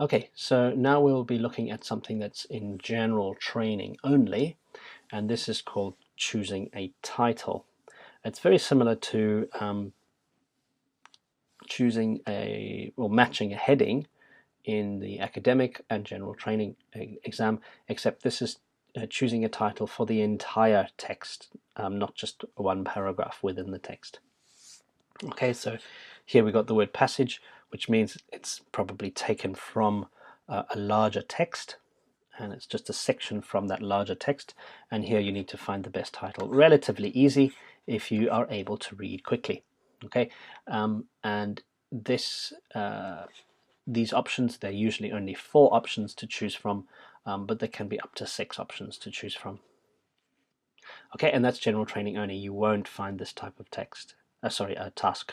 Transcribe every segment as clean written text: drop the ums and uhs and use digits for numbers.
Okay, so now we'll be looking at something that's in general training only, and this is called choosing a title. It's very similar to choosing or matching a heading in the academic and general training exam, except this is choosing a title for the entire text, not just one paragraph within the text. Okay, so here we got the word passage, which means it's probably taken from a larger text, and it's just a section from that larger text, and here you need to find the best title. Relatively easy if you are able to read quickly. Okay, and these options, they're usually only 4 options to choose from, but there can be up to 6 options to choose from. Okay, and that's general training only. You won't find this type of task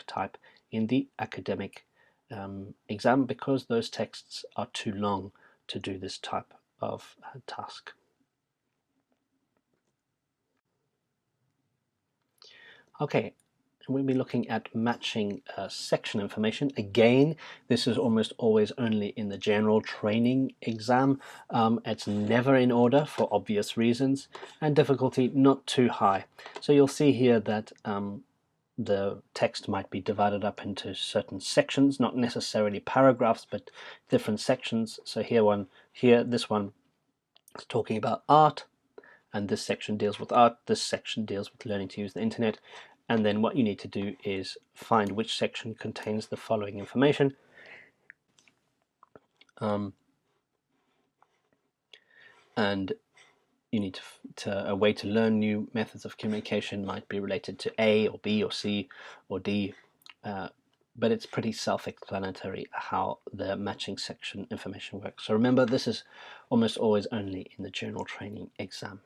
type in the academic exam, because those texts are too long to do this type of task. Okay, we'll be looking at matching section information. Again, this is almost always only in the general training exam. It's never in order for obvious reasons, and difficulty not too high. So you'll see here that the text might be divided up into certain sections, not necessarily paragraphs, but different sections. So this one is talking about art, and this section deals with art, this section deals with learning to use the internet, and then what you need to do is find which section contains the following information. And you need a way to learn new methods of communication might be related to A or B or C or D, but it's pretty self-explanatory how the matching section information works. So remember, this is almost always only in the general training exam.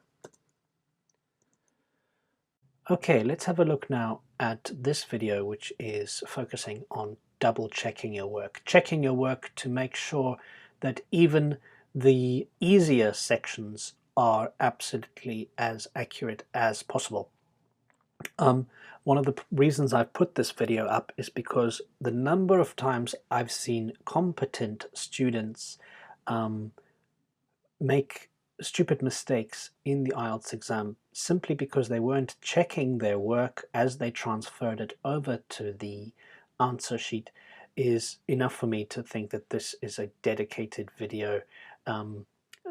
Okay, let's have a look now at this video, which is focusing on double checking your work. Checking your work to make sure that even the easier sections are absolutely as accurate as possible. One of the reasons I've put this video up is because the number of times I've seen competent students make stupid mistakes in the IELTS exam simply because they weren't checking their work as they transferred it over to the answer sheet is enough for me to think that this is a dedicated video.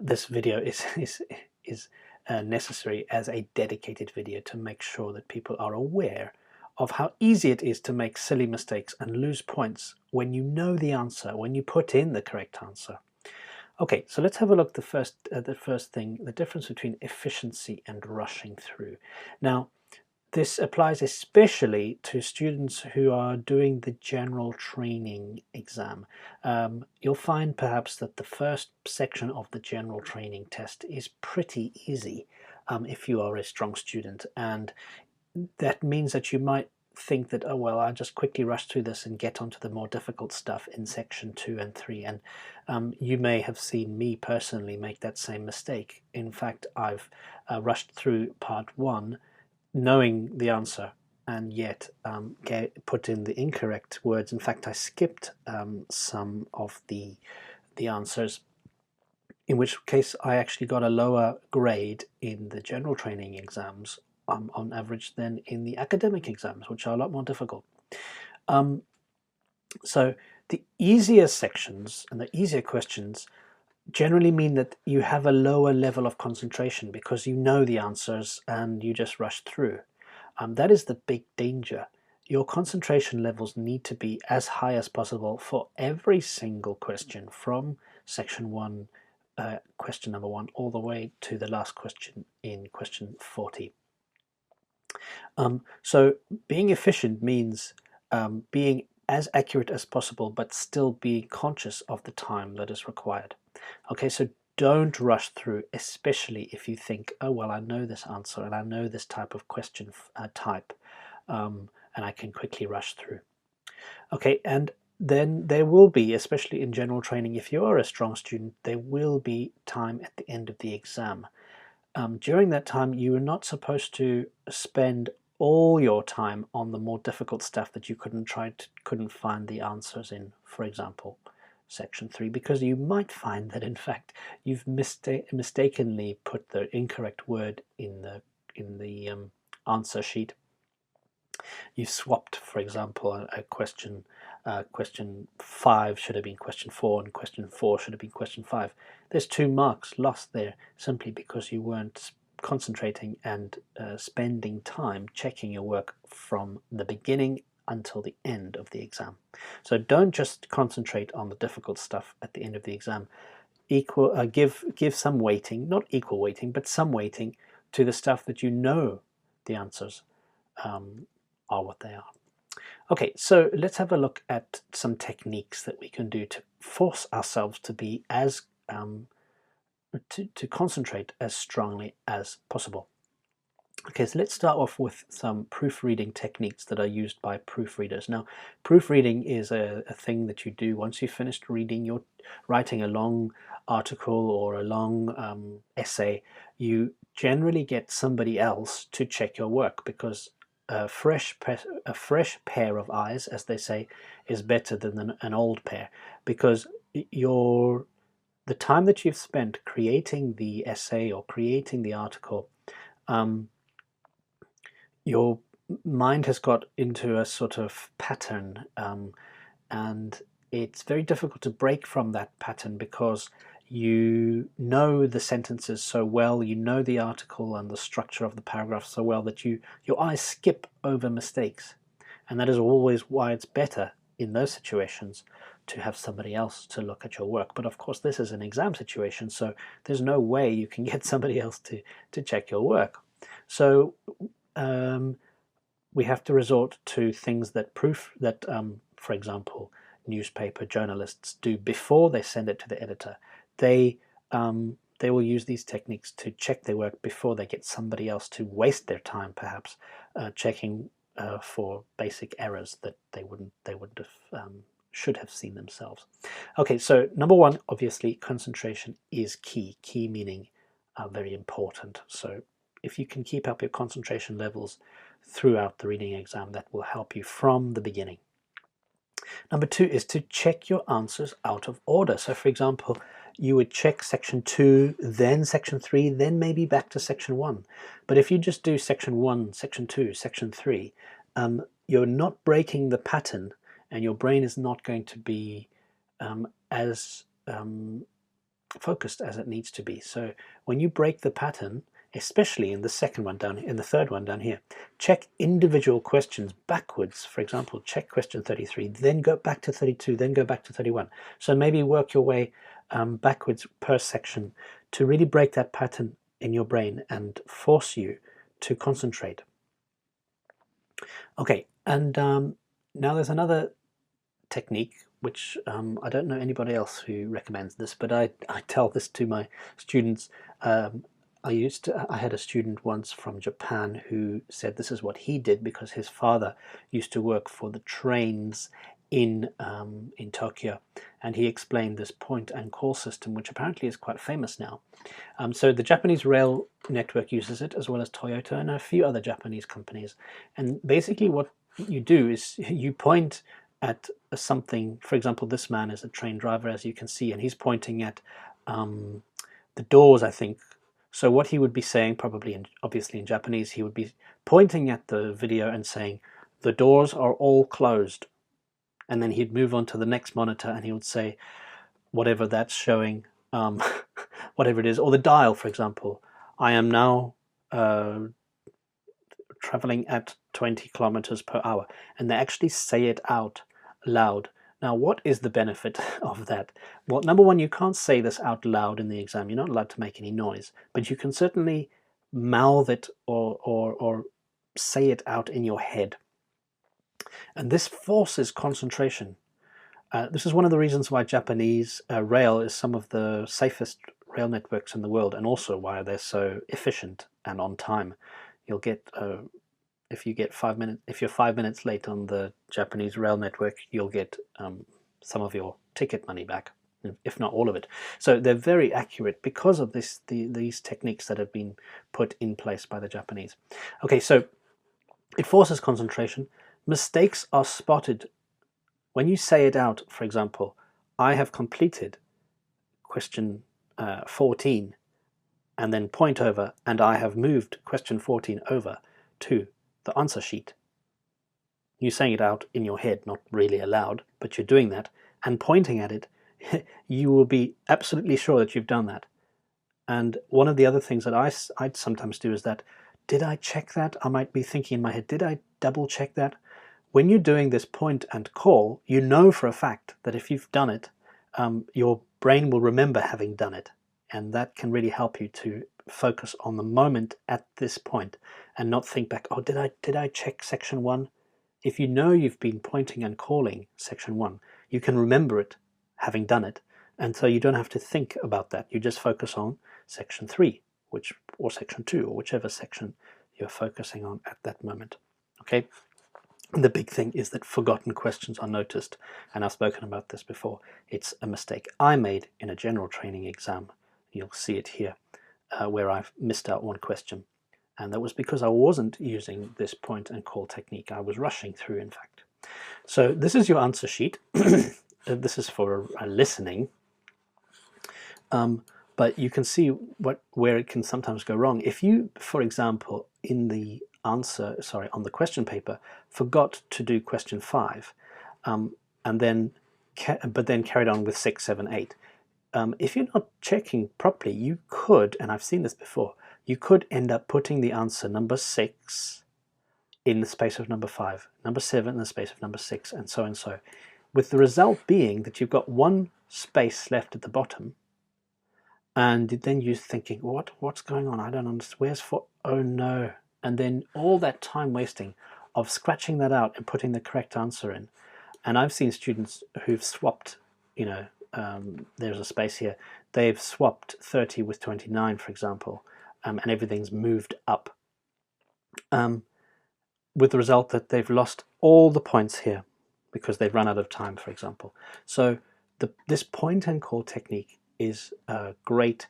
This video is necessary as a dedicated video to make sure that people are aware of how easy it is to make silly mistakes and lose points when you know the answer, when you put in the correct answer. Okay, so let's have a look the first thing, the difference between efficiency and rushing through. Now, this applies especially to students who are doing the general training exam. You'll find perhaps that the first section of the general training test is pretty easy if you are a strong student, and that means that you might think that, oh well, I'll just quickly rush through this and get onto the more difficult stuff in section 2 and 3, and you may have seen me personally make that same mistake. In fact, I've rushed through part 1 knowing the answer and yet put in the incorrect words. In fact, I skipped some of the answers, in which case I actually got a lower grade in the general training exams on average than in the academic exams, which are a lot more difficult. So the easier sections and the easier questions generally mean that you have a lower level of concentration because you know the answers and you just rush through. That is the big danger. Your concentration levels need to be as high as possible for every single question, from section 1, question number 1, all the way to the last question in question 40. So being efficient means being as accurate as possible, but still being conscious of the time that is required. Okay, so don't rush through, especially if you think, oh well, I know this answer and I know this type of question type, and I can quickly rush through. Okay, and then there will be, especially in general training, if you are a strong student, there will be time at the end of the exam. During that time, you are not supposed to spend all your time on the more difficult stuff that you couldn't find the answers in, for example. section 3, because you might find that in fact you've mistakenly put the incorrect word in the answer sheet. You swapped, for example, a question. Question 5 should have been question 4, and question 4 should have been question 5. There's 2 marks lost there simply because you weren't concentrating and spending time checking your work from the beginning until the end of the exam. So don't just concentrate on the difficult stuff at the end of the exam. Give some weighting, not equal weighting, but some weighting to the stuff that you know the answers are what they are. Okay, so let's have a look at some techniques that we can do to force ourselves to be as to concentrate as strongly as possible. Okay, so let's start off with some proofreading techniques that are used by proofreaders. Now, proofreading is a thing that you do once you've finished reading. You're writing a long article or a long essay. You generally get somebody else to check your work, because a fresh pair of eyes, as they say, is better than an old pair, because the time that you've spent creating the essay or creating the article, your mind has got into a sort of pattern, and it's very difficult to break from that pattern, because you know the sentences so well, you know the article and the structure of the paragraph so well that your eyes skip over mistakes. And that is always why it's better in those situations to have somebody else to look at your work. But of course, this is an exam situation, so there's no way you can get somebody else to check your work. So we have to resort to things that for example, newspaper journalists do before they send it to the editor. They will use these techniques to check their work before they get somebody else to waste their time, perhaps checking for basic errors that they wouldn't have should have seen themselves. Okay, so number one, obviously, concentration is key. Key meaning very important. So if you can keep up your concentration levels throughout the reading exam, that will help you from the beginning. Number two is to check your answers out of order. So for example, you would check section 2, then section 3, then maybe back to section 1. But if you just do section 1, section 2, section 3, you're not breaking the pattern, and your brain is not going to be as focused as it needs to be. So when you break the pattern, especially in the second one down, in the third one down here, check individual questions backwards. For example, check question 33, then go back to 32, then go back to 31. So maybe work your way backwards per section to really break that pattern in your brain and force you to concentrate. Okay, and now there's another technique which I don't know anybody else who recommends this, but I tell this to my students. I had a student once from Japan who said this is what he did because his father used to work for the trains in Tokyo, and he explained this point and call system, which apparently is quite famous now. So the Japanese rail network uses it, as well as Toyota and a few other Japanese companies. And basically what you do is you point at something. For example, this man is a train driver, as you can see, and he's pointing at the doors, I think. So what he would be saying, obviously in Japanese, he would be pointing at the video and saying, "The doors are all closed." And then he'd move on to the next monitor and he would say, whatever that's showing, whatever it is, or the dial, for example. "I am now traveling at 20 kilometers per hour. And they actually say it out loud. Now, what is the benefit of that? Well, number one, you can't say this out loud in the exam. You're not allowed to make any noise, but you can certainly mouth it or say it out in your head. And this forces concentration. This is one of the reasons why Japanese rail is some of the safest rail networks in the world, and also why they're so efficient and on time. You'll get if you're 5 minutes late on the Japanese rail network, you'll get some of your ticket money back, if not all of it. So they're very accurate because of these techniques that have been put in place by the Japanese. Okay, so it forces concentration. Mistakes are spotted when you say it out. For example, I have completed question 14, and then point over, and I have moved question 14 over to the answer sheet. You're saying it out in your head, not really aloud, but you're doing that and pointing at it. You will be absolutely sure that you've done that. And one of the other things that I'd sometimes do is that, did I check that? I might be thinking in my head, did I double check that? When you're doing this point and call, you know for a fact that if you've done it, your brain will remember having done it. And that can really help you to focus on the moment at this point and not think back, oh, did I check section 1? If you know you've been pointing and calling section 1, you can remember it having done it. And so you don't have to think about that. You just focus on section 3, or section 2, or whichever section you're focusing on at that moment. Okay? And the big thing is that forgotten questions are noticed. And I've spoken about this before. It's a mistake I made in a general training exam. You'll see it here, where I've missed out one question. And that was because I wasn't using this point and call technique. I was rushing through, in fact. So this is your answer sheet. This is for listening. But you can see where it can sometimes go wrong. If you, for example, in the on the question paper, forgot to do question 5, but then carried on with 6, 7, 8. If you're not checking properly, you could, and I've seen this before, you could end up putting the answer number 6 in the space of number 5, number 7 in the space of number 6, and so and so, with the result being that you've got one space left at the bottom, and then you're thinking, what's going on? I don't understand. Where's for? Oh no! And then all that time wasting of scratching that out and putting the correct answer in. And I've seen students who've swapped, there's a space here, they've swapped 30 with 29, for example, and everything's moved up, with the result that they've lost all the points here because they've run out of time, for example. So this point and call technique is great,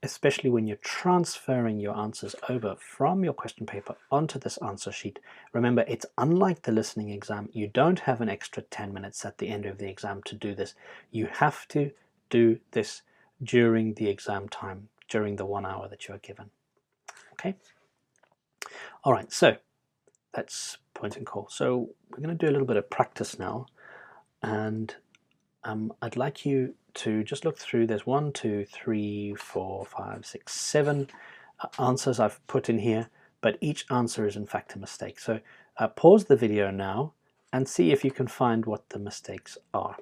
especially when you're transferring your answers over from your question paper onto this answer sheet. Remember, it's unlike the listening exam. You don't have an extra 10 minutes at the end of the exam to do this. You have to do this during the exam time, during the 1 hour that you are given. Okay? All right, so that's point and call. So we're going to do a little bit of practice now, and I'd like you to just look through. There's 1, 2, 3, 4, 5, 6, 7 answers I've put in here, but each answer is in fact a mistake. So pause the video now and see if you can find what the mistakes are.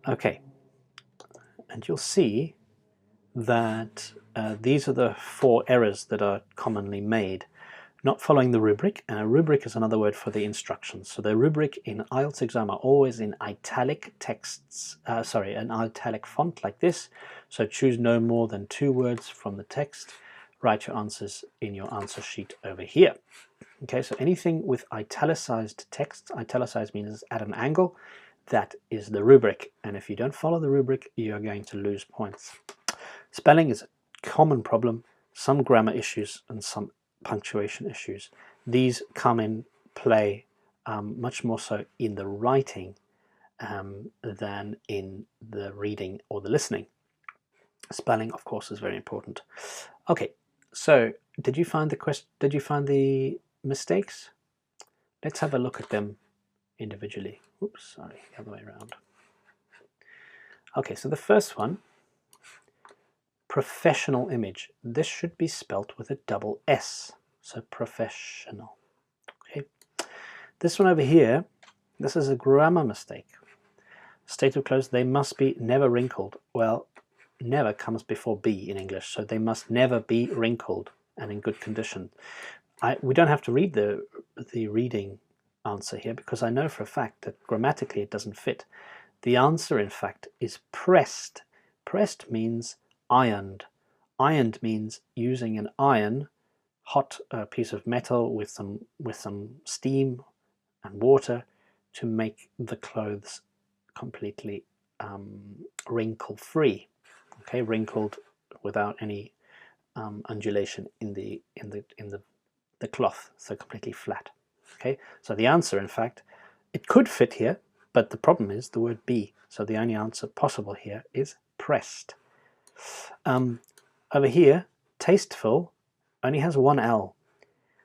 Okay, and you'll see that these are the 4 errors that are commonly made. Not following the rubric, and a rubric is another word for the instructions. So the rubric in IELTS exam are always in italic texts, an italic font like this. So choose no more than 2 words from the text. Write your answers in your answer sheet over here. Okay, so anything with italicized text, italicized means at an angle, that is the rubric. And if you don't follow the rubric, you're going to lose points. Spelling is a common problem, some grammar issues and some punctuation issues. These come in play much more so in the writing than in the reading or the listening. Spelling, of course, is very important. Okay, so did you find the mistakes? Let's have a look at them individually. Oops, sorry, the other way around. Okay, so the first one, professional image. This should be spelt with a double S. So professional. Okay. This one over here, this is a grammar mistake. State of clothes, they must be never wrinkled. Well, never comes before be in English, so they must never be wrinkled and in good condition. We don't have to read the reading answer here because I know for a fact that grammatically it doesn't fit. The answer, in fact, is pressed. Pressed means ironed. Ironed means using an iron, hot piece of metal with some steam and water to make the clothes completely wrinkle free. Okay, wrinkled without any undulation in the cloth, so completely flat. Okay, so the answer, in fact, it could fit here, but the problem is the word be. So the only answer possible here is pressed. Over here, tasteful only has one L.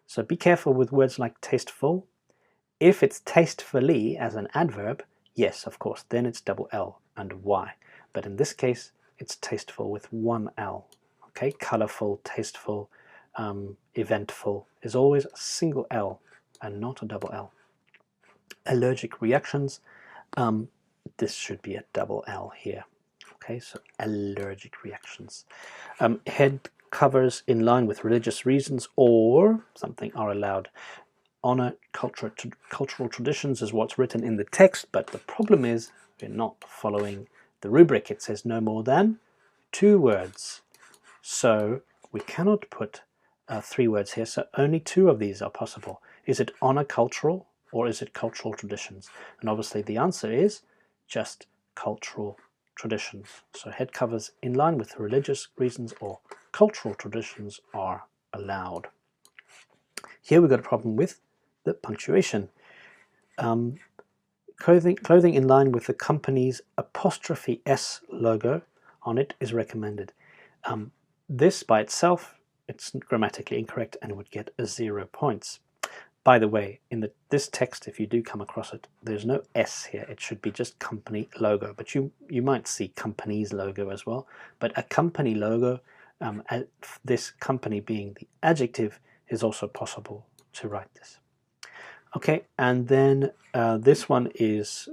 So be careful with words like tasteful. If it's tastefully as an adverb, yes, of course, then it's double L and Y. But in this case, it's tasteful with one L. Okay, colorful, tasteful, eventful is always a single L and not a double L. Allergic reactions, this should be a double L here. Okay, so allergic reactions. Head covers in line with religious reasons or something are allowed. Honor cultural traditions is what's written in the text, but the problem is we're not following the rubric. It says no more than 2 words. So we cannot put 3 words here, so only 2 of these are possible. Is it honor cultural or is it cultural traditions? And obviously the answer is just cultural traditions. So head covers in line with religious reasons or cultural traditions are allowed. Here we've got a problem with the punctuation. Clothing in line with the company's apostrophe S logo on it is recommended. This by itself, it's grammatically incorrect and would get 0 points. By the way, in this text, if you do come across it, there's no S here. It should be just company logo, but you might see company's logo as well. But a company logo, this company being the adjective, is also possible to write this. Okay, and then this one is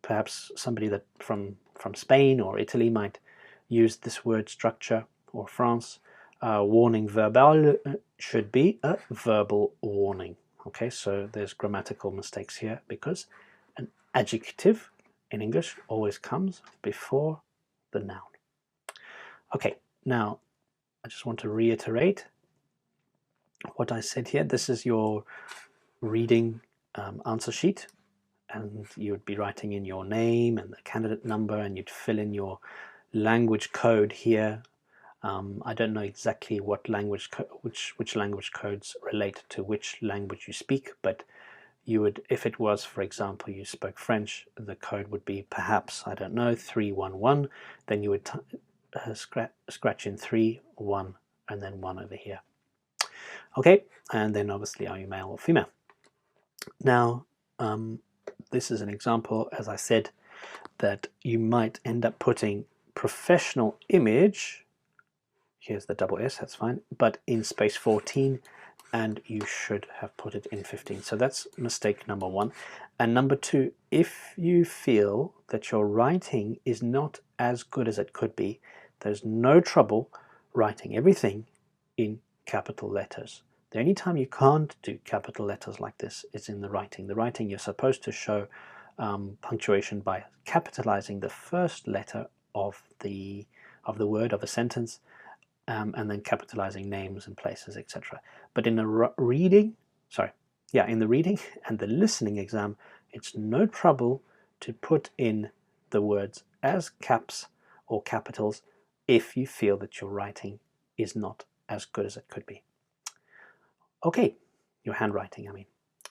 perhaps somebody that from Spain or Italy might use this word structure, or France. Warning verbal should be a verbal warning. Okay, so there's grammatical mistakes here because an adjective in English always comes before the noun. Okay, now I just want to reiterate what I said here. This is your reading answer sheet, and you would be writing in your name and the candidate number, and you'd fill in your language code here. I don't know exactly what language which language codes relate to which language you speak, but you would, if it was, for example, you spoke French, the code would be perhaps, I don't know, 311. Then you would scratch in 3, 1, and then 1 over here. Okay, and then obviously are you male or female? Now, this is an example, as I said, that you might end up putting professional image. Here's the double S, that's fine, but in space 14, and you should have put it in 15. So that's mistake number 1. And number 2, if you feel that your writing is not as good as it could be, there's no trouble writing everything in capital letters. The only time you can't do capital letters like this is in the writing. The writing, you're supposed to show punctuation by capitalizing the first letter of the word, of a sentence, and then capitalizing names and places, etc. But in the reading and the listening exam, it's no trouble to put in the words as caps or capitals if you feel that your writing is not as good as it could be. Okay, your handwriting, I mean.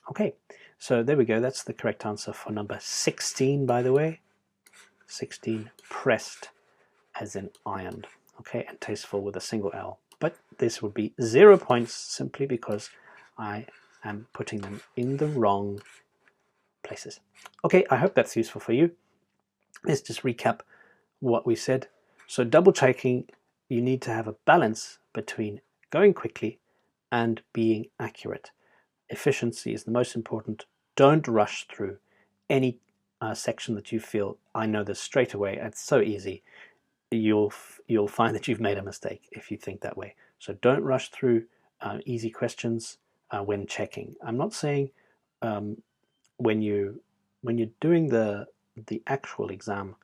Okay, so there we go. That's the correct answer for number 16, by the way. 16, pressed as in ironed. Okay, and tasteful with a single L. But this would be 0 points simply because I am putting them in the wrong places. Okay, I hope that's useful for you. Let's just recap what we said. So double checking, you need to have a balance between going quickly and being accurate. Efficiency is the most important. Don't rush through any section that you feel, I know this straight away, it's so easy. You'll find that you've made a mistake if you think that way. So don't rush through easy questions when checking. I'm not saying when you're doing the actual exam,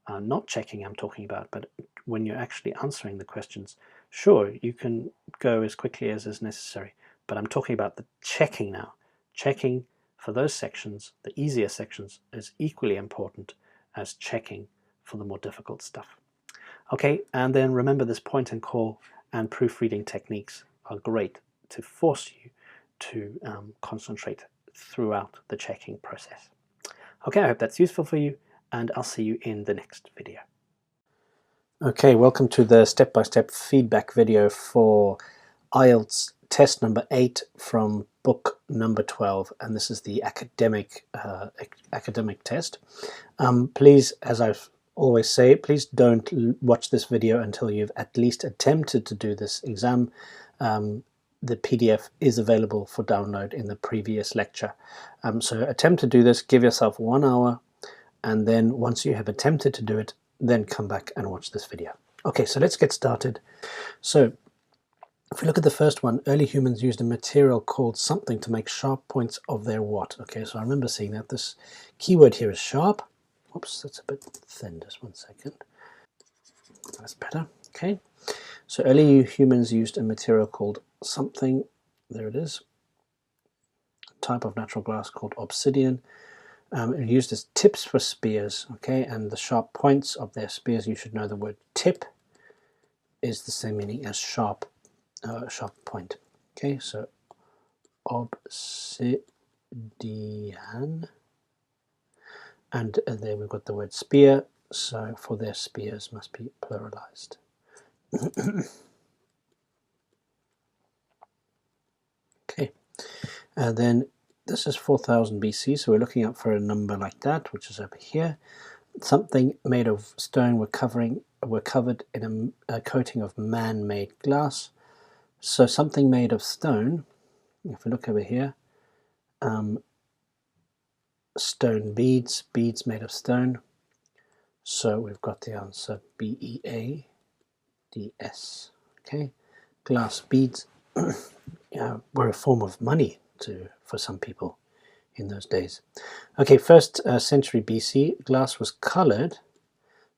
not checking I'm talking about, but when you're actually answering the questions, sure, you can go as quickly as is necessary. But I'm talking about the checking now. Checking for those sections, the easier sections, is equally important as checking for the more difficult stuff. Okay, and then remember this point and call and proofreading techniques are great to force you to concentrate throughout the checking process. Okay, I hope that's useful for you, and I'll see you in the next video. Okay, welcome to the step-by-step feedback video for IELTS test number 8 from book number 12, and this is the academic test. Please, as I've always say, please don't watch this video until you've at least attempted to do this exam. The PDF is available for download in the previous lecture. So attempt to do this, give yourself 1 hour, and then once you have attempted to do it, then come back and watch this video. Okay, so let's get started. So if we look at the first one, early humans used a material called something to make sharp points of their what? Okay, so I remember seeing that. This keyword here is sharp. Oops, that's a bit thin, just 1 second. That's better. Okay, so early humans used a material called something, there it is, a type of natural glass called obsidian. Used as tips for spears, okay, and the sharp points of their spears, you should know the word tip is the same meaning as sharp, sharp point. Okay, so obsidian, and there we've got the word spear, so for their spears must be pluralized. Okay, and then this is 4000 BC, so we're looking out for a number like that, which is over here. Something made of stone were covered in a coating of man-made glass. So something made of stone, if we look over here, stone beads, beads made of stone. So we've got the answer B-E-A-D-S. Okay, glass beads were a form of money for some people in those days. Okay, first century BC, glass was colored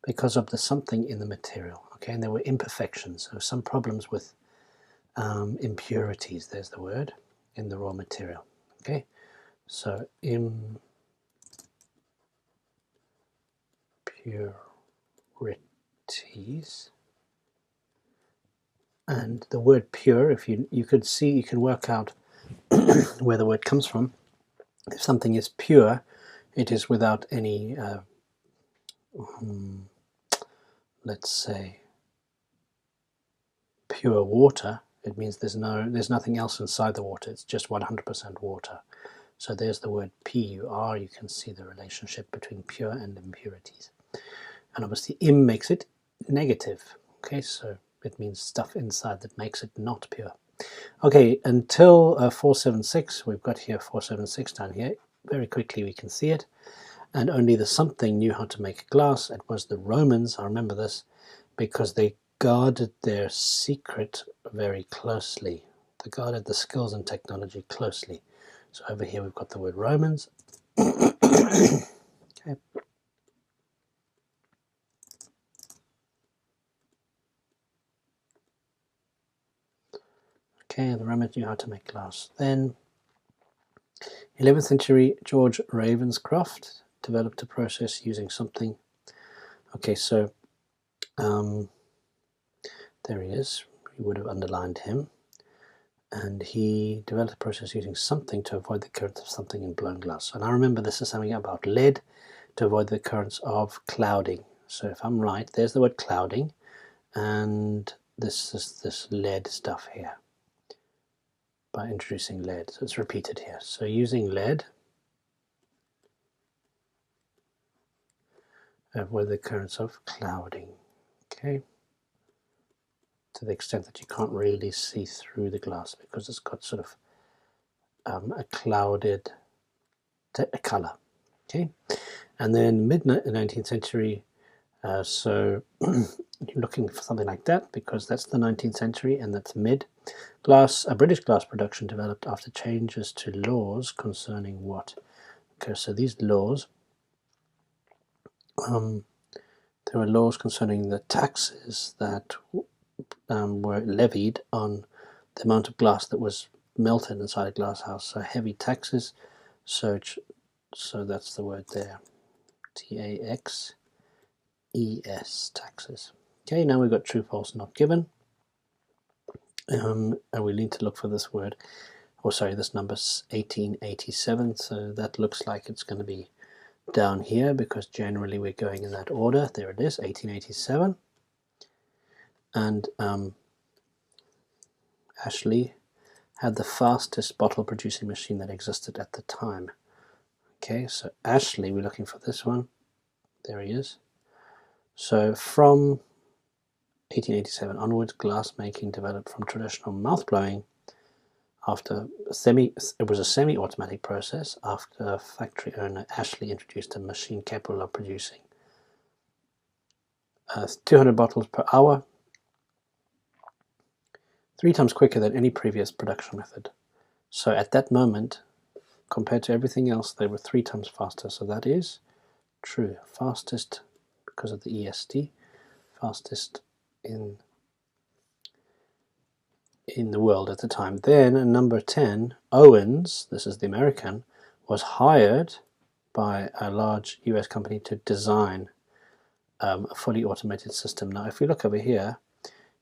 because of the something in the material. Okay, and there were imperfections, so some problems with impurities, there's the word, in the raw material. Okay, so impurities. And the word pure, if you could see, you can work out where the word comes from. If something is pure, it is without any, let's say, pure water. It means there's nothing else inside the water. It's just 100% water. So there's the word pur. You can see the relationship between pure and impurities. And obviously, im makes it negative. Okay, so it means stuff inside that makes it not pure. Okay, until 476, we've got here 476 down here. Very quickly we can see it. And only the something knew how to make glass. It was the Romans, I remember this, because they guarded their secret very closely. They guarded the skills and technology closely. So over here we've got the word Romans. Okay. Okay, the Romans knew how to make glass. Then 11th century, George Ravenscroft developed a process using something. Okay, so there he is. You would have underlined him. And he developed a process using something to avoid the occurrence of something in blown glass. And I remember this is something about lead to avoid the occurrence of clouding. So if I'm right, there's the word clouding, and this is this lead stuff here. By introducing lead, so it's repeated here. So using lead, avoid the occurrence of clouding. Okay, to the extent that you can't really see through the glass because it's got sort of a clouded color. Okay, and then mid 19th century. So you're looking for something like that because that's the 19th century and that's mid. British glass production developed after changes to laws concerning what? Okay, so these laws, there were laws concerning the taxes that were levied on the amount of glass that was melted inside a glass house. So heavy taxes. So that's the word there, TAXES, taxes. Okay, now we've got true, false, not given. And we need to look for this word. or sorry, this number's 1887, so that looks like it's going to be down here because generally we're going in that order. There it is, 1887. And Ashley had the fastest bottle producing machine that existed at the time. Okay, so Ashley, we're looking for this one. There he is. So from 1887 onwards, glass making developed from traditional mouth blowing after it was a semi-automatic process after factory owner Ashley introduced a machine capable of producing 200 bottles per hour, 3 times quicker than any previous production method. So at that moment, compared to everything else, they were 3 times faster. So that is true. Fastest because of the EST, fastest in the world at the time. Then number 10, Owens, this is the American, was hired by a large US company to design a fully automated system. Now if we look over here,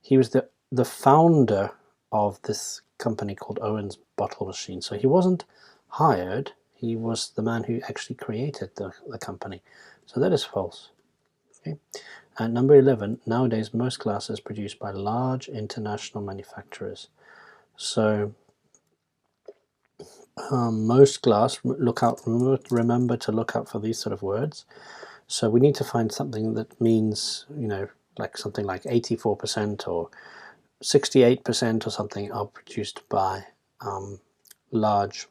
he was the founder of this company called Owens Bottle Machine. So he wasn't hired, he was the man who actually created the company. So that is false. Okay. And number 11, nowadays most glass is produced by large international manufacturers. So most glass, remember to look out for these sort of words. So we need to find something that means, you know, like something like 84% or 68% or something are produced by large,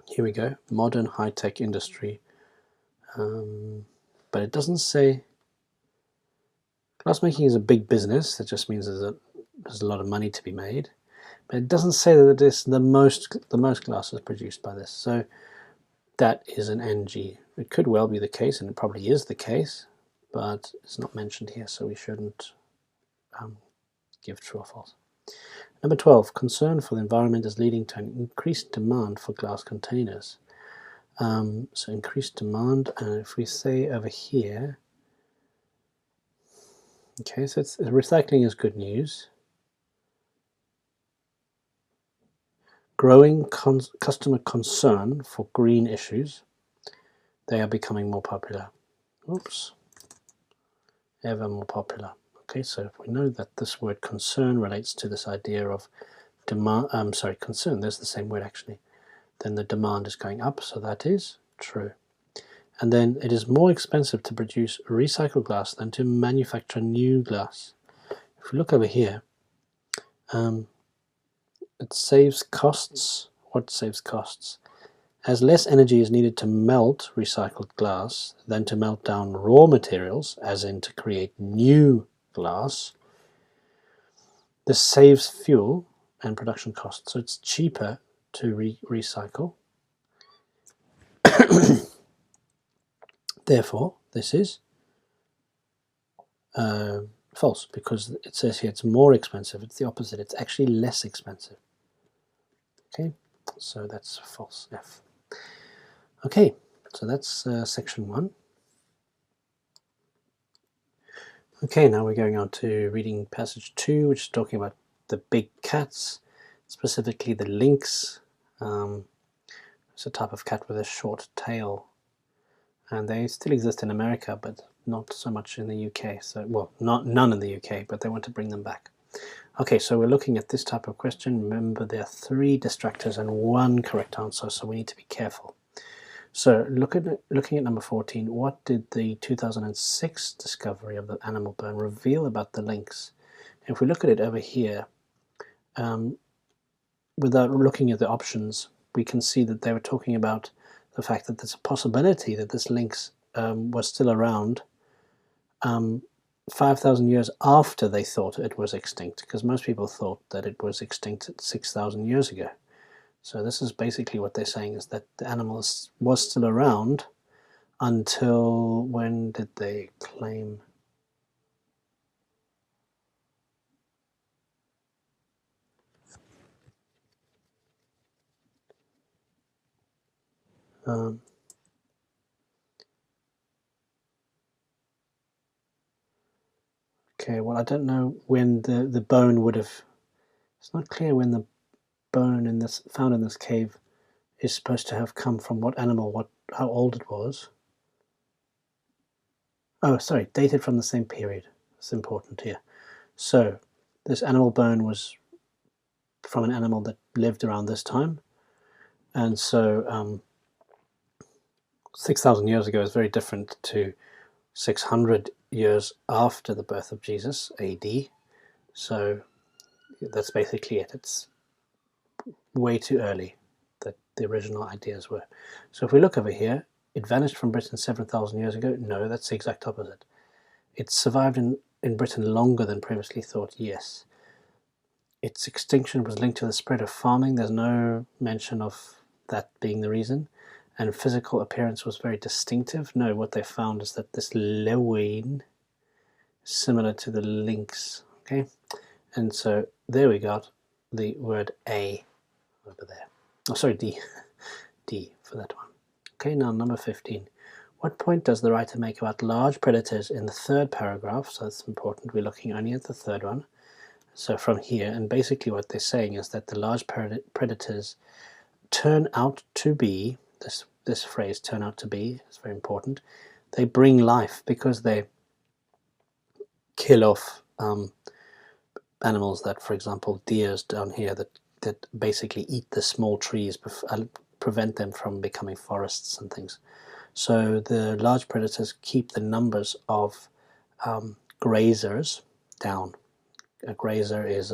here we go, modern high-tech industry. But it doesn't say, glassmaking is a big business. That just means there's a lot of money to be made. But it doesn't say that it is the most glass is produced by this. So that is an NG. It could well be the case, and it probably is the case, but it's not mentioned here, so we shouldn't give true or false. Number 12, concern for the environment is leading to an increased demand for glass containers. So increased demand, and if we say over here, okay, so recycling is good news. Growing customer concern for green issues. They are becoming more popular. Oops. Ever more popular. Okay, so if we know that this word concern relates to this idea of demand, concern, there's the same word actually, then the demand is going up, so that is true. And then it is more expensive to produce recycled glass than to manufacture new glass. If we look over here, it saves costs. What saves costs? As less energy is needed to melt recycled glass than to melt down raw materials, as in to create new glass, this saves fuel and production costs. So it's cheaper to recycle. Therefore, this is false, because it says here it's more expensive. It's the opposite. It's actually less expensive. Okay, so that's false, F. Okay, so that's section 1. Okay, now we're going on to reading passage 2, which is talking about the big cats, specifically the lynx. It's a type of cat with a short tail, and they still exist in America, but not so much in the UK. So, well, none in the UK, but they want to bring them back. Okay, so we're looking at this type of question. Remember, there are 3 distractors and 1 correct answer, so we need to be careful. So looking at number 14, what did the 2006 discovery of the animal bone reveal about the lynx? If we look at it over here, without looking at the options, we can see that they were talking about the fact that there's a possibility that this lynx was still around 5,000 years after they thought it was extinct, because most people thought that it was extinct 6,000 years ago. So this is basically what they're saying, is that the animal was still around until, when did they claim? Okay, well, I don't know when the bone would have, it's not clear when the bone in this found in this cave is supposed to have come from what animal, how old it was. Oh, sorry, dated from the same period. It's important here. So this animal bone was from an animal that lived around this time, and so 6,000 years ago is very different to 600 years after the birth of Jesus, AD. So that's basically it. It's way too early that the original ideas were. So if we look over here, it vanished from Britain 7,000 years ago. No, that's the exact opposite. It survived in Britain longer than previously thought. Yes. Its extinction was linked to the spread of farming. There's no mention of that being the reason. And physical appearance was very distinctive. No, what they found is that this loin is similar to the lynx. Okay, and so there we got the word A over there. Oh, sorry, D. D for that one. Okay, now number 15. What point does the writer make about large predators in the third paragraph? So it's important. We're looking only at the third one. So from here, and basically what they're saying is that the large predators turn out to be, this phrase, turn out to be, is very important. They bring life because they kill off animals that, for example, deers down here that basically eat the small trees, prevent them from becoming forests and things. So the large predators keep the numbers of grazers down. A grazer is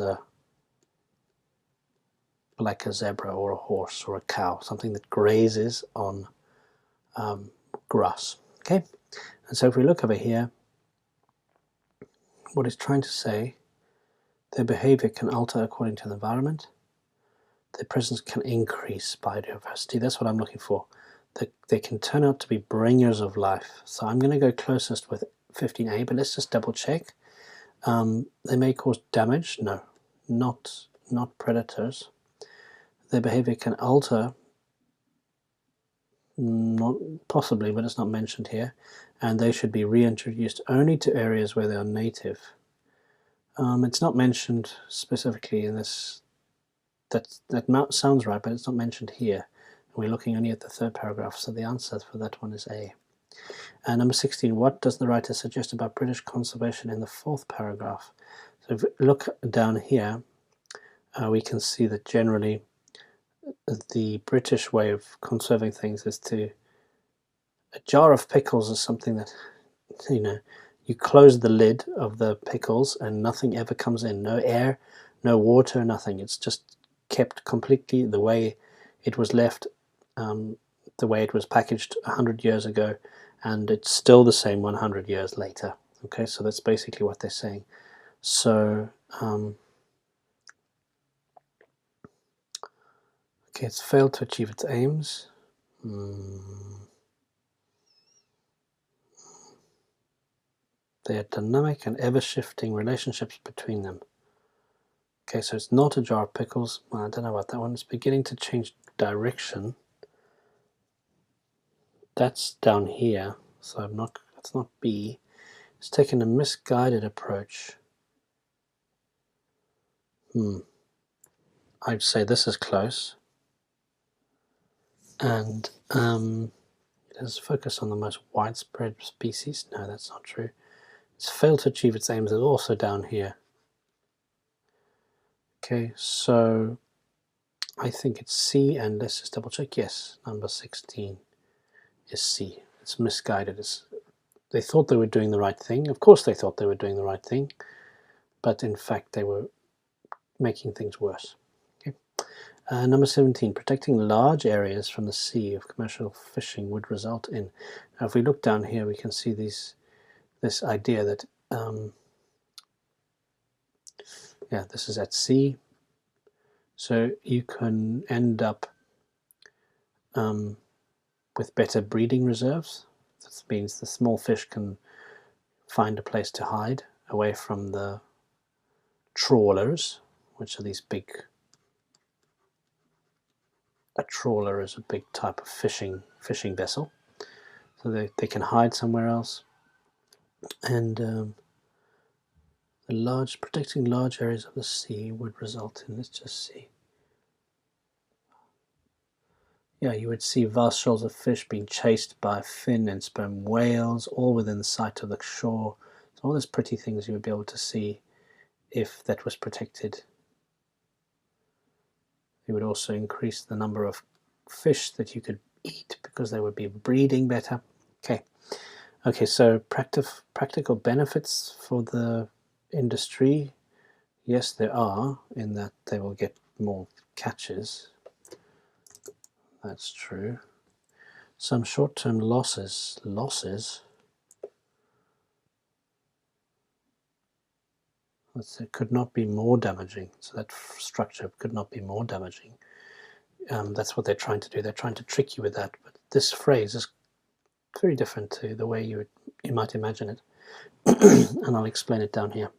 like a zebra or a horse or a cow, something that grazes on grass. Okay, and so if we look over here, what it's trying to say, their behavior can alter according to the environment. Their presence can increase biodiversity. That's what I'm looking for. They can turn out to be bringers of life. So I'm going to go closest with 15A, but let's just double check. They may cause damage. No, not predators. Their behavior can alter, not possibly, but it's not mentioned here. And they should be reintroduced only to areas where they are native. It's not mentioned specifically in this. That sounds right, but it's not mentioned here. And we're looking only at the third paragraph, so the answer for that one is A. And number 16, what does the writer suggest about British conservation in the fourth paragraph? So if we look down here, we can see that generally the British way of conserving things is a jar of pickles is something that, you close the lid of the pickles and nothing ever comes in. No air, no water, nothing. It's just kept completely the way it was left, the way it was packaged 100 years ago, and it's still the same 100 years later. Okay, so that's basically what they're saying. So, okay, it's failed to achieve its aims. They are dynamic and ever-shifting relationships between them. Okay, so it's not a jar of pickles. Well, I don't know about that one. It's beginning to change direction. That's down here, so that's not B. It's taken a misguided approach. I'd say this is close. And it has focused on the most widespread species. No, that's not true. It's failed to achieve its aims is also down here. Okay, so I think it's C, and let's just double check. Yes, number 16 is C. It's misguided. They thought they were doing the right thing. Of course they thought they were doing the right thing, but in fact they were making things worse. Okay. Number 17, protecting large areas from the sea of commercial fishing would result in. Now if we look down here, we can see this idea that this is at sea, so you can end up with better breeding reserves. That means the small fish can find a place to hide away from the trawlers, which are these big. A trawler is a big type of fishing vessel, so they can hide somewhere else. And protecting large areas of the sea would result in, let's just see, Yeah, you would see vast shoals of fish being chased by fin and sperm whales, all within sight of the shore. So all those pretty things you would be able to see if that was protected. It would also increase the number of fish that you could eat because they would be breeding better. Okay, so practical benefits for the industry. Yes, there are, in that they will get more catches. That's true. Some short-term losses. Let's say could not be more damaging. So that structure could not be more damaging. That's what they're trying to do. They're trying to trick you with that. But this phrase is very different to the way you might imagine it. And I'll explain it down here.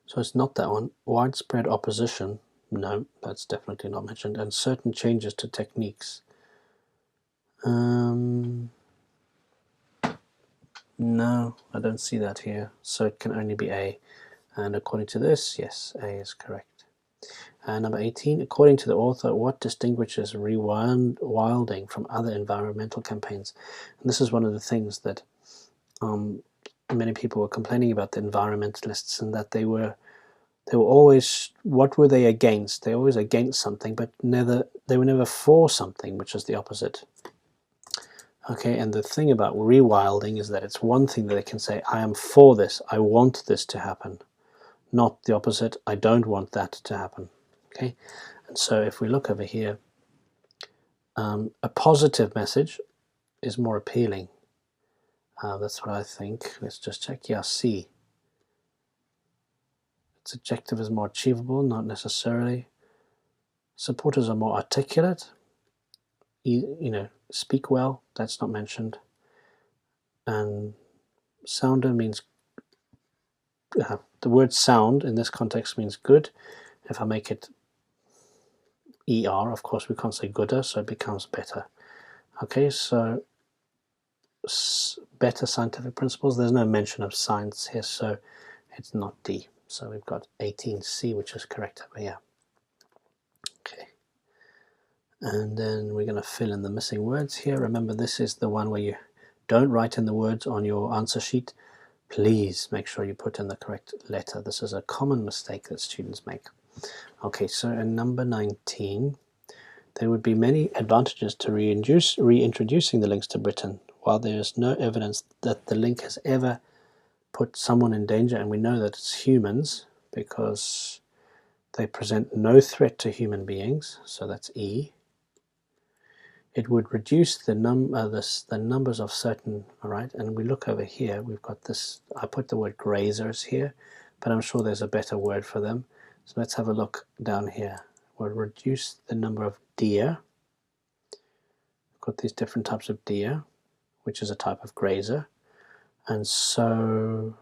So it's not that one. Widespread opposition. No, that's definitely not mentioned. And certain changes to techniques. No, I don't see that here. So it can only be A. And according to this, yes, A is correct. Number 18, according to the author, what distinguishes rewilding from other environmental campaigns? And this is one of the things that many people were complaining about the environmentalists, and that they were always, what were they against? They were always against something, but they were never for something, which is the opposite. Okay, and the thing about rewilding is that it's one thing that they can say, I am for this, I want this to happen. Not the opposite, I don't want that to happen. Okay, and so if we look over here, a positive message is more appealing. That's what I think. Let's just check. Yeah, C. Its objective is more achievable, not necessarily. Supporters are more articulate. Speak well. That's not mentioned. And sounder means the word sound in this context means good. If I make it ER, of course we can't say gooder, so it becomes better. Okay, so better scientific principles. There's no mention of science here, so it's not D. So we've got 18C, which is correct over here. Okay. And then we're going to fill in the missing words here. Remember, this is the one where you don't write in the words on your answer sheet. Please make sure you put in the correct letter. This is a common mistake that students make. Okay, so in number 19, there would be many advantages to reintroducing the links to Britain, while there is no evidence that the link has ever put someone in danger, and we know that it's humans because they present no threat to human beings, so that's E. It would reduce the numbers of certain, all right, and we look over here, we've got this, I put the word grazers here, but I'm sure there's a better word for them. So let's have a look down here. We'll reduce the number of deer. We've got these different types of deer, which is a type of grazer. And so,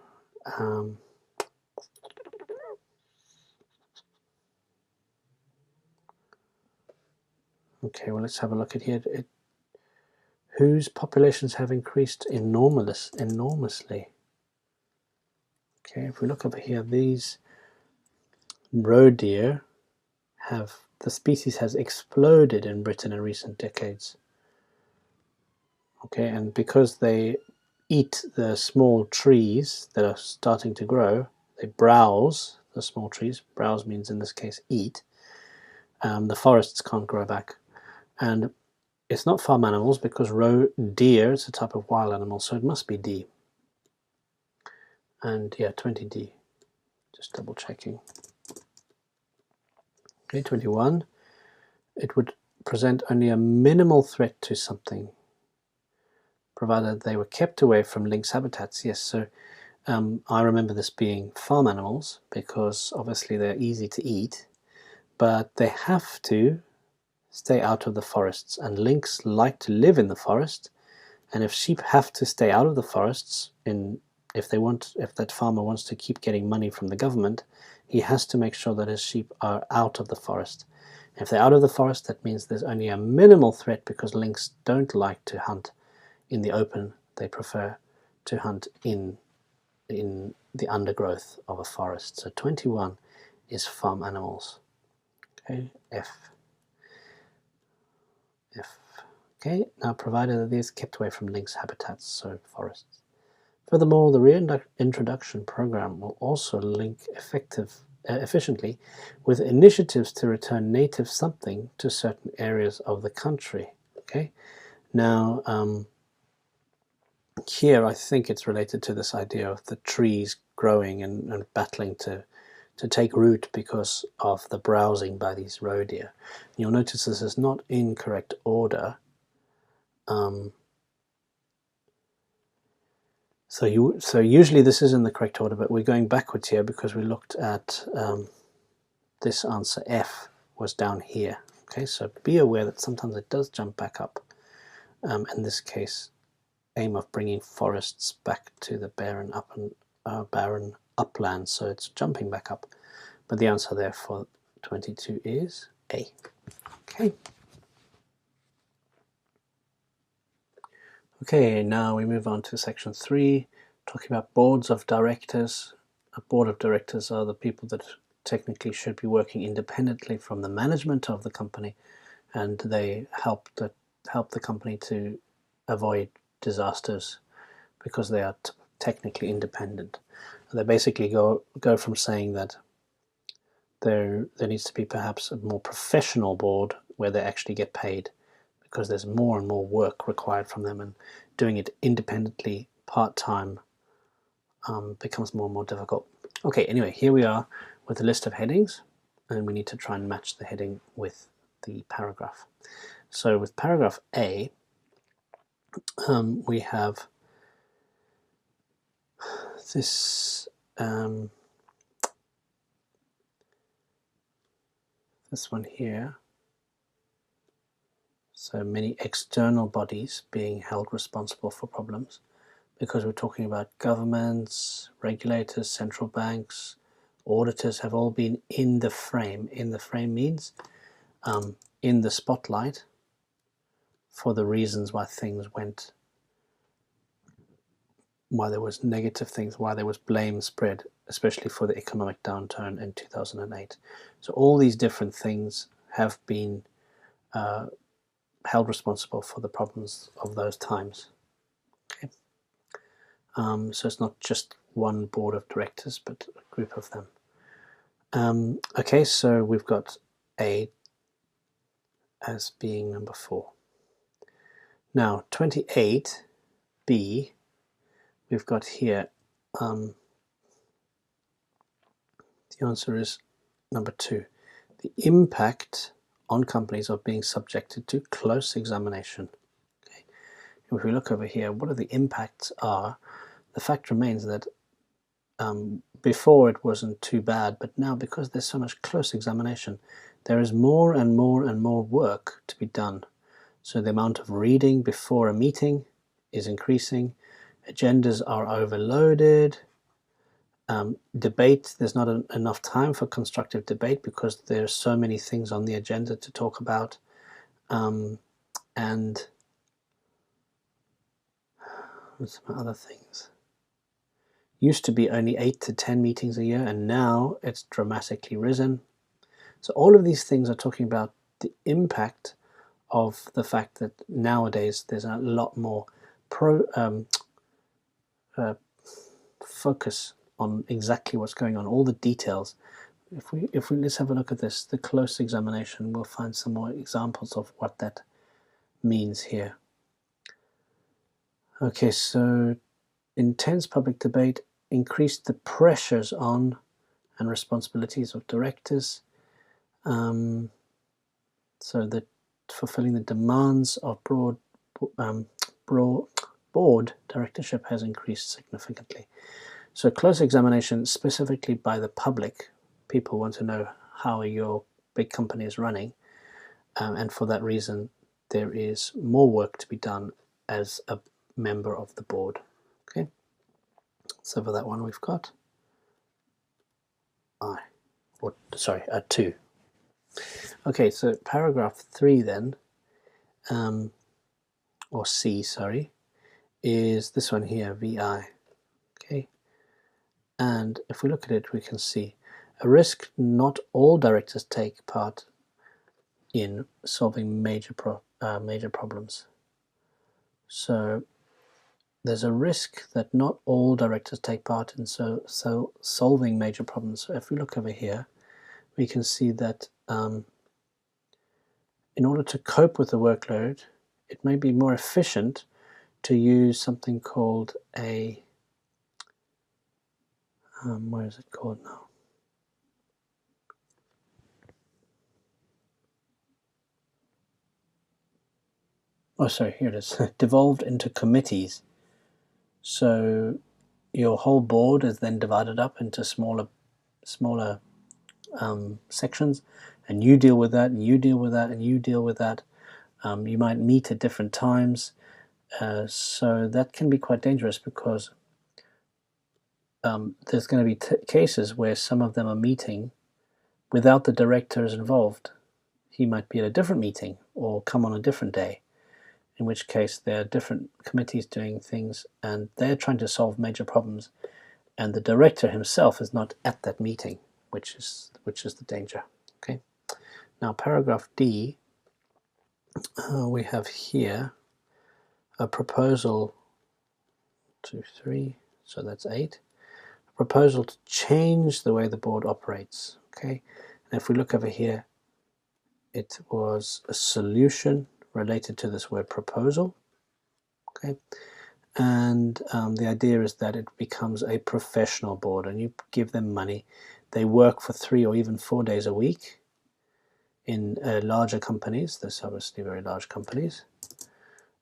okay, well, let's have a look at here. Whose populations have increased enormously. Okay, if we look over here, these roe deer the species has exploded in Britain in recent decades. Okay, and because they eat the small trees that are starting to grow, they browse the small trees. Browse means, in this case, eat. The forests can't grow back. And it's not farm animals because roe deer is a type of wild animal, so it must be D. And yeah, 20D. Just double checking. Okay, 21. It would present only a minimal threat to something, provided they were kept away from lynx habitats. Yes, so I remember this being farm animals because obviously they're easy to eat, but they have to stay out of the forests, and lynx like to live in the forest. And if sheep have to stay out of the forests, if that farmer wants to keep getting money from the government, he has to make sure that his sheep are out of the forest. If they're out of the forest, that means there's only a minimal threat, because lynx don't like to hunt in the open. They prefer to hunt in the undergrowth of a forest. So 21 is farm animals. Okay, F. F. Okay, now provided that these kept away from lynx habitats, so forests. Furthermore, the reintroduction program will also link efficiently with initiatives to return native something to certain areas of the country. Okay, now here I think it's related to this idea of the trees growing and battling to take root because of the browsing by these roe deer. You'll notice this is not in correct order. So usually this is in the correct order, but we're going backwards here because we looked at this answer F was down here. Okay, so be aware that sometimes it does jump back up. In this case, aim of bringing forests back to the barren upland, so it's jumping back up. But the answer there for 22 is A. Okay. Okay, now we move on to section 3, talking about boards of directors. A board of directors are the people that technically should be working independently from the management of the company, and they help the company to avoid disasters because they are technically independent. They basically go from saying that there needs to be perhaps a more professional board where they actually get paid, because there's more and more work required from them, and doing it independently part-time becomes more and more difficult. Okay, anyway, here we are with a list of headings, and we need to try and match the heading with the paragraph. So with paragraph A, we have this this one here. So many external bodies being held responsible for problems, because we're talking about governments, regulators, central banks, auditors have all been in the frame. In the frame means in the spotlight for the reasons why things went, why there was negative things, why there was blame spread, especially for the economic downturn in 2008. So all these different things have been held responsible for the problems of those times. Okay. So it's not just one board of directors, but a group of them. Okay, so we've got A as being number 4. Now 28B, we've got here, the answer is number 2. The impact on companies of being subjected to close examination. Okay. If we look over here, what are the impacts are, the fact remains that before it wasn't too bad, but now because there's so much close examination, there is more and more and more work to be done. So the amount of reading before a meeting is increasing, agendas are overloaded, debate, there's not enough time for constructive debate because there's so many things on the agenda to talk about, and some other things. Used to be only 8 to 10 meetings a year, and now it's dramatically risen. So all of these things are talking about the impact of the fact that nowadays there's a lot more focus on exactly what's going on, all the details. If we let's have a look at this, the close examination, we'll find some more examples of what that means here. Okay, so intense public debate increased the pressures on and responsibilities of directors. So that fulfilling the demands of broad board directorship has increased significantly. So close examination specifically by the public, people want to know how your big company is running, and for that reason there is more work to be done as a member of the board. Okay, so for that one we've got a 2. Okay, so paragraph 3 then, or C, sorry, is this one here, VI. Okay, and if we look at it, we can see a risk not all directors take part in solving major major problems. So there's a risk that not all directors take part in solving major problems. So if we look over here, we can see that in order to cope with the workload, it may be more efficient to use something called a, where is it called now? Oh, sorry, here it is. Devolved into committees. So your whole board is then divided up into smaller sections, and you deal with that, and you deal with that, and you deal with that. You might meet at different times, so that can be quite dangerous because there's going to be cases where some of them are meeting without the directors involved. He might be at a different meeting or come on a different day, in which case there are different committees doing things and they're trying to solve major problems, and the director himself is not at that meeting, which is the danger. Okay. Now paragraph D, we have here a proposal 2, 3, so that's 8. A proposal to change the way the board operates. Okay, and if we look over here, it was a solution related to this word proposal. Okay, and the idea is that it becomes a professional board, and you give them money. They work for 3 or even 4 days a week. In larger companies, there's obviously very large companies.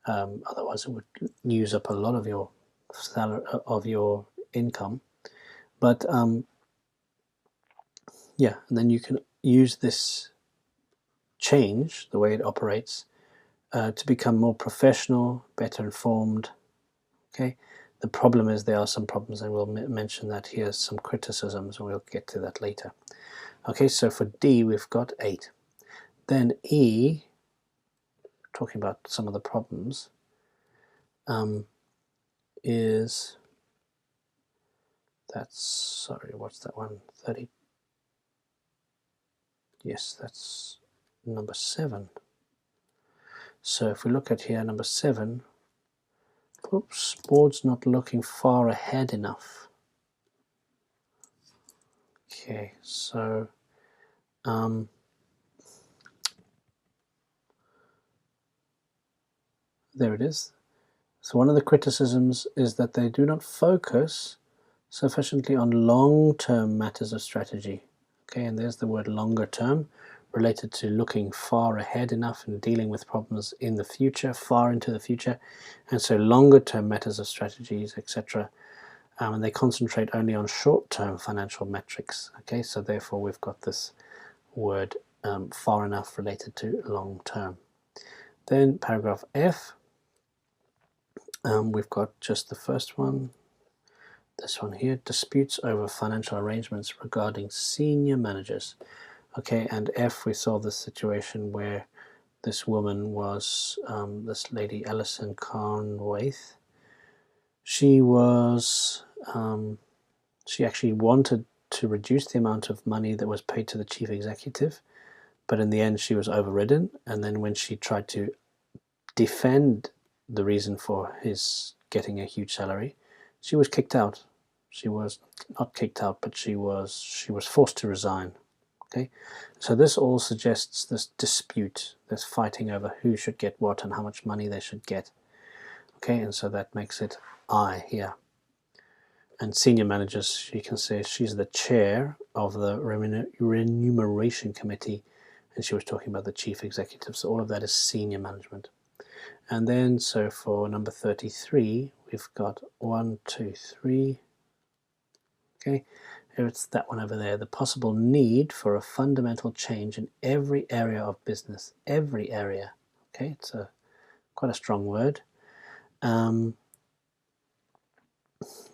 Otherwise, it would use up a lot of your salary, of your income. But yeah, and then you can use this change, the way it operates, to become more professional, better informed. Okay. The problem is there are some problems, and we'll mention that here, some criticisms, and we'll get to that later. Okay, so for D, we've got 8. Then E, talking about some of the problems, is, that's, sorry, what's that one? 30. Yes, that's number 7. So if we look at here, number 7, oops, board's not looking far ahead enough. Okay, so there it is. So one of the criticisms is that they do not focus sufficiently on long-term matters of strategy. Okay, and there's the word longer term, related to looking far ahead enough and dealing with problems in the future, far into the future. And so longer term matters of strategies, etc. And they concentrate only on short-term financial metrics. Okay, so therefore we've got this word far enough related to long-term. Then paragraph F, we've got just the first one, this one here, disputes over financial arrangements regarding senior managers. Okay, and F, we saw this situation where this woman was, this lady Alison Carnwaith, she was, she actually wanted to reduce the amount of money that was paid to the chief executive, but in the end she was overridden, and then when she tried to defend the reason for his getting a huge salary, she was kicked out. She was not kicked out, but she was forced to resign. Okay, so this all suggests this dispute, this fighting over who should get what and how much money they should get. Okay, and so that makes it I here. And senior managers, you can say she's the chair of the remuneration committee, and she was talking about the chief executive. So all of that is senior management. And then, so for number 33, we've got 1, 2, 3. Okay, it's that one over there. The possible need for a fundamental change in every area of business. Every area. Okay, it's quite a strong word.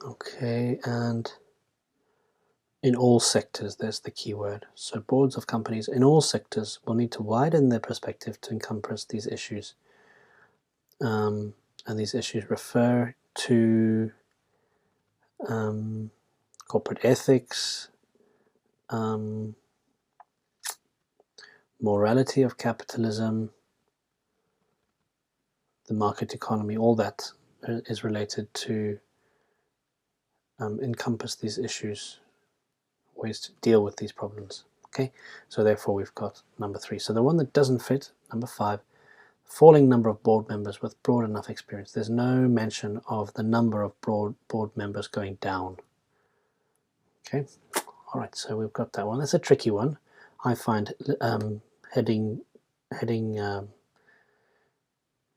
Okay, and in all sectors, there's the key word. So boards of companies in all sectors will need to widen their perspective to encompass these issues. And these issues refer to corporate ethics, morality of capitalism, the market economy, all that is related to encompass these issues, ways to deal with these problems. Okay, so therefore we've got number 3. So the one that doesn't fit, number 5, falling number of board members with broad enough experience. There's no mention of the number of board members going down. Okay, all right, so we've got that one. That's a tricky one. I find heading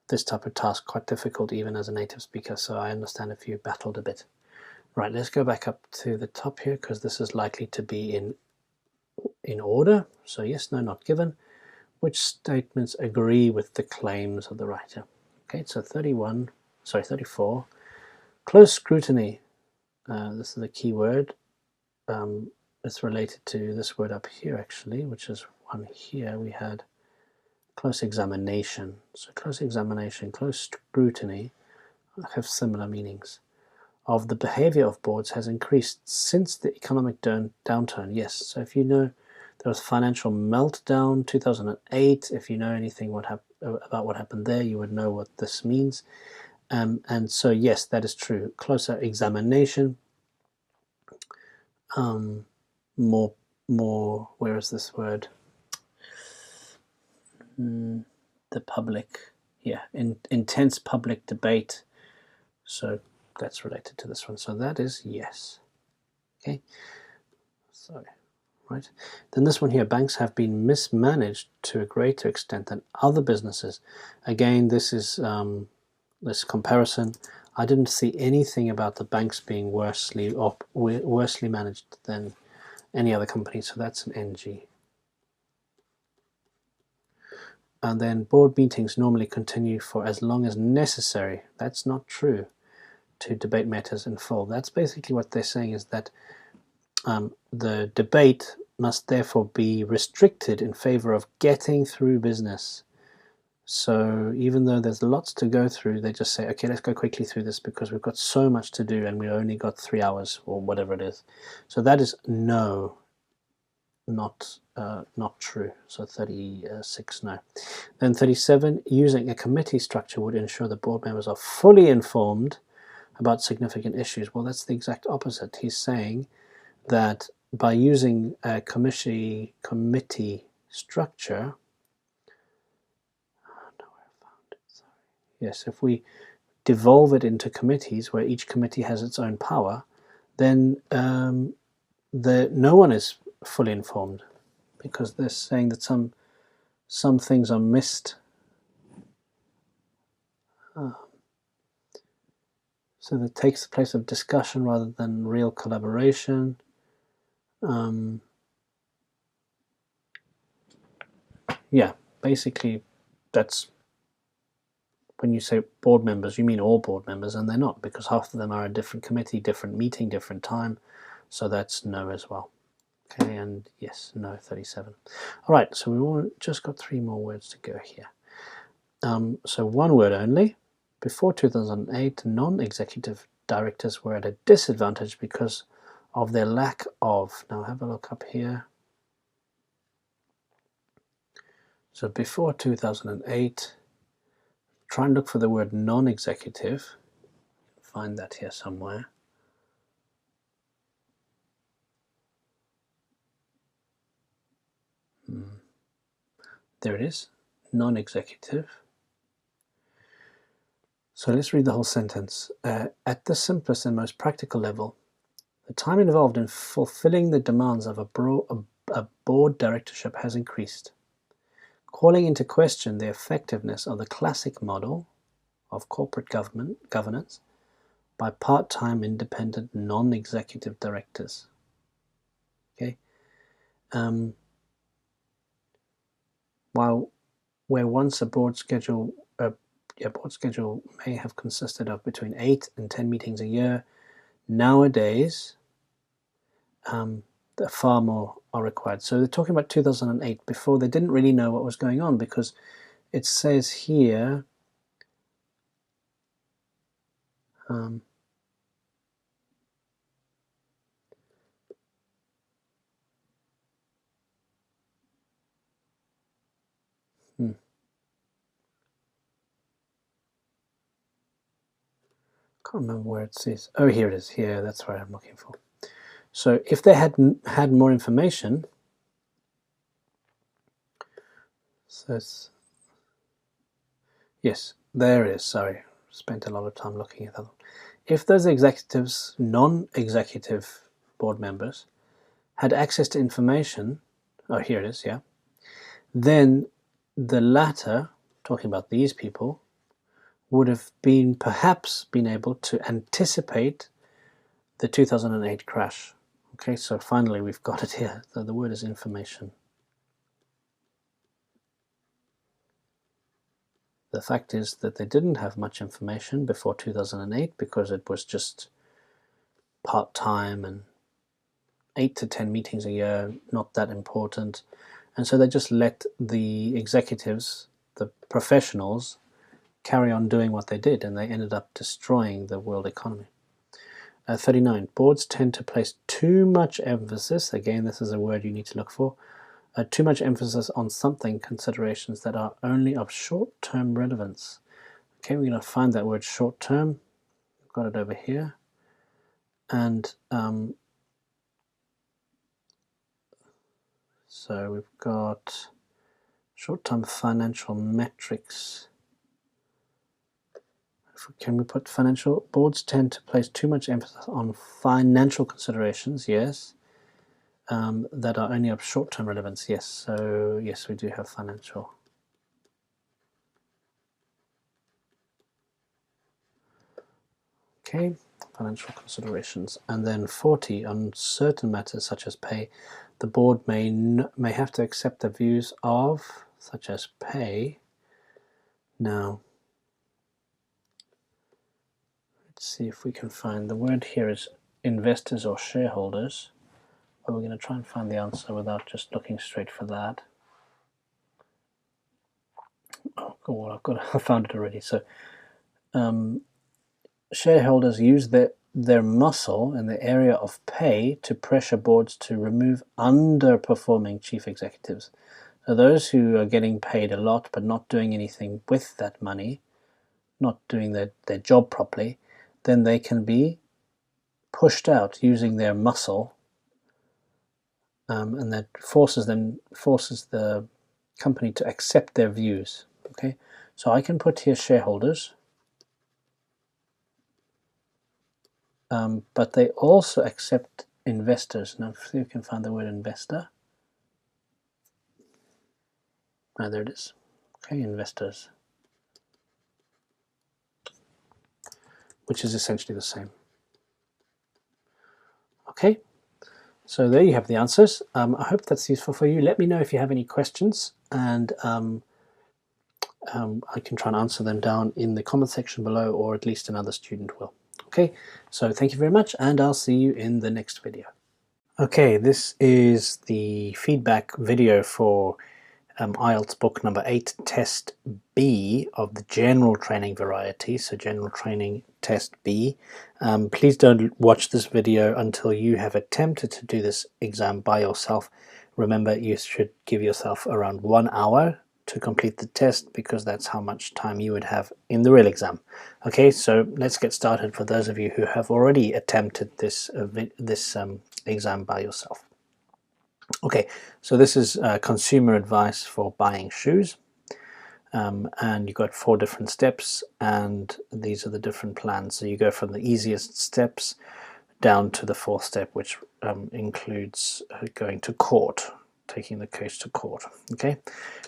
this type of task quite difficult even as a native speaker, so I understand if you battled a bit. Right, let's go back up to the top here because this is likely to be in order. So yes, no, not given. Which statements agree with the claims of the writer? Okay, so 34. Close scrutiny. This is a key word. It's related to this word up here actually, which is one here. We had close examination. So close examination, close scrutiny have similar meanings. Of the behavior of boards has increased since the economic downturn. Yes, so if you know there was financial meltdown 2008, if you know anything about what happened there, you would know what this means. And so yes, that is true. Closer examination, more, where is this word? The public, yeah, intense public debate. So that's related to this one. So that is yes. Okay. So, right. Then this one here, banks have been mismanaged to a greater extent than other businesses. Again, this is this comparison. I didn't see anything about the banks being worsely managed than any other company, so that's an NG. And then board meetings normally continue for as long as necessary. That's not true. To debate matters in full. That's basically what they're saying, is that the debate must therefore be restricted in favor of getting through business. So even though there's lots to go through, they just say, okay, let's go quickly through this because we've got so much to do and we only got 3 hours or whatever it is. So that is no, not true. So 36, no. Then 37, using a committee structure would ensure the board members are fully informed about significant issues. Well, that's the exact opposite. He's saying that by using a committee structure, yes, if we devolve it into committees where each committee has its own power, then no one is fully informed, because they're saying that some things are missed. So that takes the place of discussion rather than real collaboration. Yeah, basically that's when you say board members, you mean all board members, and they're not, because half of them are a different committee, different meeting, different time. So that's no as well. Okay, and yes, no, 37. All right, so we just got 3 more words to go here. So one word only. Before 2008, non-executive directors were at a disadvantage because of their lack of, now have a look up here. So before 2008, try and look for the word non-executive. Find that here somewhere. There it is, non-executive. So let's read the whole sentence. At the simplest and most practical level, the time involved in fulfilling the demands of a board directorship has increased, calling into question the effectiveness of the classic model of corporate governance by part-time independent non-executive directors. Okay. Where once a board schedule may have consisted of between 8 and 10 meetings a year, nowadays far more are required. So they're talking about 2008. Before, they didn't really know what was going on, because it says here can't remember where it says. Oh, here it is. Here, that's what I'm looking for. So if they had more information, so it's, yes, there it is. Sorry, spent a lot of time looking at that. If those executives, non-executive board members, had access to information, oh, here it is, yeah, then the latter, talking about these people, would have perhaps been able to anticipate the 2008 crash. Okay, so finally we've got it here. So the word is information. The fact is that they didn't have much information before 2008 because it was just part-time and 8 to 10 meetings a year, not that important. And so they just let the executives, the professionals, carry on doing what they did, and they ended up destroying the world economy. 39. Boards tend to place too much emphasis, again this is a word you need to look for, too much emphasis on something considerations that are only of short-term relevance. Okay, we're going to find that word short-term. I've got it over here. And so we've got short-term financial metrics. Can we put financial? Boards tend to place too much emphasis on financial considerations, yes, that are only of short-term relevance, yes. So yes, we do have financial. Okay, financial considerations. And then 40, on certain matters such as pay, the board may have to accept the views of, such as pay. Now, let's see if we can find, the word here is investors or shareholders. But we're going to try and find the answer without just looking straight for that. Oh, cool, I found it already. So shareholders use their muscle in the area of pay to pressure boards to remove underperforming chief executives. So those who are getting paid a lot but not doing anything with that money, not doing their job properly, then they can be pushed out using their muscle, and that forces the company to accept their views. Okay, so I can put here shareholders, but they also accept investors. Now, if you can find the word investor. Ah, there it is. Okay, investors, which is essentially the same. Okay, so there you have the answers. I hope that's useful for you. Let me know if you have any questions, and I can try and answer them down in the comment section below, or at least another student will. Okay, so thank you very much, and I'll see you in the next video. Okay, this is the feedback video for IELTS book number 8, Test B of the general training variety, so general training Test B. Please don't watch this video until you have attempted to do this exam by yourself. Remember, you should give yourself around 1 hour to complete the test, because that's how much time you would have in the real exam. Okay, so let's get started for those of you who have already attempted this exam by yourself. Okay, so this is consumer advice for buying shoes, and you've got 4 different steps, and these are the different plans. So you go from the easiest steps down to the 4th step, which includes going to court, taking the case to court. Okay,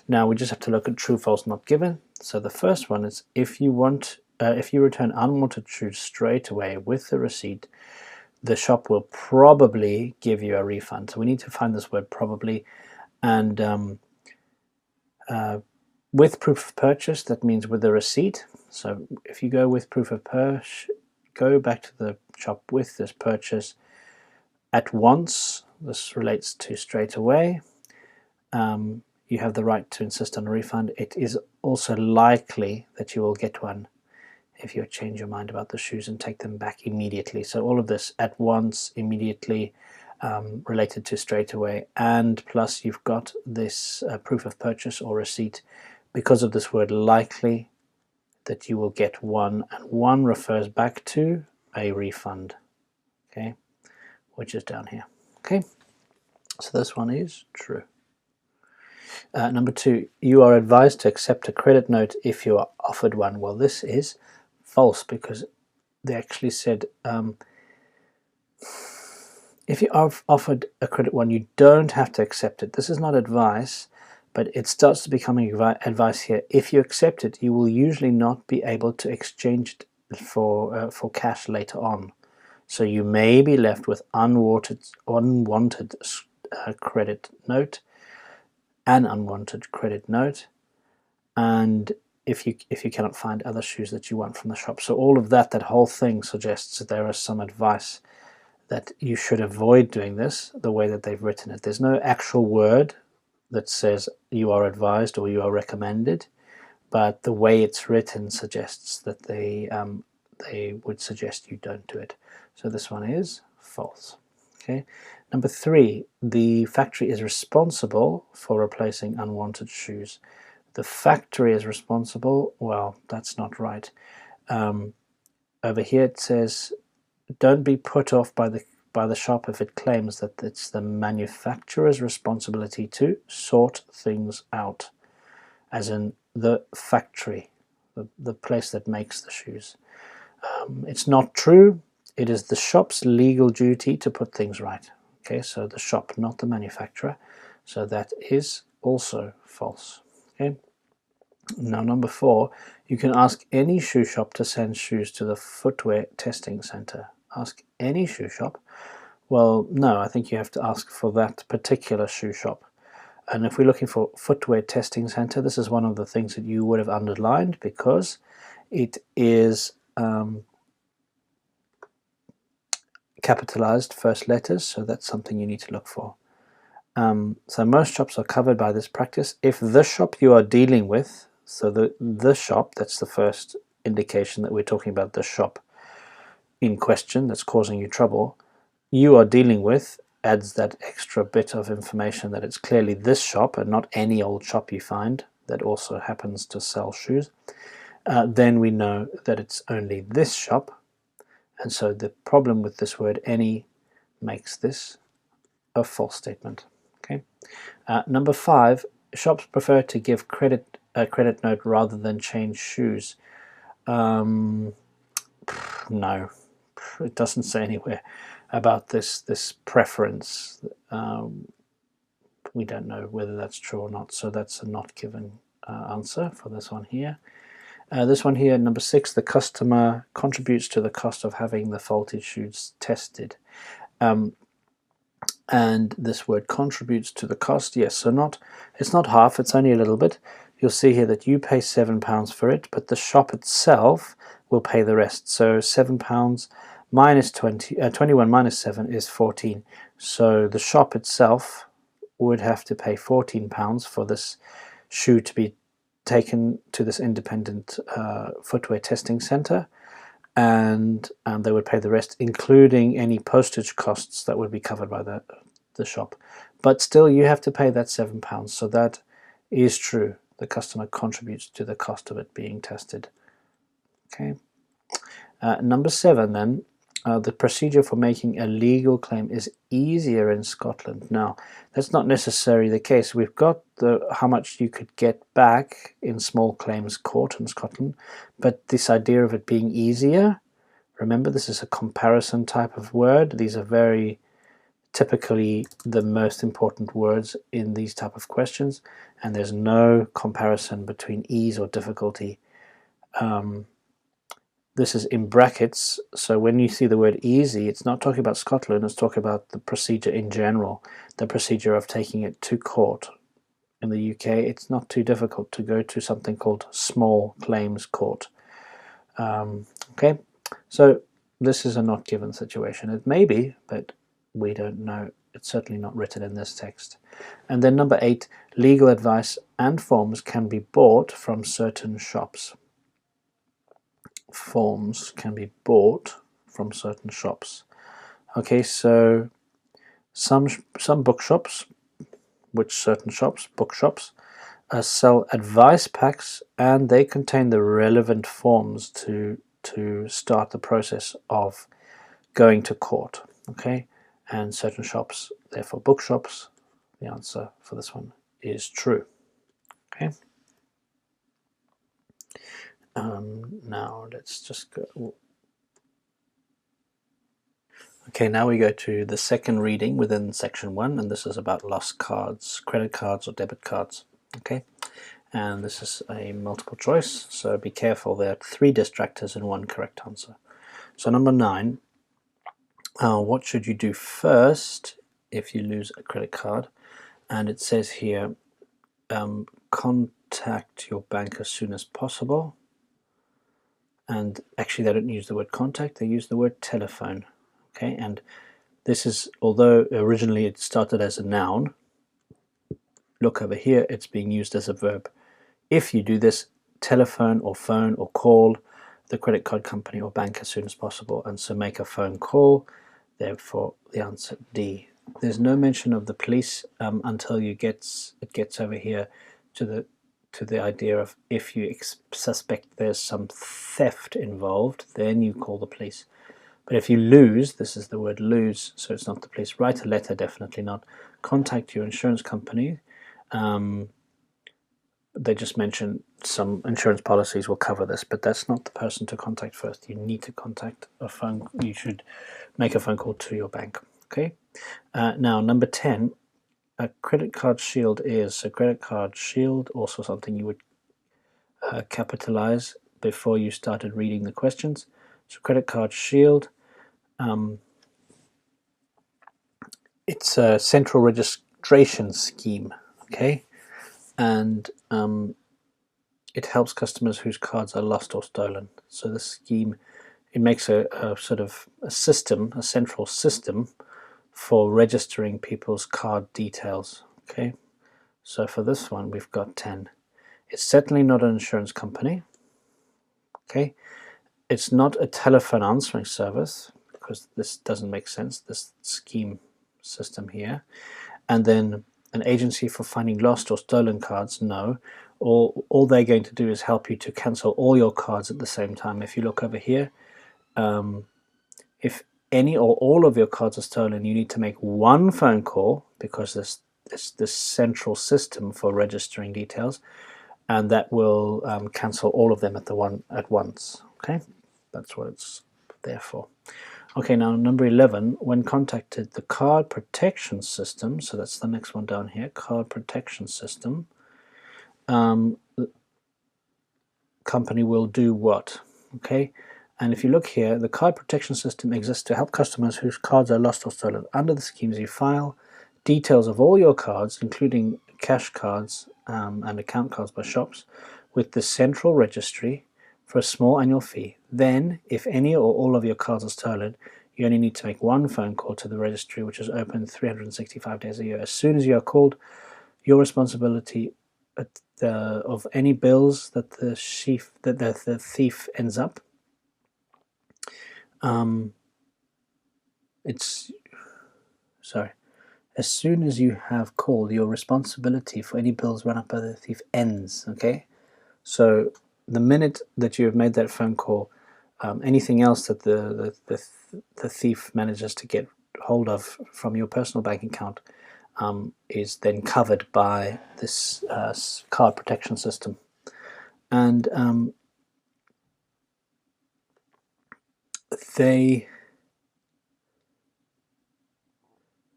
now we just have to look at true, false, not given. So the first one is, if you return unwanted shoes straight away with the receipt, the shop will probably give you a refund. So we need to find this word probably, and with proof of purchase, that means with the receipt. So if you go with proof of purchase, go back to the shop with this purchase at once. This relates to straight away. You have the right to insist on a refund. It is also likely that you will get one if you change your mind about the shoes and take them back immediately. So all of this at once, immediately, related to straight away, and plus you've got this proof of purchase or receipt. Because of this word likely, that you will get 1, and 1 refers back to a refund, okay, which is down here. Okay, so this one is true. Number 2, you are advised to accept a credit note if you are offered one. Well, this is false, because they actually said if you are offered a credit one, you don't have to accept it. This is not advice, but it starts to become advice here. If you accept it, you will usually not be able to exchange it for cash later on. So you may be left with unwanted credit note, an unwanted credit note, and if you cannot find other shoes that you want from the shop. So all of that whole thing suggests that there is some advice that you should avoid doing this the way that they've written it. There's no actual word that says you are advised or you are recommended, but the way it's written suggests that they would suggest you don't do it. So this one is false. Okay. Number 3, the factory is responsible for replacing unwanted shoes. The factory is responsible. Well, that's not right. Over here it says, don't be put off by the shop if it claims that it's the manufacturer's responsibility to sort things out, as in the factory, the place that makes the shoes. It's not true. It is the shop's legal duty to put things right. Okay, so the shop, not the manufacturer. So that is also false. Okay. Now, number 4, you can ask any shoe shop to send shoes to the footwear testing center. Ask any shoe shop? Well, no, I think you have to ask for that particular shoe shop. And if we're looking for footwear testing center, this is one of the things that you would have underlined, because it is capitalized first letters, so that's something you need to look for. So most shops are covered by this practice. If the shop you are dealing with, so the shop, that's the first indication that we're talking about the shop in question that's causing you trouble, you are dealing with, adds that extra bit of information that it's clearly this shop and not any old shop you find that also happens to sell shoes. Then we know that it's only this shop, and so the problem with this word any makes this a false statement. Okay. Number 5, shops prefer to give a credit note rather than change shoes. No, it doesn't say anywhere about this preference. We don't know whether that's true or not, so that's a not given answer for this one here. This one here, number 6, the customer contributes to the cost of having the faulty shoes tested. And this word contributes to the cost, yes, so it's not half, it's only a little bit. You'll see here that you pay £7 for it, but the shop itself will pay the rest. So £7 minus 21 minus 7 is 14. So the shop itself would have to pay £14 for this shoe to be taken to this independent footwear testing center, and they would pay the rest, including any postage costs that would be covered by the shop. But still, you have to pay that £7, so that is true. The customer contributes to the cost of it being tested. Okay. Number 7 then, the procedure for making a legal claim is easier in Scotland. Now, that's not necessarily the case. We've got how much you could get back in small claims court in Scotland, but this idea of it being easier, remember, this is a comparison type of word. These are very typically the most important words in these type of questions, and there's no comparison between ease or difficulty. This is in brackets, so when you see the word easy, it's not talking about Scotland, it's talking about the procedure in general, the procedure of taking it to court. In the UK, it's not too difficult to go to something called small claims court. Okay, so this is a not given situation. It may be, but we don't know. It's certainly not written in this text. And then number 8, legal advice and forms can be bought from certain shops. Forms can be bought from certain shops. Okay, so some bookshops, which certain shops, bookshops, sell advice packs, and they contain the relevant forms to start the process of going to court. Okay, and certain shops, therefore bookshops, the answer for this one is true. Okay. Now let's just go. Okay, now we go to the second reading within section 1, and this is about lost cards, credit cards or debit cards. Okay, and this is a multiple choice, so be careful. There are 3 distractors and 1 correct answer. So number 9, what should you do first if you lose a credit card? And it says here, contact your bank as soon as possible. And actually they don't use the word contact, they use the word telephone. Okay, and this is, although originally it started as a noun, look over here, it's being used as a verb. If you do this, telephone or phone or call the credit card company or bank as soon as possible. And so make a phone call, therefore the answer D. There's no mention of the police until it gets over here to the idea of if you suspect there's some theft involved, then you call the police. But if you lose, this is the word lose, so it's not the police. Write a letter, definitely not. Contact your insurance company. They just mention some insurance policies will cover this, but that's not the person to contact first. You need to contact a phone. You should make a phone call to your bank. Okay. Now, number 10, a credit card shield is a credit card shield, also something you would capitalize before you started reading the questions. So, credit card shield. It's a central registration scheme, okay, and it helps customers whose cards are lost or stolen. So this scheme, it makes a sort of a system, a central system for registering people's card details, okay. So for this one, we've got 10. It's certainly not an insurance company, okay. It's not a telephone answering service, because this doesn't make sense, this scheme system here. And then an agency for finding lost or stolen cards, no. All they're going to do is help you to cancel all your cards at the same time. If you look over here, if any or all of your cards are stolen, you need to make 1 phone call, because this central system for registering details, and that will cancel all of them at once. Okay, that's what it's there for. Okay, now number 11, when contacted, the card protection system, so that's the next one down here, card protection system, company will do what? Okay, and if you look here, the card protection system exists to help customers whose cards are lost or stolen. Under the schemes, you file details of all your cards, including cash cards and account cards by shops, with the central registry for a small annual fee. Then, if any or all of your cards are stolen, you only need to make 1 phone call to the registry, which is open 365 days a year. As soon as you are called, your responsibility of any bills that the thief ends up. As soon as you have called, your responsibility for any bills run up by the thief ends. Okay, so the minute that you have made that phone call, anything else that the thief manages to get hold of from your personal bank account is then covered by this card protection system. And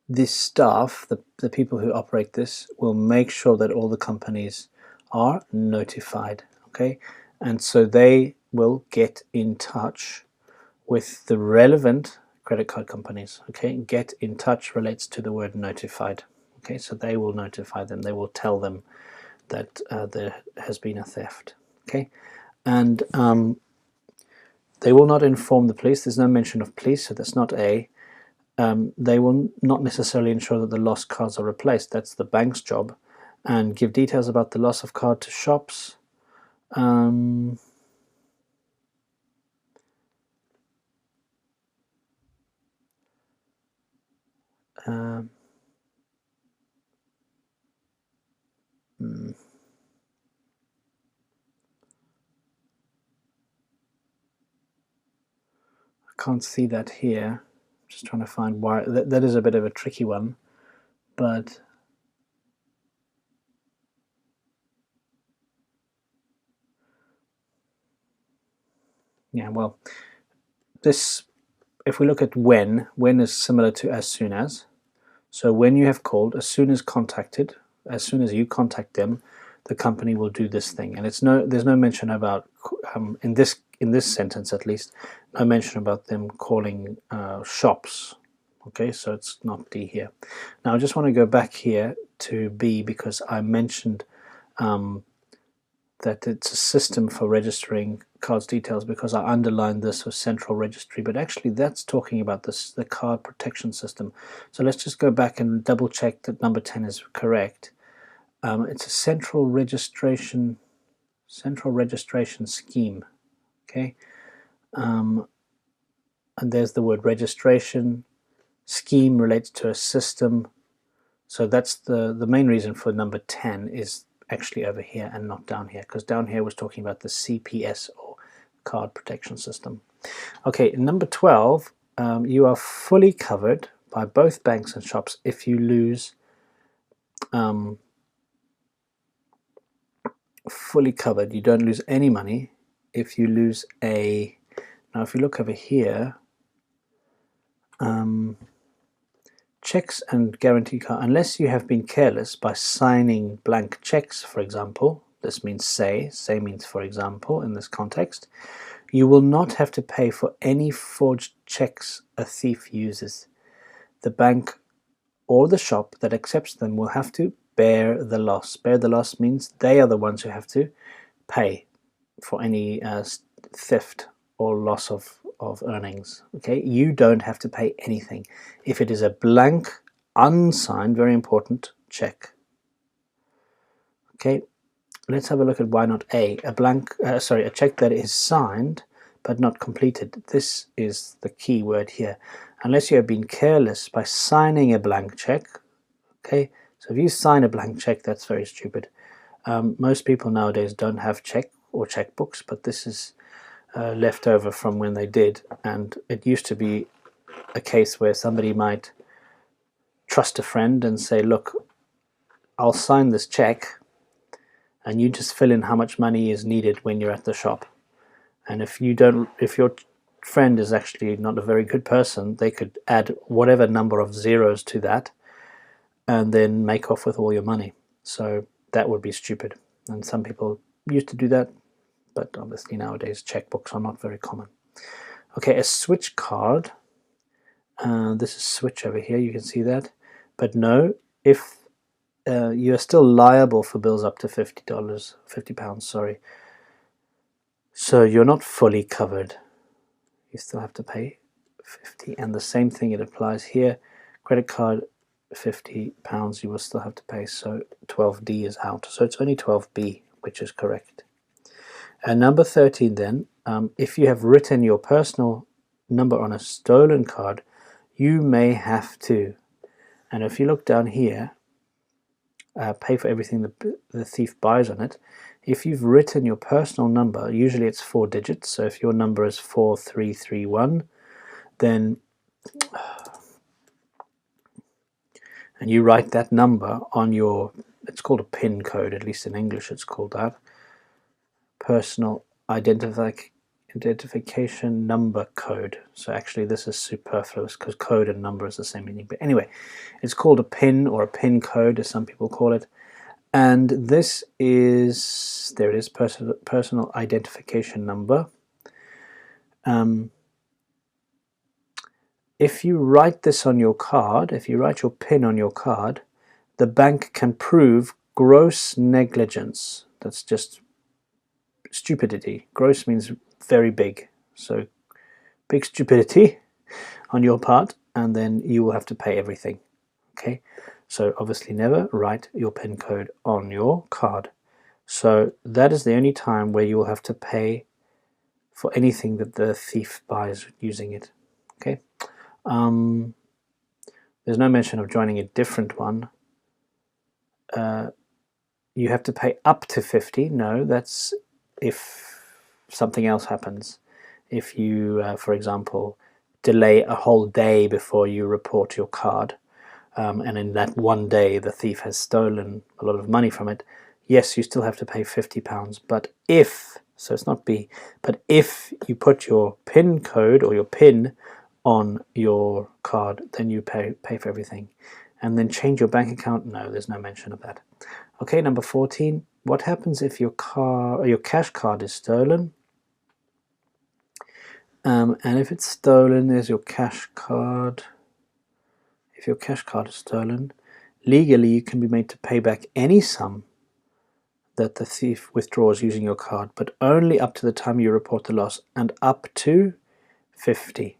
this staff, the people who operate this, will make sure that all the companies are notified, okay? And so they will get in touch with the relevant credit card companies, okay? Get in touch relates to the word notified, okay? So they will notify them, they will tell them that there has been a theft, okay? And they will not inform the police. There's no mention of police, so that's not A. They will not necessarily ensure that the lost cards are replaced. That's the bank's job. And give details about the loss of card to shops. can't see that here. Just trying to find why. That is a bit of a tricky one, but yeah, well, this, if we look at when is similar to as soon as. So when you have called, as soon as contacted, as soon as you contact them, the company will do this thing. And there's no mention about in this sentence at least, no mention about them calling shops. Okay, so it's not D here. Now I just want to go back here to B because I mentioned that it's a system for registering cards details because I underlined this with central registry, but actually that's talking about the card protection system. So let's just go back and double check that number 10 is correct. It's a central registration scheme. Okay, and there's the word registration. Scheme relates to a system. So that's the main reason for number 10 is actually over here and not down here, because down here was talking about the CPS or card protection system. Okay, number 12, you are fully covered by both banks and shops if you lose, fully covered, you don't lose any money if you lose a, now if you look over here, checks and guarantee card, unless you have been careless by signing blank checks, for example, this means say means for example in this context, you will not have to pay for any forged checks a thief uses. The bank or the shop that accepts them will have to bear the loss. Bear the loss means they are the ones who have to pay for any theft or loss of earnings. Okay, you don't have to pay anything if it is a blank, unsigned, very important check. Okay, let's have a look at why not A. A check that is signed but not completed. This is the key word here. Unless you have been careless by signing a blank check. Okay, so if you sign a blank check, that's very stupid. Most people nowadays don't have check or checkbooks, but this is left over from when they did, and it used to be a case where somebody might trust a friend and say, look, I'll sign this check and you just fill in how much money is needed when you're at the shop. And if your friend is actually not a very good person, they could add whatever number of zeros to that and then make off with all your money. So that would be stupid, and some people used to do that, but obviously nowadays checkbooks are not very common. Okay, a switch card. This is switch over here, you can see that. But no, if you are still liable for bills up to £50, sorry. So you're not fully covered. You still have to pay 50, and the same thing it applies here. Credit card, £50, you will still have to pay. So 12D is out. So it's only 12B, which is correct. And number 13 then, if you have written your personal number on a stolen card, you may have to. And if you look down here, pay for everything the thief buys on it. If you've written your personal number, usually it's 4 digits. So if your number is 4331, then, and you write that number on your, it's called a PIN code, at least in English it's called that, personal identification number code. So actually this is superfluous because code and number is the same meaning. But anyway, it's called a PIN or a PIN code, as some people call it. And this is, there it is, personal identification number. If you write this on your card, if you write your PIN on your card, the bank can prove gross negligence. That's just stupidity. Gross means very big. So big stupidity on your part, and then you will have to pay everything. Okay, so obviously never write your PIN code on your card. So that is the only time where you will have to pay for anything that the thief buys using it. Okay, there's no mention of joining a different one. You have to pay up to 50. No, that's if something else happens. If you, for example, delay a whole day before you report your card, and in that one day the thief has stolen a lot of money from it, yes, you still have to pay £50. But if, so it's not B, but if you put your PIN code or your PIN on your card, then you pay for everything. And then change your bank account? No, there's no mention of that. Okay, number 14. What happens if your cash card is stolen? And if it's stolen, there's your cash card. If your cash card is stolen, legally you can be made to pay back any sum that the thief withdraws using your card, but only up to the time you report the loss, and up to 50.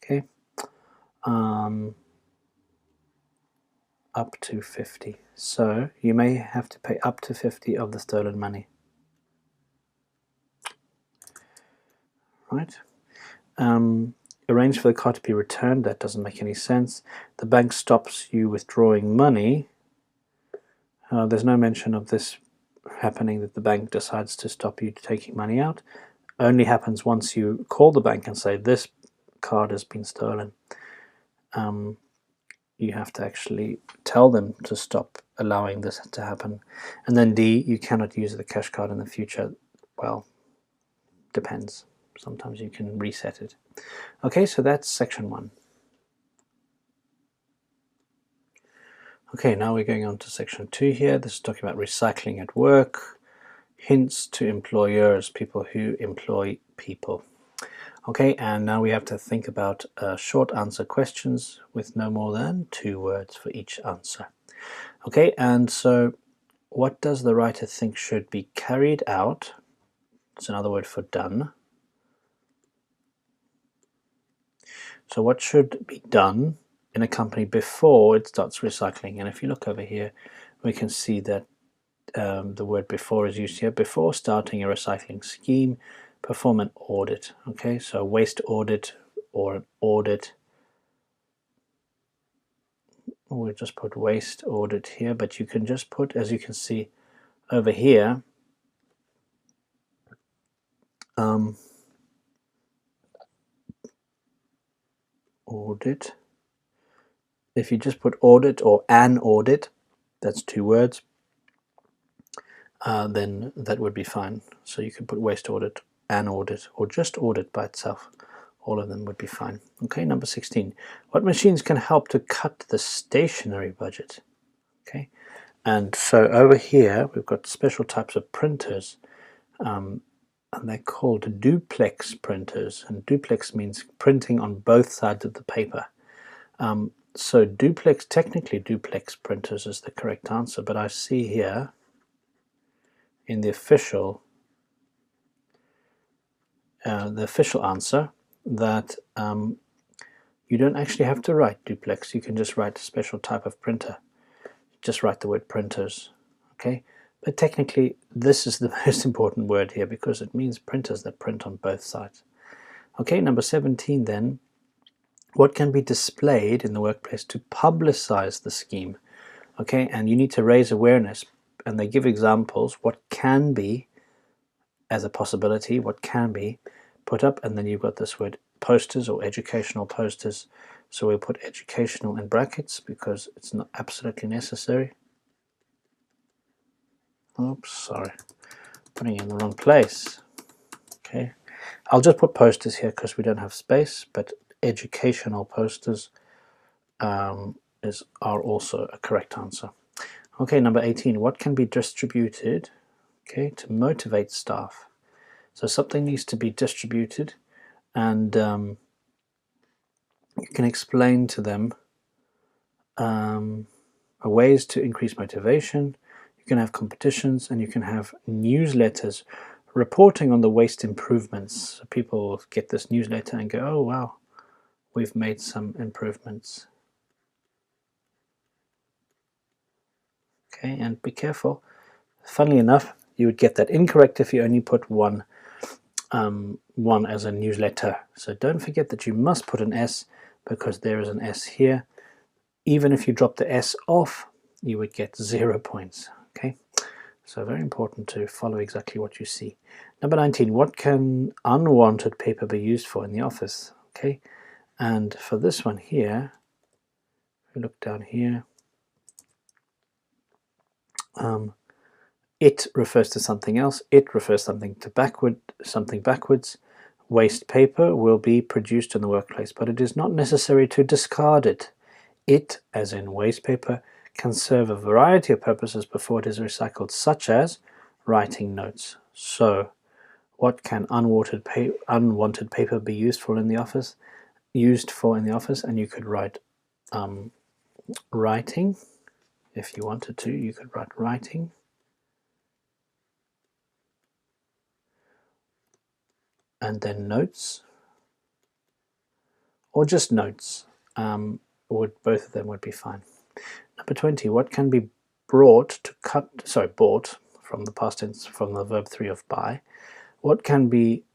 Okay, up to 50. So you may have to pay up to 50 of the stolen money. Right? Arrange for the card to be returned. That doesn't make any sense. The bank stops you withdrawing money. There's no mention of this happening, that the bank decides to stop you taking money out. Only happens once you call the bank and say this card has been stolen. You have to actually tell them to stop allowing this to happen. And then D, you cannot use the cash card in the future. Well, depends. Sometimes you can reset it. Okay, so that's section 1. Okay, now we're going on to section 2 here. This is talking about recycling at work, hints to employers, people who employ people. Okay, and now we have to think about short answer questions with no more than 2 words for each answer. Okay, and so what does the writer think should be carried out? It's another word for done. So what should be done in a company before it starts recycling? And if you look over here, we can see that the word before is used here. Before starting a recycling scheme, perform an audit. Okay, so waste audit or an audit. We'll just put waste audit here, but you can just put, as you can see over here, audit. If you just put audit or an audit, that's 2 words, then that would be fine. So you can put waste audit, an audit, or just audit by itself. All of them would be fine. Okay, number 16. What machines can help to cut the stationery budget? Okay, and so over here we've got special types of printers, and they're called duplex printers. And duplex means printing on both sides of the paper. So technically duplex printers is the correct answer, but I see here in the official answer that you don't actually have to write duplex. You can just write a special type of printer. Just write the word printers. Okay, but technically this is the most important word here because it means printers that print on both sides. Okay, number 17 then. What can be displayed in the workplace to publicize the scheme? Okay, and you need to raise awareness, and they give examples what can be as a possibility, what can be put up, and then you've got this word posters or educational posters. So we'll put educational in brackets because it's not absolutely necessary. Oops, sorry, putting it in the wrong place. Okay, I'll just put posters here because we don't have space, but educational posters are also a correct answer. Okay, number 18. What can be distributed, okay, to motivate staff? So something needs to be distributed, and you can explain to them ways to increase motivation. You can have competitions, and you can have newsletters reporting on the waste improvements. So people get this newsletter and go, oh wow, we've made some improvements. Okay, and be careful. Funnily enough, you would get that incorrect if you only put one as a newsletter. So don't forget that you must put an S, because there is an S here. Even if you drop the S off, you would get 0 points. Okay, So very important to follow exactly what you see. Number 19, what can unwanted paper be used for in the office? Okay, and for this one here, if we look down here, it refers to something else. It refers something backwards. Waste paper will be produced in the workplace, but it is not necessary to discard it. It, as in waste paper, can serve a variety of purposes before it is recycled, such as writing notes. So, what can unwanted paper be used for in the office? And you could write writing. If you wanted to, you could write writing. And then notes, or just notes. Both of them would be fine. Number 20, what can be bought from the past tense, from the verb 3 of buy. What can be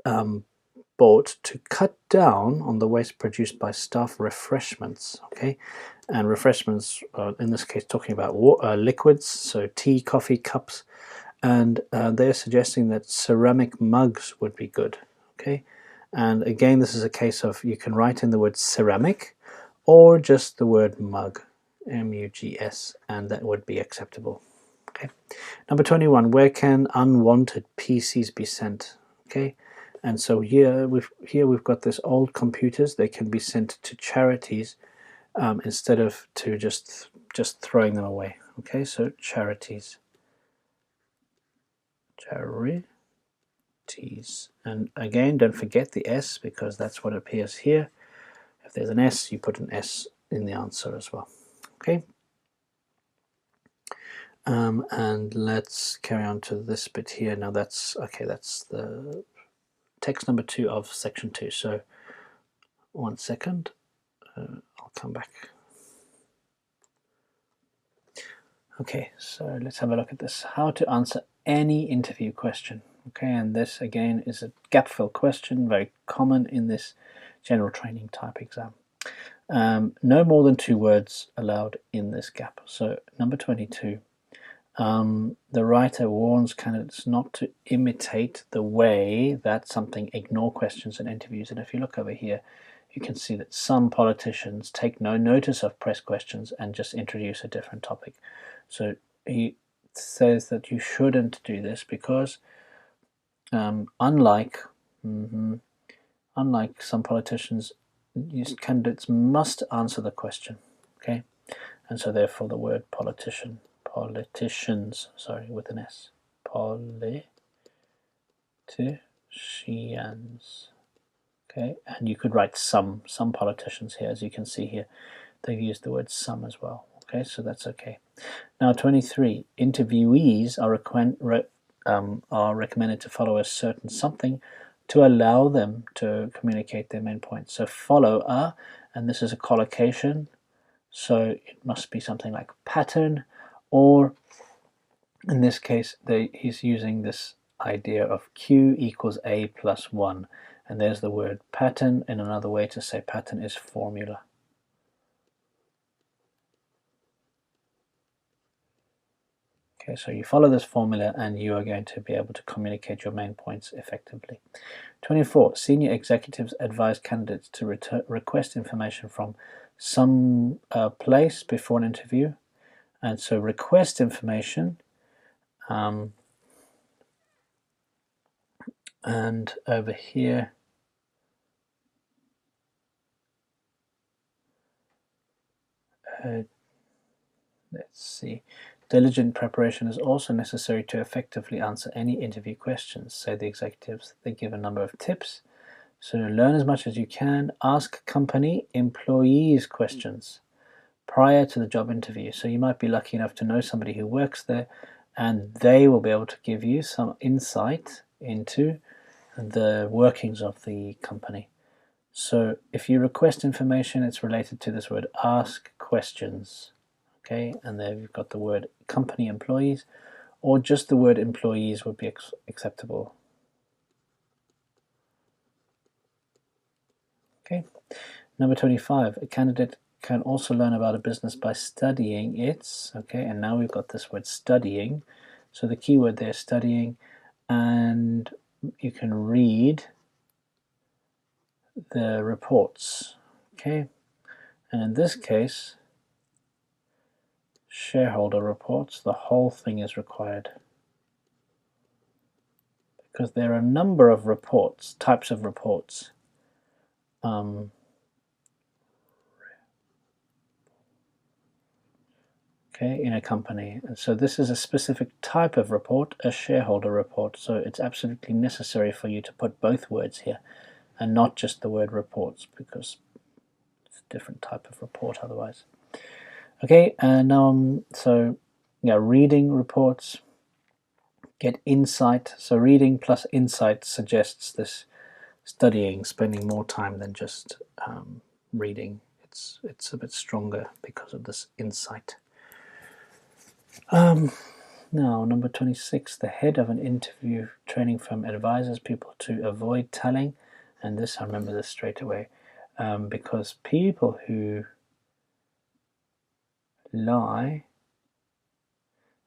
bought to cut down on the waste produced by staff refreshments? Okay, and refreshments, in this case, talking about liquids, so tea, coffee, cups, and they're suggesting that ceramic mugs would be good. Okay, and again, this is a case of you can write in the word ceramic or just the word mug, M-U-G-S, and that would be acceptable. Okay. Number 21, where can unwanted PCs be sent? Okay, and so here we've got this old computers. They can be sent to charities instead of to just throwing them away. Okay, so charities, and again, don't forget the S, because that's what appears here. If there's an S, you put an S in the answer as well. Okay. And let's carry on to this bit here. Now that's the text number 2 of section 2. So 1 second, I'll come back. Okay, so let's have a look at this. How to answer any interview question. Okay, and this again is a gap fill question, very common in this general training type exam. No more than 2 words allowed in this gap. So number 22, the writer warns candidates not to imitate the way that something ignore questions in interviews. And if you look over here, you can see that some politicians take no notice of press questions and just introduce a different topic. So he says that you shouldn't do this because unlike some politicians, candidates must answer the question. Okay, and so therefore the word politicians, sorry, with an S, politicians. Okay, and you could write some politicians here, as you can see here, they've used the word some as well. Okay, so that's okay. Now 23, interviewees are recommended to follow a certain something to allow them to communicate their main points. So follow a, and this is a collocation, so it must be something like pattern, or in this case he's using this idea of Q equals A plus 1, and there's the word pattern, and another way to say pattern is formula. Okay, so you follow this formula and you are going to be able to communicate your main points effectively. 24, senior executives advise candidates to request information from some place before an interview. And so request information, and over here, let's see, diligent preparation is also necessary to effectively answer any interview questions, say the executives. They give a number of tips. So learn as much as you can. Ask company employees questions prior to the job interview. So you might be lucky enough to know somebody who works there, and they will be able to give you some insight into the workings of the company. So if you request information, it's related to this word ask questions. Okay, and there you've got the word company employees, or just the word employees would be acceptable. Okay, number 25, a candidate can also learn about a business by studying its, okay, and now we've got this word studying. So the keyword there, studying, and you can read the reports. Okay, and in this case, shareholder reports, the whole thing is required, because there are a number of reports, types of reports. Okay, in a company. And so this is a specific type of report, a shareholder report. So it's absolutely necessary for you to put both words here and not just the word reports, because it's a different type of report otherwise. Okay, and now so yeah, reading reports, get insight. So reading plus insight suggests this studying, spending more time than just reading. It's a bit stronger because of this insight. Now, number 26, the head of an interview training firm advises people to avoid telling, and this, I remember this straight away, because people who lie,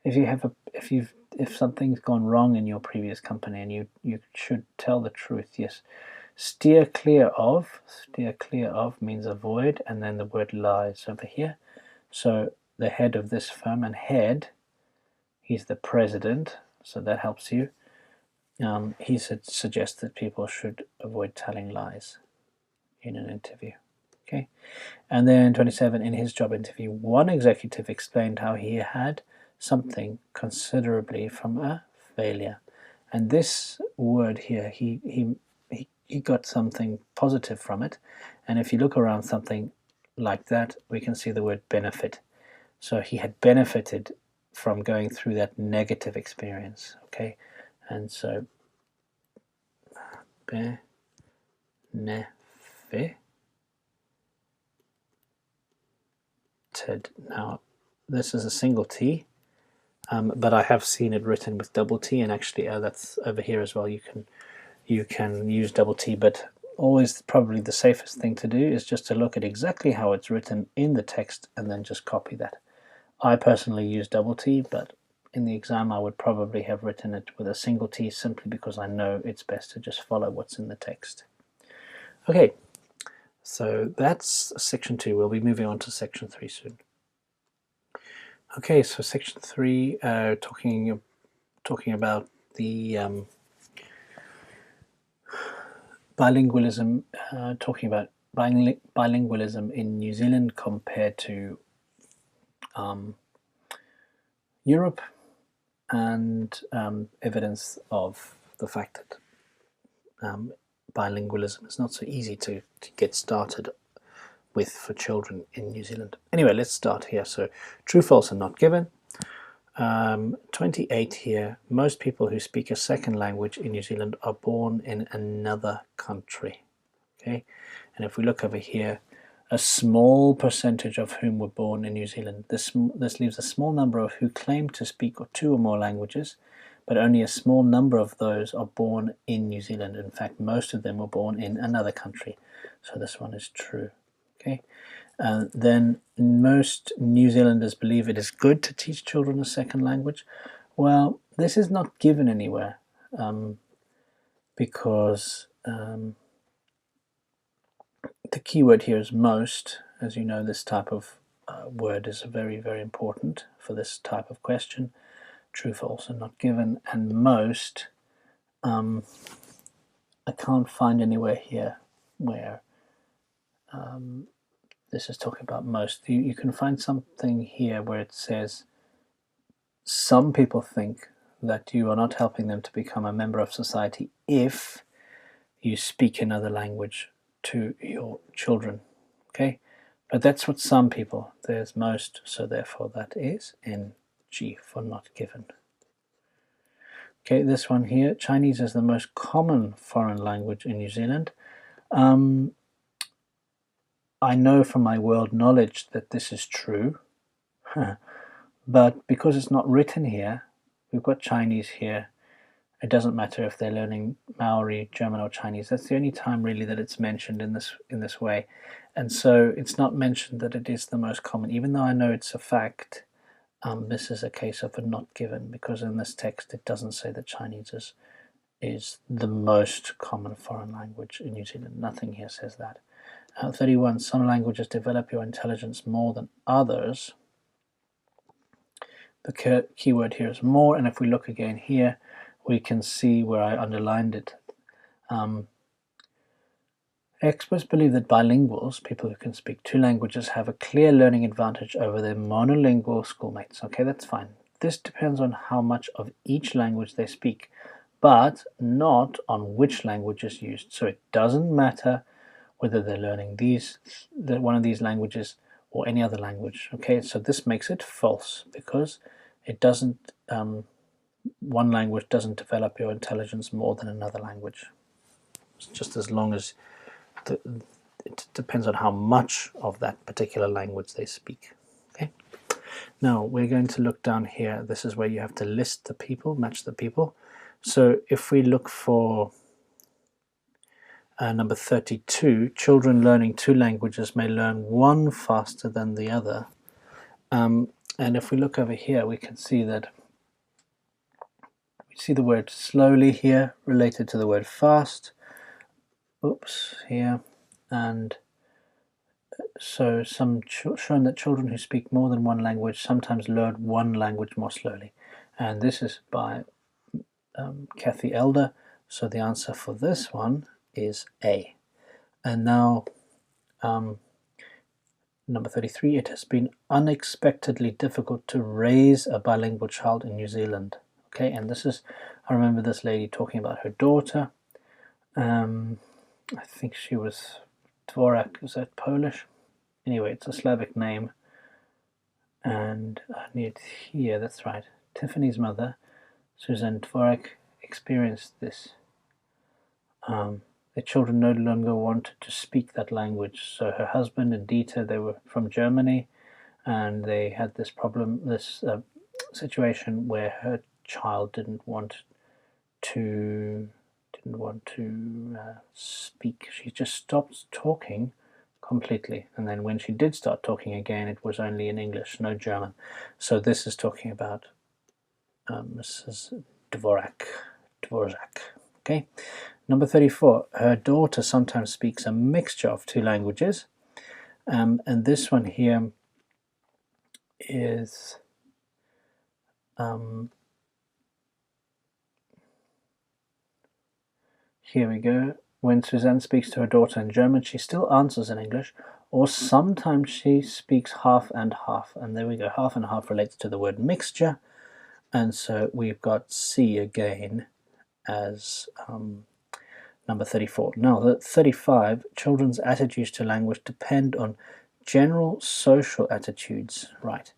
if something's gone wrong in your previous company and you should tell the truth, yes. Steer clear of means avoid, and then the word lies over here. So the head of this firm, and head, he's the president, so that helps you. He suggests that people should avoid telling lies in an interview. Okay, and then 27, in his job interview, one executive explained how he had something considerably from a failure, and this word here, he got something positive from it, and if you look around something like that, we can see the word benefit. So he had benefited from going through that negative experience. Okay, and so benefit. Now this is a single T, but I have seen it written with double T, and actually that's over here as well. You can use double T, but always probably the safest thing to do is just to look at exactly how it's written in the text and then just copy that. I personally use double T, but in the exam I would probably have written it with a single T, simply because I know it's best to just follow what's in the text. Okay, so that's section 2. We'll be moving on to section 3 soon. Okay, so section 3, talking about the bilingualism, talking about bilingualism in New Zealand compared to Europe, and evidence of the fact that bilingualism is not so easy to get started with for children in New Zealand. Anyway, let's start here. So true, false, and not given. 28 here, most people who speak a second language in New Zealand are born in another country. Okay, and if we look over here, a small percentage of whom were born in New Zealand. This leaves a small number of who claim to speak 2 or more languages, but only a small number of those are born in New Zealand. In fact, most of them were born in another country. So this one is true. Okay. Then most New Zealanders believe it is good to teach children a second language. Well, this is not given anywhere, because the key word here is most. As you know, this type of word is very, very important for this type of question. True, false, and not given. And most, I can't find anywhere here where this is talking about most. You can find something here where it says some people think that you are not helping them to become a member of society if you speak another language to your children. Okay, but that's what some people. There's most, so therefore that is NG for not given. Okay, this one here, Chinese is the most common foreign language in New Zealand. I know from my world knowledge that this is true, but because it's not written here, we've got Chinese here. It doesn't matter if they're learning Maori, German, or Chinese. That's the only time really that it's mentioned in this way. And so it's not mentioned that it is the most common, even though I know it's a fact. this is a case of a not given, because in this text it doesn't say that Chinese is the most common foreign language in New Zealand. Nothing here says that. 31, some languages develop your intelligence more than others. The key word here is more, and if we look again here, we can see where I underlined it. Experts believe that bilinguals, people who can speak 2 languages, have a clear learning advantage over their monolingual schoolmates. Okay, that's fine. This depends on how much of each language they speak, but not on which language is used. So it doesn't matter whether they're learning one of these languages or any other language. Okay, so this makes it false, because it doesn't. One language doesn't develop your intelligence more than another language. It's just as long as it depends on how much of that particular language they speak. Okay. Now we're going to look down here. This is where you have to list the people, match the people. So if we look for number 32, children learning 2 languages may learn one faster than the other. And if we look over here, we can see that we see the word slowly here related to the word fast. Oops, here. And so showing that children who speak more than one language sometimes learn one language more slowly. And this is by Kathy Elder. So the answer for this one is A. And now number 33, it has been unexpectedly difficult to raise a bilingual child in New Zealand. Okay, and this is, I remember this lady talking about her daughter. I think she was Dvorak, is that Polish? Anyway, it's a Slavic name. And I need here, that's right, Tiffany's mother, Suzanne Dvorak, experienced this. The children no longer wanted to speak that language. So her husband and Dieter, they were from Germany, and they had this problem, this situation where her child didn't want to speak. She just stopped talking completely, and then when she did start talking again, it was only in English, no German. So this is talking about Mrs. Dvorak. Okay. Number 34, her daughter sometimes speaks a mixture of 2 languages, and this one here is here we go. When Suzanne speaks to her daughter in German, she still answers in English, or sometimes she speaks half and half. And there we go, half and half relates to the word mixture. And so we've got C again as number 34. Now, the 35, children's attitudes to language depend on general social attitudes. Right.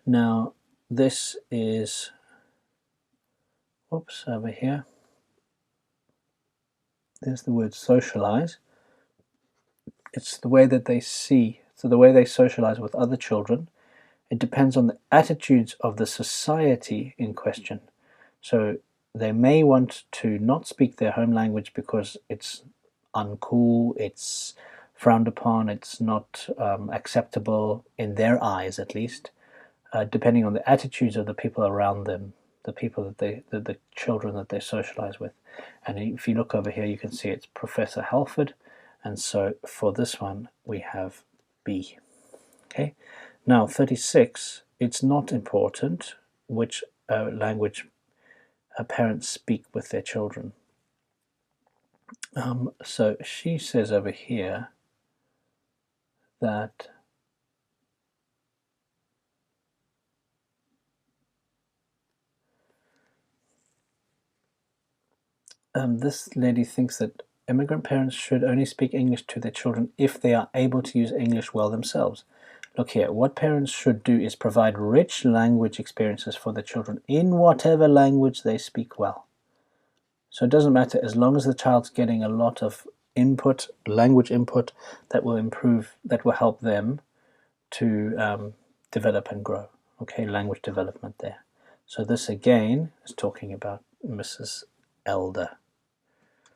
Now, this is, whoops, over here. There's the word socialize. It's the way that they see, so the way they socialize with other children. It depends on the attitudes of the society in question. So they may want to not speak their home language because it's uncool, it's frowned upon, it's not acceptable in their eyes, at least, depending on the attitudes of the people around them, the people that the children that they socialize with. And if you look over here, you can see it's Professor Halford, and so for this one we have B. Okay, now 36, it's not important which language parents speak with their children. So she says over here that this lady thinks that immigrant parents should only speak English to their children if they are able to use English well themselves. Look here, what parents should do is provide rich language experiences for their children in whatever language they speak well. So it doesn't matter, as long as the child's getting a lot of input, language input, that will improve, that will help them to develop and grow. Okay, language development there. So this again is talking about Mrs. Elder.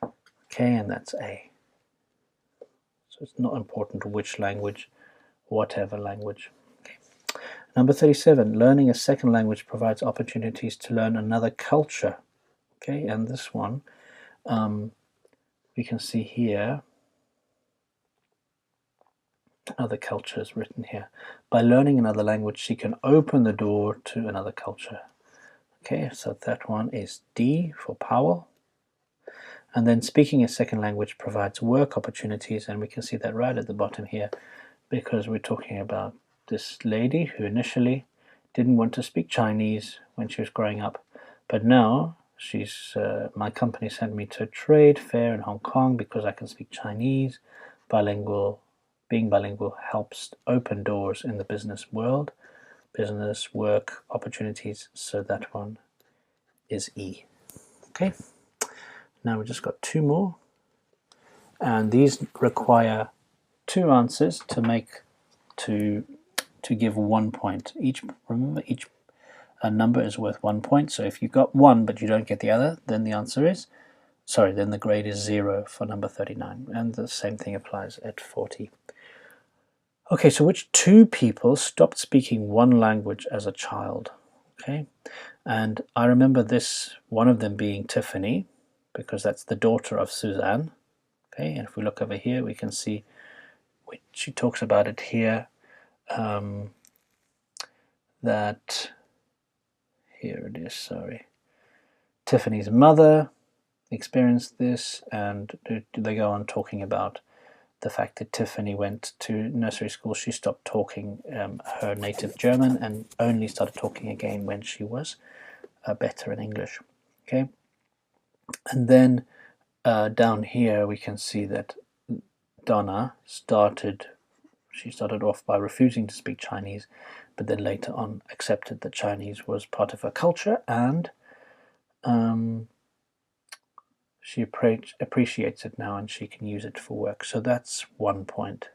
Okay, and that's A. So it's not important which language, whatever language. Okay. Number 37, learning a second language provides opportunities to learn another culture. Okay, and this one, we can see here, other cultures written here. By learning another language, she can open the door to another culture. Okay, so that one is D for Powell. And then speaking a second language provides work opportunities, and we can see that right at the bottom here, because we're talking about this lady who initially didn't want to speak Chinese when she was growing up, but now she's my company sent me to a trade fair in Hong Kong because I can speak Chinese. Being bilingual helps open doors in the business world, business work opportunities. So that one is E. Okay, now we've just got two more, and these require two answers to make to give 1 point each. Remember, each number is worth 1 point, so if you got one but you don't get the other, then the answer is then the grade is 0 for number 39, and the same thing applies at 40. Okay, so which two people stopped speaking one language as a child? Okay, and I remember this, one of them being Tiffany, because that's the daughter of Suzanne. Okay, and if we look over here, we can see she talks about it here, that here it is, sorry. Tiffany's mother experienced this, and they go on talking about the fact that Tiffany went to nursery school. She stopped talking her native German and only started talking again when she was better in English. Okay, and then down here we can see that Donna started off by refusing to speak Chinese, but then later on accepted that Chinese was part of her culture, and she appreciates it now and she can use it for work. So that's 1 point.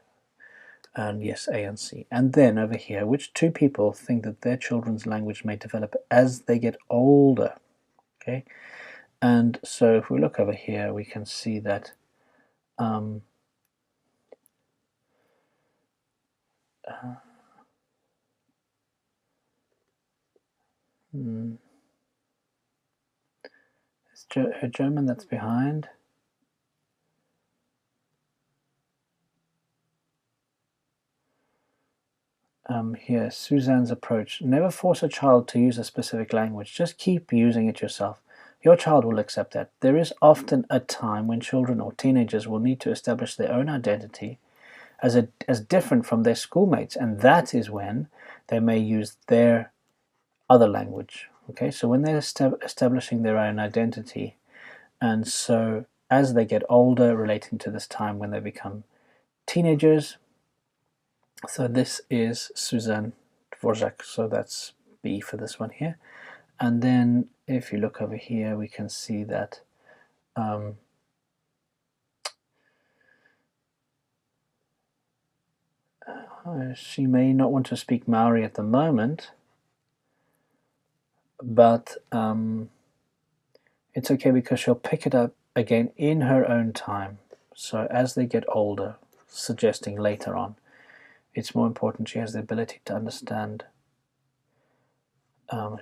And yes, A and C. And then over here, which two people think that their children's language may develop as they get older? Okay, and so if we look over here, we can see that it's her German that's behind. Here, Suzanne's approach. Never force a child to use a specific language. Just keep using it yourself. Your child will accept that. There is often a time when children or teenagers will need to establish their own identity as different from their schoolmates, and that is when they may use their other language. Okay, so when they're establishing their own identity, and so as they get older, relating to this time when they become teenagers. So this is Suzanne Dvorak, so that's B for this one here. And then if you look over here, we can see that she may not want to speak Maori at the moment, but it's okay because she'll pick it up again in her own time. So as they get older, suggesting later on, it's more important she has the ability to understand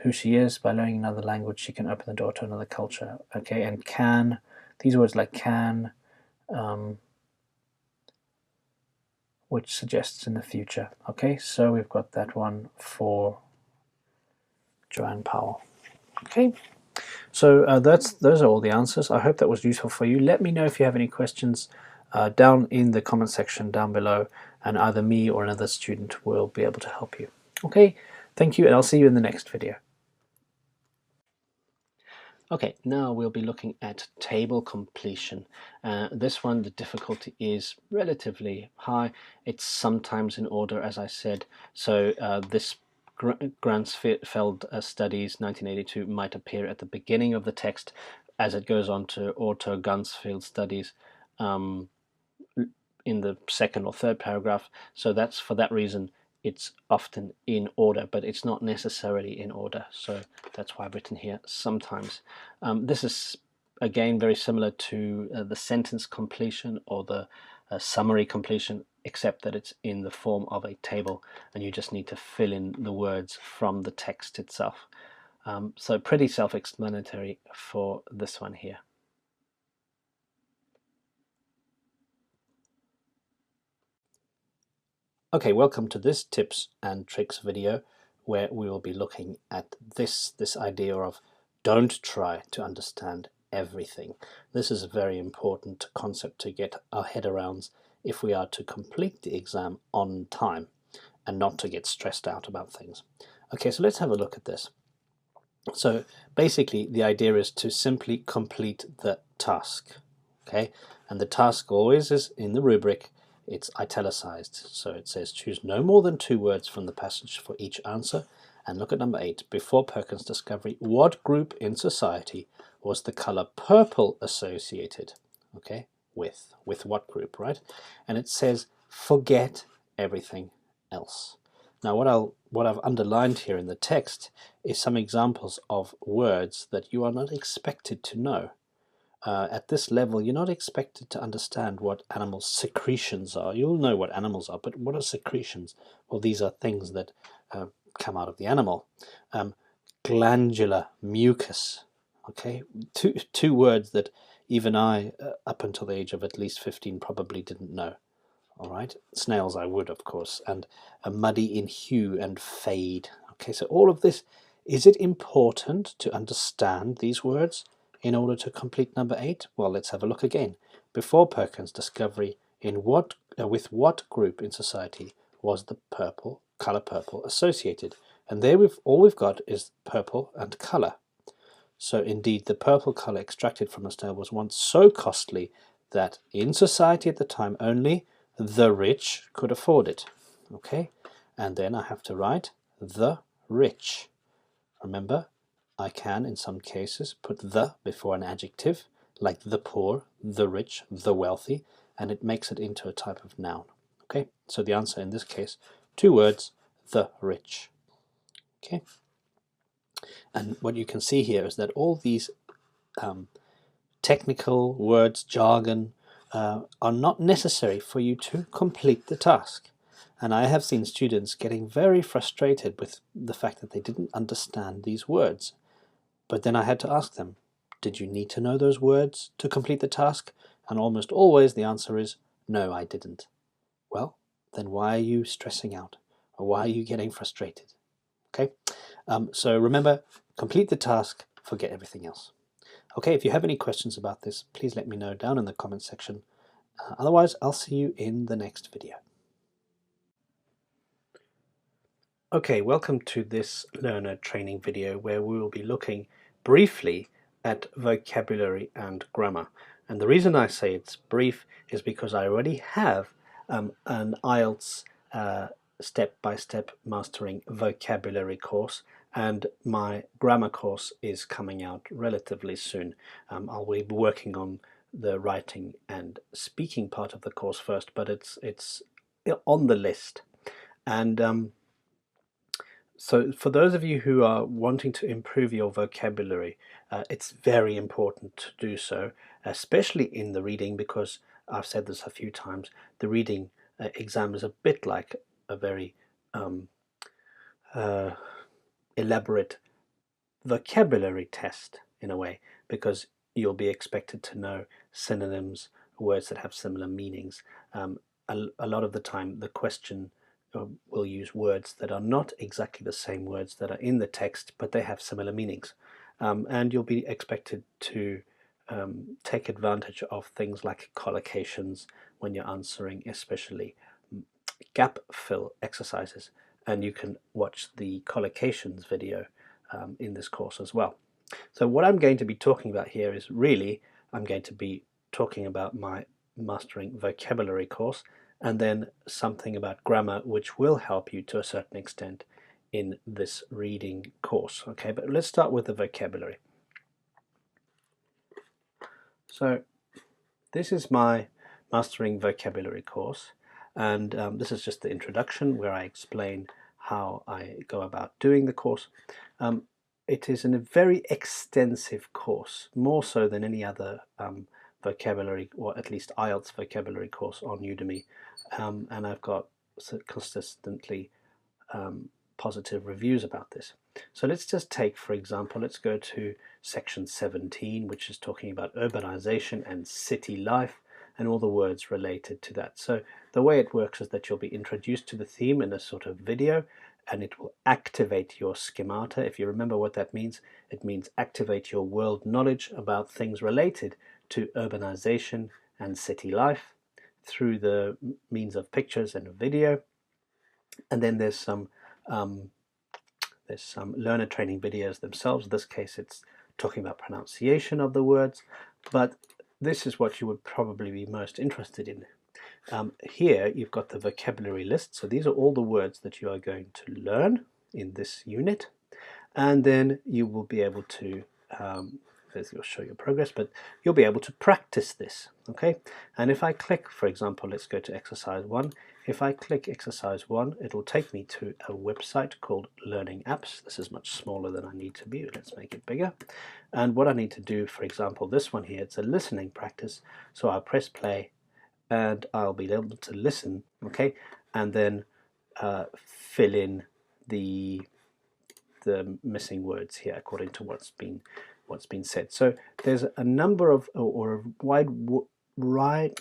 who she is. By learning another language, she can open the door to another culture. Okay, and can, these words like can, which suggests in the future. Okay, so we've got that one for Joanne Powell. Okay, so those are all the answers. I hope that was useful for you. Let me know if you have any questions down in the comment section down below, and either me or another student will be able to help you. Okay, thank you, and I'll see you in the next video. Okay, now we'll be looking at table completion. This one, the difficulty is relatively high. It's sometimes in order, as I said. So this Gransfeld studies 1982 might appear at the beginning of the text as it goes on to Otto Gansfeld studies in the second or third paragraph. So that's for that reason it's often in order, but it's not necessarily in order. So that's why I've written here sometimes. This is again very similar to the sentence completion or the summary completion. except that it's in the form of a table and you just need to fill in the words from the text itself. So pretty self-explanatory for this one here. Okay, welcome to this tips and tricks video where we will be looking at this idea of don't try to understand everything. This is a very important concept to get our head around if we are to complete the exam on time and not to get stressed out about things. Okay, so let's have a look at this. So basically the idea is to simply complete the task. Okay, and the task always is in the rubric. It's italicized, so it says choose no more than 2 words from the passage for each answer. And look at number 8. Before Perkins' discovery, what group in society was the color purple associated? Okay, with what group, right? And it says forget everything else. Now what I've underlined here in the text is some examples of words that you are not expected to know. At this level, you're not expected to understand what animals' secretions are. You'll know what animals are, but what are secretions? Well, these are things that come out of the animal. Glandular, mucus. Okay, two words that even I, up until the age of at least 15, probably didn't know. All right, snails I would, of course, and muddy in hue and fade. Okay, so all of this, is it important to understand these words in order to complete number 8? Well, let's have a look again. Before Perkins' discovery, with what group in society was the color purple associated? And there all we've got is purple and color. So indeed, the purple color extracted from a snail was once so costly that in society at the time only the rich could afford it. Okay, and then I have to write the rich. Remember, I can in some cases put the before an adjective, like the poor, the rich, the wealthy, and it makes it into a type of noun. Okay, so the answer in this case, 2 words, the rich. Okay, and what you can see here is that all these technical words, jargon, are not necessary for you to complete the task. And I have seen students getting very frustrated with the fact that they didn't understand these words. But then I had to ask them, did you need to know those words to complete the task? And almost always the answer is, no, I didn't. Well, then why are you stressing out? Or why are you getting frustrated? Okay, so remember, complete the task, forget everything else. Okay, if you have any questions about this, please let me know down in the comment section. Otherwise, I'll see you in the next video. Okay, welcome to this learner training video where we will be looking briefly at vocabulary and grammar. And the reason I say it's brief is because I already have an IELTS step-by-step mastering vocabulary course, and my grammar course is coming out relatively soon. I'll be working on the writing and speaking part of the course first, but it's on the list. And so for those of you who are wanting to improve your vocabulary, it's very important to do so, especially in the reading, because I've said this a few times, the reading exam is a bit like a very elaborate vocabulary test in a way, because you'll be expected to know synonyms, words that have similar meanings. A lot of the time the question will use words that are not exactly the same words that are in the text, but they have similar meanings. And you'll be expected to take advantage of things like collocations when you're answering, especially gap fill exercises. And you can watch the collocations video in this course as well. So what I'm going to be talking about here is really, I'm going to be talking about my Mastering Vocabulary course, and then something about grammar, which will help you to a certain extent in this reading course. Okay, but let's start with the vocabulary. So this is my Mastering Vocabulary course, and this is just the introduction where I explain how I go about doing the course. It is a very extensive course, more so than any other vocabulary, or at least IELTS vocabulary course on Udemy, and I've got consistently positive reviews about this. So let's just take, for example, let's go to section 17, which is talking about urbanization and city life and all the words related to that. So the way it works is that you'll be introduced to the theme in a sort of video, and it will activate your schemata. If you remember what that means, it means activate your world knowledge about things related to urbanization and city life through the means of pictures and video. And then there's some learner training videos themselves. In this case, it's talking about pronunciation of the words, but this is what you would probably be most interested in. Here you've got the vocabulary list, so these are all the words that you are going to learn in this unit, and then you will be able to you'll show your progress, but you'll be able to practice this. Okay, and if I click, for example, let's go to exercise 1. If I click exercise 1, it will take me to a website called Learning Apps. This is much smaller than I need to be. Let's make it bigger. And what I need to do, for example, this one here, it's a listening practice. So I'll press play and I'll be able to listen, okay, and then fill in the missing words here according to what's been said. So there's a number of, or a wide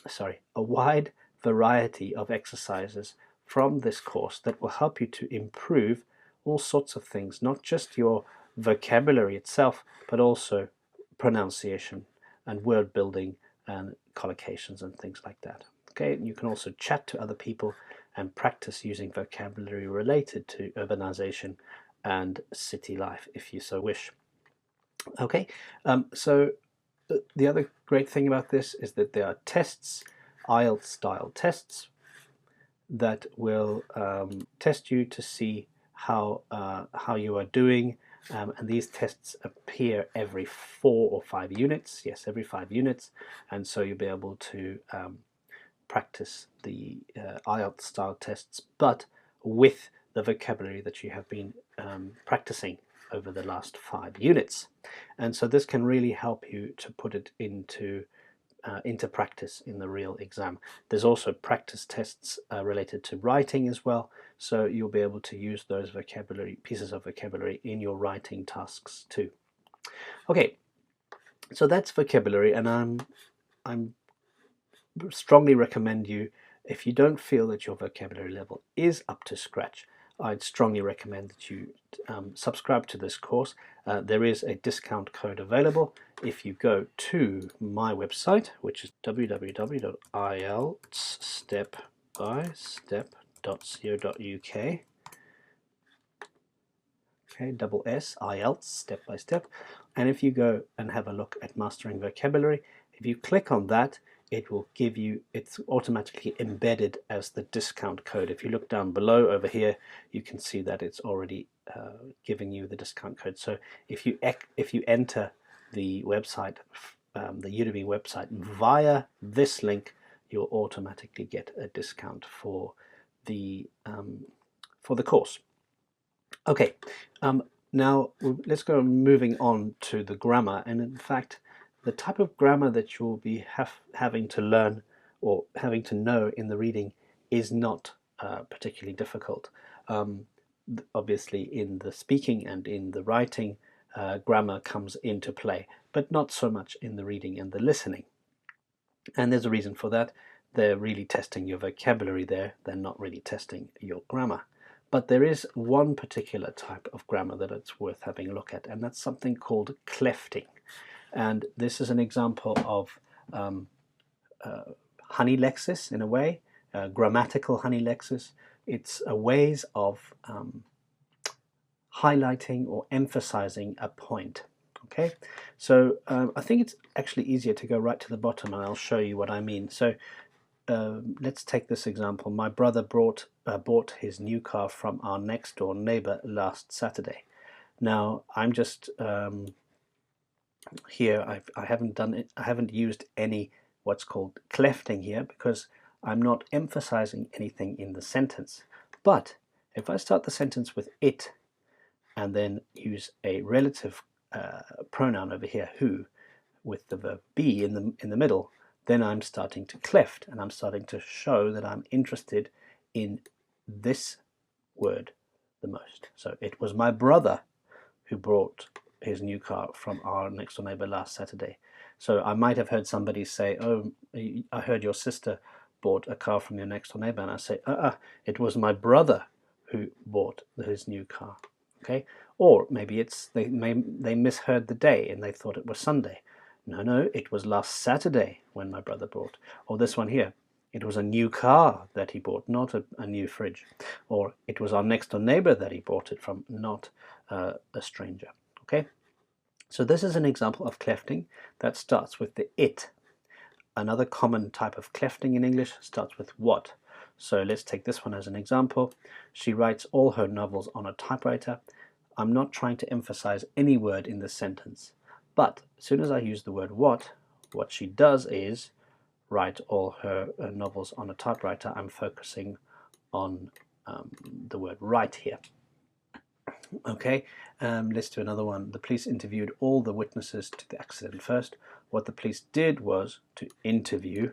variety of exercises from this course that will help you to improve all sorts of things, not just your vocabulary itself, but also pronunciation and word building and collocations and things like that. Okay, and you can also chat to other people and practice using vocabulary related to urbanization and city life if you so wish. Okay, so the other great thing about this is that there are tests, IELTS style tests, that will test you to see how you are doing, and these tests appear every 4 or 5 units. Yes, every 5 units, and so you'll be able to practice the IELTS style tests, but with the vocabulary that you have been practicing over the last 5 units. And so this can really help you to put it into practice in the real exam. There's also practice tests related to writing as well, so you'll be able to use those pieces of vocabulary in your writing tasks too. Okay, so that's vocabulary, and I'm strongly recommend you, if you don't feel that your vocabulary level is up to scratch, I'd strongly recommend that you subscribe to this course. There is a discount code available if you go to my website, which is www.ieltsstepbystep.co.uk. Okay, double S, IELTS, step by step. And if you go and have a look at mastering vocabulary, if you click on that, it will give you, it's automatically embedded as the discount code. If you look down below over here, you can see that it's already giving you the discount code. So if you enter the website, the Udemy website via this link, you'll automatically get a discount for the course. Okay, now let's go moving on to the grammar, and in fact the type of grammar that you'll be having to learn or having to know in the reading is not particularly difficult. Obviously in the speaking and in the writing, grammar comes into play, but not so much in the reading and the listening. And there's a reason for that. They're really testing your vocabulary there, they're not really testing your grammar. But there is one particular type of grammar that it's worth having a look at, and that's something called clefting. And this is an example of honey-lexis in a way, grammatical honey-lexis. It's a ways of highlighting or emphasizing a point. Okay, so I think it's actually easier to go right to the bottom, and I'll show you what I mean. So let's take this example. My brother bought his new car from our next door neighbor last Saturday. Now I'm just here I haven't used any what's called clefting here because I'm not emphasizing anything in the sentence. But if I start the sentence with it and then use a relative pronoun over here, who, with the verb be in the middle, then I'm starting to cleft, and I'm starting to show that I'm interested in this word the most. So it was my brother who brought his new car from our next door neighbor last Saturday. So I might have heard somebody say, oh, I heard your sister bought a car from your next door neighbor, and I say, it was my brother who bought his new car. Okay, or maybe they misheard the day and they thought it was Sunday. No, it was last Saturday when my brother bought. Or this one here, it was a new car that he bought, not a new fridge. Or it was our next door neighbor that he bought it from, not a stranger. Okay, so this is an example of clefting that starts with the it. Another common type of clefting in English starts with what. So let's take this one as an example. She writes all her novels on a typewriter. I'm not trying to emphasize any word in this sentence, but as soon as I use the word what she does is write all her novels on a typewriter. I'm focusing on the word write here. Okay, let's do another one. The police interviewed all the witnesses to the accident first. What the police did was to interview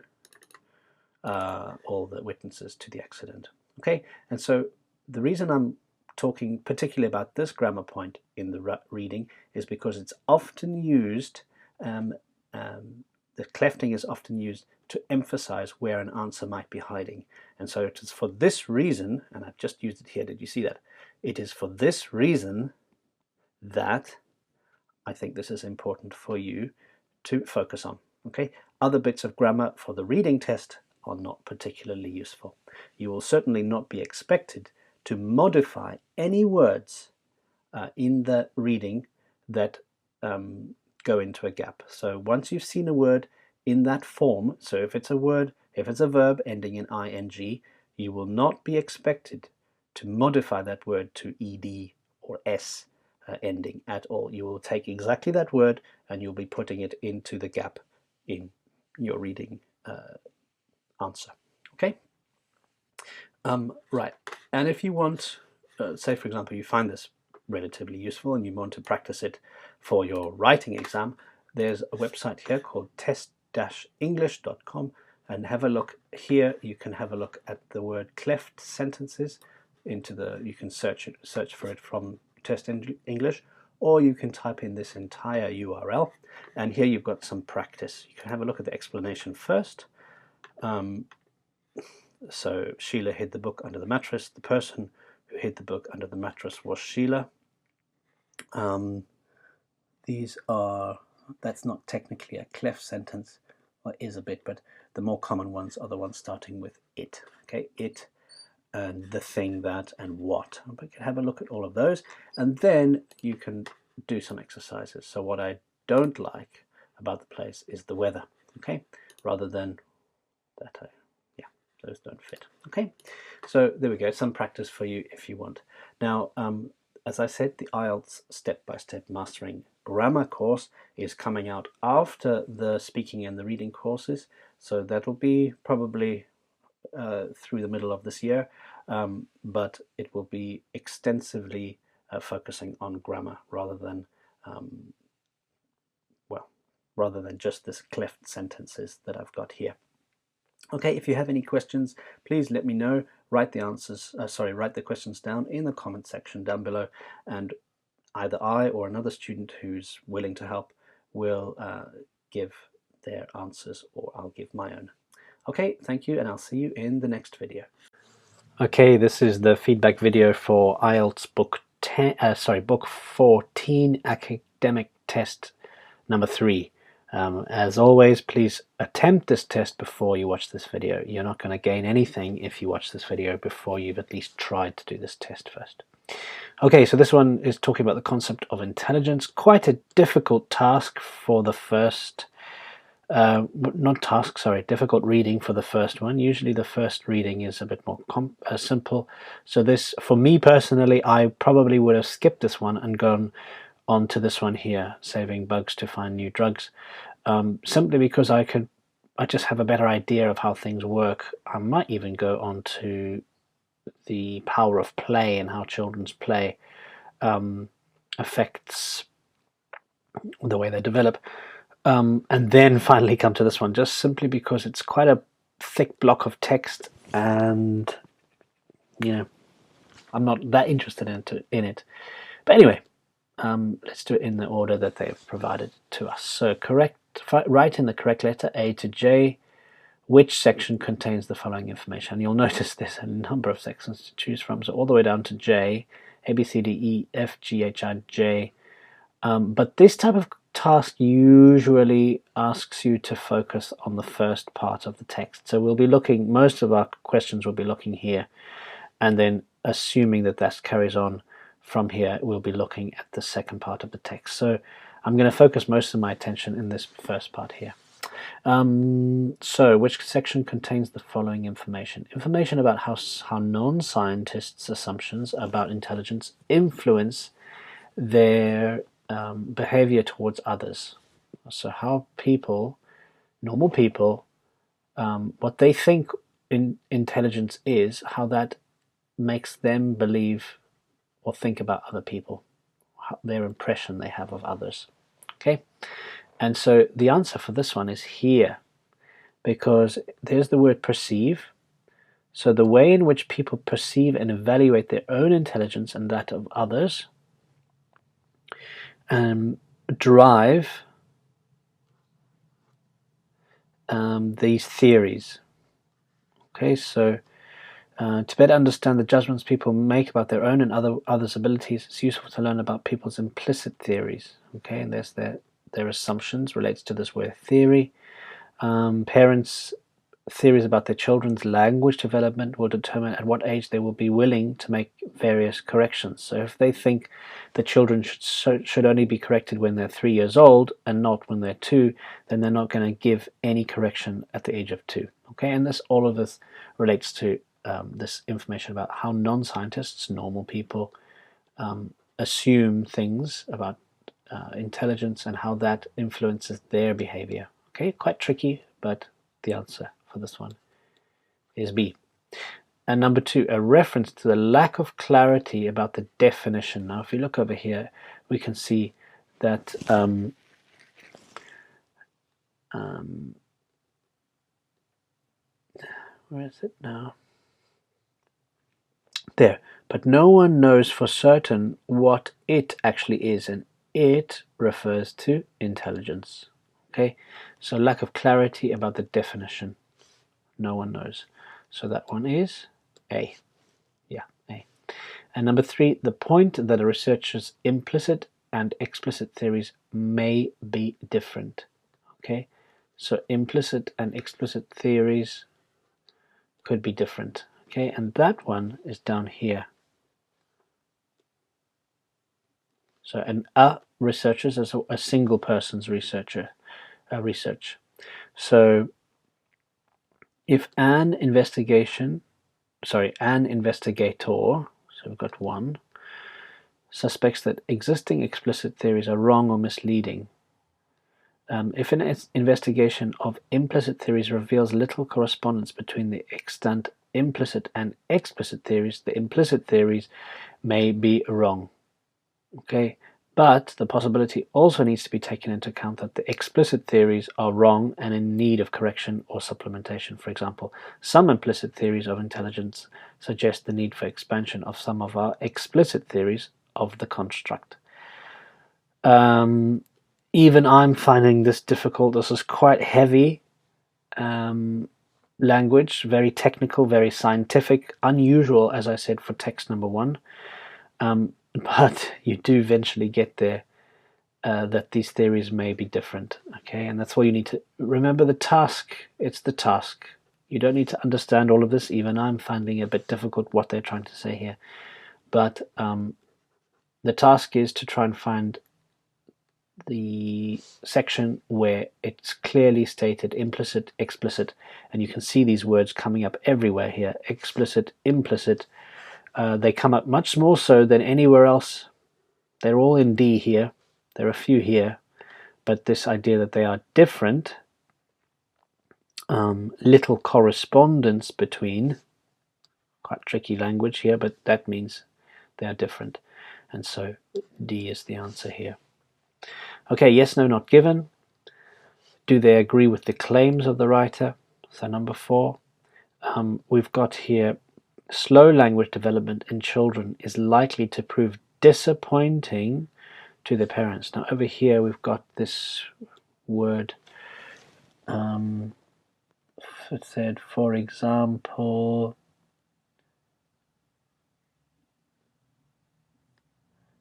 all the witnesses to the accident. Okay, and so the reason I'm talking particularly about this grammar point in the reading is because it's often used, the clefting is often used to emphasize where an answer might be hiding. And so it is for this reason, and I've just used it here, did you see that? It is for this reason that I think this is important for you to focus on. Okay, other bits of grammar for the reading test are not particularly useful. You will certainly not be expected to modify any words in the reading that go into a gap. So once you've seen a word in that form, so if it's a verb ending in ing, you will not be expected to modify that word to ed or s ending at all. You will take exactly that word and you'll be putting it into the gap in your reading answer. Okay? Right. And if you want, say for example, you find this relatively useful and you want to practice it for your writing exam, there's a website here called test-english.com, and have a look here. You can have a look at the word cleft sentences you can search for it from Test English, or you can type in this entire URL, and here you've got some practice. You can have a look at the explanation first. So Sheila hid the book under the mattress. The person who hid the book under the mattress was Sheila. That's not technically a cleft sentence, or is a bit, but the more common ones are the ones starting with it. Okay, it and the thing that and what. But you can have a look at all of those, and then you can do some exercises. So what I don't like about the place is the weather. Okay, rather than that. Those don't fit. Okay, so there we go, some practice for you if you want. Now, as I said, the IELTS Step-by-Step Mastering Grammar course is coming out after the speaking and the reading courses, so that'll be probably through the middle of this year, but it will be extensively focusing on grammar rather than just this cleft sentences that I've got here. Okay, if you have any questions, please let me know. Write the questions down in the comment section down below, and either I or another student who's willing to help will give their answers, or I'll give my own. Okay, thank you, and I'll see you in the next video. Okay, this is the feedback video for IELTS book 14 academic test number 3. As always, please attempt this test before you watch this video. You're not going to gain anything if you watch this video before you've at least tried to do this test first. Okay, so this one is talking about the concept of intelligence. Quite a difficult task for the first, difficult reading for the first one. Usually the first reading is a bit more simple. So this, for me personally, I probably would have skipped this one and gone on to this one here, saving bugs to find new drugs, simply because I just have a better idea of how things work. I might even go on to the power of play and how children's play affects the way they develop. and then finally come to this one, just simply because it's quite a thick block of text, and I'm not that interested in it. But anyway, let's do it in the order that they've provided to us. So write in the correct letter A to J which section contains the following information. And you'll notice there's a number of sections to choose from, so all the way down to J, A, B, C, D, E, F, G, H, I, J. But this type of task usually asks you to focus on the first part of the text. So we'll be looking, most of our questions will be looking here, and then assuming that that carries on from here, we'll be looking at the second part of the text. So I'm going to focus most of my attention in this first part here. So which section contains the following information? Information about how non-scientists' assumptions about intelligence influence their behavior towards others. So how people, normal people, what they think intelligence is, how that makes them believe or think about other people, their impression they have of others. Okay, and so the answer for this one is here, because there's the word perceive. So the way in which people perceive and evaluate their own intelligence and that of others drive these theories. Okay, so to better understand the judgments people make about their own and others' abilities, it's useful to learn about people's implicit theories. Okay, and there's their assumptions relates to this word theory. Parents' theories about their children's language development will determine at what age they will be willing to make various corrections. So if they think the children should only be corrected when they're 3 years old and not when they're 2, then they're not going to give any correction at the age of 2. Okay, and all of this relates to this information about how non-scientists, normal people, assume things about intelligence and how that influences their behavior. Okay, quite tricky, but the answer for this one is B. And number 2, a reference to the lack of clarity about the definition. Now, if you look over here, we can see that where is it now? There. But no one knows for certain what it actually is, and it refers to intelligence. Okay, so lack of clarity about the definition. No one knows. So that one is A. Yeah, A. And number 3, the point that a researcher's implicit and explicit theories may be different. Okay, so implicit and explicit theories could be different. Okay, and that one is down here. So a researcher is a single person's research. So if an investigator, so we've got one, suspects that existing explicit theories are wrong or misleading, if an investigation of implicit theories reveals little correspondence between the extant implicit and explicit theories, the implicit theories may be wrong. Okay, but the possibility also needs to be taken into account that the explicit theories are wrong and in need of correction or supplementation. For example, some implicit theories of intelligence suggest the need for expansion of some of our explicit theories of the construct. Even I'm finding this difficult. This is quite heavy language, very technical, very scientific, unusual, as I said, for text number 1. But you do eventually get there, that these theories may be different. Okay, and that's why you need to remember the task. It's the task. You don't need to understand all of this. Even I'm finding it a bit difficult what they're trying to say here. But the task is to try and find the section where it's clearly stated implicit, explicit, and you can see these words coming up everywhere here, explicit, implicit. They come up much more so than anywhere else. They're all in D here. There are a few here, but this idea that they are different, little correspondence between, quite tricky language here, but that means they are different. And so D is the answer here. Okay, yes, no, not given. do they agree with the claims of the writer? So number 4, we've got here, slow language development in children is likely to prove disappointing to their parents. Now over here we've got this word, it said, for example,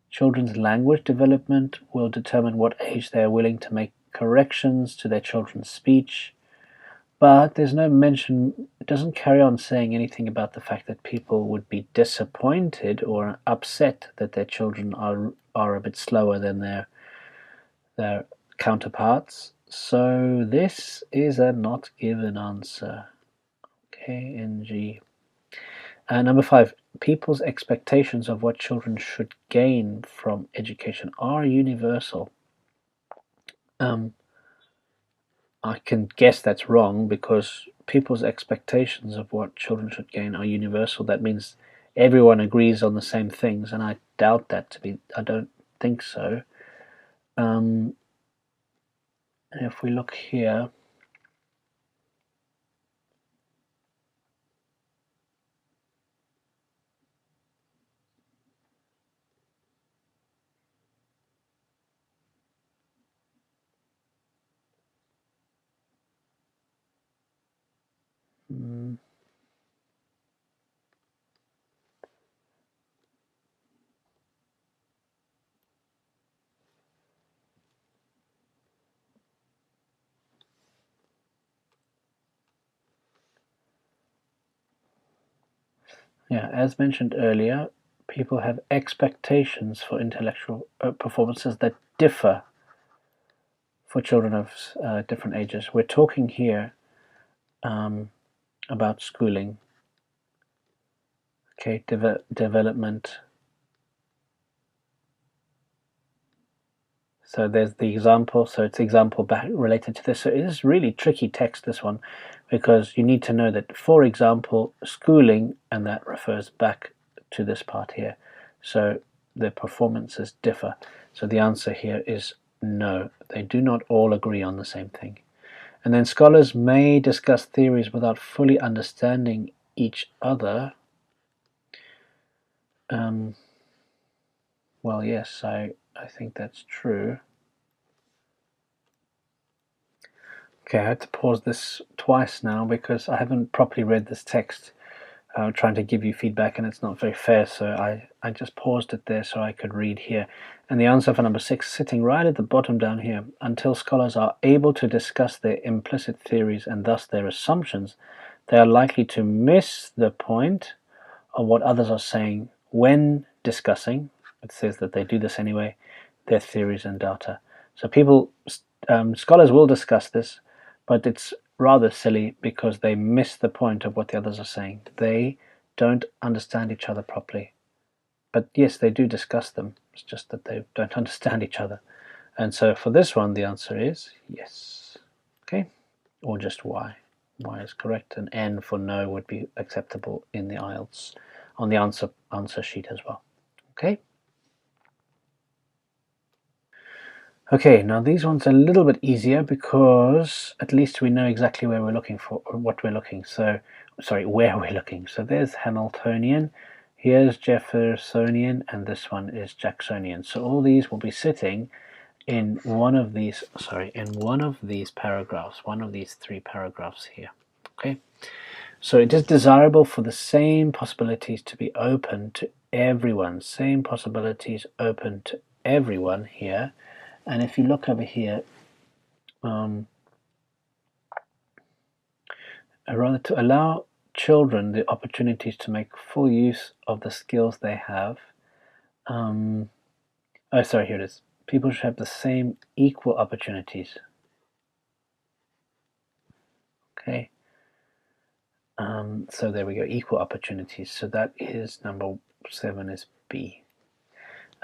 children's language development will determine what age they are willing to make corrections to their children's speech. But there's no mention, it doesn't carry on saying anything about the fact that people would be disappointed or upset that their children are a bit slower than their counterparts. So this is a not given answer. KNG. Number 5, people's expectations of what children should gain from education are universal. I can guess that's wrong, because people's expectations of what children should gain are universal. That means everyone agrees on the same things, and I doubt that to be, I don't think so. If we look here, yeah, as mentioned earlier, people have expectations for intellectual performances that differ for children of different ages. We're talking here about schooling, okay, development. So there's the example, so it's example back related to this. So it is really tricky text, this one, because you need to know that, for example, schooling, and that refers back to this part here. So the performances differ. So the answer here is no, they do not all agree on the same thing. And then scholars may discuss theories without fully understanding each other. Well, yes, I think that's true. Okay, I had to pause this twice now because I haven't properly read this text. I'm trying to give you feedback and it's not very fair, so I just paused it there so I could read here. And the answer for number 6, sitting right at the bottom down here, until scholars are able to discuss their implicit theories and thus their assumptions, they are likely to miss the point of what others are saying when discussing, it says that they do this anyway, their theories and data. So scholars will discuss this, but it's rather silly because they miss the point of what the others are saying. They don't understand each other properly. But yes, they do discuss them. It's just that they don't understand each other. And so for this one, the answer is yes. Okay, or just Y. Y is correct, and N for no would be acceptable in the IELTS on the answer sheet as well. Okay. Okay, now these ones are a little bit easier because at least we know exactly where we're looking for, or what we're looking. So, sorry, where we're looking. So there's Hamiltonian, here's Jeffersonian, and this one is Jacksonian. So all these will be sitting in one of these, paragraphs, one of these 3 paragraphs here. Okay. So it is desirable for the same possibilities to be open to everyone, same possibilities open to everyone here. And if you look over here, rather to allow children the opportunities to make full use of the skills they have. Here it is. People should have the same equal opportunities. Okay. So there we go, equal opportunities. So that is number 7 is B.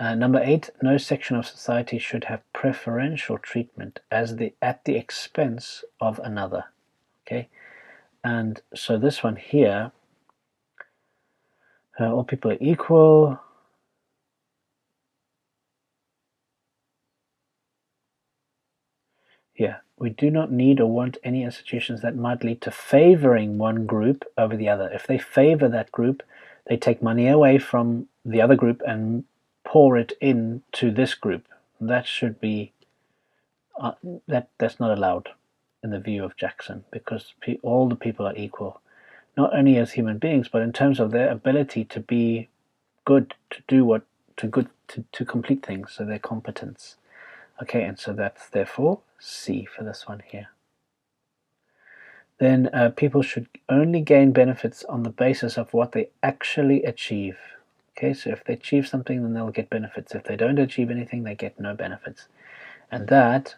Number 8, no section of society should have preferential treatment at the expense of another. Okay, and so this one here, all people are equal. Yeah, we do not need or want any institutions that might lead to favoring one group over the other. If they favor that group, they take money away from the other group and pour it into this group. That should be that's not allowed in the view of Jackson, because all the people are equal, not only as human beings, but in terms of their ability to be good, to do what to complete things, so their competence. Okay, and so that's therefore C for this one here. Then people should only gain benefits on the basis of what they actually achieve. Okay, so if they achieve something, then they'll get benefits. If they don't achieve anything, they get no benefits. And that,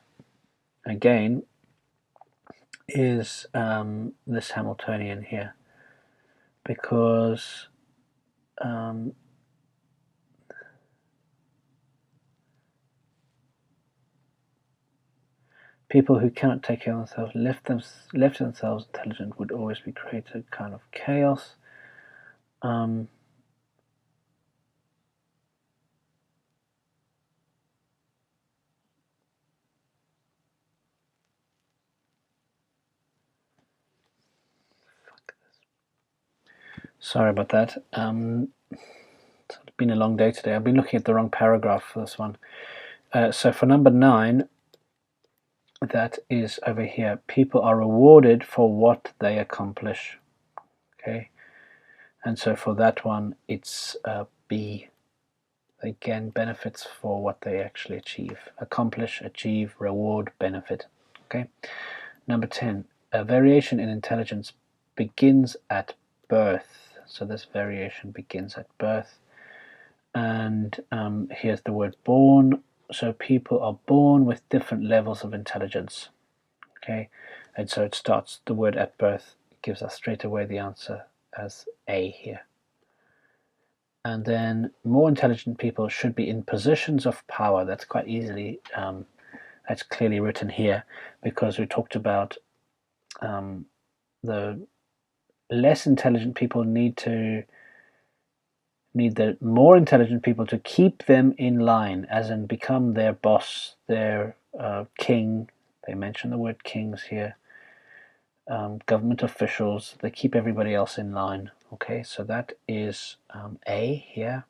again, is this Hamiltonian here, because people who cannot take care of themselves, left themselves intelligent, would always be created kind of chaos. Sorry about that. It's been a long day today. I've been looking at the wrong paragraph for this one. So for number 9, that is over here. People are rewarded for what they accomplish. Okay, and so for that one, it's B. They gain benefits for what they actually achieve. Accomplish, achieve, reward, benefit. Okay. Number 10. A variation in intelligence begins at birth. So this variation begins at birth. And here's the word born. So people are born with different levels of intelligence. Okay. And so it starts, the word at birth gives us straight away the answer as A here. And then more intelligent people should be in positions of power. That's quite easily, that's clearly written here, because we talked about the less intelligent people need the more intelligent people to keep them in line, as in become their boss, their king. They mention the word kings here. Government officials, they keep everybody else in line. Okay, so that is A here.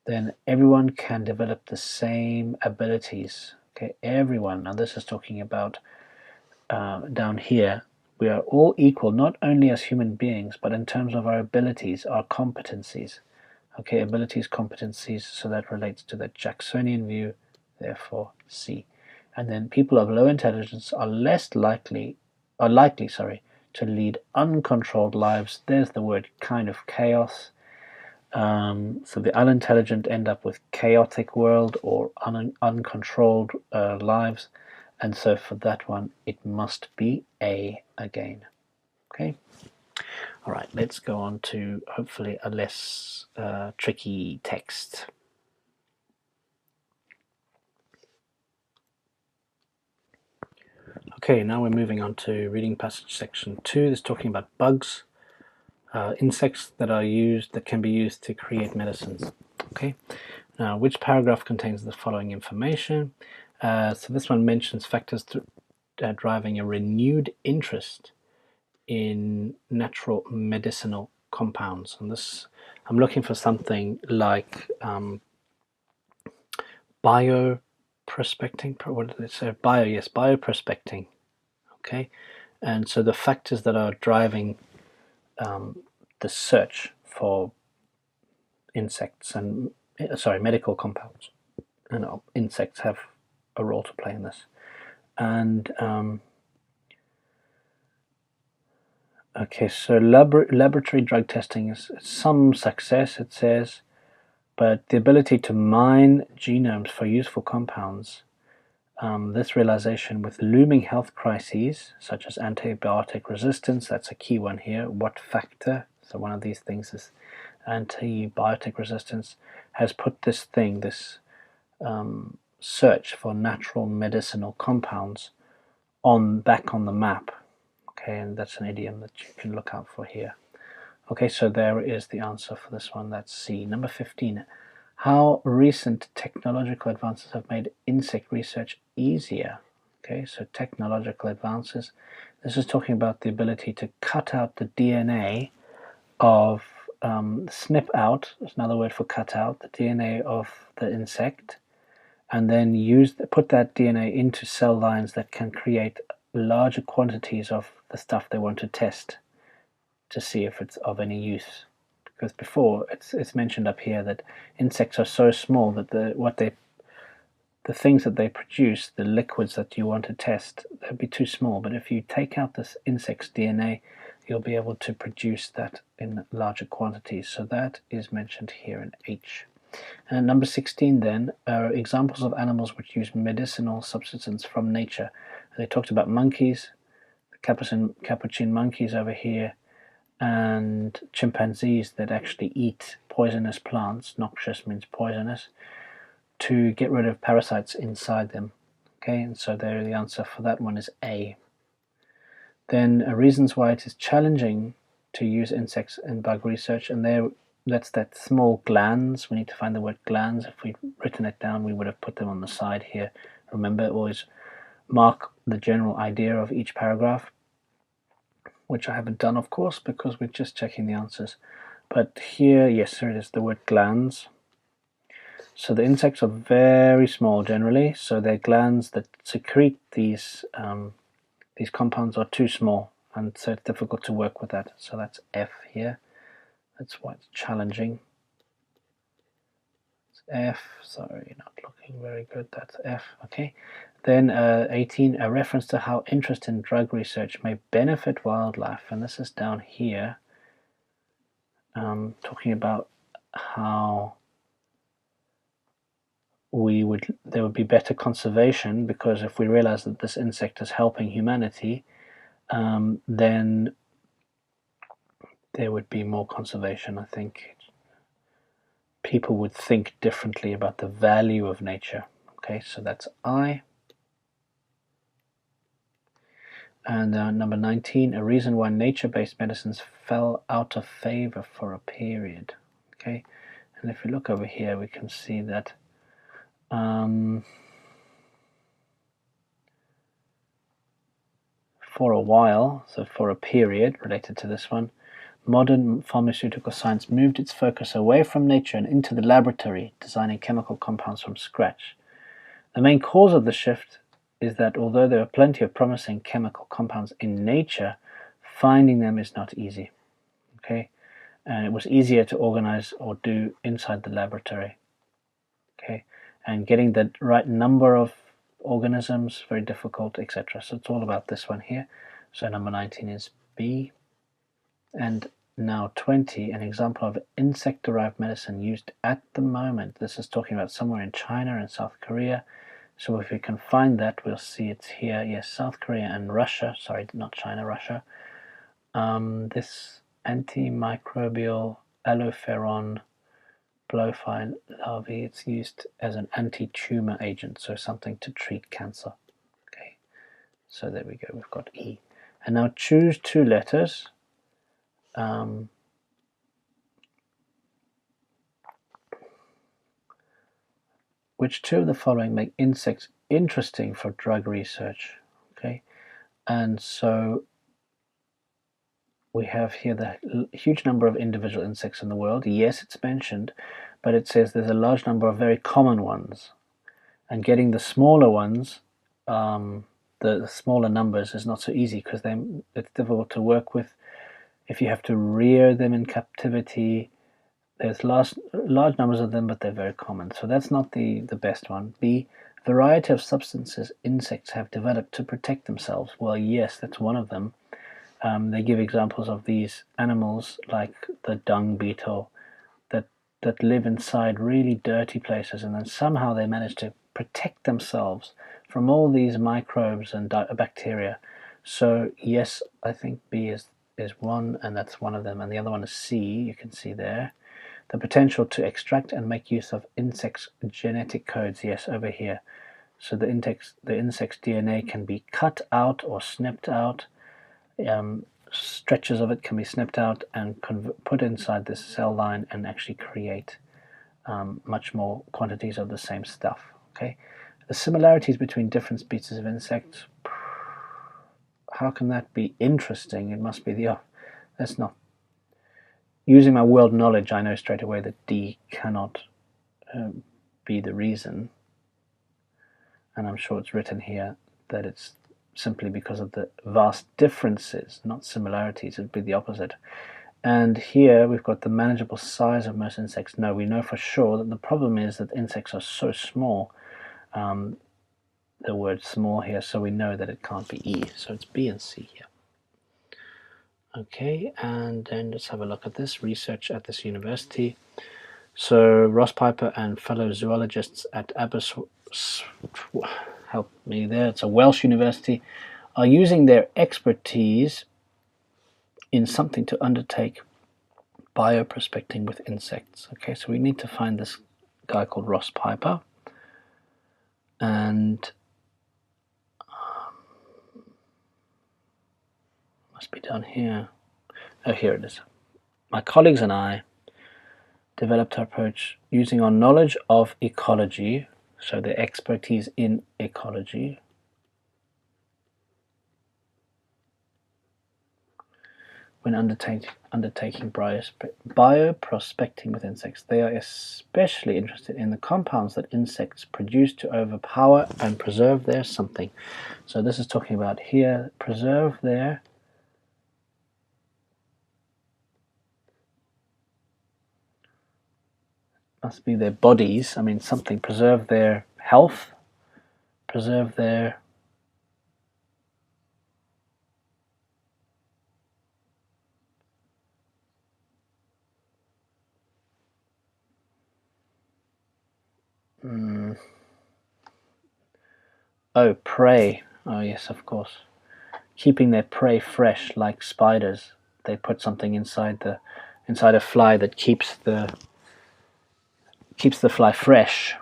Then everyone can develop the same abilities. Okay, everyone. Now this is talking about down here. We are all equal, not only as human beings, but in terms of our abilities, our competencies. Okay, abilities, competencies, so that relates to the Jacksonian view, therefore C. And then people of low intelligence are likely to lead uncontrolled lives. There's the word kind of chaos. So the unintelligent end up with chaotic world or uncontrolled lives. And so for that one, it must be A again. Okay. All right, let's go on to hopefully a less tricky text. Okay, now we're moving on to reading passage section 2. This is talking about bugs, insects that can be used to create medicines. Okay, now which paragraph contains the following information? So this one mentions factors driving a renewed interest in natural medicinal compounds, and this I'm looking for something like bioprospecting. What did it say? Bioprospecting. Okay, and so the factors that are driving the search for insects and medical compounds, and insects have a role to play in this. And okay, so laboratory drug testing is some success, it says, but the ability to mine genomes for useful compounds, this realization with looming health crises such as antibiotic resistance, that's a key one here. What factor? So one of these things is antibiotic resistance, has put this search for natural medicinal compounds back on the map. Okay, and that's an idiom that you can look out for here. Okay, so there is the answer for this one. That's C. Number 15. How recent technological advances have made insect research easier? Okay, so technological advances. This is talking about the ability to cut out the DNA of, snip out, that's another word for cut out, the DNA of the insect, and then put that DNA into cell lines that can create larger quantities of the stuff they want to test to see if it's of any use. Because before, it's mentioned up here that insects are so small that the things that they produce, the liquids that you want to test, they'll be too small. But if you take out this insect's DNA, you'll be able to produce that in larger quantities. So that is mentioned here in H. And number 16 then are examples of animals which use medicinal substances from nature. They talked about monkeys, the capuchin monkeys over here, and chimpanzees that actually eat poisonous plants. Noxious means poisonous, to get rid of parasites inside them. Okay, and so there the answer for that one is A. Then reasons why it is challenging to use insects in bug research, and that's that small glands. We need to find the word glands. If we'd written it down, we would have put them on the side here. Remember, always mark the general idea of each paragraph, which I haven't done, of course, because we're just checking the answers. But here, yes, there it is, the word glands. So the insects are very small generally, so their glands that secrete these compounds are too small, and so it's difficult to work with that. So that's F here. That's why it's challenging. It's F. Sorry, not looking very good. That's F. Okay. Then 18, a reference to how interest in drug research may benefit wildlife, and this is down here, talking about how there would be better conservation, because if we realize that this insect is helping humanity, then there would be more conservation. I think people would think differently about the value of nature. Okay, so that's I. And number 19, a reason why nature-based medicines fell out of favor for a period. Okay, and if we look over here, we can see that for a while, so for a period related to this one, modern pharmaceutical science moved its focus away from nature and into the laboratory, designing chemical compounds from scratch. The main cause of the shift is that although there are plenty of promising chemical compounds in nature, finding them is not easy. Okay, and it was easier to organize or do inside the laboratory. Okay, and getting the right number of organisms, very difficult, etc. So it's all about this one here. So number 19 is B. And now 20, an example of insect-derived medicine used at the moment. This is talking about somewhere in China and South Korea. So if we can find that, we'll see it's here. Yes, South Korea and Russia. Sorry, not China, Russia. This antimicrobial alloferon blowfly larvae, it's used as an anti-tumor agent, so something to treat cancer. Okay, so there we go, we've got E. And now choose two letters. Which two of the following make insects interesting for drug research? Okay, and so we have here the huge number of individual insects in the world. Yes, it's mentioned, but it says there's a large number of very common ones. And getting the smaller ones, the smaller numbers, is not so easy, because it's difficult to work with. If you have to rear them in captivity, there's large numbers of them, but they're very common. So that's not the best one. B, variety of substances insects have developed to protect themselves. Well, yes, that's one of them. They give examples of these animals like the dung beetle that live inside really dirty places, and then somehow they manage to protect themselves from all these microbes and bacteria. So yes, I think B is one, and that's one of them. And the other one is C, you can see there. The potential to extract and make use of insects' genetic codes, yes, over here. So the insect's DNA can be cut out or snipped out. Stretches of it can be snipped out and put inside this cell line and actually create much more quantities of the same stuff. Okay, The similarities between different species of insects. How can that be interesting? It must be the... that's not... Using my world knowledge, I know straight away that D cannot be the reason. And I'm sure it's written here that it's simply because of the vast differences, not similarities. It would be the opposite. And here we've got the manageable size of most insects. No, we know for sure that the problem is that insects are so small. The word small here, so we know that it can't be E. So it's B and C here. Okay, and then let's have a look at this research at this university. So Ross Piper and fellow zoologists at help me there, it's a Welsh university, are using their expertise in something to undertake bioprospecting with insects. Okay, so we need to find this guy called Ross Piper, and must be down here. Oh, here it is. My colleagues and I developed our approach using our knowledge of ecology, so the expertise in ecology, when undertaking bioprospecting with insects. They are especially interested in the compounds that insects produce to overpower and preserve their something. So this is talking about here, preserve their must be their bodies, I mean something, preserve their health, preserve their oh, prey. Oh yes, of course. Keeping their prey fresh, like spiders. They put something inside a fly that keeps the fly fresh.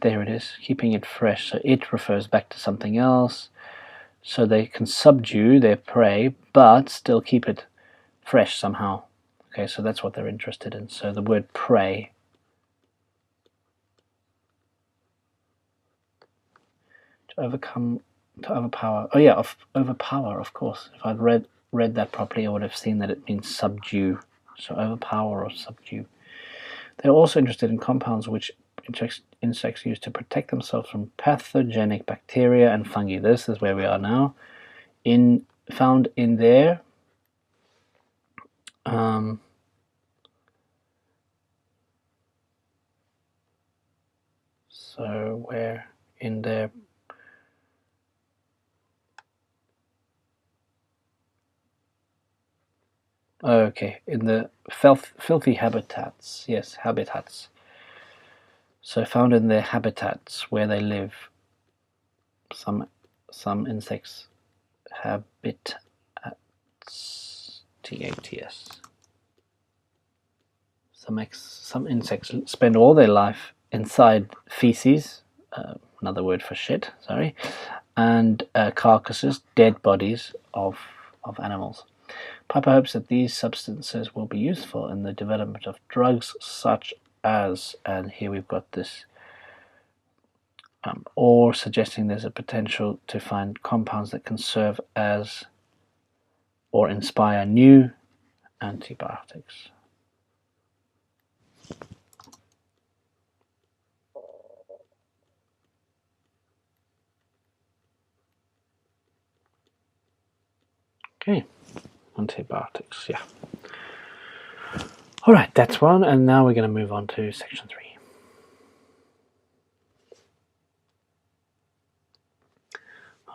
There it is, keeping it fresh. So it refers back to something else. So they can subdue their prey, but still keep it fresh somehow. Okay, so that's what they're interested in. So the word prey. To overpower. Oh yeah, overpower, of course. If I'd read that properly, I would have seen that it means subdue. So overpower or subdue. They're also interested in compounds which insects use to protect themselves from pathogenic bacteria and fungi. This is where we are now. Found in their so where in their okay, in the filthy habitats. Yes, habitats. So found in their habitats where they live. Some insects habitats. TATS. Some insects spend all their life inside feces, another word for shit, sorry, and carcasses, dead bodies of animals. Piper hopes that these substances will be useful in the development of drugs such as, and here we've got this, or suggesting there's a potential to find compounds that can serve as or inspire new antibiotics. Okay, antibiotics, yeah. All right, that's one, and now we're going to move on to section 3.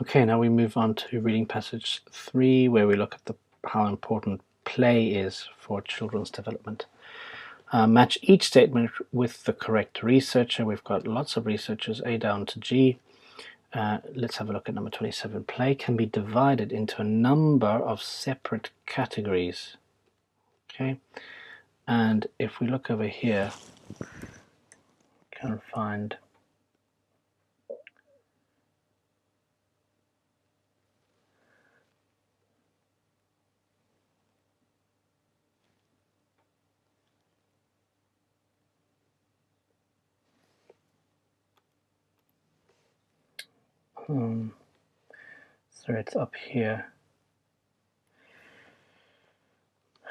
Okay, now we move on to reading passage 3, where we look at how important play is for children's development. Match each statement with the correct researcher. We've got lots of researchers, A down to G. Let's have a look at number 27. Play can be divided into a number of separate categories. Okay, and if we look over here, we can find So it's up here.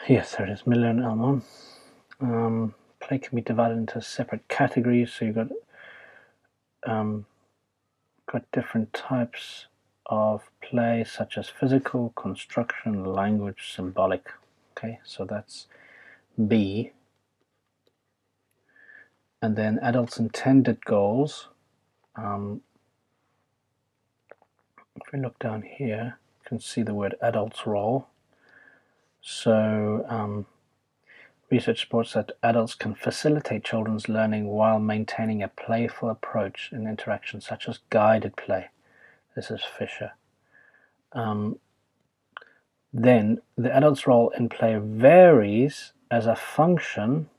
Yes, there it is, Miller and Elmon. Play can be divided into separate categories, so you've got different types of play, such as physical, construction, language, symbolic. Okay, so that's B. And then adults' intended goals. If we look down here, you can see the word adults' role. So research supports that adults can facilitate children's learning while maintaining a playful approach in interaction, such as guided play. This is Fisher. Then the adult's role in play varies as a function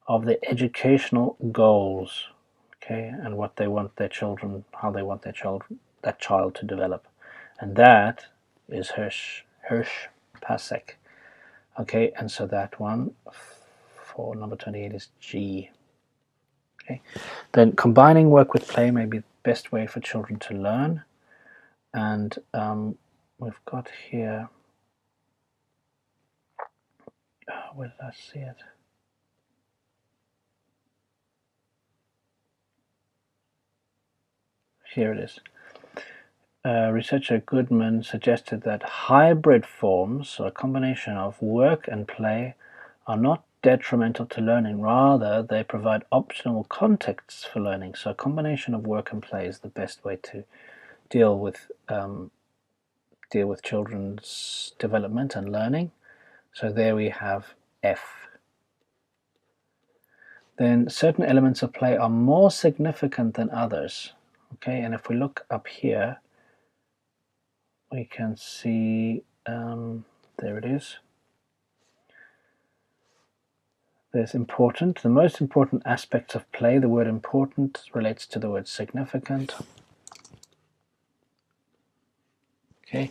of the educational goals, okay, and what they want their children, how they want that child to develop, and that is Hirsch Pasek. Okay, and so that one for number 28 is G. Okay, then combining work with play may be the best way for children to learn, and we've got here, where did I see it? Here it is. Researcher Goodman suggested that hybrid forms, so a combination of work and play, are not detrimental to learning. Rather, they provide optional contexts for learning. So a combination of work and play is the best way to deal with children's development and learning. So there we have F. Then certain elements of play are more significant than others. Okay, and if we look up here, we can see, there it is. There's important. The most important aspects of play, the word important relates to the word significant. Okay,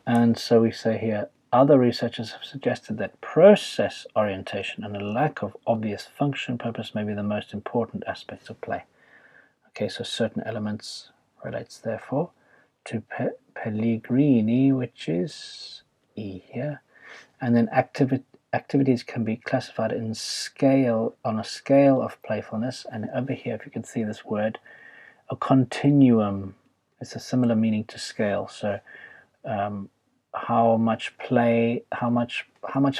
and so we say here, other researchers have suggested that process orientation and a lack of obvious function purpose may be the most important aspects of play. Okay, so certain elements relates therefore to Pellegrini, which is E here, and then activities can be classified on a scale of playfulness, and over here, if you can see this word, a continuum. It's a similar meaning to scale. So how much play, how much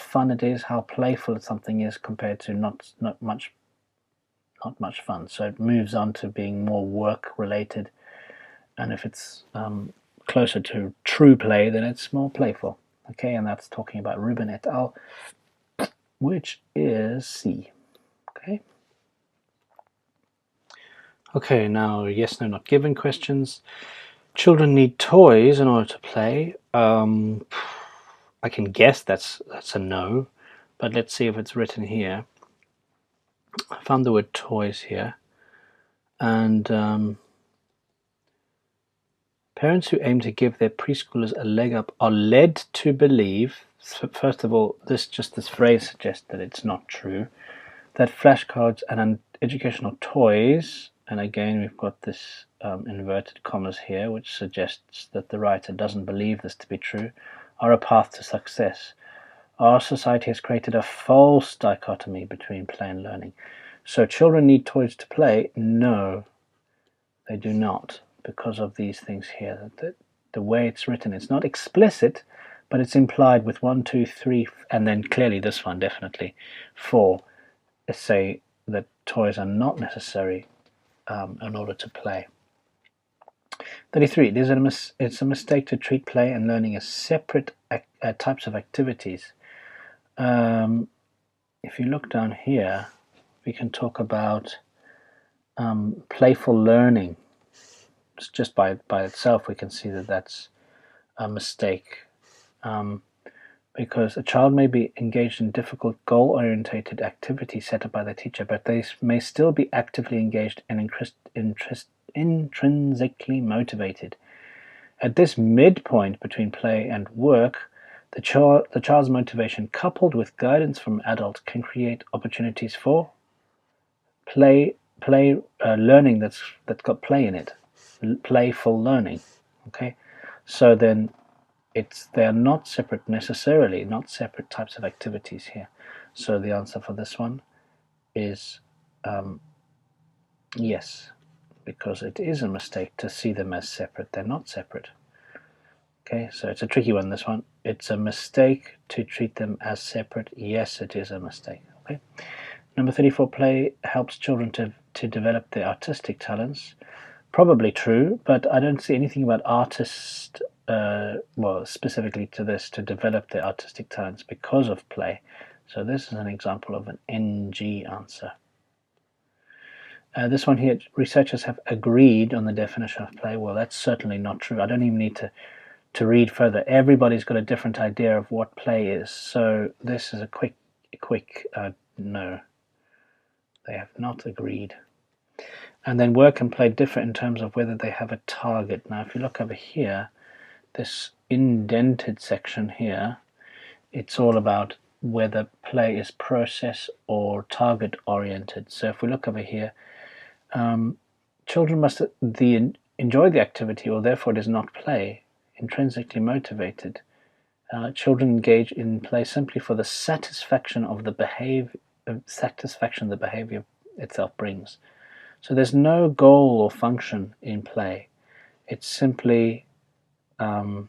fun it is, how playful something is compared to not much fun. So it moves on to being more work related, and if it's closer to true play, then it's more playful. Okay, and that's talking about Rubin et al., which is C. Okay, now yes, no, not given questions. Children need toys in order to play. I can guess that's a no, but let's see if it's written here. I found the word toys here, and parents who aim to give their preschoolers a leg up are led to believe, first of all, this phrase suggests that it's not true, that flashcards and educational toys, and again we've got this inverted commas here, which suggests that the writer doesn't believe this to be true, are a path to success. Our society has created a false dichotomy between play and learning. So children need toys to play? No, they do not, because of these things here. The way it's written, it's not explicit, but it's implied with 1, 2, 3, and then clearly this one, definitely 4, say that toys are not necessary in order to play. 33. It's a mistake to treat play and learning as separate types of activities. If you look down here, we can talk about playful learning. Just by itself, we can see that that's a mistake, because a child may be engaged in difficult goal-orientated activities set up by their teacher, but they may still be actively engaged and intrinsically motivated. At this midpoint between play and work, the child's motivation, coupled with guidance from adults, can create opportunities for learning that's got play in it. playful learning. Okay, so then they're not separate necessarily, not separate types of activities here. So the answer for this one is yes, because it is a mistake to see them as separate. They're not separate. Okay, so it's a tricky one, this one. It's a mistake to treat them as separate. Yes, it is a mistake. Okay. Number 34, play helps children to develop their artistic talents. Probably true, but I don't see anything about artists, well, specifically to this, to develop their artistic talents because of play. So this is an example of an NG answer. This one here, researchers have agreed on the definition of play. Well, that's certainly not true. I don't even need to read further. Everybody's got a different idea of what play is. So this is a quick no. They have not agreed. And then work and play differ in terms of whether they have a target. Now, if you look over here, this indented section here, it's all about whether play is process or target oriented. So if we look over here, children must enjoy the activity, or therefore it is not play. Intrinsically motivated. Children engage in play simply for the satisfaction of the behavior itself brings. So there's no goal or function in play. It's simply the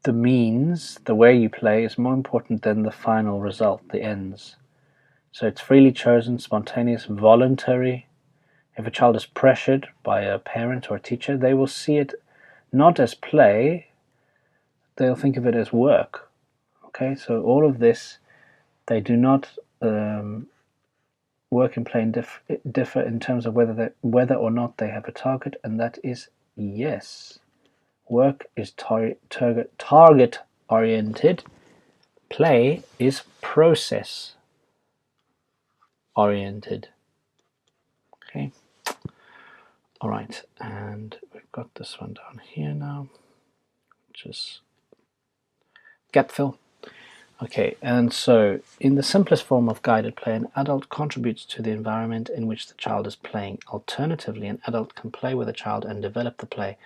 means, the way you play is more important than the final result, the ends. So it's freely chosen, spontaneous, voluntary. If a child is pressured by a parent or a teacher, they will see it not as play, they'll think of it as work. Okay, so all of this, they do not work and play differ in terms of whether or not they have a target, and that is yes. Work is target oriented. Play is process oriented. Okay. All right, and we've got this one down here now, which is gap fill. Okay, and so in the simplest form of guided play, an adult contributes to the environment in which the child is playing. Alternatively, an adult can play with a child and develop the play.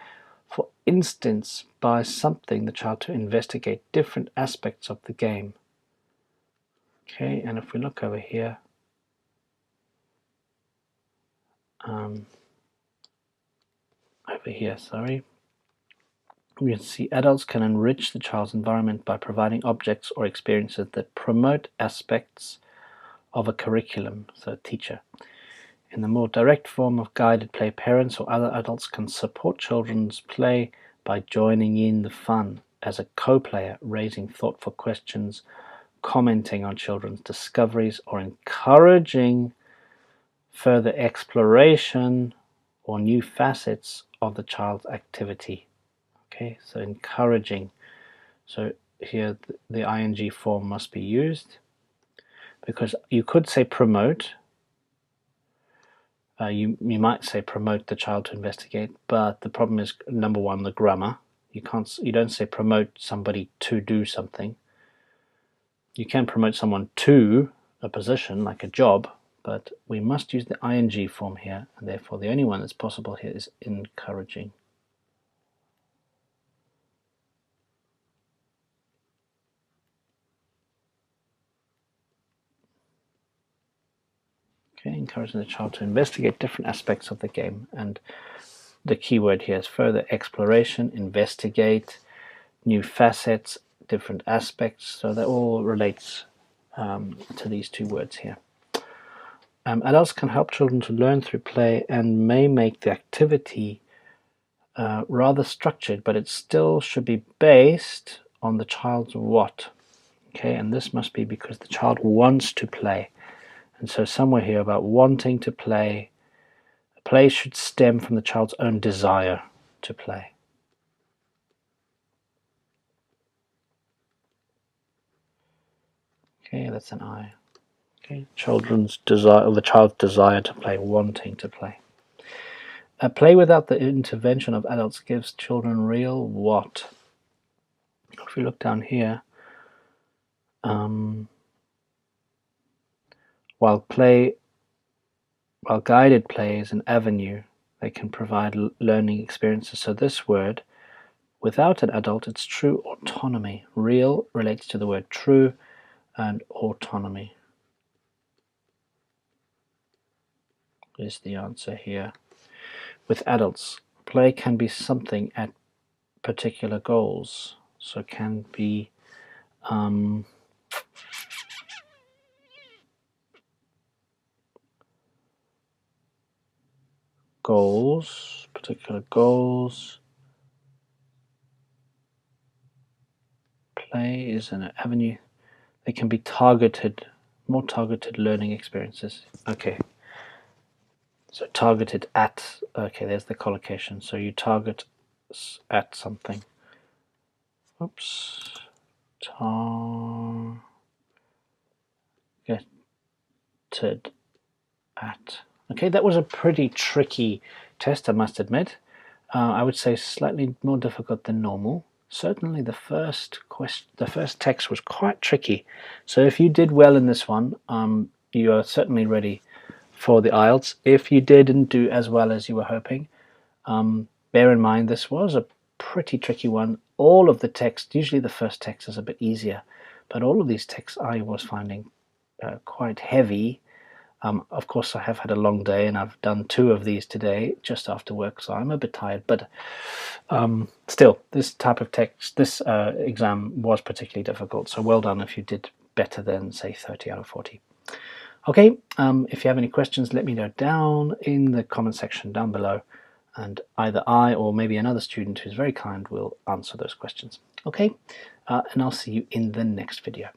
For instance, by something the child to investigate different aspects of the game. Okay, and if we look over here, we can see adults can enrich the child's environment by providing objects or experiences that promote aspects of a curriculum, so a teacher. In the more direct form of guided play, parents or other adults can support children's play by joining in the fun as a co-player, raising thoughtful questions, commenting on children's discoveries, or encouraging further exploration or new facets of the child's activity. Okay, so encouraging. So here the ing form must be used, because you could say promote. You might say promote the child to investigate, but the problem is, number one, the grammar. You don't say promote somebody to do something. You can promote someone to a position, like a job, but we must use the ing form here, and therefore the only one that's possible here is encouraging. Okay, encouraging the child to investigate different aspects of the game, and the key word here is further exploration, investigate, new facets, different aspects, so that all relates to these two words here. Adults can help children to learn through play and may make the activity rather structured, but it still should be based on the child's what. Okay, and this must be because the child wants to play. And so somewhere here about wanting to play, play should stem from the child's own desire to play. Okay, that's an I. Okay, children's desire, or the child's desire to play, wanting to play. Play without the intervention of adults gives children real what? If we look down here, while guided play is an avenue They can provide learning experiences. So this word, without an adult, it's true autonomy. Real relates to the word true and autonomy is the answer here. With adults, play can be something at particular goals. So can be goals, particular goals. Play is an avenue. They can be targeted, more targeted learning experiences. Okay. So targeted at, okay, there's the collocation. So you target at something. Oops. Targeted at. Okay, that was a pretty tricky test, I must admit. I would say slightly more difficult than normal. Certainly the first text was quite tricky. So if you did well in this one, you are certainly ready for the IELTS. If you didn't do as well as you were hoping, bear in mind this was a pretty tricky one. All of the text, usually the first text is a bit easier, but all of these texts I was finding quite heavy. Of course, I have had a long day, and I've done 2 of these today just after work, so I'm a bit tired. But still, this type of text, this exam was particularly difficult. So well done if you did better than, say, 30 out of 40. Okay, if you have any questions, let me know down in the comment section down below, and either I or maybe another student who's very kind will answer those questions. Okay, and I'll see you in the next video.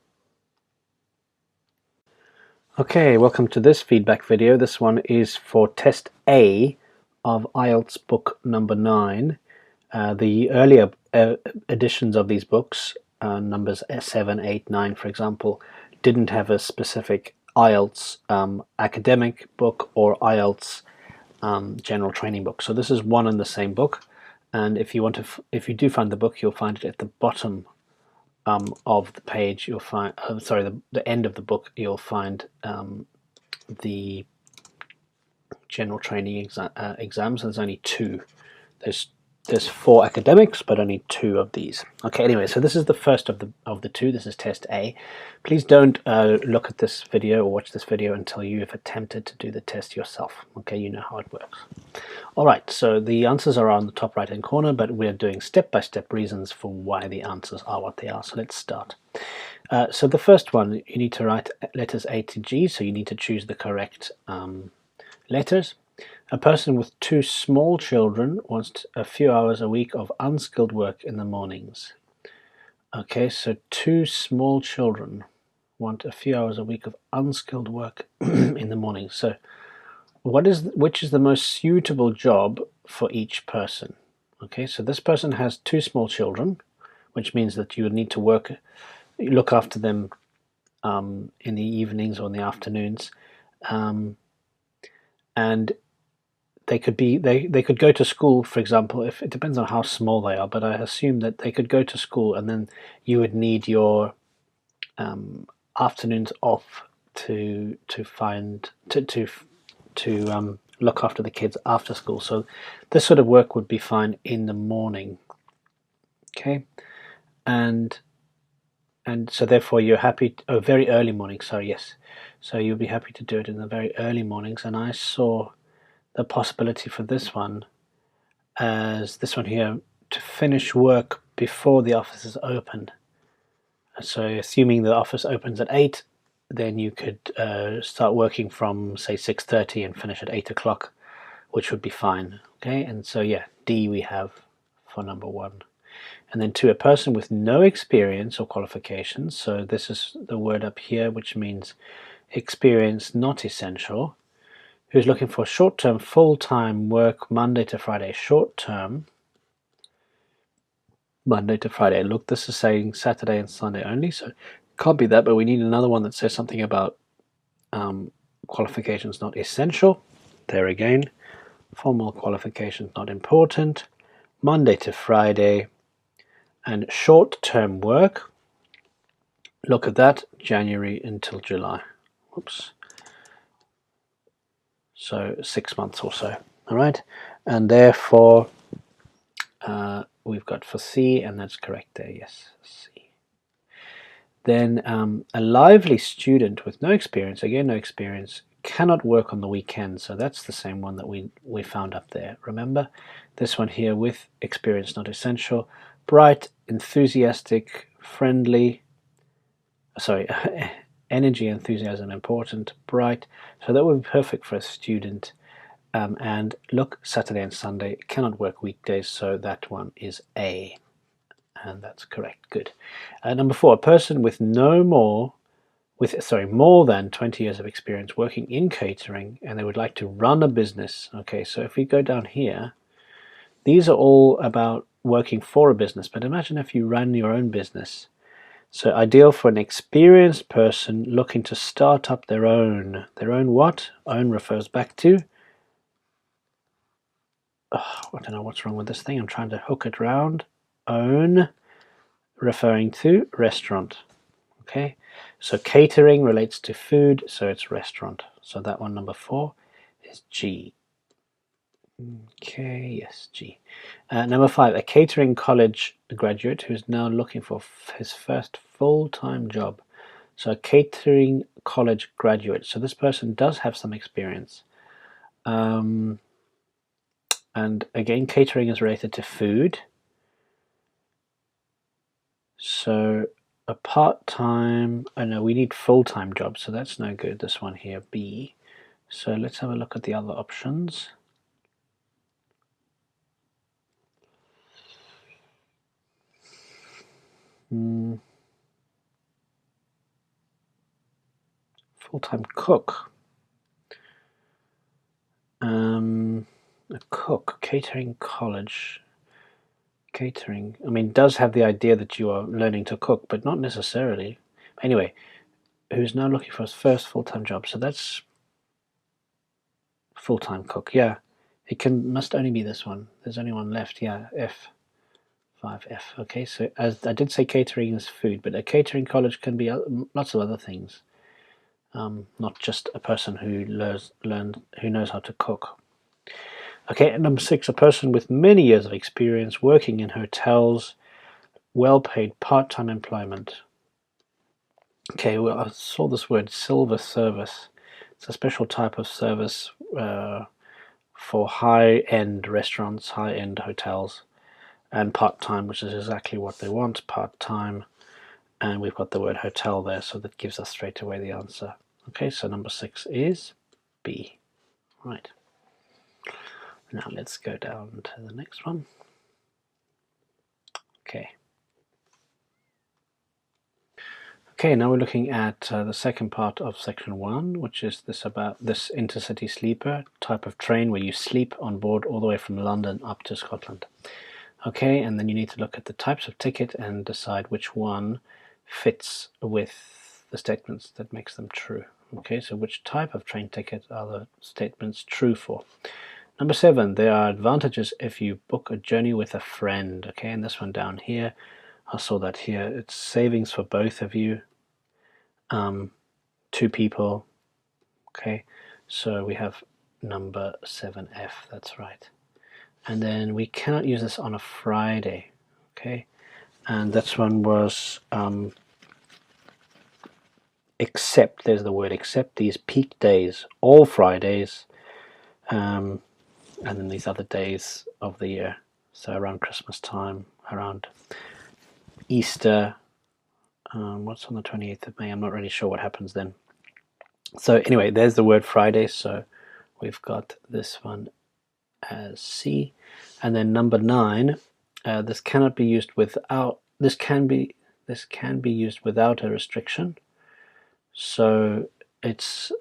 Okay, welcome to this feedback video. This one is for Test A of IELTS book number 9. The earlier editions of these books, numbers 7, 8, 9 for example, didn't have a specific IELTS academic book or IELTS general training book. So this is one and the same book, and if you do find the book, you'll find it at the bottom of the page. You'll find the end of the book. You'll find the general training exams. There's only 2. There's 4 academics, but only 2 of these. Okay, anyway, so this is the first of the 2. This is Test A. Please don't look at this video or watch this video until you have attempted to do the test yourself. Okay, you know how it works. All right, so the answers are on the top right-hand corner, but we're doing step-by-step reasons for why the answers are what they are. So let's start. So the first one, you need to write letters A to G, so you need to choose the correct letters. A person with 2 small children wants a few hours a week of unskilled work in the mornings. Okay, so 2 small children want a few hours a week of unskilled work in the mornings. So which is the most suitable job for each person? Okay, so this person has 2 small children, which means that you would need to look after them in the evenings or in the afternoons, and they could go to school, for example. If it depends on how small they are, but I assume that they could go to school, and then you would need your afternoons off to look after the kids after school. So this sort of work would be fine in the morning. Okay, and so therefore you're happy. Very early morning. Sorry, yes. So you'll be happy to do it in the very early mornings. And I saw the possibility for this one as this one here, to finish work before the office is open. So assuming the office opens at 8, then you could start working from, say, 6:30 and finish at 8 o'clock, which would be fine. Okay, and so yeah, D we have for number 1. And then 2, a person with no experience or qualifications. So this is the word up here, which means experience not essential, who's looking for short-term, full-time work, Monday to Friday. Short-term, Monday to Friday. Look, this is saying Saturday and Sunday only, so can't be that, but we need another one that says something about qualifications not essential. There again, formal qualifications not important. Monday to Friday. And short-term work, look at that, January until July. Oops. So 6 months or so. All right. and therefore we've got for C, and that's correct there, yes, C. Then a lively student with no experience, again no experience, cannot work on the weekend. So that's the same one that we found up there. Remember, this one here with experience not essential. Bright, enthusiastic, friendly, sorry, energy, enthusiasm important, bright. So that would be perfect for a student. And look, Saturday and Sunday cannot work weekdays, so that one is A. And that's correct. Good. Number 4, a person with more than 20 years of experience working in catering, and they would like to run a business. Okay, so if we go down here, these are all about working for a business, but imagine if you ran your own business. So ideal for an experienced person looking to start up their own. Their own what? Own refers back to, I don't know what's wrong with this thing. I'm trying to hook it round. Own referring to restaurant. Okay, so catering relates to food, so it's restaurant. So that one, number 4, is G. Okay, yes, G. Number 5, a catering college graduate who's now looking for his first full-time job. So a catering college graduate. So this person does have some experience. And again, catering is related to food. So a part-time, oh no, we need full-time job, so that's no good, this one here, B. So let's have a look at the other options. Full-time cook. A cook, catering college. Catering, I mean, does have the idea that you are learning to cook, but not necessarily. Anyway, who's now looking for his first full-time job. So that's full-time cook, yeah. It must only be this one. There's only one left, yeah, F. 5F. Okay, so as I did say, catering is food, but a catering college can be lots of other things. Not just a person who knows how to cook. Okay, and number 6, a person with many years of experience working in hotels, well-paid part-time employment. Okay, well, I saw this word silver service. It's a special type of service for high-end restaurants, high-end hotels, and part-time, which is exactly what they want, part-time. And we've got the word hotel there, so that gives us straight away the answer. Okay, so number 6 is B. Right. Now let's go down to the next one. Okay. Okay, now we're looking at the second part of section 1, which is about this intercity sleeper type of train where you sleep on board all the way from London up to Scotland. Okay, and then you need to look at the types of ticket and decide which one fits with the statements that makes them true. Okay, so which type of train ticket are the statements true for? Number 7, there are advantages if you book a journey with a friend. Okay, and this one down here, I saw that here. It's savings for both of you, 2 people. Okay, so we have number 7F, that's right. And then we cannot use this on a Friday. Okay, and this one was except, there's the word except these peak days, all Fridays, and then these other days of the year. So around Christmas time, around Easter, what's on the 28th of May? I'm not really sure what happens then. So anyway, there's the word Friday. So we've got this one as C. And then number 9, this cannot be used without, this can be used without a restriction. So it's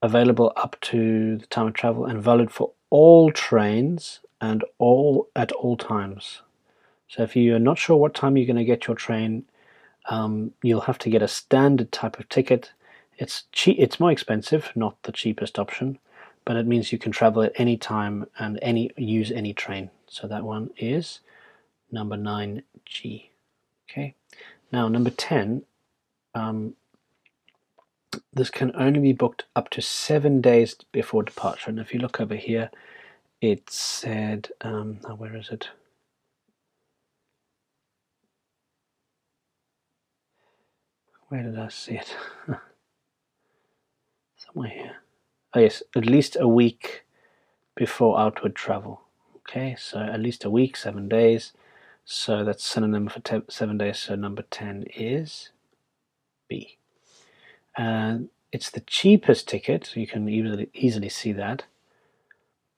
available up to the time of travel and valid for all trains and at all times. So if you're not sure what time you're going to get your train, you'll have to get a standard type of ticket. It's cheap. It's more expensive, not the cheapest option, but it means you can travel at any time and use any train. So that one is number 9G. Okay. Now number 10. this can only be booked up to 7 days before departure. And if you look over here, it said, now where is it? Where did I see it? Somewhere here. Oh yes, at least a week before outward travel. Okay, so at least a week, 7 days. So that's synonym for 7 days. So number 10 is B. And it's the cheapest ticket, so you can easily see that.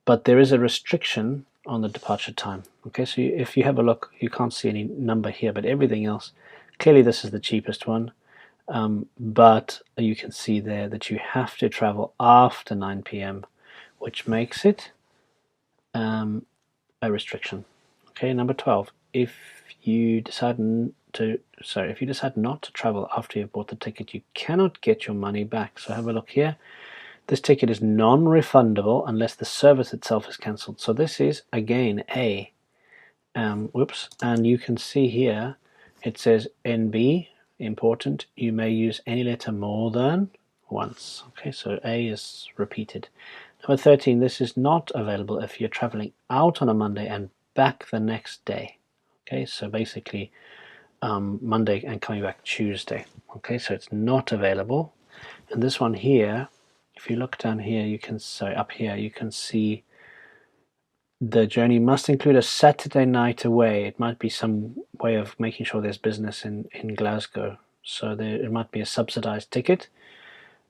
But there is a restriction on the departure time. Okay, so if you have a look, you can't see any number here, but everything else, clearly this is the cheapest one. But you can see there that you have to travel after 9 p.m., which makes it a restriction. Okay, number 12. If you decide not to travel after you've bought the ticket, you cannot get your money back. So have a look here. This ticket is non-refundable unless the service itself is cancelled. So this is again A. And you can see here it says NB, important. You may use any letter more than once. Okay, so A is repeated. Number 13, this is not available if you're traveling out on a Monday and back the next day. Okay, so basically Monday and coming back Tuesday. Okay, so it's not available. And this one here, if you look down here, up here, you can see the journey must include a Saturday night away. It might be some way of making sure there's business in Glasgow. So it might be a subsidized ticket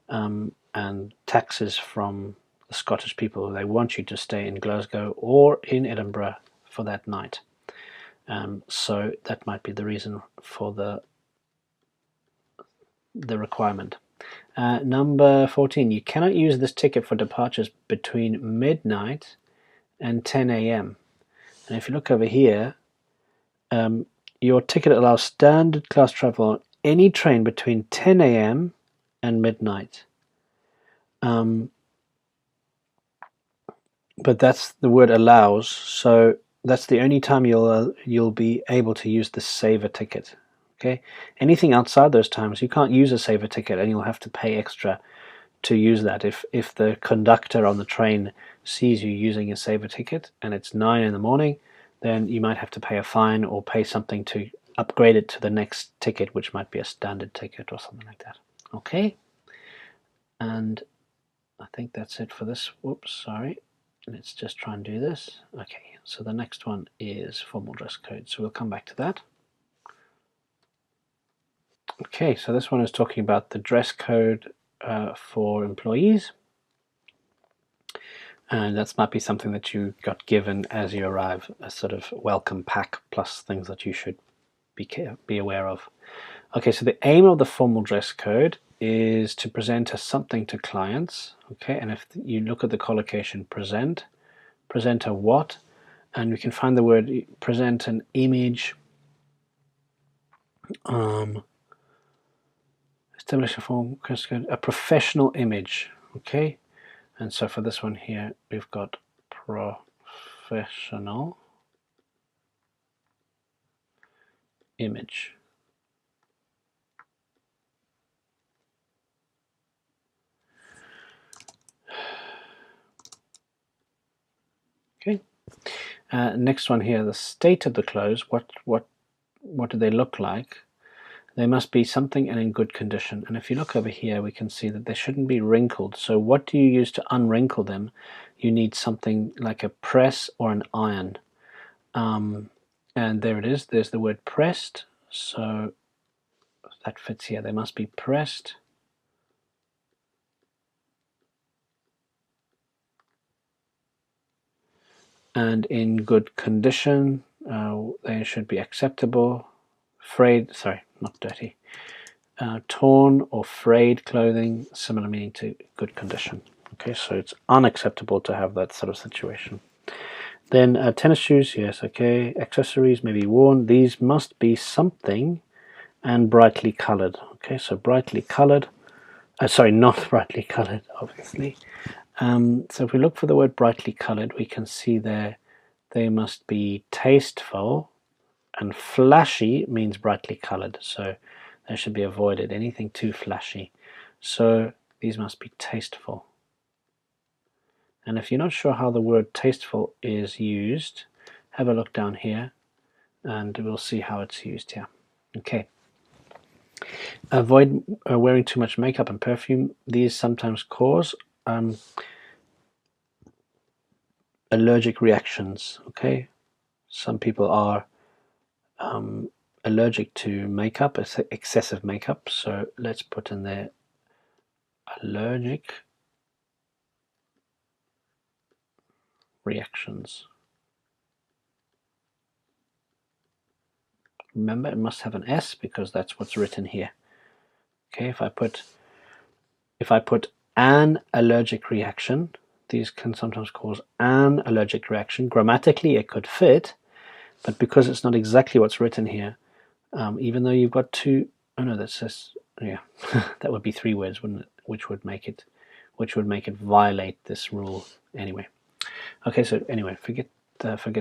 and taxes from the Scottish people. They want you to stay in Glasgow or in Edinburgh for that night. So that might be the reason for the requirement. Number 14, you cannot use this ticket for departures between midnight and 10 a.m. And if you look over here, your ticket allows standard class travel on any train between 10 a.m. and midnight. But that's the word allows, so that's the only time you'll be able to use the saver ticket. Okay, anything outside those times you can't use a saver ticket, and you'll have to pay extra to use that. If the conductor on the train sees you using a saver ticket and it's 9 in the morning, then you might have to pay a fine or pay something to upgrade it to the next ticket, which might be a standard ticket or something like that. Okay, and I think that's it for this. Whoops, sorry. Let's just try and do this. Okay, so the next one is formal dress code. So we'll come back to that. Okay, so this one is talking about the dress code for employees. And that might be something that you got given as you arrive, a sort of welcome pack plus things that you should be aware of. Okay, so the aim of the formal dress code is to present as something to clients. Okay, and if you look at the collocation present a what, and we can find the word present an image, establish a formal dress code, a professional image. Okay, and so for this one here, we've got professional image. Okay. Next one here, the state of the clothes. What do they look like? They must be something and in good condition. And if you look over here, we can see that they shouldn't be wrinkled. So what do you use to unwrinkle them? You need something like a press or an iron. And there it is. There's the word pressed. So that fits here. They must be pressed. And in good condition. They should be acceptable. Frayed, sorry, not dirty. Torn or frayed clothing, similar meaning to good condition. Okay, so it's unacceptable to have that sort of situation. Then tennis shoes, yes, okay. Accessories may be worn. These must be something and brightly colored. Okay, so brightly colored. Sorry, not brightly colored, obviously. So if we look for the word brightly colored, we can see there they must be tasteful, and flashy means brightly colored. So they should be avoided, anything too flashy. So these must be tasteful. And if you're not sure how the word tasteful is used, have a look down here and we'll see how it's used here. Okay. Avoid wearing too much makeup and perfume. These sometimes cause allergic reactions. Okay, some people are allergic to makeup, excessive makeup. So let's put in there allergic reactions. Remember, it must have an S because that's what's written here. Okay, if I put an allergic reaction, these can sometimes cause an allergic reaction. Grammatically, it could fit, but because it's not exactly what's written here, even though you've got two, oh no, that says, yeah, that would be 3 words, wouldn't it? Which would make it violate this rule anyway. Okay, so anyway, forget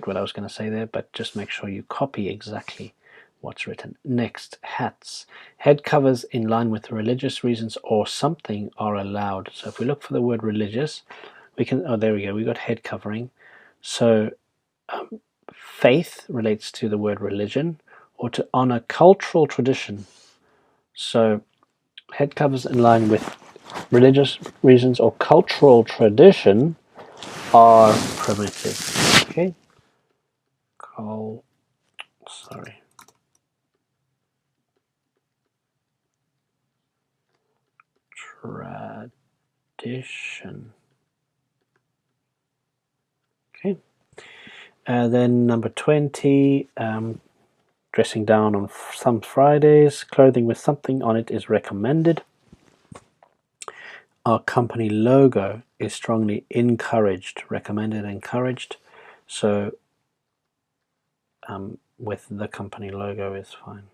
what I was going to say there, but just make sure you copy exactly what's written. Next, hats. Head covers in line with religious reasons or something are allowed. So if we look for the word religious, we can, oh, there we go, we got head covering. So faith relates to the word religion or to honor cultural tradition. So head covers in line with religious reasons or cultural tradition are permitted. Okay. Tradition. Okay. Then number 20, dressing down on some Fridays. Clothing with something on it is recommended. Our company logo is strongly encouraged, recommended, encouraged. So with the company logo is fine.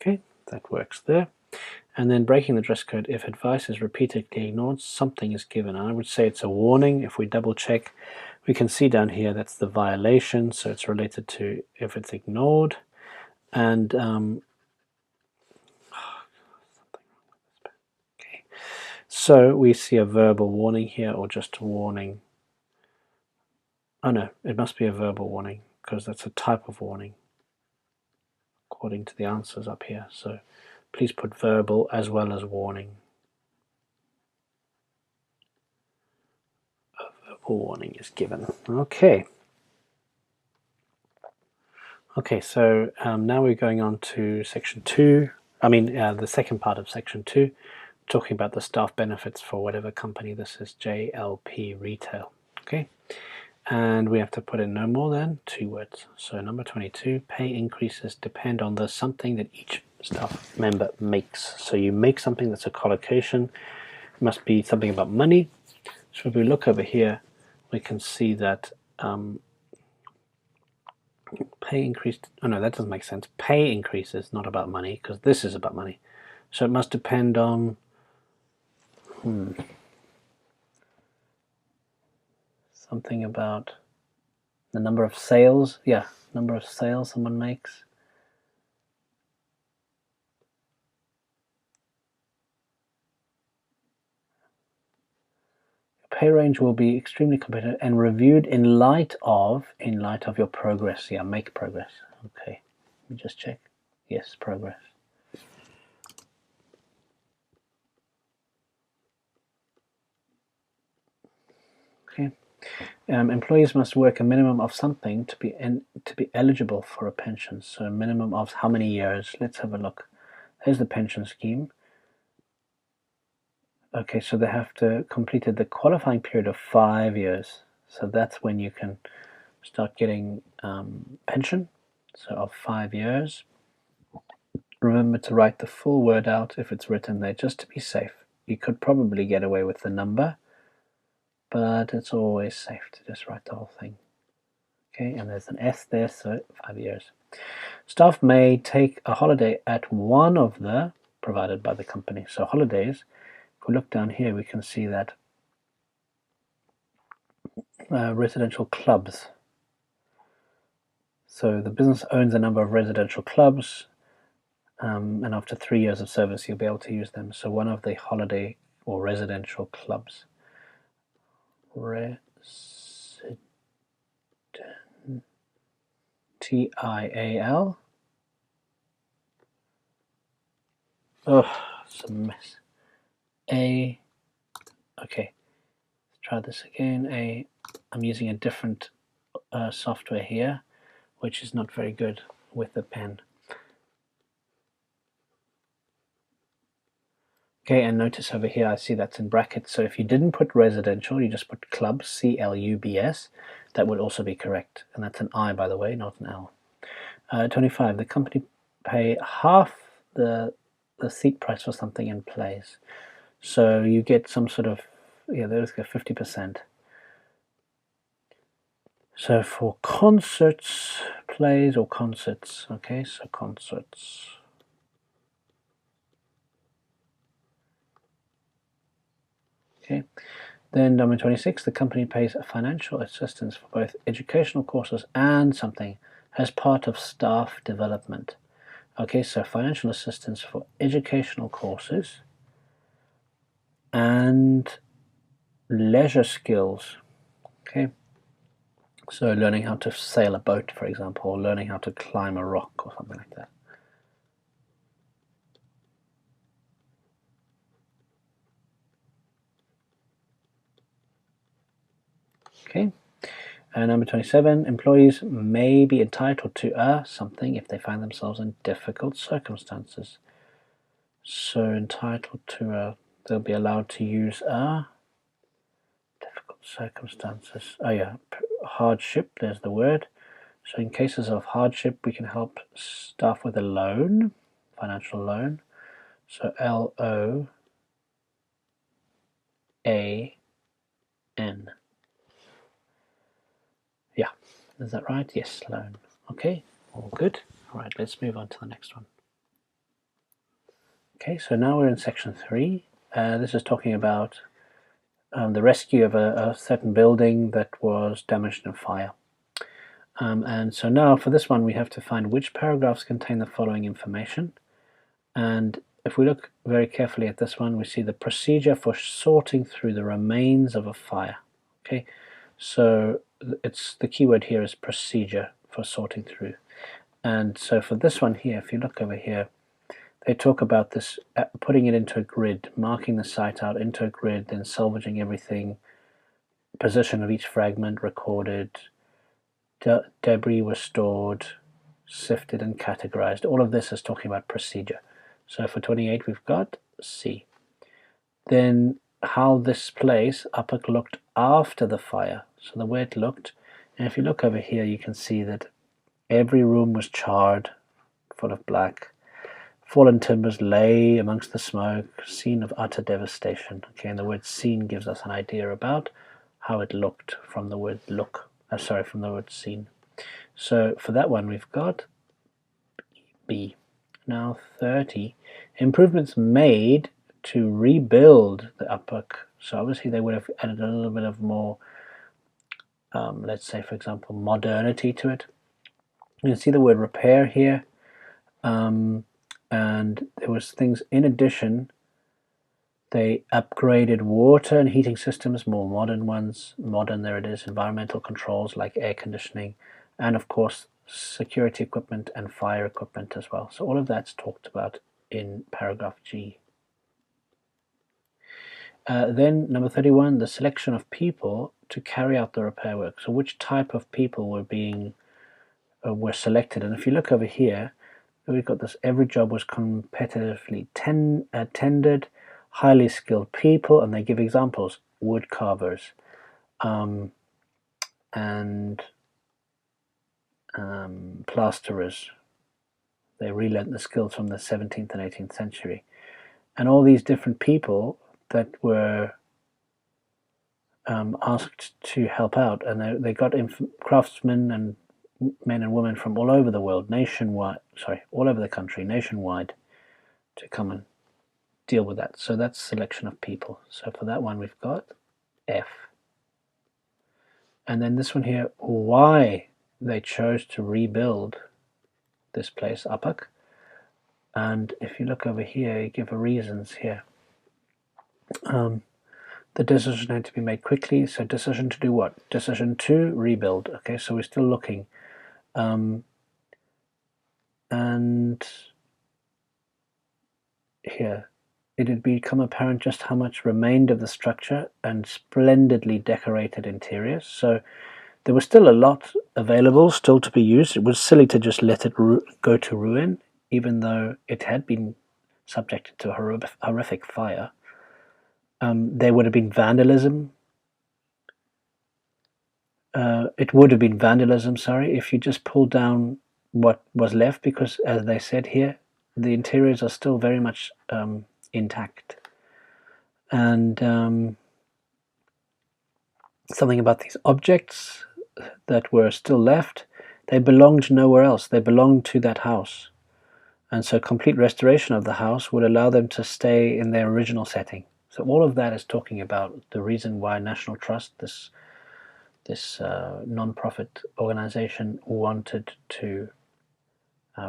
Okay, that works there. And then breaking the dress code, if advice is repeatedly ignored, something is given. I would say it's a warning. If we double check, we can see down here that's the violation, so it's related to if it's ignored. And okay, so we see a verbal warning here, or just a warning. Oh no, it must be a verbal warning because that's a type of warning according to the answers up here. So please put verbal as well as warning. A verbal warning is given. Okay. Okay, so now we're going on to section 2. The second part of section 2, talking about the staff benefits for whatever company this is, JLP Retail. Okay, and we have to put in no more than 2 words. So number 22, pay increases depend on the something that each staff member makes. So you make something that's a collocation. It must be something about money. So if we look over here, we can see that pay increased. Oh no, that doesn't make sense. Pay increases, not about money, because this is about money. So it must depend on something about the number of sales. Yeah, number of sales someone makes. Your pay range will be extremely competitive and reviewed in light of your progress. Yeah, make progress. Okay, let me just check. Yes, progress. Okay. Employees must work a minimum of something to be eligible for a pension. So a minimum of how many years? Let's have a look. There's the pension scheme. Okay, so they have to completed the qualifying period of 5 years. So that's when you can start getting pension. So of 5 years. Remember to write the full word out if it's written there, just to be safe. You could probably get away with the number, but it's always safe to just write the whole thing. Okay, and there's an S there, so 5 years. Staff may take a holiday at one of the provided by the company. So holidays, if we look down here, we can see that residential clubs. So the business owns a number of residential clubs, and after 3 years of service, you'll be able to use them. So one of the holiday or residential clubs. TIAL. Oh, it's a mess. Okay, let's try this again. I'm using a different software here, which is not very good with the pen. Okay, and notice over here I see that's in brackets. So if you didn't put residential, you just put clubs, CLUBS, that would also be correct. And that's an I, by the way, not an L. 25, the company pay half the seat price for something in plays. So you get some sort of, yeah, there's 50%. So for concerts, plays or concerts, okay, so concerts. Okay, then number 26, the company pays financial assistance for both educational courses and something as part of staff development. Okay, so financial assistance for educational courses and leisure skills. Okay, so learning how to sail a boat, for example, or learning how to climb a rock or something like that. Okay, and number 27, employees may be entitled to something if they find themselves in difficult circumstances. So entitled to they'll be allowed to use difficult circumstances. Oh yeah, hardship, there's the word. So in cases of hardship, we can help staff with a loan, financial loan. So LOAN. Yeah, is that right? Yes, loan. Okay, all good. All right, let's move on to the next one. Okay, so now we're in section 3. This is talking about the rescue of a certain building that was damaged in fire. And so now for this one, we have to find which paragraphs contain the following information. And if we look very carefully at this one, we see the procedure for sorting through the remains of a fire. Okay, so it's the keyword here is procedure for sorting through. And so for this one here, if you look over here, they talk about this putting it into a grid, marking the site out into a grid, then salvaging everything, position of each fragment recorded, debris was stored, sifted and categorized. All of this is talking about procedure. So for 28 we've got C. Then how this place Upper looked after the fire. So the way it looked, and if you look over here you can see that every room was charred, full of black. Fallen timbers lay amongst the smoke, scene of utter devastation. Okay, and the word scene gives us an idea about how it looked from the word look. From the word scene. So for that one we've got B. Now 30, improvements made to rebuild the upper. So obviously they would have added a little bit of more, let's say for example, modernity to it. You can see the word repair here. And there was things in addition. They upgraded water and heating systems, more modern ones. Modern, there it is, environmental controls like air conditioning, and of course security equipment and fire equipment as well. So all of that's talked about in paragraph G. Then number 31, the selection of people to carry out the repair work. So which type of people were selected? And if you look over here, we've got this: every job was competitively tendered, highly skilled people, and they give examples: wood carvers, and plasterers. They relearned the skills from the 17th and 18th century. And all these different people that were asked to help out, and they got craftsmen and men and women from all over the world, all over the country, nationwide, to come and deal with that. So that's selection of people. So for that one we've got F. And then this one here, why they chose to rebuild this place, Apak. And if you look over here, you give reasons here. The decision had to be made quickly. So decision to do what? Decision to rebuild. Okay, so we're still looking. And here, it had become apparent just how much remained of the structure and splendidly decorated interiors. So there was still a lot available, still to be used. It was silly to just let it go to ruin, even though it had been subjected to a horrific fire. There would have been vandalism. It would have been vandalism, sorry, if you just pulled down what was left, because, as they said here, the interiors are still very much intact. And something about these objects that were still left, they belonged nowhere else. They belonged to that house. And so complete restoration of the house would allow them to stay in their original setting. So all of that is talking about the reason why National Trust, this non-profit organization, wanted to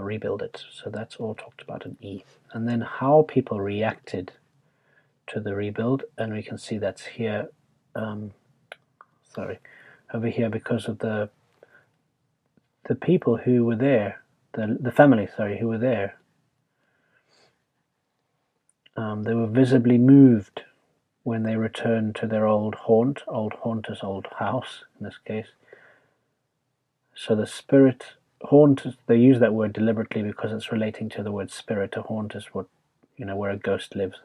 rebuild it. So that's all talked about in E. And then how people reacted to the rebuild, and we can see that's here, over here, because of the people who were there, the family, who were there. They were visibly moved when they returned to their old haunt. Old haunt is old house in this case. So the spirit haunt, they use that word deliberately because it's relating to the word spirit. A haunt is what, where a ghost lives.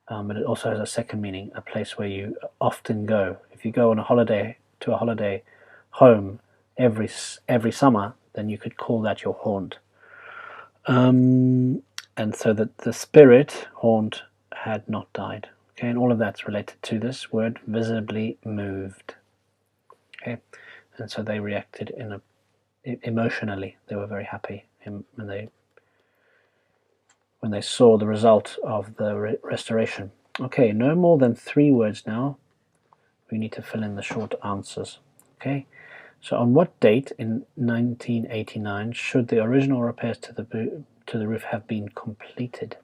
But it also has a second meaning, a place where you often go. If you go on a holiday to a holiday home every summer, then you could call that your haunt. And so that the spirit haunt had not died. Okay, and all of that's related to this word, visibly moved. Okay, and so they reacted emotionally. They were very happy when they saw the result of the restoration. Okay, no more than 3 words now. We need to fill in the short answers. Okay, so on what date in 1989 should the original repairs to the roof have been completed?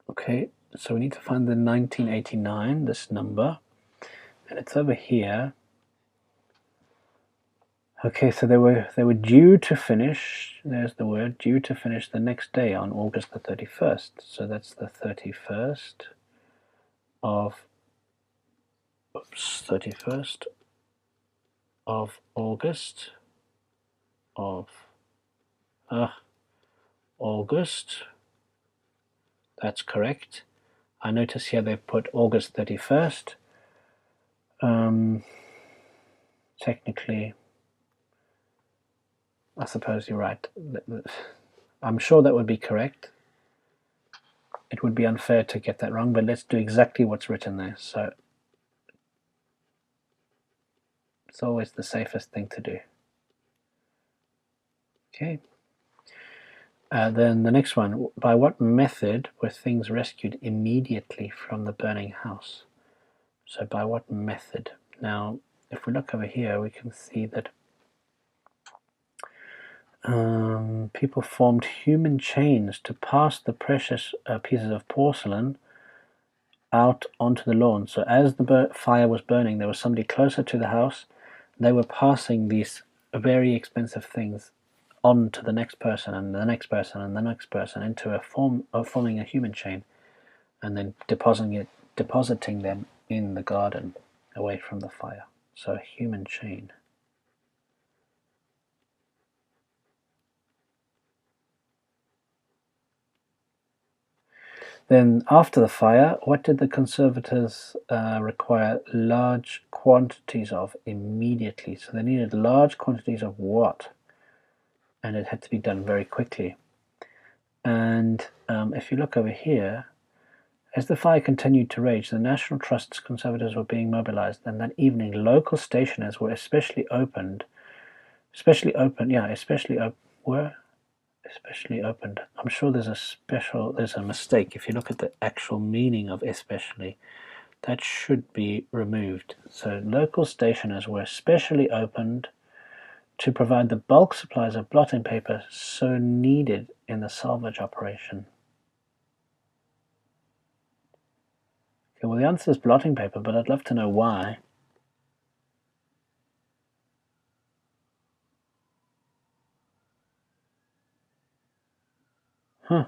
Okay, so we need to find the 1989, this number, and it's over here. Okay, so they were due to finish, there's the word, due to finish the next day on August the 31st. So that's the 31st of August August. That's correct. I notice here they've put August 31st. Technically, I suppose you're right. I'm sure that would be correct. It would be unfair to get that wrong, but let's do exactly what's written there. So it's always the safest thing to do. Okay. Then the next one, by what method were things rescued immediately from the burning house? So by what method? Now, if we look over here, we can see that people formed human chains to pass the precious pieces of porcelain out onto the lawn. So as the fire was burning, there was somebody closer to the house. They were passing these very expensive things on to the next person and the next person and the next person into a form of forming a human chain, and then depositing them in the garden away from the fire. So a human chain. Then after the fire, what did the conservators require large quantities of immediately? So they needed large quantities of what? And it had to be done very quickly. And if you look over here, as the fire continued to rage, the National Trust's conservators were being mobilized, and that evening local stationers were especially opened. I'm sure there's a mistake. If you look at the actual meaning of especially, that should be removed. So local stationers were specially opened to provide the bulk supplies of blotting paper so needed in the salvage operation? Okay, well, the answer is blotting paper, but I'd love to know why. Huh.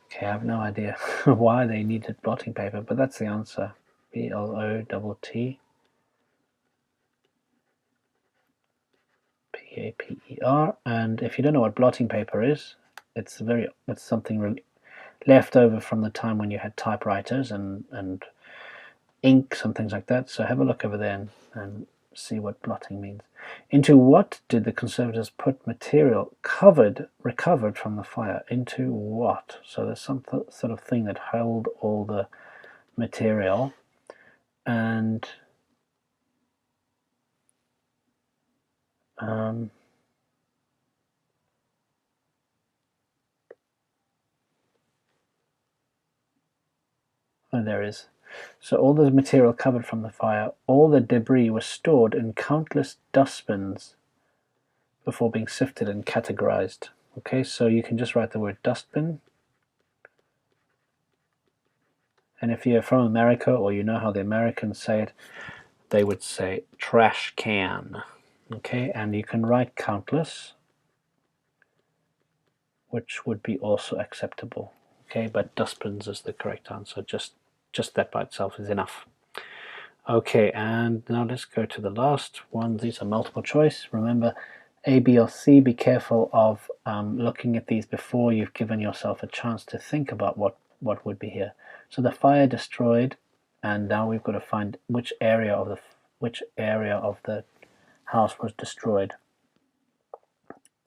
Okay, I have no idea why they needed blotting paper, but that's the answer. B-L-O-T-T P-A-P-E-R. And if you don't know what blotting paper is, it's something left over from the time when you had typewriters and inks and things like that. So have a look over there and see what blotting means. Into what did the Conservatives put material recovered from the fire? Into what? So there's some sort of thing that held all the material, and oh, there is. So all the material covered from the fire, all the debris was stored in countless dustbins before being sifted and categorized. Okay, so you can just write the word dustbin. And if you're from America, or you know how the Americans say it, they would say trash can. Okay, and you can write countless, which would be also acceptable. Okay, but dustbins is the correct answer. Just that by itself is enough. Okay, and now let's go to the last one. These are multiple choice. Remember, A, B, or C. Be careful of looking at these before you've given yourself a chance to think about what would be here. So the fire destroyed, and now we've got to find which area of the house was destroyed.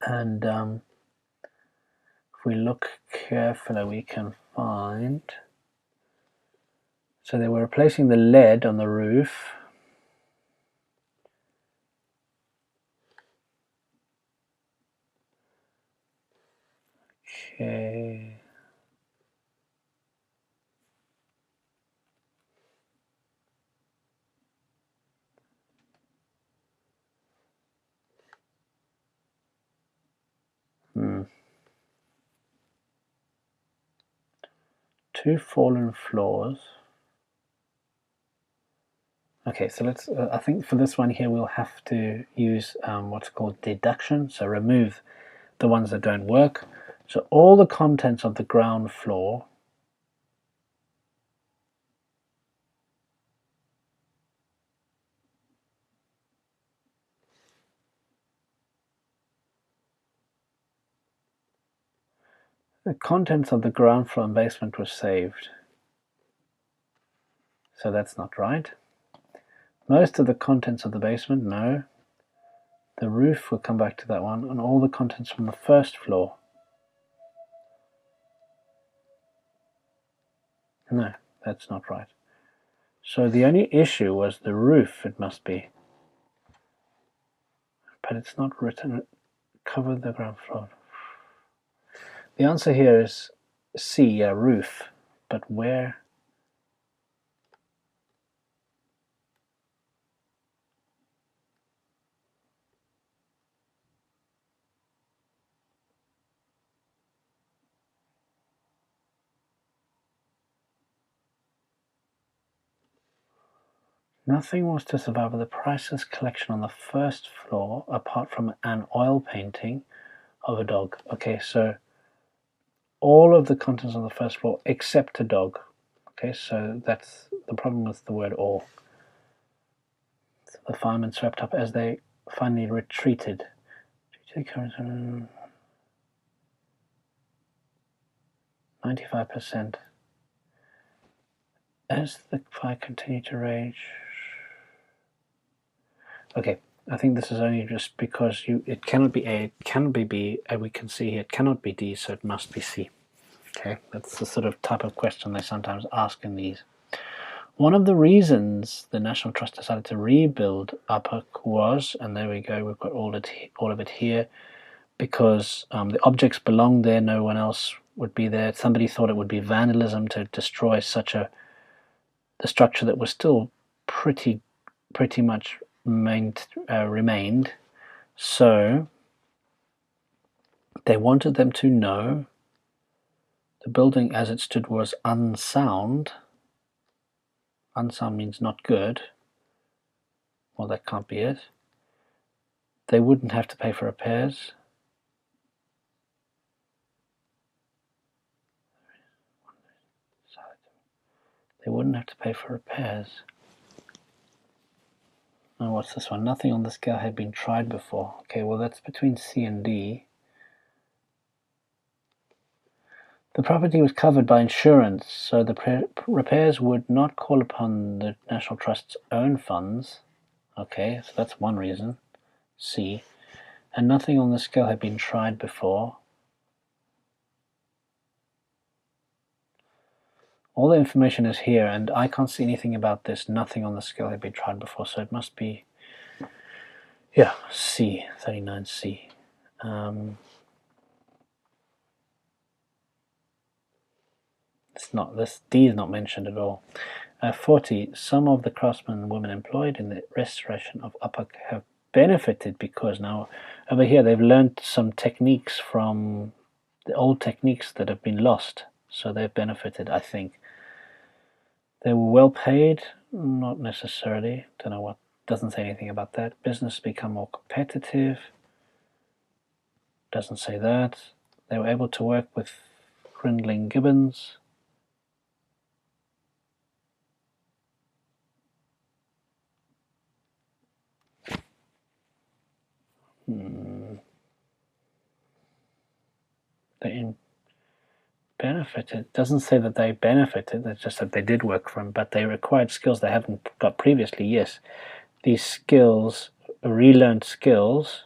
And if we look carefully, we can find. So they were replacing the lead on the roof. Okay. Two fallen floors. Okay, so let's. I think for this one here, we'll have to use what's called deduction. So remove the ones that don't work. So all the contents of the ground floor and basement were saved. So that's not right. Most of the contents of the basement, no. The roof, we'll come back to that one, and all the contents from the first floor. No, that's not right. So the only issue was the roof, it must be. But it's not written, cover the ground floor. The answer here is C, a roof, but where? Nothing was to survive of the priceless collection on the first floor apart from an oil painting of a dog. Okay, so all of the contents on the first floor except a dog. Okay, so that's the problem with the word all. So the firemen swept up as they finally retreated. 95%. As the fire continued to rage. Okay, I think this is only just because it cannot be A, it cannot be B, and we can see here it cannot be D, so it must be C. Okay, that's the sort of type of question they sometimes ask in these. One of the reasons the National Trust decided to rebuild Upper was, and there we go, we've got all of it here, because the objects belonged there, no one else would be there. Somebody thought it would be vandalism to destroy the structure that was still pretty much remained. So they wanted them to know the building as it stood was unsound. Unsound means not good. Well, that can't be it. They wouldn't have to pay for repairs. They wouldn't have to pay for repairs. Oh, what's this one? Nothing on the scale had been tried before. Okay, well, that's between C and D. The property was covered by insurance, so the repairs would not call upon the National Trust's own funds. Okay, so that's one reason. C. And nothing on the scale had been tried before. All the information is here, and I can't see anything about this. Nothing on the scale had been tried before, so it must be, yeah, C, 39C. It's not, this D is not mentioned at all. 40. Some of the craftsmen and women employed in the restoration of Upper have benefited because now over here they've learned some techniques from the old techniques that have been lost, so they've benefited, I think. They were well paid, not necessarily. Don't know what, doesn't say anything about that. Business become more competitive, doesn't say that. They were able to work with Grindling Gibbons. They benefited. Doesn't say that they benefited, it's just that they did work for them, but they required skills they haven't got previously. Yes, these skills, relearned skills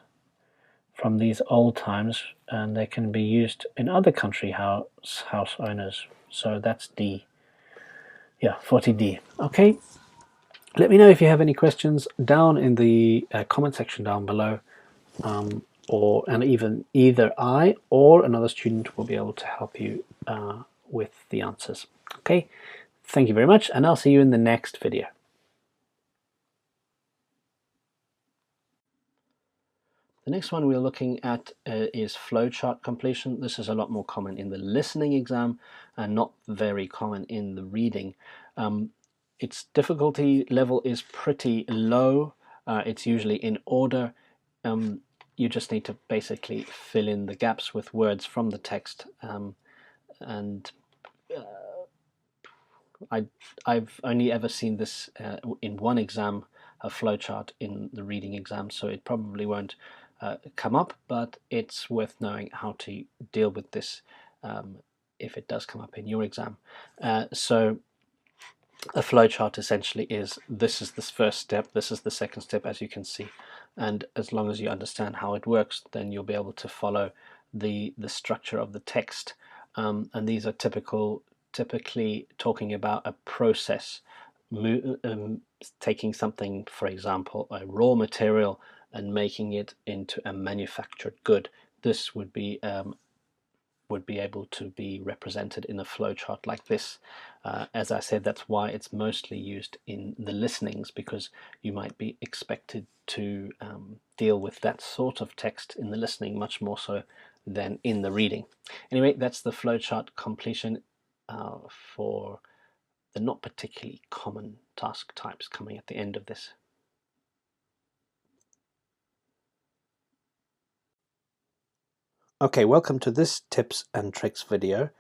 from these old times, and they can be used in other country house owners. So that's D. Yeah, 40D. Okay, let me know if you have any questions down in the comment section down below, and either I or another student will be able to help you with the answers. Okay, thank you very much, and I'll see you in the next video. The next one we're looking at is flowchart completion. This is a lot more common in the listening exam and not very common in the reading. Its difficulty level is pretty low. It's usually in order. You just need to basically fill in the gaps with words from the text, and I've only ever seen this in one exam, a flowchart in the reading exam, so it probably won't come up, but it's worth knowing how to deal with this if it does come up in your exam. So a flowchart essentially is, this is the first step, this is the second step, as you can see, and as long as you understand how it works, then you'll be able to follow the structure of the text. And these are typically talking about a process, taking something, for example, a raw material, and making it into a manufactured good. This would be able to be represented in a flowchart like this. As I said, that's why it's mostly used in the listenings, because you might be expected to deal with that sort of text in the listening much more so than in the reading. Anyway, that's the flowchart completion for the not particularly common task types coming at the end of this. Okay, welcome to this tips and tricks video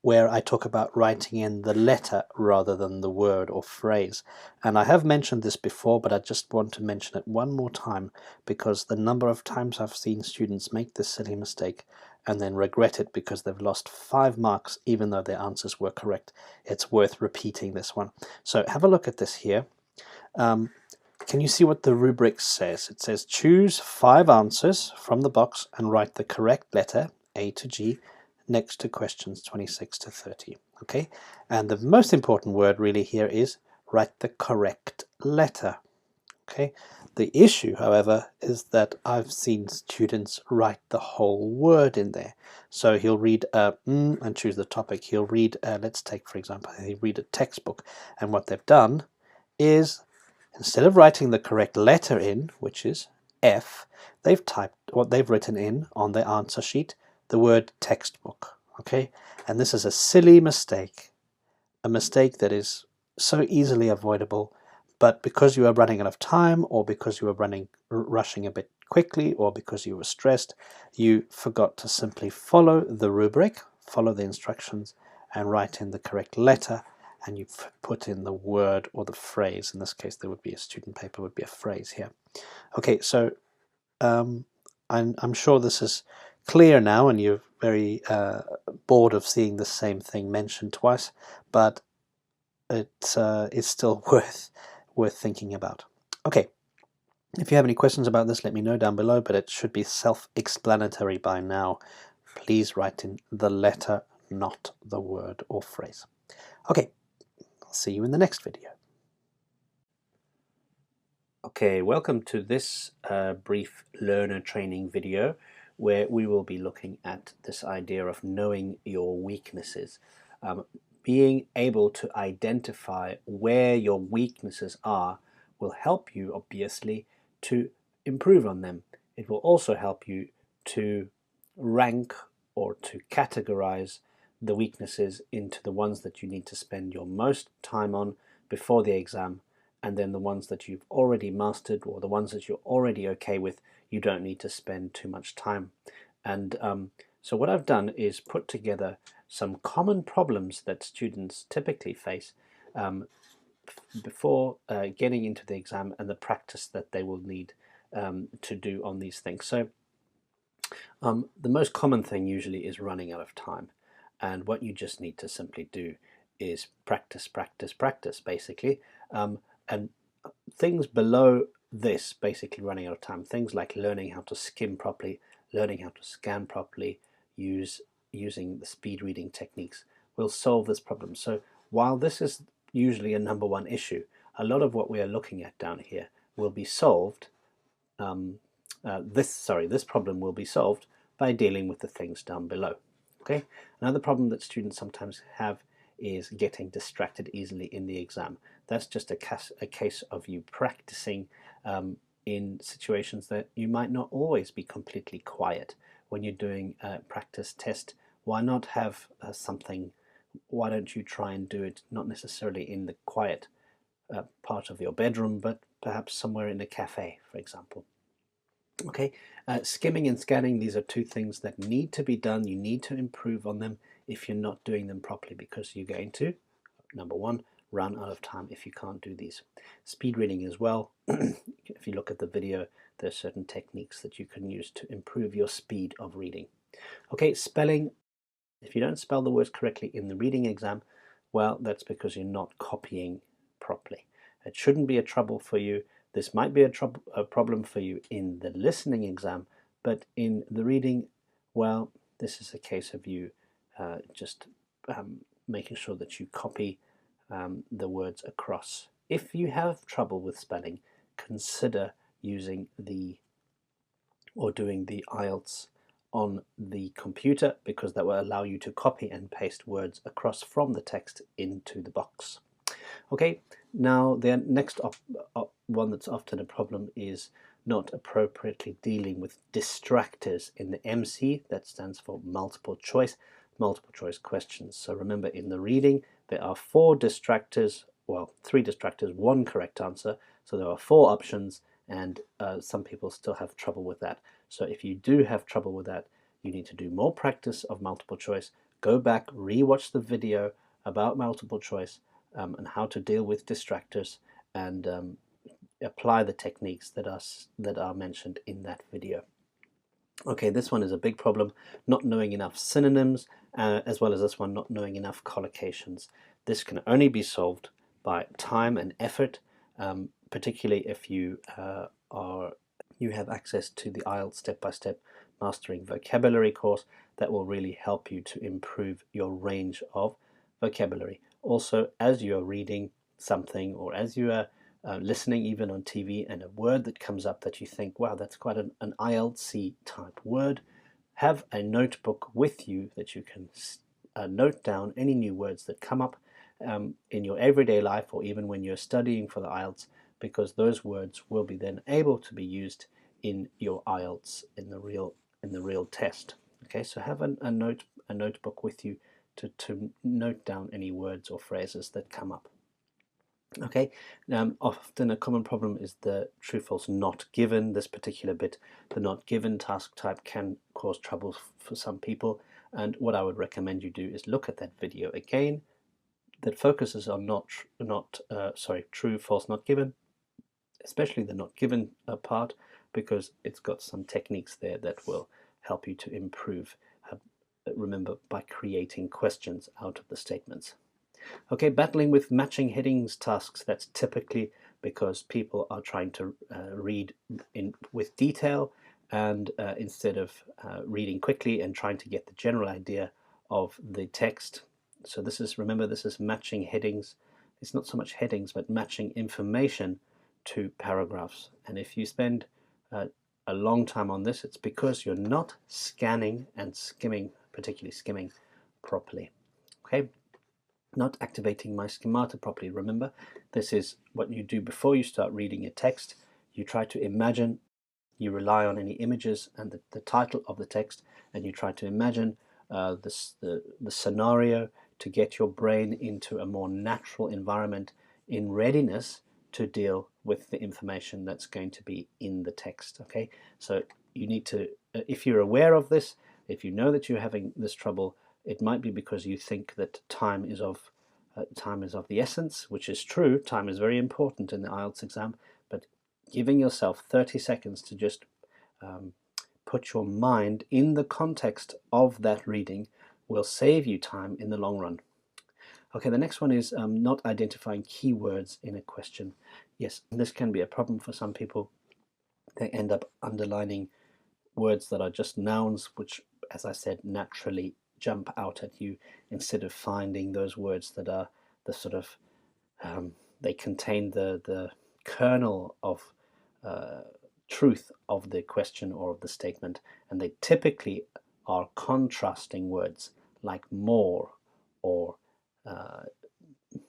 where I talk about writing in the letter rather than the word or phrase. And I have mentioned this before, but I just want to mention it one more time, because the number of times I've seen students make this silly mistake and then regret it because they've lost 5 marks even though their answers were correct. It's worth repeating this one. So have a look at this here. Can you see what the rubric says? It says choose 5 answers from the box and write the correct letter, A to G, next to questions 26 to 30. Okay, and the most important word really here is write the correct letter. Okay. The issue, however, is that I've seen students write the whole word in there. So he'll read and choose the topic. He'll read, let's take, for example, he'll read a textbook. And what they've done is, instead of writing the correct letter in, which is F, they've typed what they've written in on their answer sheet, the word textbook. Okay. And this is a silly mistake, a mistake that is so easily avoidable. But because you are running out of time, or because you are rushing a bit quickly, or because you were stressed, you forgot to simply follow the rubric, follow the instructions, and write in the correct letter, and you put in the word or the phrase. In this case, there would be a student paper, would be a phrase here. Okay, so I'm sure this is clear now, and you're very bored of seeing the same thing mentioned twice, but it's still worth thinking about. Okay, if you have any questions about this, let me know down below, but it should be self-explanatory by now. Please write in the letter, not the word or phrase. Okay, I'll see you in the next video. Okay, welcome to this brief learner training video where we will be looking at this idea of knowing your weaknesses. Being able to identify where your weaknesses are will help you, obviously, to improve on them. It will also help you to rank or to categorize the weaknesses into the ones that you need to spend your most time on before the exam, and then the ones that you've already mastered, or the ones that you're already okay with, you don't need to spend too much time. And so what I've done is put together some common problems that students typically face before getting into the exam, and the practice that they will need to do on these things. So the most common thing usually is running out of time, and what you just need to simply do is practice, practice, practice, basically. And things below this, basically running out of time, things like learning how to skim properly, learning how to scan properly, using the speed reading techniques, will solve this problem. So while this is usually a #1 issue, a lot of what we are looking at down here will be solved. This problem will be solved by dealing with the things down below. Okay. Another problem that students sometimes have is getting distracted easily in the exam. That's just a case of you practicing in situations that you might not always be completely quiet. When you're doing a practice test, why not have something? Why don't you try and do it not necessarily in the quiet part of your bedroom, but perhaps somewhere in a cafe, for example. Okay, skimming and scanning, these are two things that need to be done. You need to improve on them if you're not doing them properly, because you're going to, #1, run out of time if you can't do these. Speed reading as well. If you look at the video, there are certain techniques that you can use to improve your speed of reading. Okay, spelling. If you don't spell the words correctly in the reading exam, well, that's because you're not copying properly. It shouldn't be a trouble for you. This might be a problem for you in the listening exam, but in the reading, well, this is a case of you just making sure that you copy the words across. If you have trouble with spelling, consider using doing the IELTS on the computer, because that will allow you to copy and paste words across from the text into the box. Okay, now the next one that's often a problem is not appropriately dealing with distractors in the MC. That stands for multiple choice questions. So remember, in the reading there are 4 distractors, well, 3 distractors, 1 correct answer. So there are 4 options, and some people still have trouble with that. So if you do have trouble with that, you need to do more practice of multiple choice. Go back, re-watch the video about multiple choice and how to deal with distractors, and apply the techniques that are mentioned in that video. Okay, this one is a big problem, not knowing enough synonyms, as well as this one, not knowing enough collocations. This can only be solved by time and effort, particularly if you have access to the IELTS step-by-step mastering vocabulary course. That will really help you to improve your range of vocabulary. Also, as you're reading something, or as you are listening even on TV, and a word that comes up that you think, wow, that's quite an IELTS type word, have a notebook with you that you can note down any new words that come up in your everyday life, or even when you're studying for the IELTS, because those words will be then able to be used in your IELTS in the real test. Okay, so have a notebook with you to note down any words or phrases that come up. Okay, often a common problem is the true false not given. This particular bit, the not given task type, can cause trouble for some people, and what I would recommend you do is look at that video again that focuses on true false not given, especially the not given part, because it's got some techniques there that will help you to improve, remember, by creating questions out of the statements. Okay, battling with matching headings tasks, that's typically because people are trying to read with detail, and instead of reading quickly and trying to get the general idea of the text. So this is, remember, this is matching headings. It's not so much headings, but matching information to paragraphs. And if you spend a long time on this, it's because you're not scanning and skimming, particularly skimming, properly. Okay, not activating my schemata properly. Remember, this is what you do before you start reading a text. You try to imagine, you rely on any images and the title of the text, and you try to imagine the scenario to get your brain into a more natural environment in readiness to deal with the information that's going to be in the text. Okay, so you need to, if you're aware of this, if you know that you're having this trouble, it might be because you think that time is of the essence, which is true. Time is very important in the IELTS exam, but giving yourself 30 seconds to just put your mind in the context of that reading will save you time in the long run. Okay, the next one is not identifying keywords in a question. Yes, this can be a problem for some people. They end up underlining words that are just nouns, which, as I said, naturally jump out at you, instead of finding those words that are the sort of, they contain the kernel of truth of the question or of the statement, and they typically are contrasting words like more, or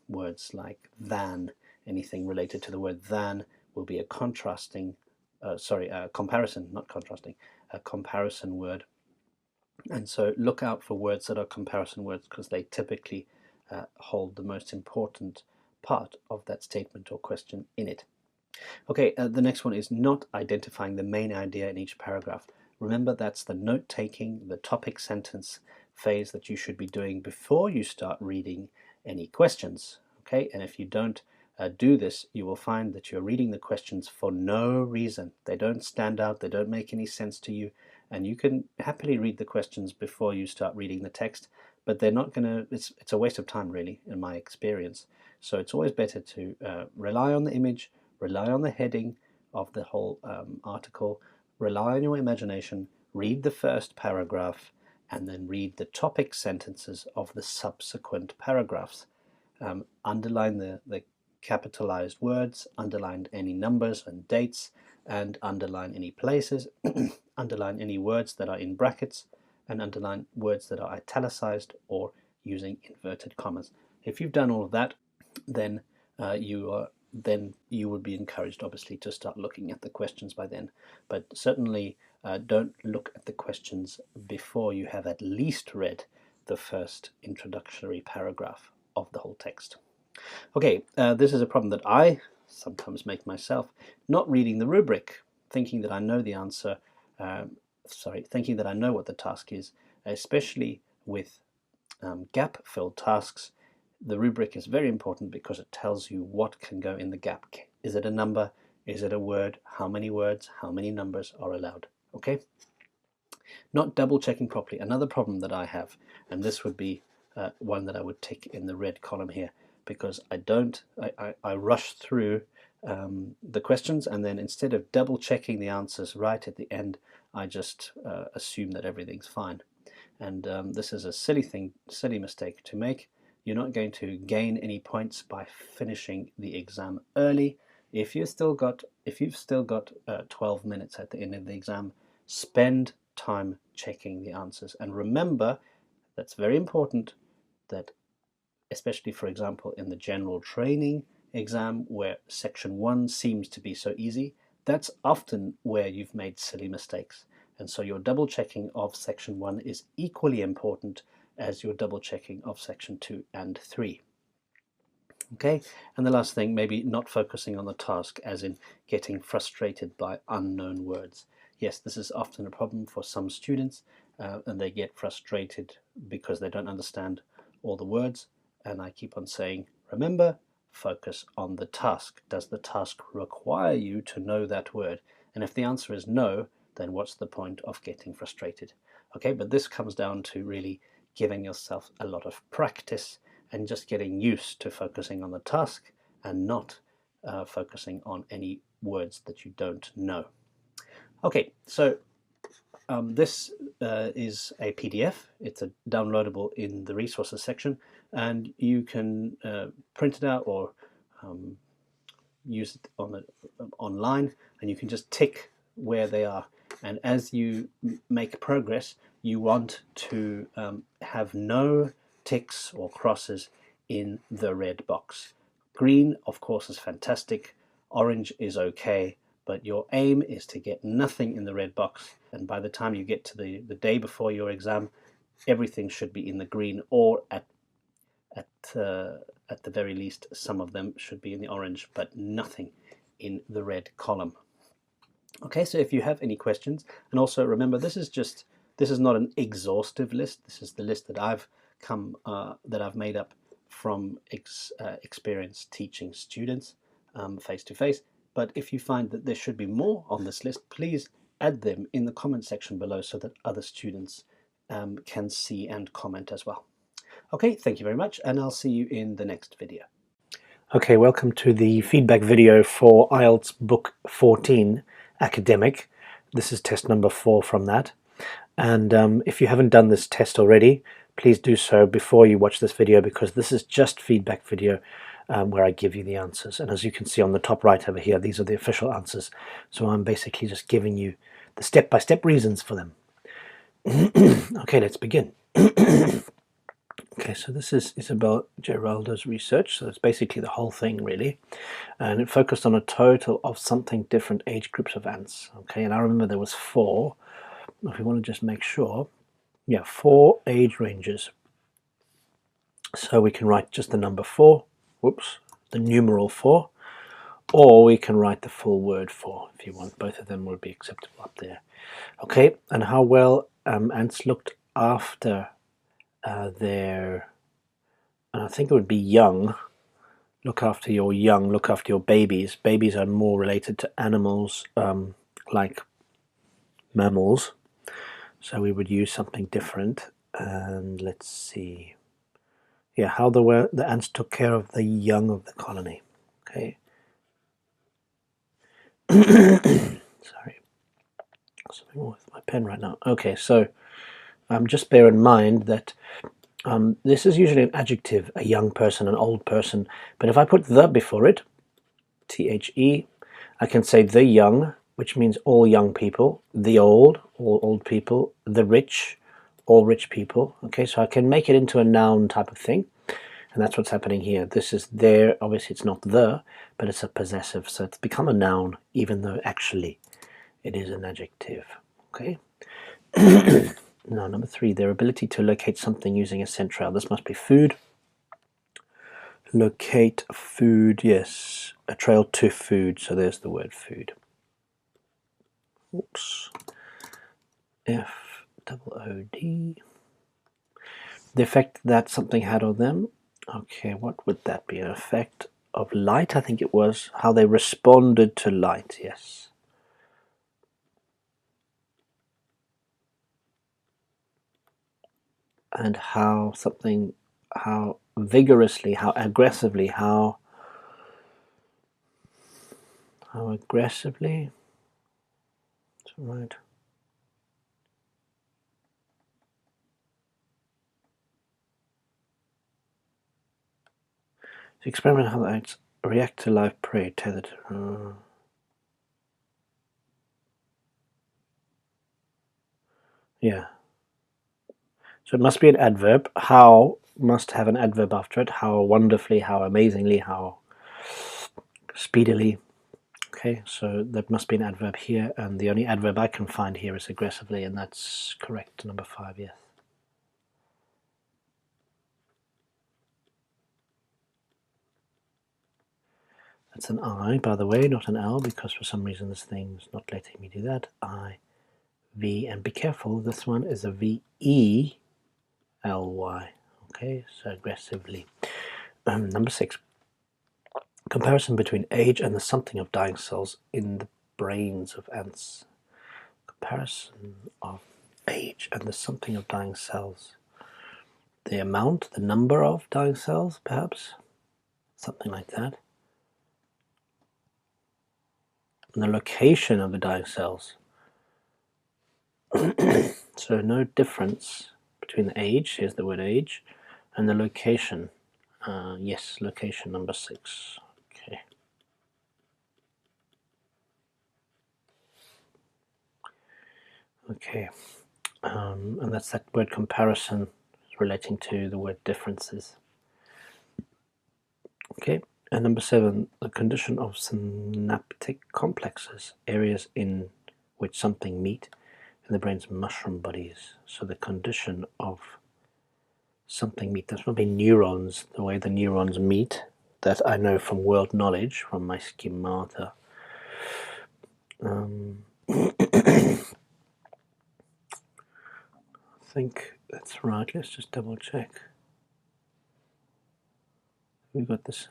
words like than. Anything related to the word than will be a contrasting, comparison, not contrasting, a comparison word. And so look out for words that are comparison words, because they typically hold the most important part of that statement or question in it. Okay, the next one is not identifying the main idea in each paragraph. Remember, that's the note-taking, the topic sentence phase that you should be doing before you start reading any questions. Okay, and if you don't do this, you will find that you're reading the questions for no reason. They don't stand out, they don't make any sense to you, and you can happily read the questions before you start reading the text, but they're not going to, it's a waste of time, really, in my experience. So it's always better to rely on the image, rely on the heading of the whole article, rely on your imagination, read the first paragraph, and then read the topic sentences of the subsequent paragraphs. Underline the capitalized words, underline any numbers and dates, and underline any places, underline any words that are in brackets, and underline words that are italicized or using inverted commas. If you've done all of that, then you would be encouraged, obviously, to start looking at the questions by then. But certainly don't look at the questions before you have at least read the first introductory paragraph of the whole text. Okay, this is a problem that I sometimes make myself, not reading the rubric, thinking that I know the answer, thinking that I know what the task is, especially with gap-filled tasks. The rubric is very important because it tells you what can go in the gap. Is it a number? Is it a word? How many words? How many numbers are allowed? Okay? Not double checking properly. Another problem that I have, and this would be one that I would tick in the red column here, because I rush through the questions, and then instead of double checking the answers right at the end, I just assume that everything's fine. And this is a silly mistake to make. You're not going to gain any points by finishing the exam early. If you've still got 12 minutes at the end of the exam, spend time checking the answers. And remember, that's very important, that especially, for example, in the general training exam where section 1 seems to be so easy, that's often where you've made silly mistakes. And so your double checking of section 1 is equally important as your double checking of section 2 and 3. Okay, and the last thing, maybe not focusing on the task, as in getting frustrated by unknown words. Yes, this is often a problem for some students, and they get frustrated because they don't understand all the words. And I keep on saying, remember, focus on the task. Does the task require you to know that word? And if the answer is no, then what's the point of getting frustrated? Okay, but this comes down to really giving yourself a lot of practice and just getting used to focusing on the task and not focusing on any words that you don't know. Okay, so this is a PDF. It's downloadable in the resources section, and you can print it out or use it online, and you can just tick where they are. And as you make progress, you want to have no ticks or crosses in the red box. Green, of course, is fantastic. Orange is okay, but your aim is to get nothing in the red box. And by the time you get to the day before your exam, everything should be in the green, or at the very least, some of them should be in the orange, but nothing in the red column. Okay, so if you have any questions, and also remember, this is not an exhaustive list. This is the list that I've made up from experience teaching students face to face. But if you find that there should be more on this list, please add them in the comment section below so that other students can see and comment as well. Okay, thank you very much, and I'll see you in the next video. Okay, welcome to the feedback video for IELTS Book 14 Academic. This is test number 4 from that. And if you haven't done this test already, please do so before you watch this video, because this is just feedback video where I give you the answers. And as you can see on the top right over here, these are the official answers. So I'm basically just giving you the step-by-step reasons for them. Okay, let's begin. Okay, so this is Isabel Geraldo's research, so it's basically the whole thing really, and it focused on a total of something different age groups of ants. Okay, and I remember there was 4. If we want to just make sure, yeah, 4 age ranges. So we can write just the number 4, whoops, the numeral 4, or we can write the full word 4 if you want. Both of them will be acceptable up there. Okay, and how well ants looked after their, and I think it would be young. Look after your young, look after your babies. Babies are more related to animals like mammals, so we would use something different. And let's see, yeah, how the ants took care of the young of the colony. Okay. Sorry, something wrong with my pen right now. Okay, so just bear in mind that this is usually an adjective, a young person, an old person, but if I put the before it, the, I can say the young, which means all young people, the old, all old people, the rich, all rich people. Okay, so I can make it into a noun type of thing, and that's what's happening here. This is there, obviously it's not the, but it's a possessive, so it's become a noun, even though actually it is an adjective. Okay. Now, number 3, their ability to locate something using a scent trail. This must be food. Locate food, yes. A trail to food, so there's the word food. Oops. F-O-O-D. The effect that something had on them. Okay, what would that be? An effect of light, I think it was. How they responded to light, yes. And how something, how vigorously, how aggressively, how aggressively, that's right. So experiment how that acts. React to live prey tethered. Yeah. So it must be an adverb. How must have an adverb after it. How wonderfully, how amazingly, how speedily. Okay, so that must be an adverb here, and the only adverb I can find here is aggressively, and that's correct, number 5, yes. That's an I, by the way, not an L, because for some reason this thing's not letting me do that. I, V, and be careful, this one is a V-E-L-Y. Okay, so aggressively. Number 6. Comparison between age and the something of dying cells in the brains of ants. Comparison of age and the something of dying cells. The amount, the number of dying cells, perhaps? Something like that. And the location of the dying cells. So no difference between the age, here's the word age, and the location. Yes, location, number 6. Okay. Okay. And that's that word comparison relating to the word differences. Okay. And number 7, the condition of synaptic complexes, areas in which something meet in the brain's mushroom bodies. So the condition of something meet, that's not be neurons, the way the neurons meet, that I know from world knowledge, from my schemata. I think that's right. Let's just double check. We've got this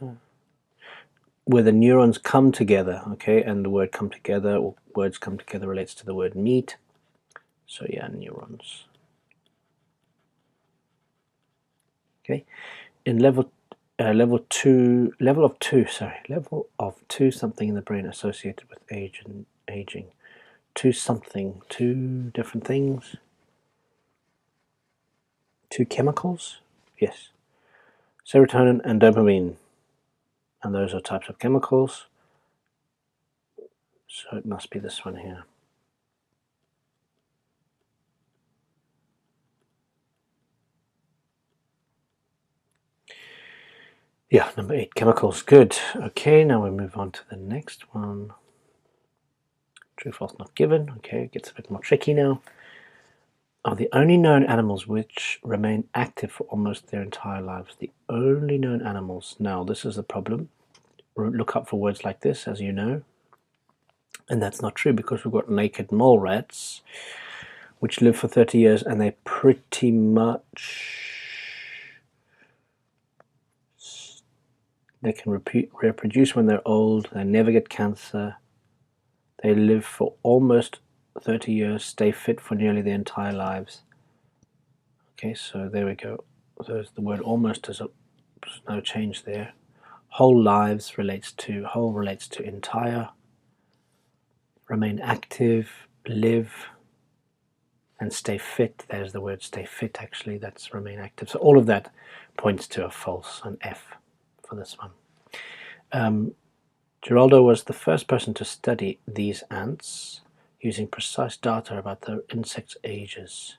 where the neurons come together, okay, and the word come together, or words come together, relates to the word meet. So yeah, neurons. Okay, in level of two, something in the brain associated with age and aging. Two something, two different things. Two chemicals, yes. Serotonin and dopamine, and those are types of chemicals. So it must be this one here. Yeah, number 8, chemicals. Good. Okay, now we move on to the next one. True, false, not given. Okay, it gets a bit more tricky now. Are the only known animals which remain active for almost their entire lives. The only known animals. Now, this is the problem. Look up for words like this, as you know. And that's not true, because we've got naked mole rats, which live for 30 years, and they pretty much... They can reproduce when they're old, they never get cancer, they live for almost 30 years, stay fit for nearly their entire lives. Okay, so there we go. There's the word almost, there's no change there. Whole lives relates to, whole relates to entire. Remain active, live, and stay fit. There's the word stay fit, actually, that's remain active. So all of that points to a false, an F for this one. Giraldo was the first person to study these ants using precise data about the insects' ages.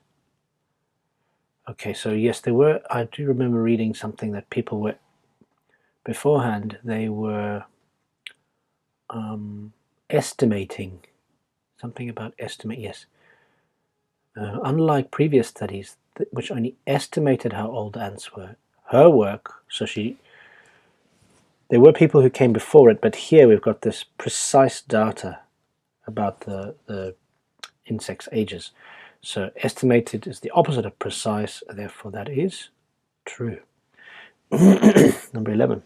Okay, so yes, there were, I do remember reading something that people were, beforehand, they were estimating, something about estimate, yes. Unlike previous studies, which only estimated how old ants were, her work, so there were people who came before it, but here we've got this precise data about the insects' ages. So estimated is the opposite of precise, therefore that is true. Number 11.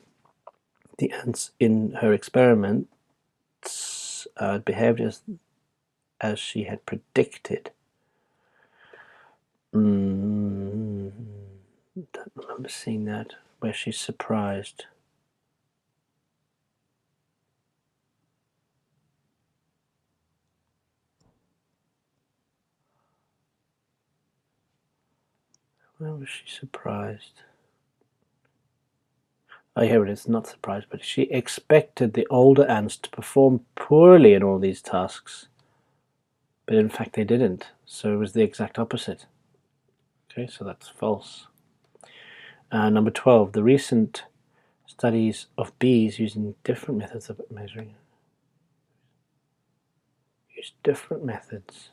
The ants in her experiments behaved as she had predicted. I don't remember seeing that, where she's surprised. Where was she surprised? Oh, here it is, not surprised, but she expected the older ants to perform poorly in all these tasks, but in fact they didn't, so it was the exact opposite. Okay, so that's false. Number 12, the recent studies of bees using different methods of measuring. Use different methods.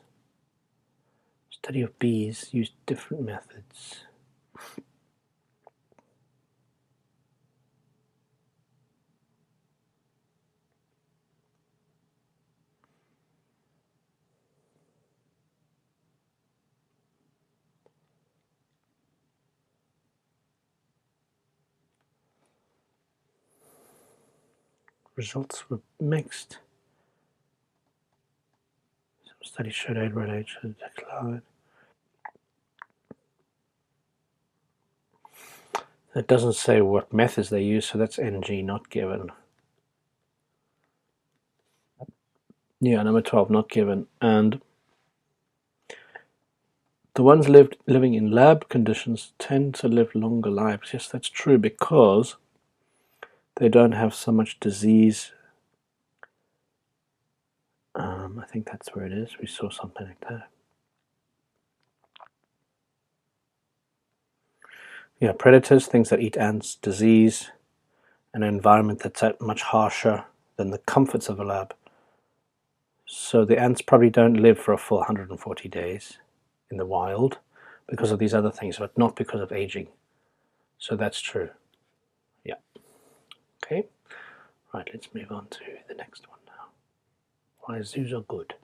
Study of bees use different methods. Results were mixed. Some studies showed aid related to decline. It doesn't say what methods they use, so that's NG, not given. Yeah, number 12, not given. And the ones living in lab conditions tend to live longer lives. Yes, that's true, because they don't have so much disease. I think that's where it is. We saw something like that. Yeah, predators, things that eat ants, disease, an environment that's much harsher than the comforts of a lab. So the ants probably don't live for a full 140 days in the wild because of these other things, but not because of aging. So that's true. Yeah. Okay. Right, let's move on to the next one now. Why zoos are good.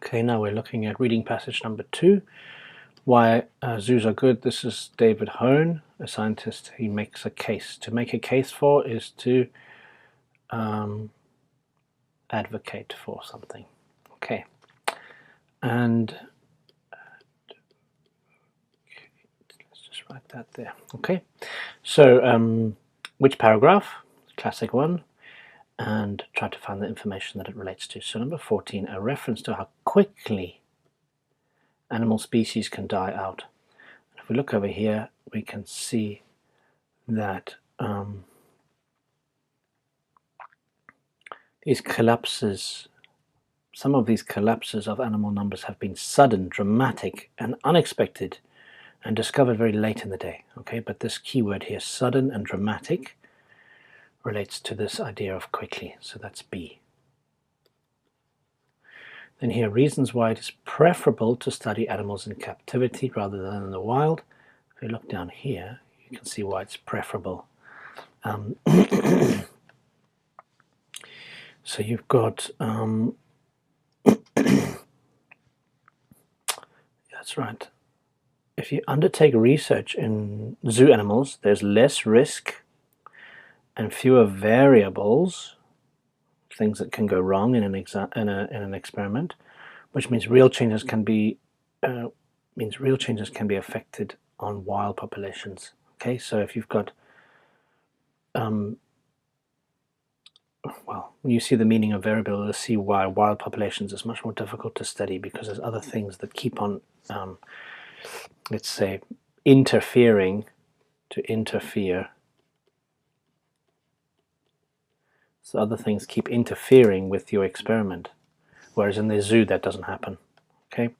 Okay, now we're looking at reading passage number 2. Why zoos are good. This is David Hone, a scientist. He makes a case. To make a case for is to advocate for something. Okay, and let's just write that there. Okay, so which paragraph? Classic one, and try to find the information that it relates to. So number 14, a reference to how quickly animal species can die out. If we look over here, we can see that these collapses, some of these collapses of animal numbers have been sudden, dramatic, and unexpected, and discovered very late in the day. Okay, but this keyword here, sudden and dramatic, relates to this idea of quickly, so that's B. Then here, reasons why it is preferable to study animals in captivity rather than in the wild. If you look down here, you can see why it's preferable. So you've got, that's right, if you undertake research in zoo animals, there's less risk and fewer variables, things that can go wrong in an experiment, which means real changes can be affected on wild populations. Okay, so if you've got well, when you see the meaning of variable, you'll see why wild populations is much more difficult to study, because there's other things that keep on, let's say, interfering to interfere. So other things keep interfering with your experiment, whereas in the zoo that doesn't happen. Okay.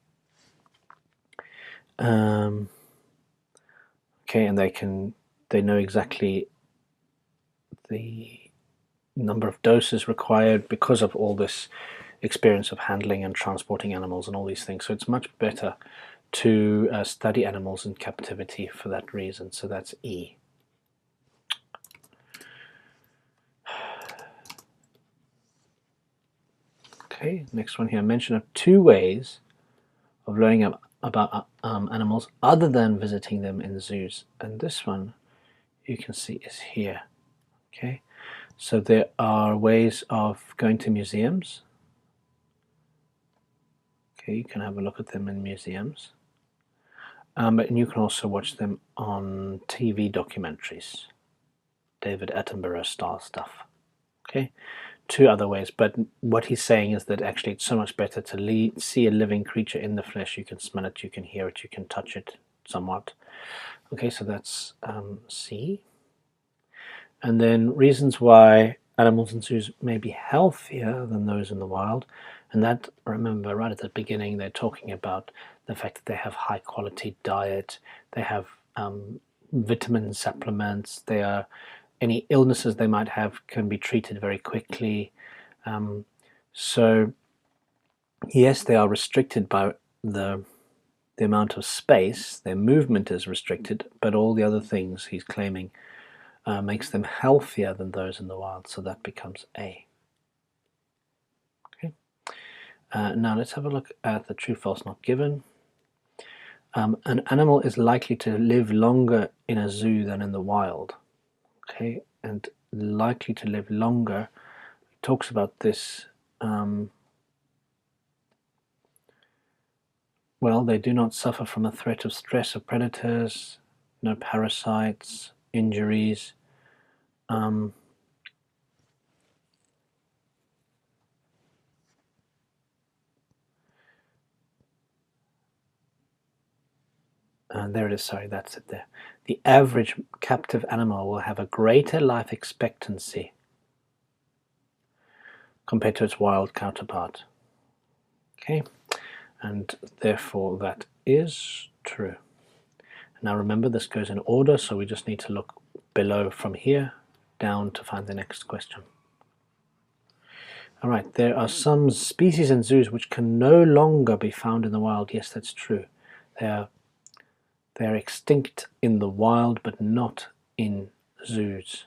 Okay, and they know exactly the number of doses required because of all this experience of handling and transporting animals and all these things. So it's much better to study animals in captivity for that reason. So that's E. Okay, next one here. Mention of 2 ways of learning about animals other than visiting them in zoos. And this one you can see is here. Okay, so there are ways of going to museums. Okay, you can have a look at them in museums. And you can also watch them on TV documentaries, David Attenborough style stuff. Okay, 2 other ways, but what he's saying is that actually it's so much better to see a living creature in the flesh. You can smell it, you can hear it, you can touch it, somewhat. Okay, so that's C. And then reasons why animals in zoos may be healthier than those in the wild. And that, remember, right at the beginning, they're talking about the fact that they have high quality diet, they have vitamin supplements, they are, any illnesses they might have can be treated very quickly. So yes, they are restricted by the amount of space, their movement is restricted, but all the other things he's claiming makes them healthier than those in the wild, so that becomes A. Okay. Now let's have a look at the true, false, not given. An animal is likely to live longer in a zoo than in the wild. Okay, and likely to live longer, talks about this. Well, they do not suffer from a threat of stress of predators, no parasites, injuries. And there it is, sorry, that's it there. The average captive animal will have a greater life expectancy compared to its wild counterpart. Okay, and therefore that is true. Now remember, this goes in order, so we just need to look below from here down to find the next question. All right, there are some species in zoos which can no longer be found in the wild. Yes, that's true. They're extinct in the wild, but not in zoos.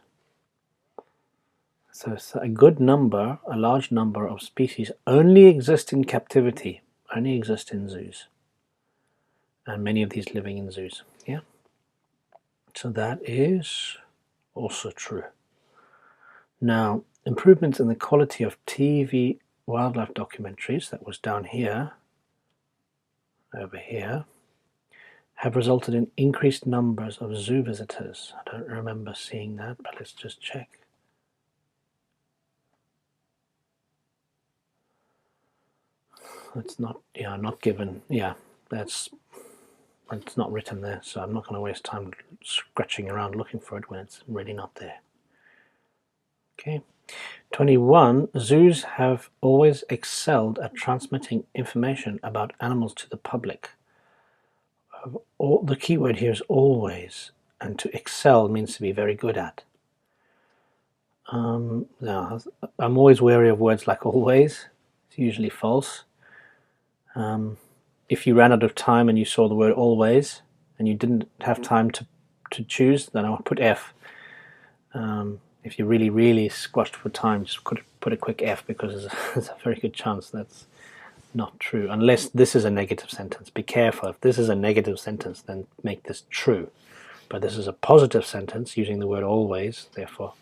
So a good number, a large number of species only exist in captivity, only exist in zoos. And many of these living in zoos. Yeah. So that is also true. Now, improvements in the quality of TV wildlife documentaries, that was down here, over here, have resulted in increased numbers of zoo visitors. I don't remember seeing that, but let's just check. It's not, yeah, not given. Yeah, it's not written there, so I'm not going to waste time scratching around looking for it when it's really not there. Okay. 21. Zoos have always excelled at transmitting information about animals to the public. The key word here is always, and to excel means to be very good at. Now, I'm always wary of words like always. It's usually false. If you ran out of time and you saw the word always and you didn't have time to choose, then I would put F. If you're really, really squashed for time, just put a quick F, because there's a very good chance that's not true, unless this is a negative sentence. Be careful. If this is a negative sentence, then make this true. But this is a positive sentence using the word always, therefore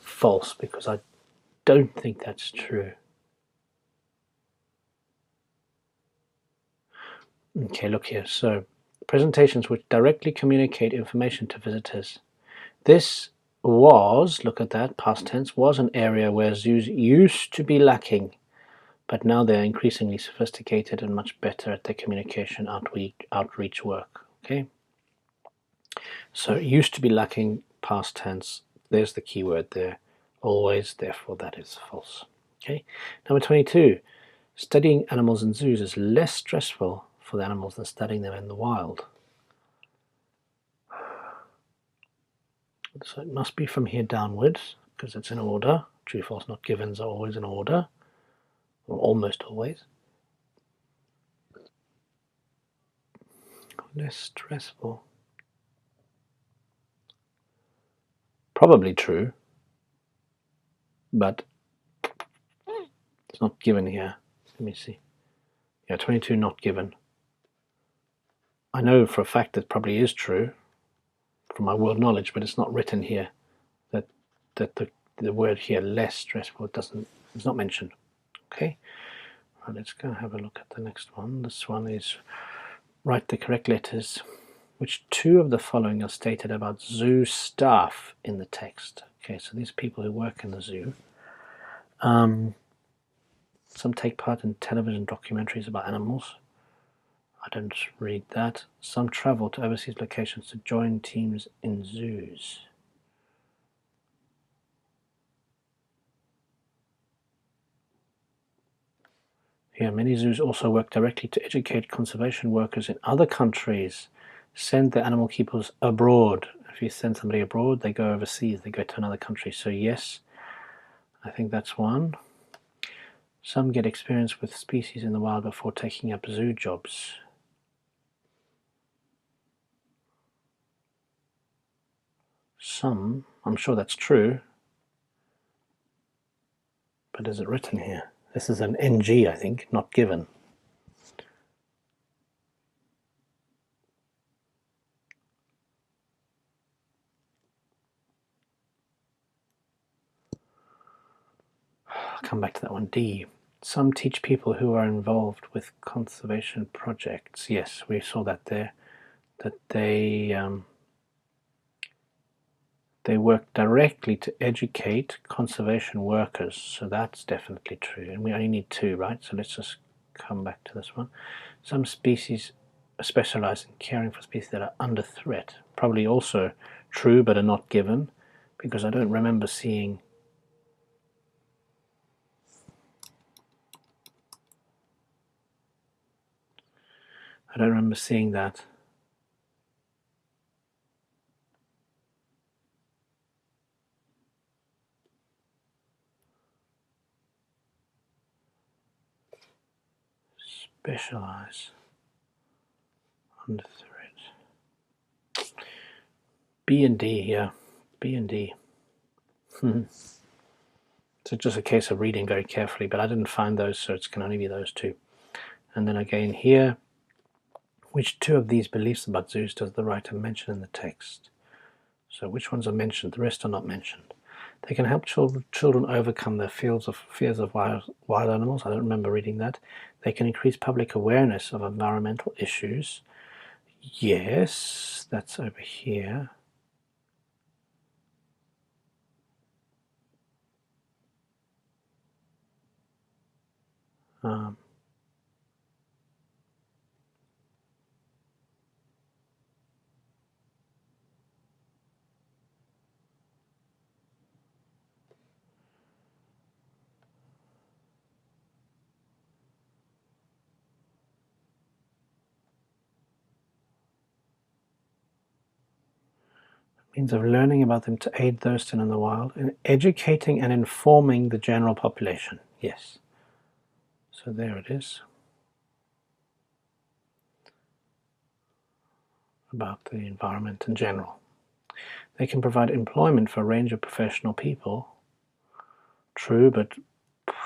false, because I don't think that's true. Okay, look here. So, presentations which directly communicate information to visitors. This was, look at that, past tense, was an area where zoos used to be lacking, but now they're increasingly sophisticated and much better at their communication outreach work. Okay, so it used to be lacking, past tense. There's the key word there, always, therefore that is false. Okay, number 22. Studying animals in zoos is less stressful for the animals than studying them in the wild. So it must be from here downwards, because it's in order. True, false, not givens are always in order, or almost always. Less stressful. Probably true, but it's not given here. Let me see. Yeah, 22 not given. I know for a fact that probably is true from my world knowledge, but it's not written here. That the word here, less stressful, it's not mentioned. Okay, right, let's go have a look at the next one. This one is write the correct letters. Which two of the following are stated about zoo staff in the text? Okay, so these people who work in the zoo. Some take part in television documentaries about animals. I don't read that. Some travel to overseas locations to join teams in zoos. Yeah, many zoos also work directly to educate conservation workers in other countries. Send the animal keepers abroad. If you send somebody abroad, they go overseas, they go to another country. So yes, I think that's one. Some get experience with species in the wild before taking up zoo jobs. Some, I'm sure that's true, but is it written here? This is an NG, I think, not given. I'll come back to that one. D. Some teach people who are involved with conservation projects. Yes, we saw that there. That they work directly to educate conservation workers. So that's definitely true. And we only need two, right? So let's just come back to this one. Some species specialize in caring for species that are under threat. Probably also true, but are not given, because I don't remember seeing that. Specialize under threat. B and D, yeah. B and D. So just a case of reading very carefully, but I didn't find those, so it can only be those two. And then again here, which two of these beliefs about zoos does the writer mention in the text? So which ones are mentioned? The rest are not mentioned. They can help children overcome their fears of wild animals. I don't remember reading that. They can increase public awareness of environmental issues. Yes, that's over here. Means of learning about them to aid those still in the wild, and educating and informing the general population. Yes. So there it is. About the environment in general. They can provide employment for a range of professional people. True, but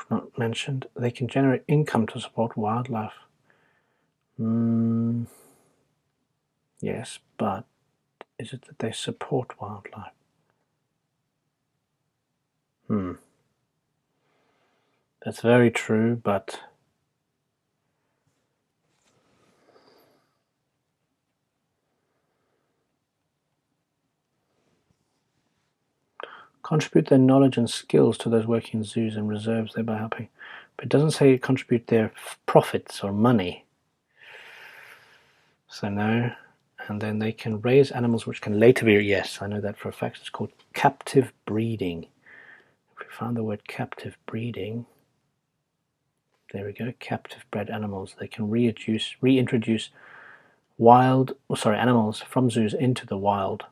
not mentioned. They can generate income to support wildlife. Yes, but is it that they support wildlife? That's very true, but contribute their knowledge and skills to those working in zoos and reserves, thereby helping. But it doesn't say contribute their profits or money. So no. And then they can raise animals which can later be, yes, I know that for a fact. It's called captive breeding. If we found the word captive breeding, there we go, captive bred animals. They can reintroduce animals from zoos into the wild.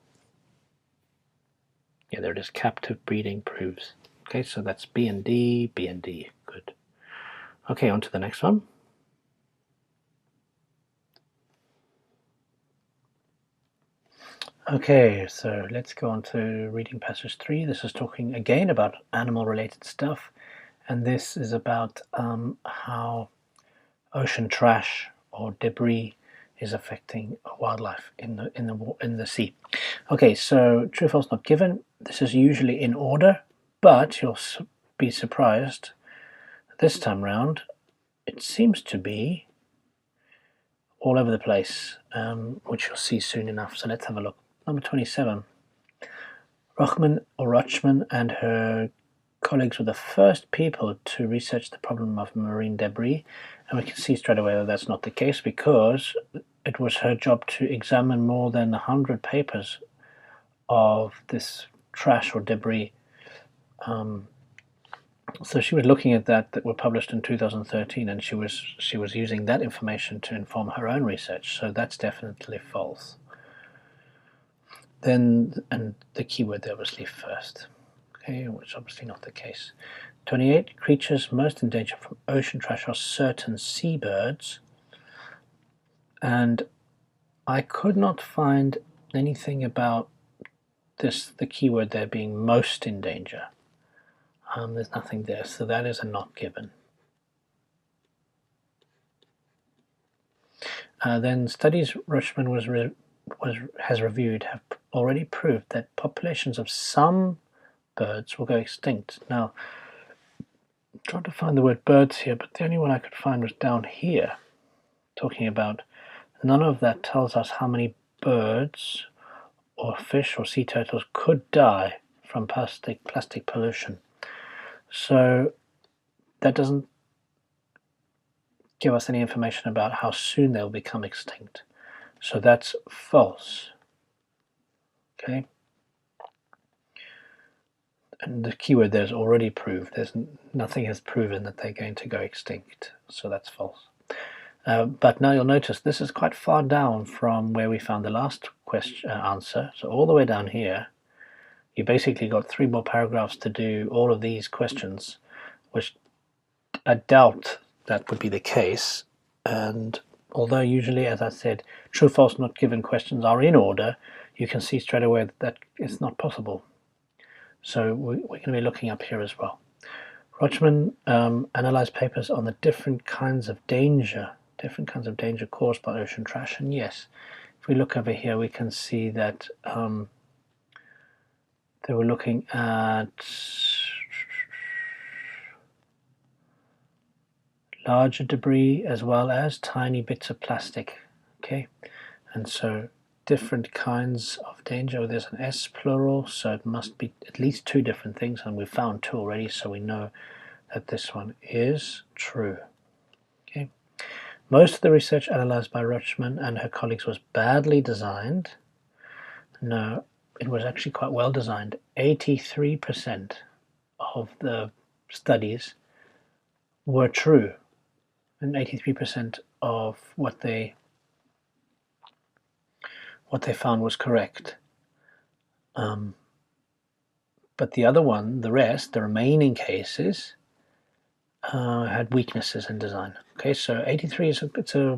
Yeah, there it is, captive breeding proves. Okay, so that's B and D, B and D. Good. Okay, on to the next one. Okay, so let's go on to reading passage 3. This is talking again about animal-related stuff, and this is about how ocean trash or debris is affecting wildlife in the sea. Okay, so true or false not given. This is usually in order, but you'll be surprised this time round. It seems to be all over the place, which you'll see soon enough. So let's have a look. Number 27. Rochman and her colleagues were the first people to research the problem of marine debris, and we can see straight away that that's not the case, because it was her job to examine more than 100 papers of this trash or debris. So she was looking at that were published in 2013, and she was using that information to inform her own research. So that's definitely false. Then, and the keyword there was leave first, okay, which is obviously not the case. 28, creatures most in danger from ocean trash are certain seabirds, and I could not find anything about this, the keyword there being most in danger. There's nothing there, so that is a not given. Then studies Rutschman has reviewed have already proved that populations of some birds will go extinct. Now, I'm trying to find the word birds here, but the only one I could find was down here, talking about none of that tells us how many birds or fish or sea turtles could die from plastic pollution. So that doesn't give us any information about how soon they'll become extinct. So that's false. Okay. And the keyword there is already proved. Nothing has proven that they're going to go extinct. So that's false. But now you'll notice this is quite far down from where we found the last answer. So all the way down here, you basically got 3 more paragraphs to do all of these questions, which I doubt that would be the case. And although usually, as I said, true, false, not given questions are in order, you can see straight away that that is not possible. So we're going to be looking up here as well. Rutschman analyzed papers on the different kinds of danger caused by ocean trash. And yes, if we look over here, we can see that they were looking at larger debris as well as tiny bits of plastic. Okay, and so different kinds of danger. There's an S plural, so it must be at least 2 different things, and we've found 2 already, so we know that this one is true. Okay. Most of the research analyzed by Rutschman and her colleagues was badly designed. No, it was actually quite well designed. 83% of the studies were true, and 83% of what they found was correct. But the other one, the remaining cases, had weaknesses in design. Okay, so 83 is it's a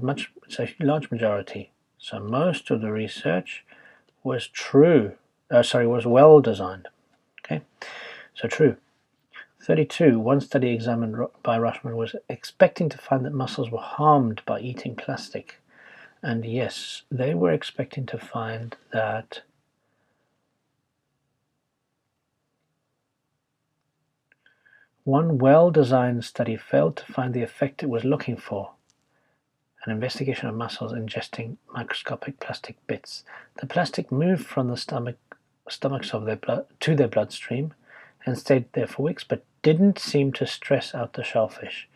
large majority. So most of the research was true. Was well designed. Okay, so true. 32. One study examined by Rutschman was expecting to find that mussels were harmed by eating plastic. And yes, they were expecting to find that one well-designed study failed to find the effect it was looking for. An investigation of mussels ingesting microscopic plastic bits. The plastic moved from the stomachs of their blood to their bloodstream and stayed there for weeks, but didn't seem to stress out the shellfish.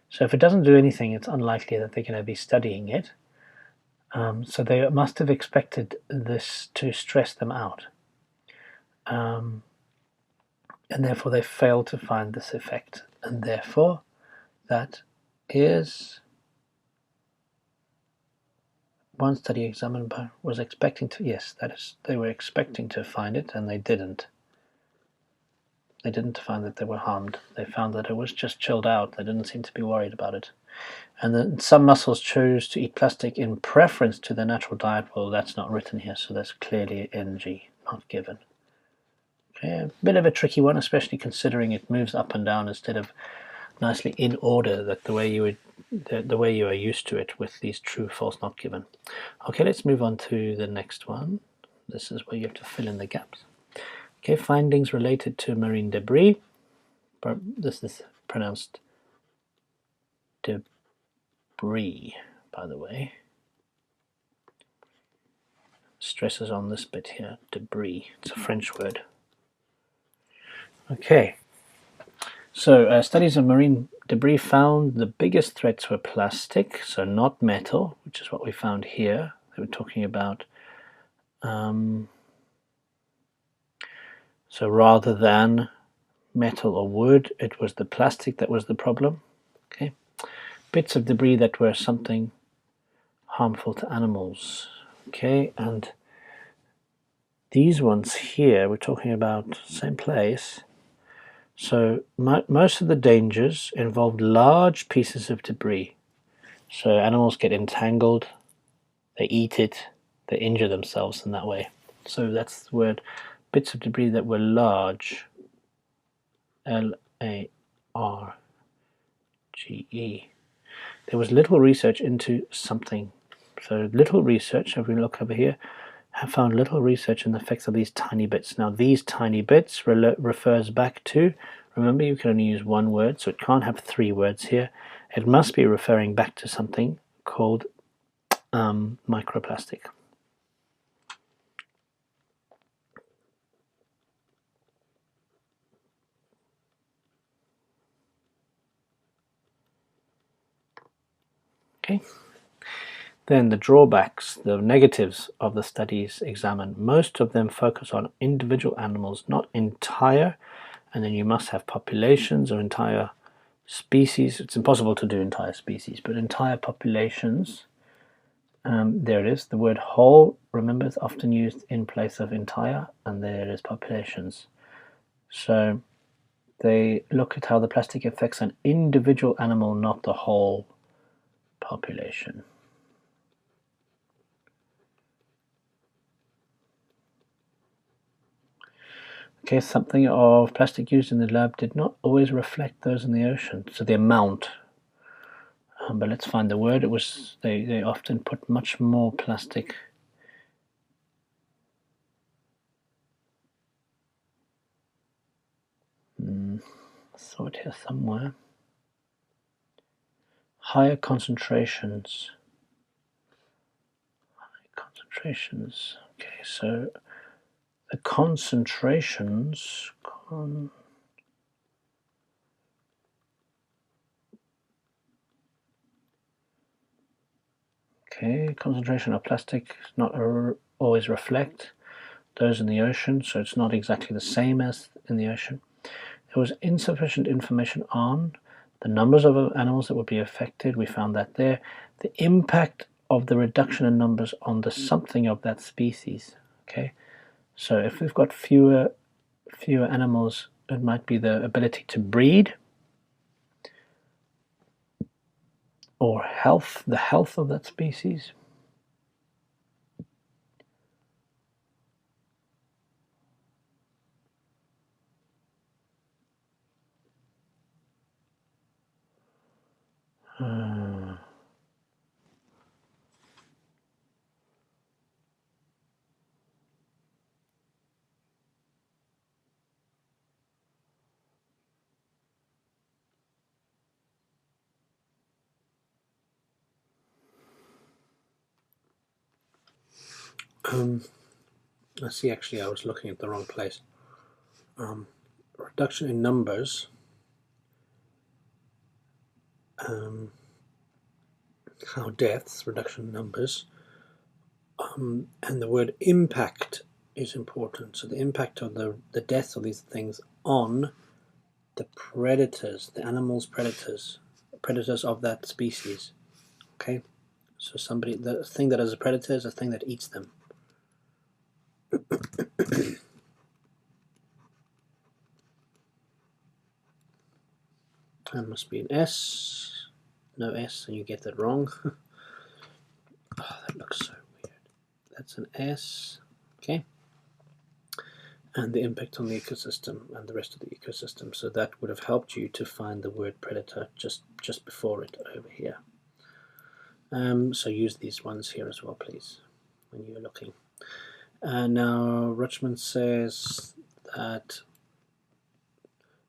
So if it doesn't do anything, it's unlikely that they're going to be studying it. So they must have expected this to stress them out. And therefore they failed to find this effect. And therefore that is one study examined by was expecting to, yes, that is, they were expecting to find it, and they didn't. They didn't find that they were harmed. They found that it was just chilled out. They didn't seem to be worried about it. And then some mussels chose to eat plastic in preference to their natural diet. Well, that's not written here, so that's clearly NG, not given. Okay, a bit of a tricky one, especially considering it moves up and down instead of nicely in order, that the way you are used to it with these true, false, not given. Okay, let's move on to the next one. This is where you have to fill in the gaps. Okay, findings related to marine debris. This is pronounced debris, by the way. Stresses on this bit here, debris. It's a French word. Okay, So studies of marine debris found the biggest threats were plastic, so not metal, which is what we found here. They were talking about, so rather than metal or wood, it was the plastic that was the problem. Okay, bits of debris that were something harmful to animals. Okay, and these ones here, we're talking about same place. So most of the dangers involved large pieces of debris. So animals get entangled, they eat it, they injure themselves in that way. So that's the word, bits of debris that were large. L-A-R-G-E. There was little research into something. So little research, if we look over here, have found little research in the effects of these tiny bits. Now these tiny bits refers back to, remember you can only use one word, so it can't have three words here. It must be referring back to something called microplastic. Okay. Then the drawbacks, the negatives of the studies examined. Most of them focus on individual animals, not entire, and then you must have populations or entire species. It's impossible to do entire species, but entire populations. There it is. The word whole, remember, is often used in place of entire, and there it is, populations. So they look at how the plastic affects an individual animal, not the whole population. Okay, something of plastic used in the lab did not always reflect those in the ocean. So the amount. But let's find the word. It was they often put much more plastic. Saw it here somewhere. Higher concentrations. Concentrations. Okay, so the concentrations. Okay, concentration of plastic not always reflect those in the ocean, so it's not exactly the same as in the ocean. There was insufficient information on the numbers of animals that would be affected. We found that there. The impact of the reduction in numbers on the something of that species. Okay, so if we've got fewer animals, it might be the ability to breed, or health, the health of that species. I see, actually I was looking at the wrong place. Reduction in numbers, how deaths, reduction in numbers, and the word impact is important. So the impact of the death of these things on the predators, the animals' predators of that species. Okay, so the thing that is a predator is a thing that eats them. That must be an S. No S, and you get that wrong. Oh, that looks so weird. That's an S. Okay. And the impact on the ecosystem and the rest of the ecosystem. So that would have helped you to find the word predator just before it over here. So use these ones here as well, please, when you're looking. Now, Rutschman says that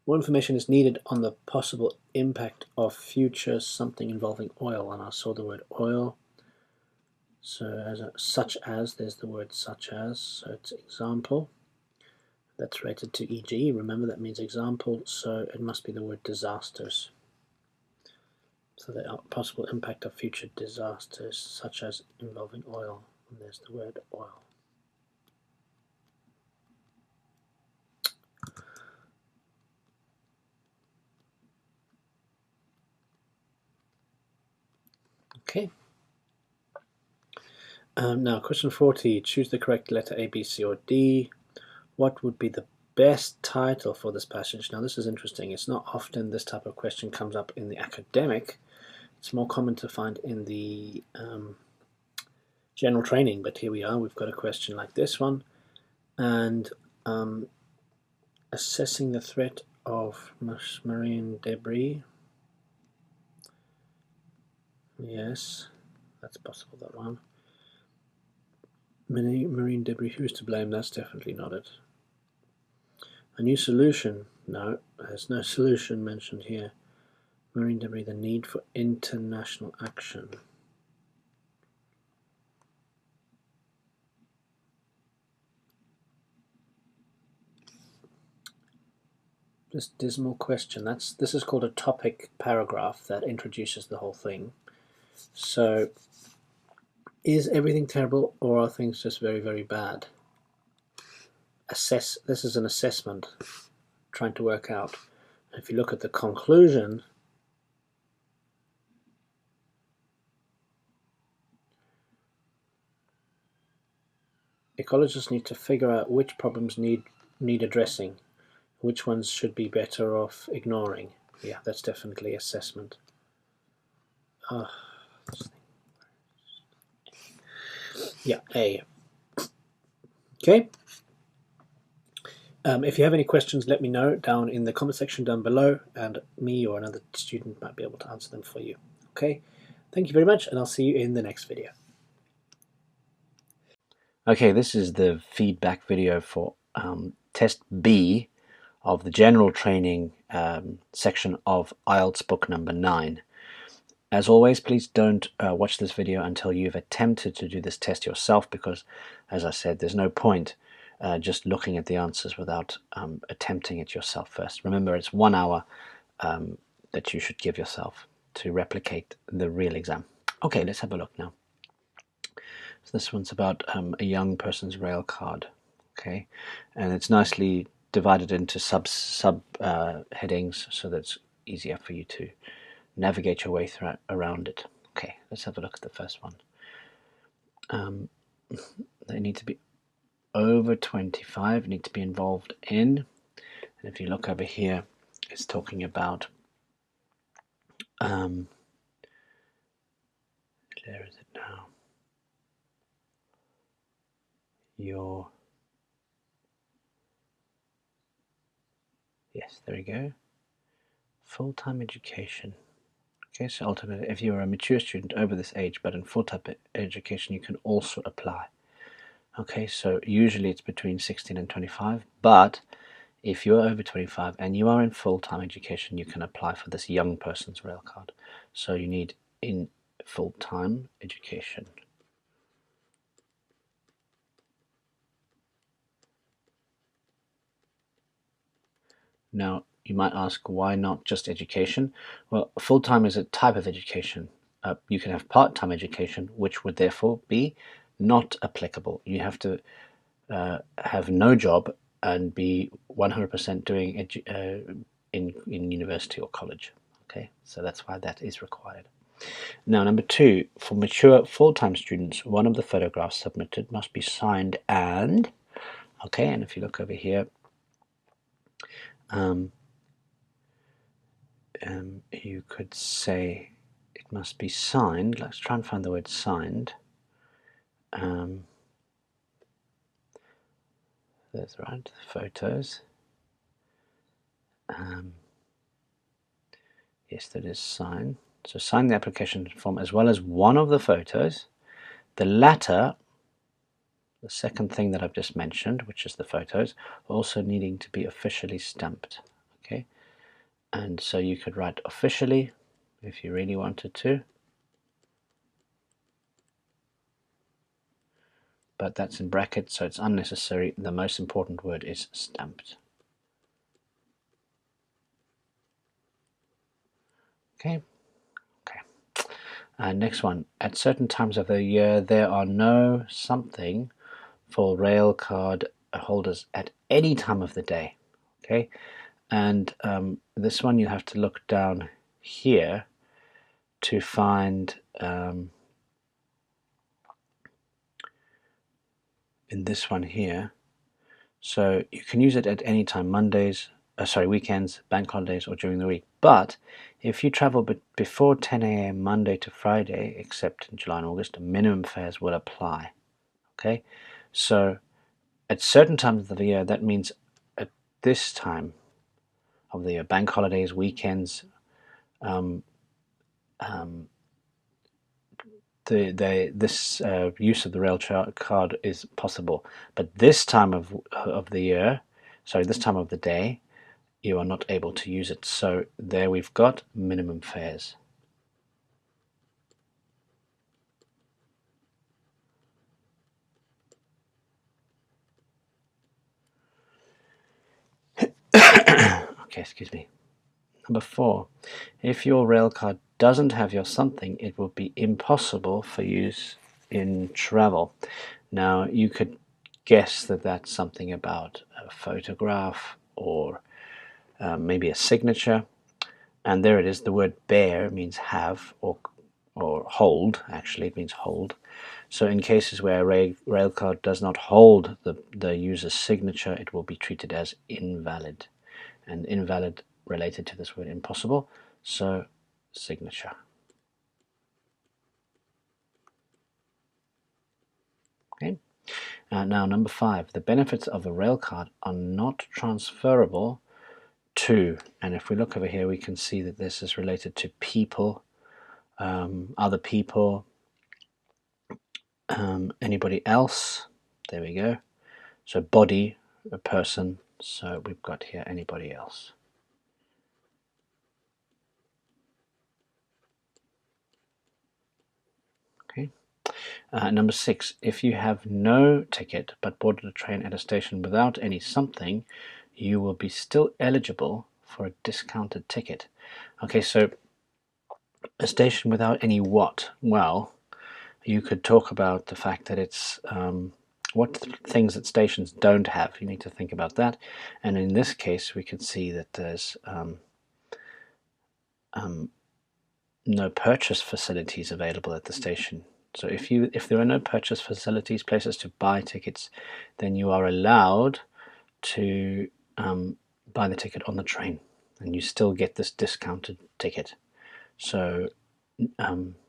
more information is needed on the possible impact of future something involving oil, and I saw the word oil. So such as, there's the word such as, so it's example. That's related to e.g. Remember, that means example, so it must be the word disasters. So the possible impact of future disasters, such as involving oil. And there's the word oil. Okay. Now, question 40. Choose the correct letter A, B, C, or D. What would be the best title for this passage? Now, this is interesting. It's not often this type of question comes up in the academic. It's more common to find in the general training, but here we are. We've got a question like this one. And assessing the threat of marine debris. Yes, that's possible, that one. Marine debris, who's to blame? That's definitely not it. A new solution? No, there's no solution mentioned here. Marine debris, the need for international action. This dismal question. This is called a topic paragraph that introduces the whole thing. So, is everything terrible, or are things just very, very bad? This is an assessment, trying to work out. If you look at the conclusion, ecologists need to figure out which problems need addressing, which ones should be better off ignoring. Yeah, that's definitely assessment. Yeah, A. Okay. If you have any questions, let me know down in the comment section down below, and me or another student might be able to answer them for you. Okay, thank you very much, and I'll see you in the next video. Okay, this is the feedback video for test B of the general training section of IELTS book number 9. As always, please don't watch this video until you've attempted to do this test yourself, because, as I said, there's no point just looking at the answers without attempting it yourself first. Remember, it's 1 hour that you should give yourself to replicate the real exam. Okay, let's have a look now. So this one's about a young person's rail card. Okay, and it's nicely divided into sub headings so that it's easier for you to navigate your way around it. Okay, let's have a look at the first one. They need to be over 25, need to be involved in, and if you look over here, it's talking about where is it now? Yes, there we go. Full-time education. Okay, so ultimately, if you're a mature student over this age, but in full-time education, you can also apply. Okay, so usually it's between 16 and 25, but if you're over 25 and you are in full-time education, you can apply for this young person's rail card. So you need in full-time education. Now, you might ask, why not just education? Well, full-time is a type of education. You can have part-time education, which would therefore be not applicable. You have to have no job and be 100% doing in university or college. Okay, so that's why that is required. Now, number 2, for mature full-time students, one of the photographs submitted must be signed and, okay, and if you look over here, you could say it must be signed. Let's try and find the word signed. That's right, the photos. Yes, that is sign. So sign the application form as well as one of the photos. The latter, the second thing that I've just mentioned, which is the photos, also needing to be officially stamped. Okay, and so you could write officially if you really wanted to. but that's in brackets, so it's unnecessary. The most important word is stamped. Okay. Next one. At certain times of the year, there are no something for rail card holders at any time of the day. Okay, and this one you have to look down here to find in this one here. So you can use it at any time, Mondays, weekends, bank holidays, or during the week. But if you travel before 10 a.m. Monday to Friday, except in July and August, minimum fares will apply. Okay, so at certain times of the year, that means at this time of the year, bank holidays, weekends, this use of the rail card is possible. But this time of the year, this time of the day, you are not able to use it. So there we've got minimum fares. Okay, excuse me. Number 4, if your rail card doesn't have your something, it will be impossible for use in travel. Now you could guess that that's something about a photograph or maybe a signature, and there it is. The word bear means have or hold. Actually, it means hold. So in cases where a rail card does not hold the user's signature, it will be treated as invalid, and invalid related to this word impossible, so signature. Okay. Now number 5, the benefits of a rail card are not transferable to, and if we look over here we can see that this is related to people, other people, anybody else. There we go. So body, a person, so we've got here anybody else. Okay. Number 6, if you have no ticket but boarded a train at a station without any something, you will be still eligible for a discounted ticket. Okay, so a station without any what? Well, you could talk about the fact that it's what things that stations don't have. You need to think about that. And in this case, we could see that there's no purchase facilities available at the station. So if there are no purchase facilities, places to buy tickets, then you are allowed to buy the ticket on the train, and you still get this discounted ticket. So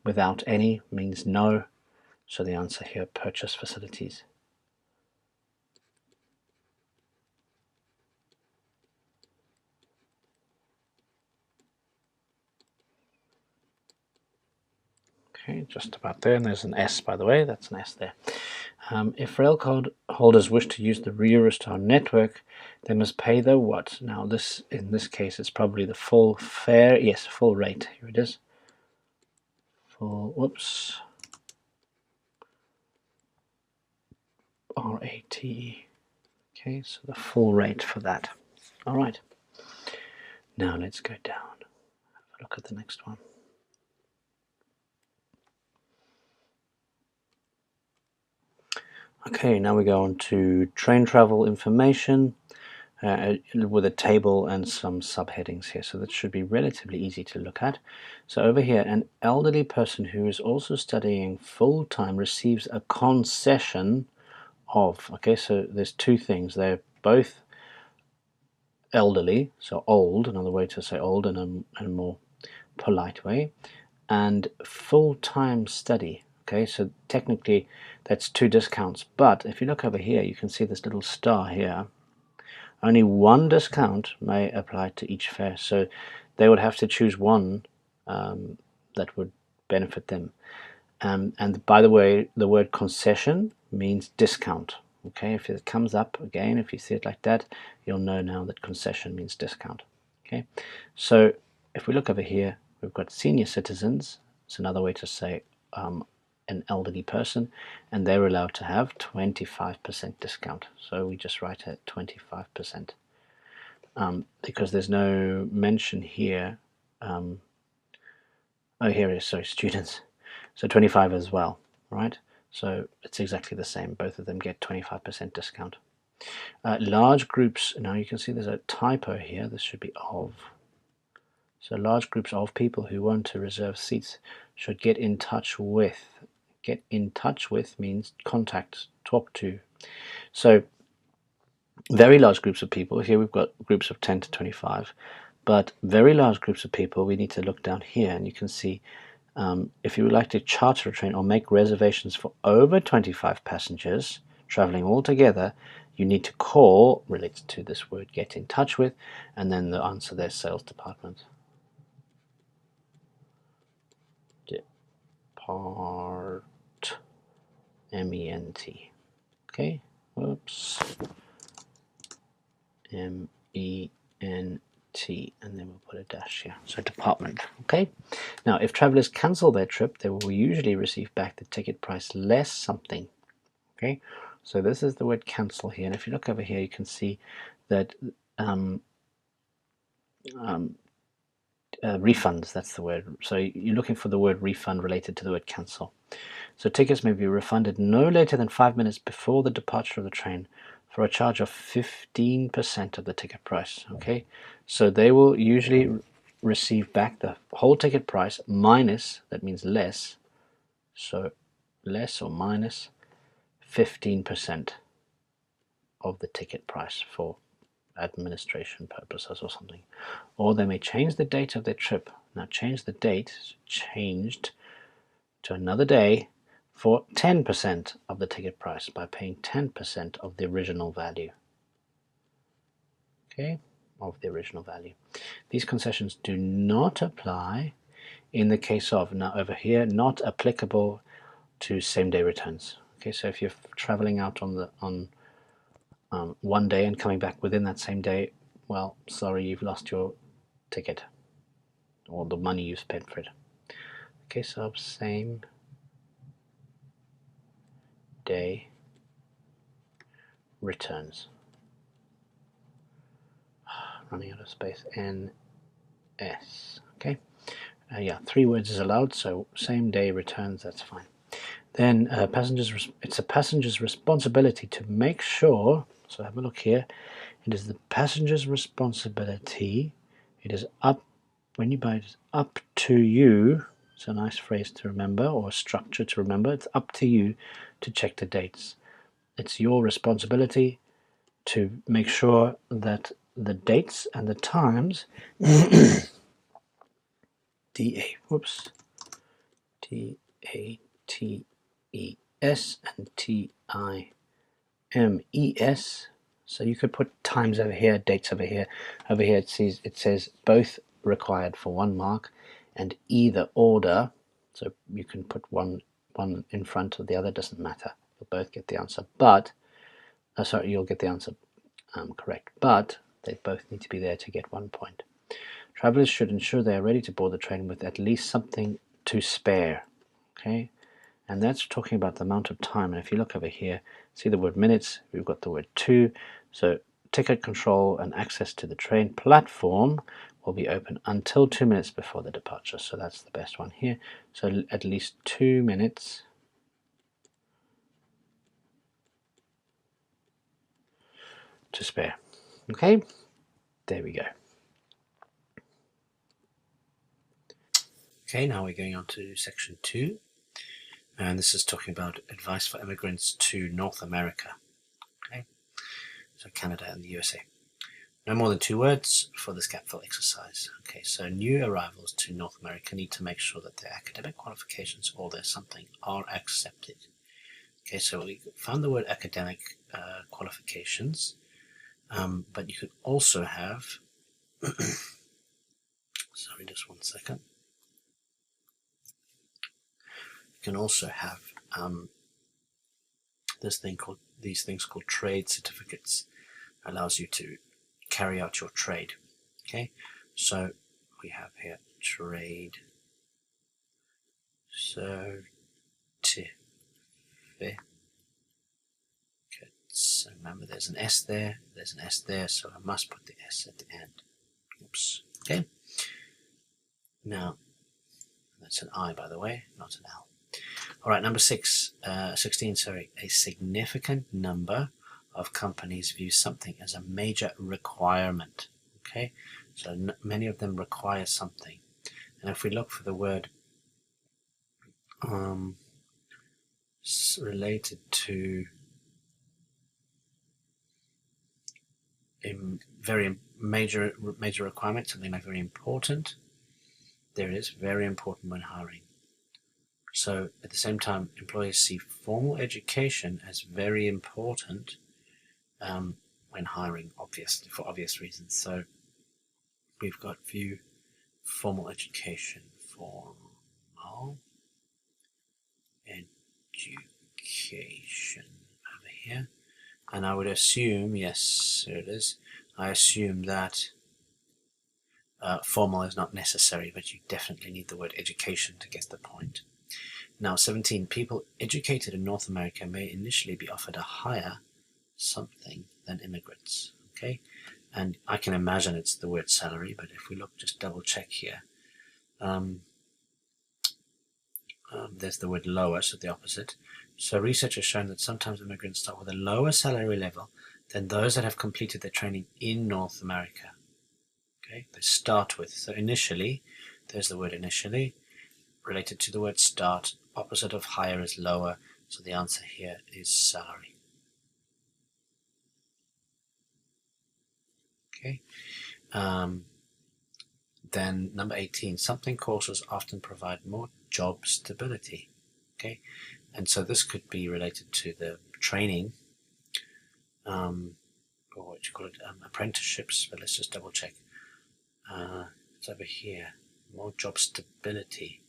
without any means no. So the answer here, purchase facilities. Okay, just about there, and there's an S, by the way, that's an S there. If rail card holders wish to use the Eurostar network, they must pay the what? Now this, in this case, it's probably the full fare, yes, full rate, here it is. Full, whoops, R-A-T-E. Okay, so the full rate for that. All right, now let's go down, have a look at the next one. Okay, now we go on to train travel information with a table and some subheadings here. So that should be relatively easy to look at. So over here, an elderly person who is also studying full-time receives a concession of, okay, so there's two things. They're both elderly, so old, another way to say old in a more polite way, and full-time study. Okay, so technically that's 2 discounts, but if you look over here, you can see this little star here. Only 1 discount may apply to each fare, so they would have to choose one that would benefit them. And by the way, the word concession means discount. Okay, if it comes up again, if you see it like that, you'll know now that concession means discount. Okay, so if we look over here, we've got senior citizens. It's another way to say an elderly person, and they're allowed to have 25% discount. So we just write at 25%, because there's no mention here. Oh, here it is, sorry, students. So 25 as well, right? So it's exactly the same. Both of them get 25% discount. Large groups, now you can see there's a typo here. This should be of. So large groups of people who want to reserve seats should get in touch with. Get in touch with means contact, talk to. So very large groups of people, here we've got groups of 10 to 25, but very large groups of people, we need to look down here and you can see if you would like to charter a train or make reservations for over 25 passengers traveling all together, you need to call, related to this word, get in touch with, and then the answer their sales department. MENT. Okay, whoops. MENT, and then we'll put a dash here. So department. Okay. Now, if travelers cancel their trip, they will usually receive back the ticket price less something. Okay. So this is the word cancel here, and if you look over here, you can see that refunds, that's the word. So you're looking for the word refund related to the word cancel. So tickets may be refunded no later than 5 minutes before the departure of the train for a charge of 15% of the ticket price. Okay, so they will usually receive back the whole ticket price minus, that means less, so less or minus 15% of the ticket price for administration purposes or something. Or they may change the date of their trip. Now change the date, changed to another day, for 10% of the ticket price by paying 10% of the original value. Okay, of the original value. These concessions do not apply in the case of, now over here, not applicable to same-day returns. Okay, so if you're traveling out on one day and coming back within that same day, well, sorry, you've lost your ticket or the money you've spent for it. Okay, so same day returns. Running out of space. NS. Okay. Yeah, 3 words is allowed, so same day returns, that's fine. Then it's a passenger's responsibility to make sure, so have a look here, it is the passenger's responsibility, it is up, when you buy it, it's up to you, it's a nice phrase to remember, or a structure to remember, it's up to you to check the dates. It's your responsibility to make sure that the dates and the times T-A-T-E-S and T-I-M-E-S. So you could put times over here, dates over here. Over here it says both required for 1 mark and either order. So you can put one in front of the other, doesn't matter. You'll both get the answer. But, sorry, you'll get the answer correct. But they both need to be there to get 1 point. Travelers should ensure they are ready to board the train with at least something to spare. Okay, and that's talking about the amount of time. And if you look over here, see the word minutes, we've got the word to. So ticket control and access to the train platform will be open until 2 minutes before the departure. So that's the best one here. So at least 2 minutes to spare. Okay, there we go. Okay, now we're going on to section 2, and this is talking about advice for immigrants to North America. Okay, so Canada and the USA. No more than 2 words for this gap fill exercise. Okay, so new arrivals to North America need to make sure that their academic qualifications or their something are accepted. Okay, so we found the word academic qualifications, but you could also have, sorry, just 1 second. You can also have these things called trade certificates. Allows you to carry out your trade. Okay, so we have here trade certificate. So remember, there's an S there, there's an S there, so I must put the S at the end. Oops. Okay. Now, that's an I, by the way, not an L. All right, number 16, sorry. A significant number of companies view something as a major requirement. Okay, so many of them require something. And if we look for the word related to a very major requirement, something like very important, there is very important when hiring. So at the same time, employers see formal education as very important when hiring, obviously, for obvious reasons. So we've got view formal education, formal education over here. And I would assume, yes, here it is, I assume that formal is not necessary, but you definitely need the word education to get the point. Now, 17, people educated in North America may initially be offered a higher something than immigrants. Okay, and I can imagine it's the word salary, but if we look, just double check here. There's the word lower, so the opposite. So research has shown that sometimes immigrants start with a lower salary level than those that have completed their training in North America. Okay, they start with, so initially, there's the word initially, related to the word start, opposite of higher is lower, so the answer here is salary. Okay, then number 18, something courses often provide more job stability. Okay, and so this could be related to the training, or what you call it, apprenticeships, but let's just double check. It's over here, more job stability.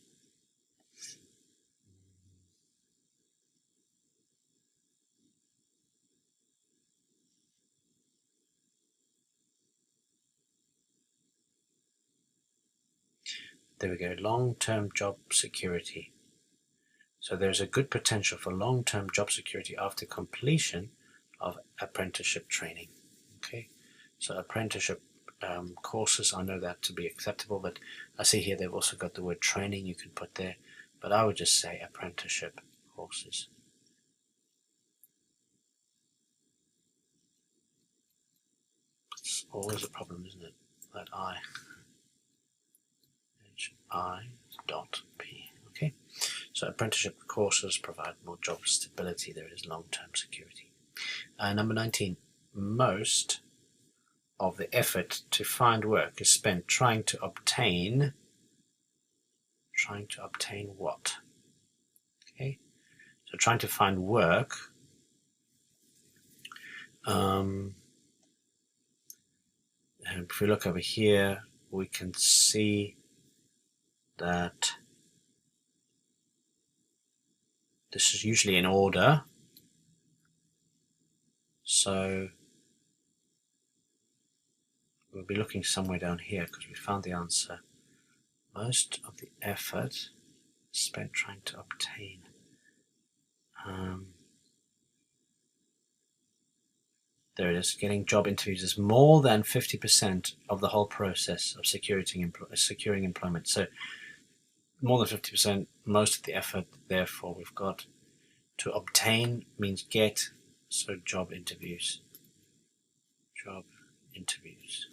There we go, long-term job security. So there's a good potential for long-term job security after completion of apprenticeship training. Okay, so apprenticeship courses, I know that to be acceptable, but I see here they've also got the word training you can put there, but I would just say apprenticeship courses. It's always a problem, isn't it? That I. I.P. Okay, so apprenticeship courses provide more job stability. There it is, long-term security. Number 19, most of the effort to find work is spent trying to obtain what? Okay, so trying to find work. And if we look over here, we can see that this is usually in order. So we'll be looking somewhere down here because we found the answer. Most of the effort spent trying to obtain. There it is. Getting job interviews is more than 50% of the whole process of securing employment. So more than 50%, most of the effort. Therefore, we've got to obtain means get. So job interviews. Job interviews.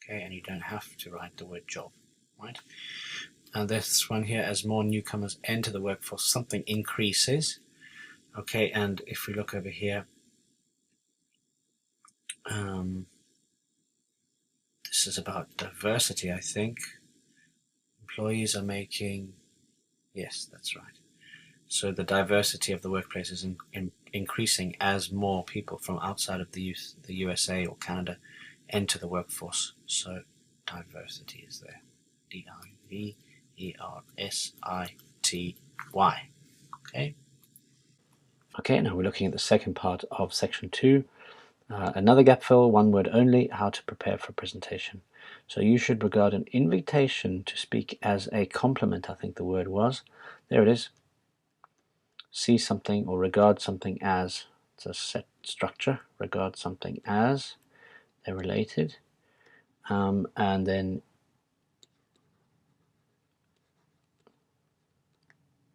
Okay, and you don't have to write the word job, right? And this one here, as more newcomers enter the workforce, something increases. Okay, and if we look over here, this is about diversity, I think. Employees are making, yes, that's right. So the diversity of the workplace is increasing as more people from outside of the USA or Canada enter the workforce. So diversity is there. D-I-V-E-R-S-I-T-Y. Okay. Okay, now we're looking at the second part of section 2. Another gap fill, one word only, how to prepare for a presentation. So you should regard an invitation to speak as a compliment, I think the word was. There it is. See something or regard something as, it's a set structure, regard something as, they're related. And then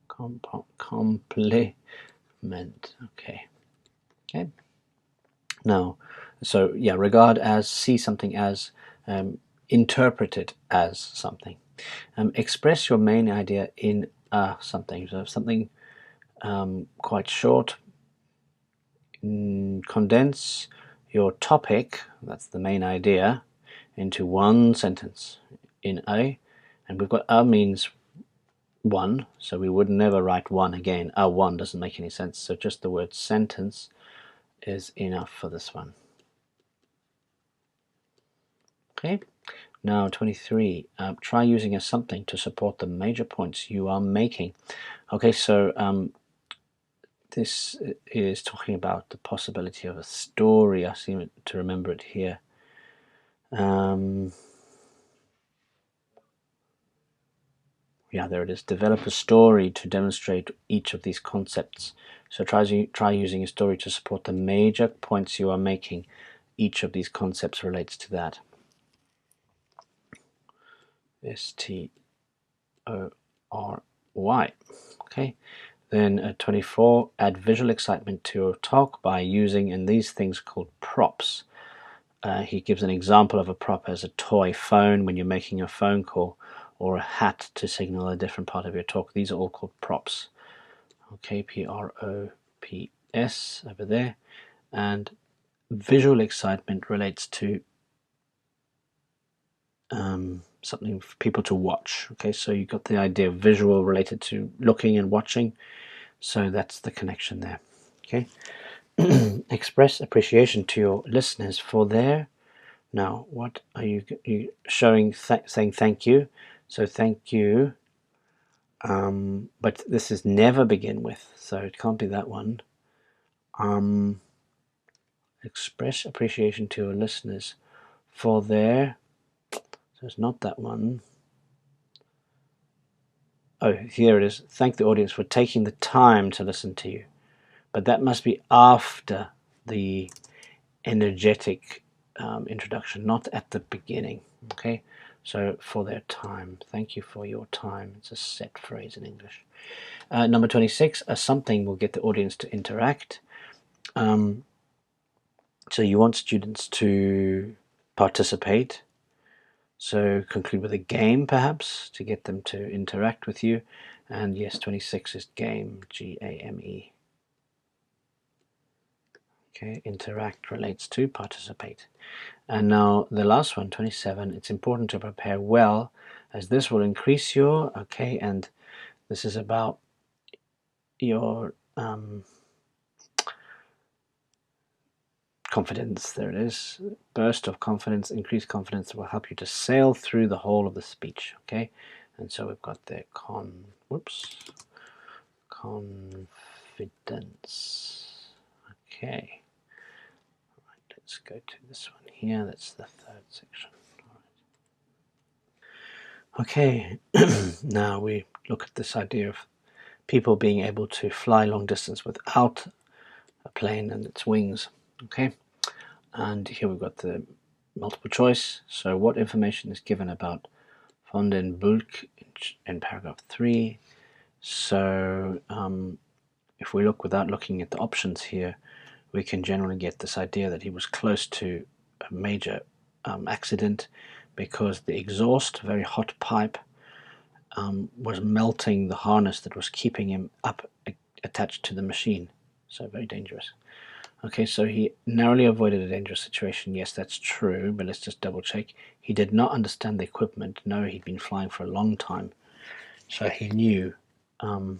complement. Okay. Now, so yeah, regard as, see something as, interpret it as something. Express your main idea in something. So something quite short. Condense your topic, that's the main idea, into one sentence in a, and we've got a means one, so we would never write one again. A one doesn't make any sense, so just the word sentence is enough for this one. Okay, now 23. Try using a something to support the major points you are making. Okay, so this is talking about the possibility of a story. I seem to remember it here. Yeah, there it is. Develop a story to demonstrate each of these concepts. So try using a story to support the major points you are making. Each of these concepts relates to that. STORY. Okay. Then 24, add visual excitement to your talk by using in these things called props. He gives an example of a prop as a toy phone when you're making a phone call, or a hat to signal a different part of your talk. These are all called props. Okay, PROPS over there. And visual excitement relates to something for people to watch. Okay, so you've got the idea of visual related to looking and watching. So that's the connection there. Okay. Express appreciation to your listeners for their. Now, what are you showing? Saying thank you. So thank you. But this is never begin with, so it can't be that one. Express appreciation to your listeners for their. So it's not that one. Oh, here it is. Thank the audience for taking the time to listen to you. But that must be after the energetic introduction, not at the beginning. Okay, so for their time. Thank you for your time. It's a set phrase in English. Number 26, a something will get the audience to interact. So you want students to participate. So conclude with a game, perhaps, to get them to interact with you. And yes, 26 is game, G-A-M-E. Okay, interact relates to participate. And now the last one, 27, it's important to prepare well, as this will increase your, okay, and this is about your confidence. There it is. Burst of confidence, increased confidence will help you to sail through the whole of the speech. Okay, and so we've got the confidence. Okay, right, let's go to this one here. That's the third section. Okay, now we look at this idea of people being able to fly long distance without a plane and its wings. Okay, and here we've got the multiple choice. So what information is given about von den Bulk in paragraph 3? So if we look without looking at the options here, we can generally get this idea that he was close to a major accident, because the exhaust, very hot pipe, was melting the harness that was keeping him up attached to the machine. So very dangerous. Okay, so he narrowly avoided a dangerous situation. Yes, that's true, but let's just double check. He did not understand the equipment. No, he'd been flying for a long time. So he knew, a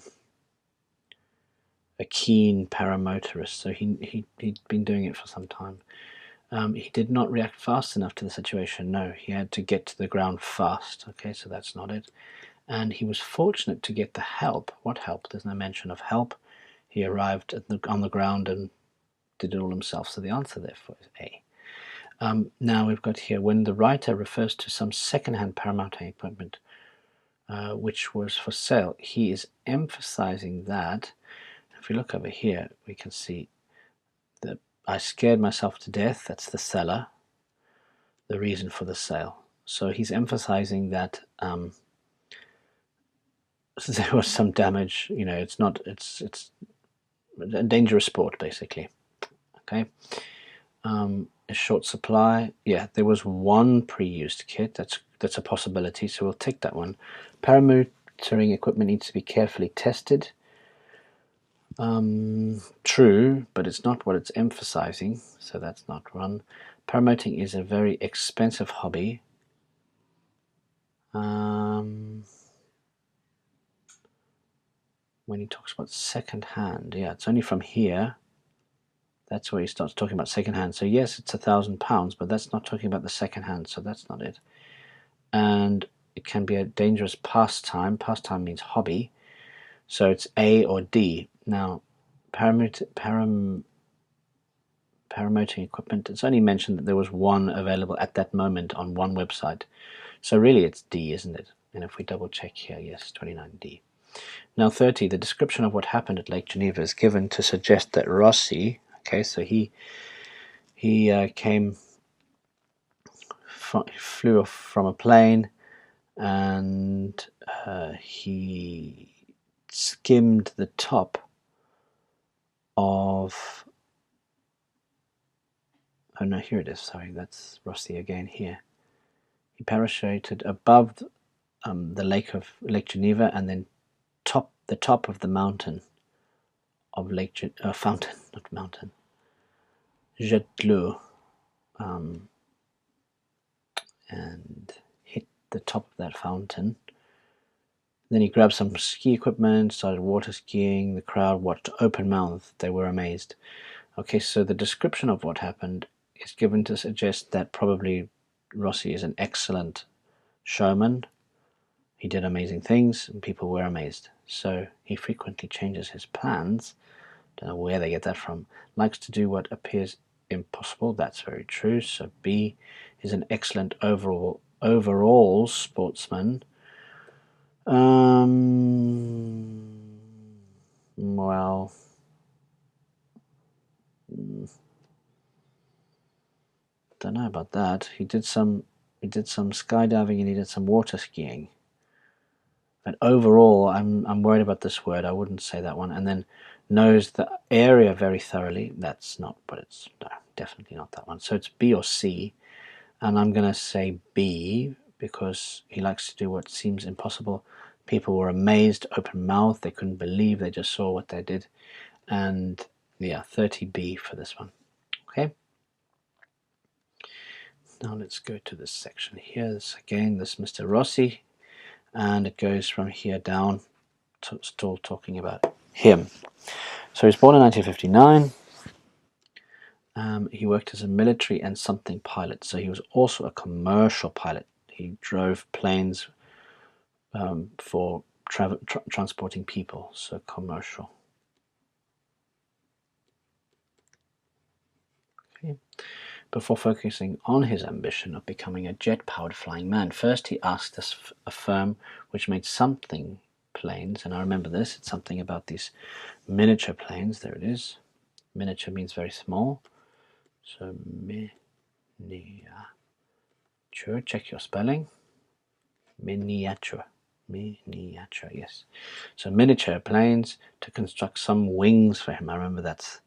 keen paramotorist. So he'd been doing it for some time. He did not react fast enough to the situation. No, he had to get to the ground fast. Okay, so that's not it. And he was fortunate to get the help. What help? There's no mention of help. He arrived on the ground and did it all himself. So the answer therefore is A. Now we've got here, when the writer refers to some second-hand paramounting equipment which was for sale, he is emphasizing that. If we look over here, we can see that I scared myself to death. That's the seller, the reason for the sale. So he's emphasizing that there was some damage. You know, it's a dangerous sport, basically. Okay. A short supply. Yeah, there was one pre-used kit. That's a possibility. So we'll take that one. Paramotoring equipment needs to be carefully tested. True, but it's not what it's emphasizing, so that's not one. Paramotoring is a very expensive hobby. When he talks about second hand, yeah, it's only from here. That's where he starts talking about second hand. So yes, it's £1,000, but that's not talking about the second hand, so that's not it. And it can be a dangerous pastime. Pastime means hobby, so it's A or D. Now, paramotoring equipment, it's only mentioned that there was one available at that moment on one website. So really it's D, isn't it? And if we double check here, yes, 29D. Now 30, the description of what happened at Lake Geneva is given to suggest that Rossi, okay, so he flew off from a plane and he skimmed the top of, oh no, here it is, sorry, that's Rossi again here. He parachuted above the Lake Geneva and then the top of the mountain of fountain, not mountain, jet d'eau, and hit the top of that fountain. Then he grabbed some ski equipment, started water skiing. The crowd watched open mouthed. They were amazed. Okay, so the description of what happened is given to suggest that probably Rossi is an excellent showman. He did amazing things and people were amazed. So he frequently changes his plans. Don't know where they get that from. Likes to do what appears impossible. That's very true. So B is an excellent overall sportsman. Well, don't know about that. He did some skydiving and he did some water skiing. But overall, I'm worried about this word. I wouldn't say that one. And then knows the area very thoroughly. That's not, but it's no, definitely not that one. So it's B or C, and I'm going to say B because he likes to do what seems impossible. People were amazed, open mouth. They couldn't believe they just saw what they did. And yeah, 30B for this one. Okay. Now let's go to this section here. This Mr. Rossi. And it goes from here down to still talking about him. So he was born in 1959. He worked as a military and something pilot. So he was also a commercial pilot. He drove planes for transporting people. So commercial. Okay. Before focusing on his ambition of becoming a jet-powered flying man, first he asked a firm which made something planes, and I remember this, it's something about these miniature planes, there it is. Miniature means very small, so miniature, check your spelling, miniature, yes. So miniature planes to construct some wings for him. I remember that's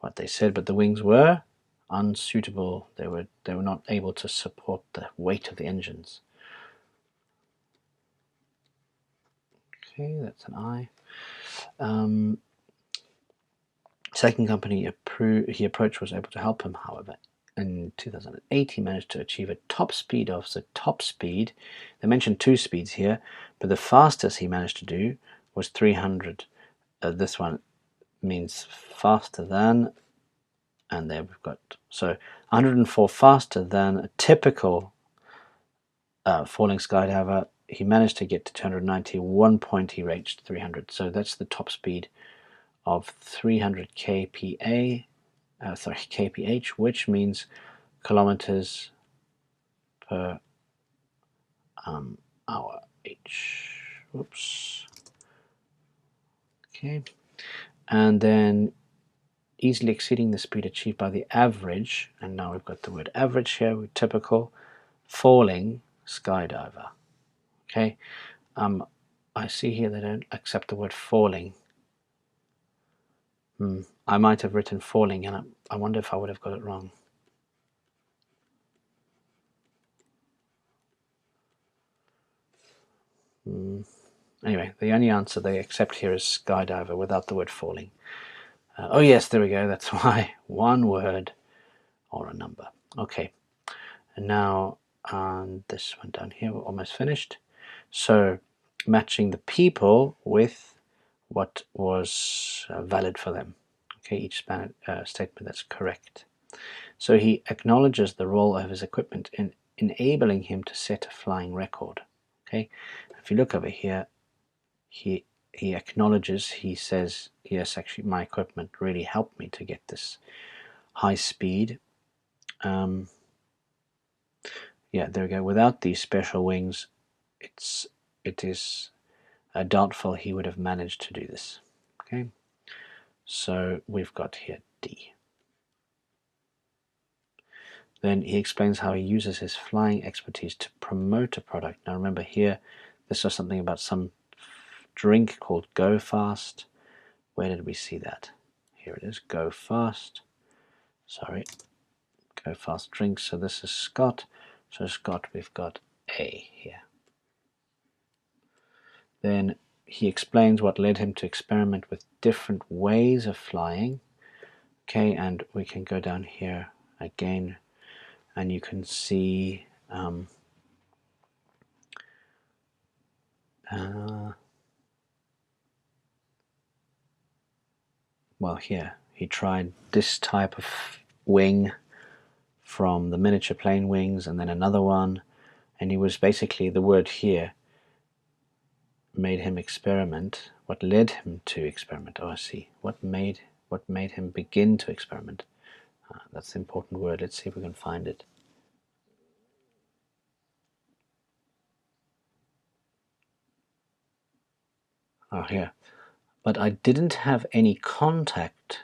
what they said, but the wings were unsuitable. They were not able to support the weight of the engines. Okay, that's an I. Second company he approached was able to help him, however. In 2008, he managed to achieve a top speed of the top speed. They mentioned two speeds here, but the fastest he managed to do was 300. This one means faster than, and there we've got, so 104 faster than a typical falling skydiver. He managed to get to 290. 1 point he reached 300. So that's the top speed of 300 kPa. kph, which means kilometers per hour h. Oops. Okay, and then easily exceeding the speed achieved by the average, and now we've got the word average here, with typical falling skydiver. Okay, I see here they don't accept the word falling. I might have written falling, and I wonder if I would have got it wrong. Anyway, the only answer they accept here is skydiver without the word falling. Oh yes, there we go. That's why. One word or a number. Okay, and now this one down here, we're almost finished. So matching the people with what was valid for them. Okay, each statement that's correct. So he acknowledges the role of his equipment in enabling him to set a flying record. Okay, if you look over here, he acknowledges, he says, yes, actually my equipment really helped me to get this high speed. Yeah, there we go. Without these special wings, it is doubtful he would have managed to do this. Okay, so we've got here D. Then he explains how he uses his flying expertise to promote a product. Now remember here, this was something about some drink called Go Fast. Where did we see that? Here it is, Go Fast. Sorry, Go Fast drink. So this is Scott. So Scott, we've got A here. Then he explains what led him to experiment with different ways of flying. Okay, and we can go down here again, and you can see well, here he tried this type of wing from the miniature plane wings, and then another one, and he was basically, the word here made him experiment. What led him to experiment? Oh, I see. What made him begin to experiment? That's the important word. Let's see if we can find it. Oh, here. But I didn't have any contact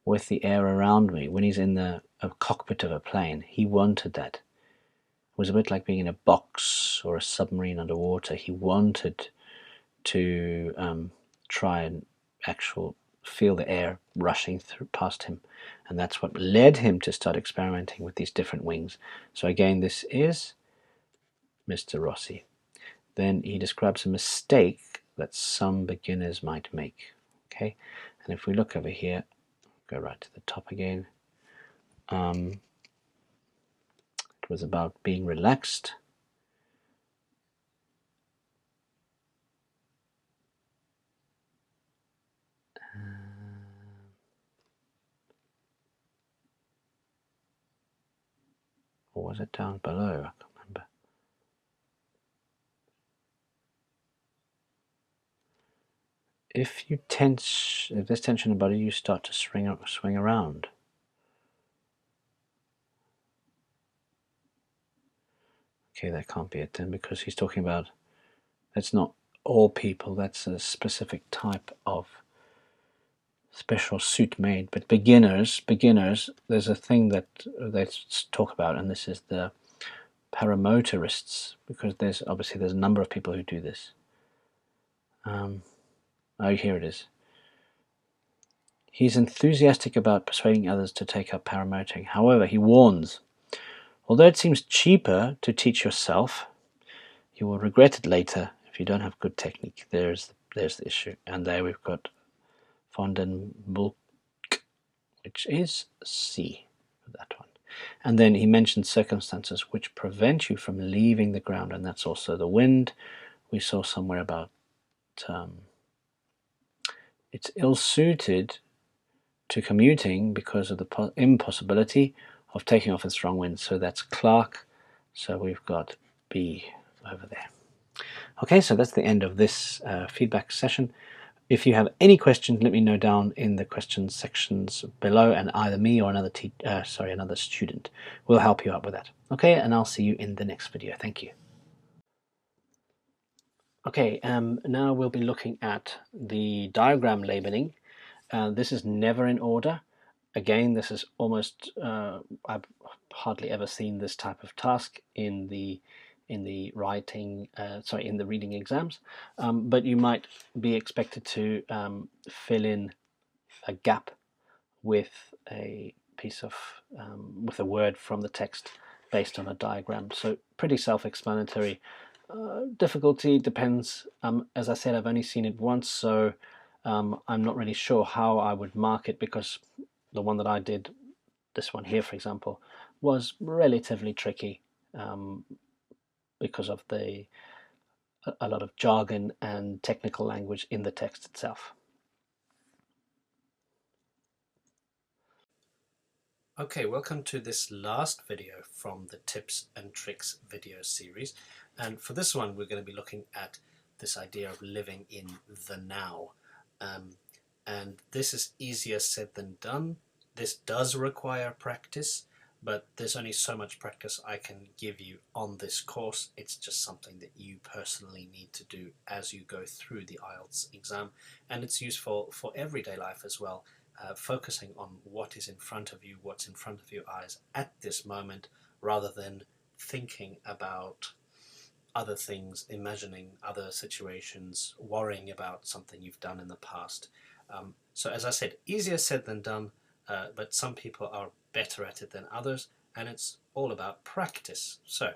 with the air around me. When he's in the cockpit of a plane, he wanted that. It was a bit like being in a box or a submarine underwater. He wanted to try and feel the air rushing through past him, and that's what led him to start experimenting with these different wings. So again, this is Mr. Rossi. Then he describes a mistake that some beginners might make. Okay, and if we look over here, go right to the top again. It was about being relaxed. Or was it down below? I can't remember. If there's tension in the body, you start to swing around. Okay, that can't be it then, because he's talking about, that's not all people, that's a specific type of special suit made. But beginners, there's a thing that they talk about, and this is the paramotorists, because there's a number of people who do this. Oh, here it is. He's enthusiastic about persuading others to take up paramotoring. However, he warns, although it seems cheaper to teach yourself, you will regret it later if you don't have good technique. There's the issue. And there we've got von den Bulk, which is C for that one. And then he mentions circumstances which prevent you from leaving the ground, and that's also the wind. We saw somewhere about it's ill-suited to commuting because of the impossibility of taking off in strong winds. So that's Clark. So we've got B over there. Okay, so that's the end of this feedback session. If you have any questions, let me know down in the questions sections below, and either me or another student will help you out with that. Okay, and I'll see you in the next video. Thank you. Okay, now we'll be looking at the diagram labeling. This is never in order. Again, this is almost I've hardly ever seen this type of task in the reading exams, but you might be expected to fill in a gap with a piece of with a word from the text based on a diagram. So pretty self-explanatory. Difficulty depends. As I said, I've only seen it once, so I'm not really sure how I would mark it, because the one that I did, this one here, for example, was relatively tricky because of a lot of jargon and technical language in the text itself. Okay, welcome to this last video from the tips and tricks video series, and for this one we're going to be looking at this idea of living in the now, and this is easier said than done. This does require practice, but there's only so much practice I can give you on this course. It's just something that you personally need to do as you go through the IELTS exam, and it's useful for everyday life as well. Focusing on what is in front of you, what's in front of your eyes at this moment, rather than thinking about other things, imagining other situations, worrying about something you've done in the past. So as I said, easier said than done, but some people are better at it than others, and it's all about practice. So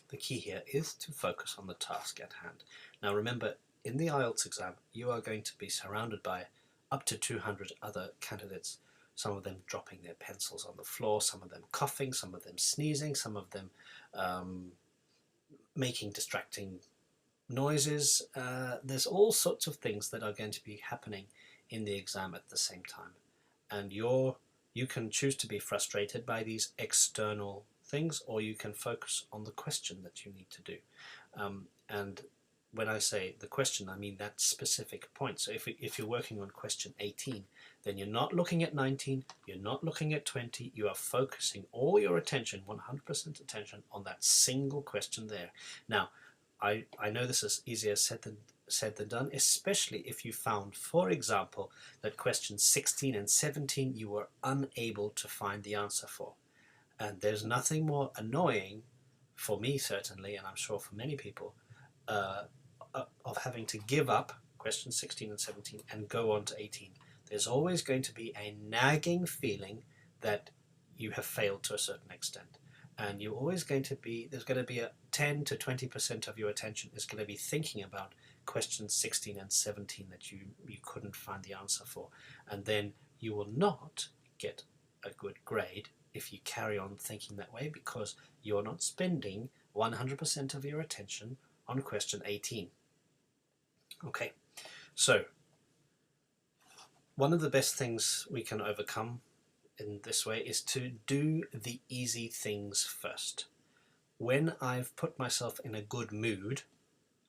the key here is to focus on the task at hand. Now remember, in the IELTS exam, you are going to be surrounded by up to 200 other candidates, some of them dropping their pencils on the floor, some of them coughing, some of them sneezing, some of them making distracting noises. There's all sorts of things that are going to be happening in the exam at the same time. And you can choose to be frustrated by these external things, or you can focus on the question that you need to do. And when I say the question, I mean that specific point. So if you're working on question 18, then you're not looking at 19, you're not looking at 20, you are focusing all your attention, 100% attention, on that single question there. Now, I know this is easier said than done, especially if you found, for example, that questions 16 and 17 you were unable to find the answer for. And there's nothing more annoying, for me certainly, and I'm sure for many people, of having to give up questions 16 and 17 and go on to 18. There's always going to be a nagging feeling that you have failed to a certain extent. And you're always going to be, there's going to be a 10 to 20% of your attention is going to be thinking about questions 16 and 17 that you couldn't find the answer for. And then you will not get a good grade if you carry on thinking that way, because you're not spending 100% of your attention on question 18. Okay, so one of the best things we can overcome in this way is to do the easy things first. When I've put myself in a good mood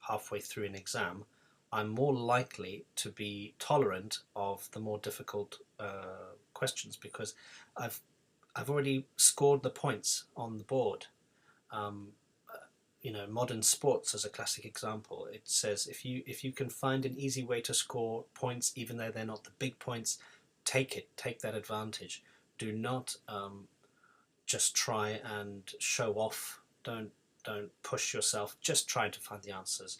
halfway through an exam, I'm more likely to be tolerant of the more difficult questions, because I've already scored the points on the board. You know, modern sports as a classic example. It says if you can find an easy way to score points, even though they're not the big points, take that advantage. Do not just try and show off. Don't push yourself. Just try to find the answers,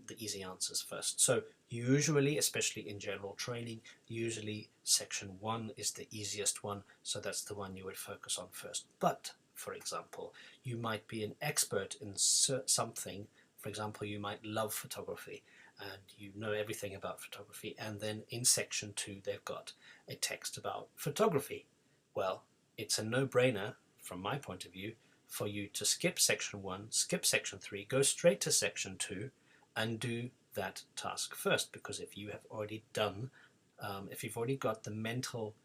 the easy answers first. So usually, especially in general training, usually section 1 is the easiest one, so that's the one you would focus on first. But for example, you might be an expert in something. For example, you might love photography and you know everything about photography, and then in section 2 they've got a text about photography. Well, it's a no-brainer from my point of view for you to skip section 1, skip section 3, go straight to section 2 and do that task first, because if you have already done, if you've already got the mental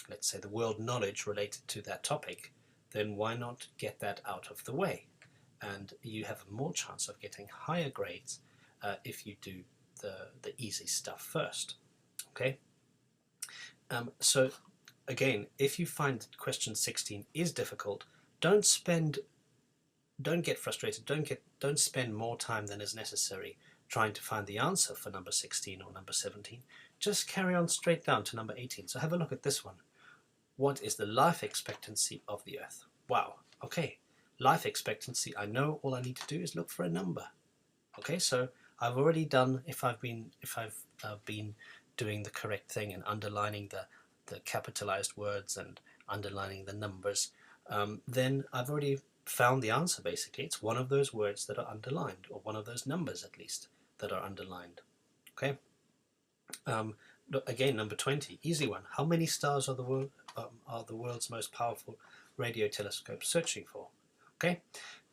let's say the world knowledge related to that topic, then why not get that out of the way? And you have more chance of getting higher grades if you do the easy stuff first. Okay. So again, if you find that question 16 is difficult, don't get frustrated. Don't spend more time than is necessary trying to find the answer for number 16 or number 17. Just carry on straight down to number 18. So have a look at this one. What is the life expectancy of the Earth? Wow. Okay. Life expectancy. I know all I need to do is look for a number. Okay. So I've already done. If I've been doing the correct thing and underlining the capitalized words and underlining the numbers, then I've already found the answer. Basically, it's one of those words that are underlined, or one of those numbers at least that are underlined. Okay. Again, number 20, easy one. How many stars are the world's most powerful radio telescope searching for? Okay.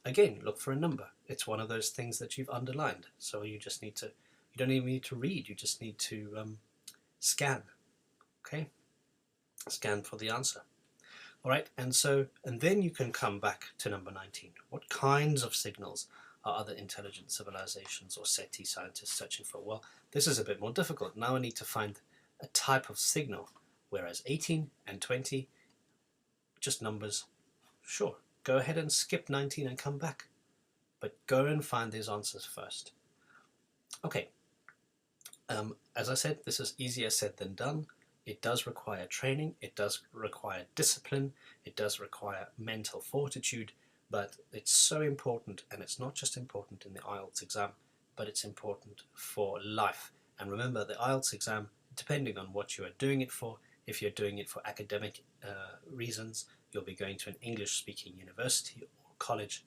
Again, look for a number. It's one of those things that you've underlined. So you just need to. You don't even need to read. You just need to scan. Okay. Scan for the answer. All right, and then you can come back to number 19. What kinds of signals are other intelligent civilizations or SETI scientists searching for? Well, this is a bit more difficult. Now I need to find a type of signal, whereas 18 and 20, just numbers. Sure, go ahead and skip 19 and come back, but go and find these answers first. Okay, as I said, this is easier said than done. It does require training, it does require discipline, it does require mental fortitude, but it's so important, and it's not just important in the IELTS exam, but it's important for life. And remember, the IELTS exam, depending on what you are doing it for, if you're doing it for academic reasons, you'll be going to an English-speaking university or college.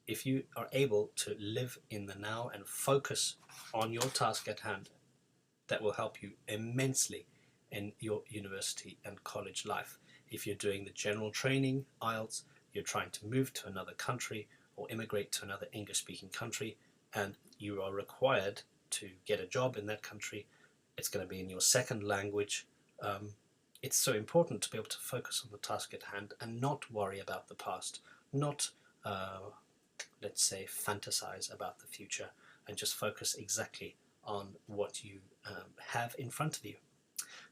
If you are able to live in the now and focus on your task at hand, that will help you immensely in your university and college life. If you're doing the general training, IELTS, you're trying to move to another country or immigrate to another English-speaking country, and you are required to get a job in that country, it's going to be in your second language. It's so important to be able to focus on the task at hand and not worry about the past, not, let's say, fantasize about the future, and just focus exactly on what you have in front of you.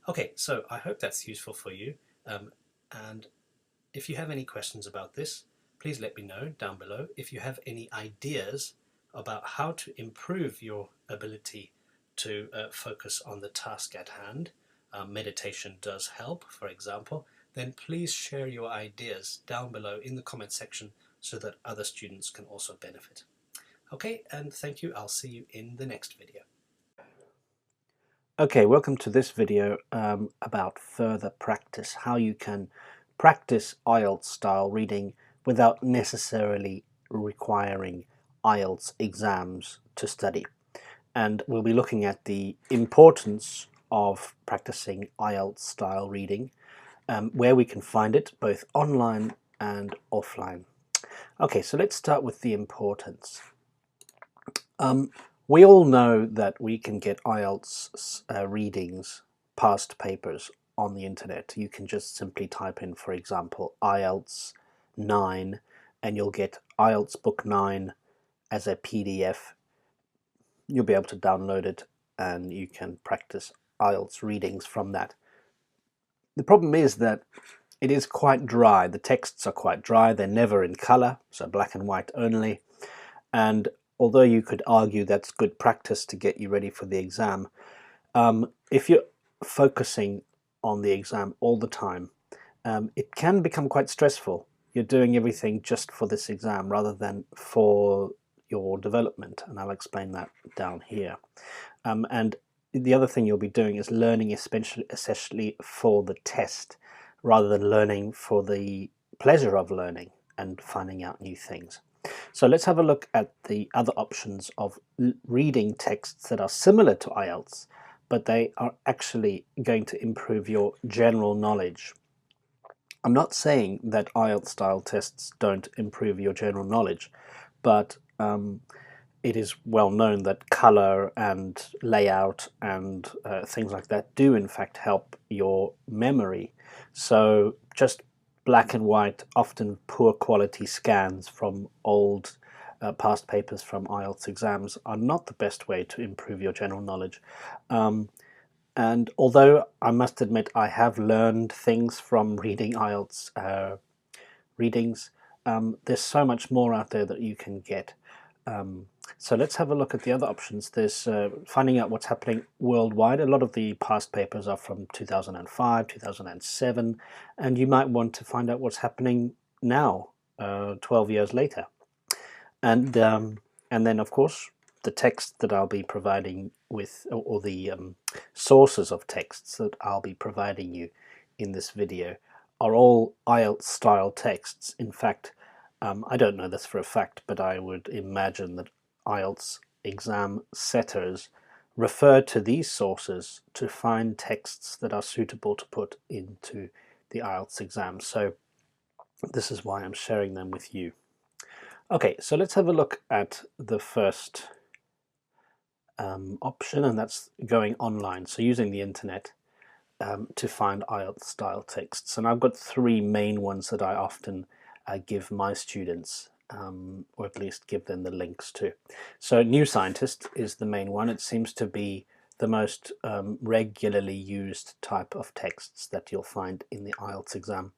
Okay, so I hope that's useful for you, and if you have any questions about this, please let me know down below. If you have any ideas about how to improve your ability to focus on the task at hand, meditation does help, for example, then please share your ideas down below in the comment section so that other students can also benefit. Okay, and thank you. I'll see you in the next video. Okay, welcome to this video about further practice, how you can practice IELTS style reading without necessarily requiring IELTS exams to study. And we'll be looking at the importance of practicing IELTS style reading, where we can find it both online and offline. Okay, so let's start with the importance. We all know that we can get IELTS readings, past papers on the internet. You can just simply type in, for example, IELTS 9, and you'll get IELTS Book 9 as a PDF. You'll be able to download it and you can practice IELTS readings from that. The problem is that it is quite dry. The texts are quite dry. They're never in color, so black and white only. And although you could argue that's good practice to get you ready for the exam, if you're focusing on the exam all the time, it can become quite stressful. You're doing everything just for this exam rather than for your development, and I'll explain that down here. And the other thing you'll be doing is learning especially for the test, rather than learning for the pleasure of learning and finding out new things. So let's have a look at the other options of reading texts that are similar to IELTS, but they are actually going to improve your general knowledge. I'm not saying that IELTS style tests don't improve your general knowledge, but it is well known that color and layout and things like that do in fact help your memory. So just black and white, often poor quality scans from old past papers from IELTS exams are not the best way to improve your general knowledge. And although I must admit I have learned things from reading IELTS readings, there's so much more out there that you can get. So let's have a look at the other options. There's finding out what's happening worldwide. A lot of the past papers are from 2005, 2007, and you might want to find out what's happening now, 12 years later. And then, of course, the text that I'll be providing with, or the sources of texts that I'll be providing you in this video are all IELTS style texts. In fact, I don't know this for a fact, but I would imagine that IELTS exam setters refer to these sources to find texts that are suitable to put into the IELTS exam. So this is why I'm sharing them with you. Okay, so let's have a look at the first option, and that's going online. So using the internet to find IELTS style texts. And I've got three main ones that I often give my students, or at least give them the links to. So New Scientist is the main one. It seems to be the most regularly used type of texts that you'll find in the IELTS exam.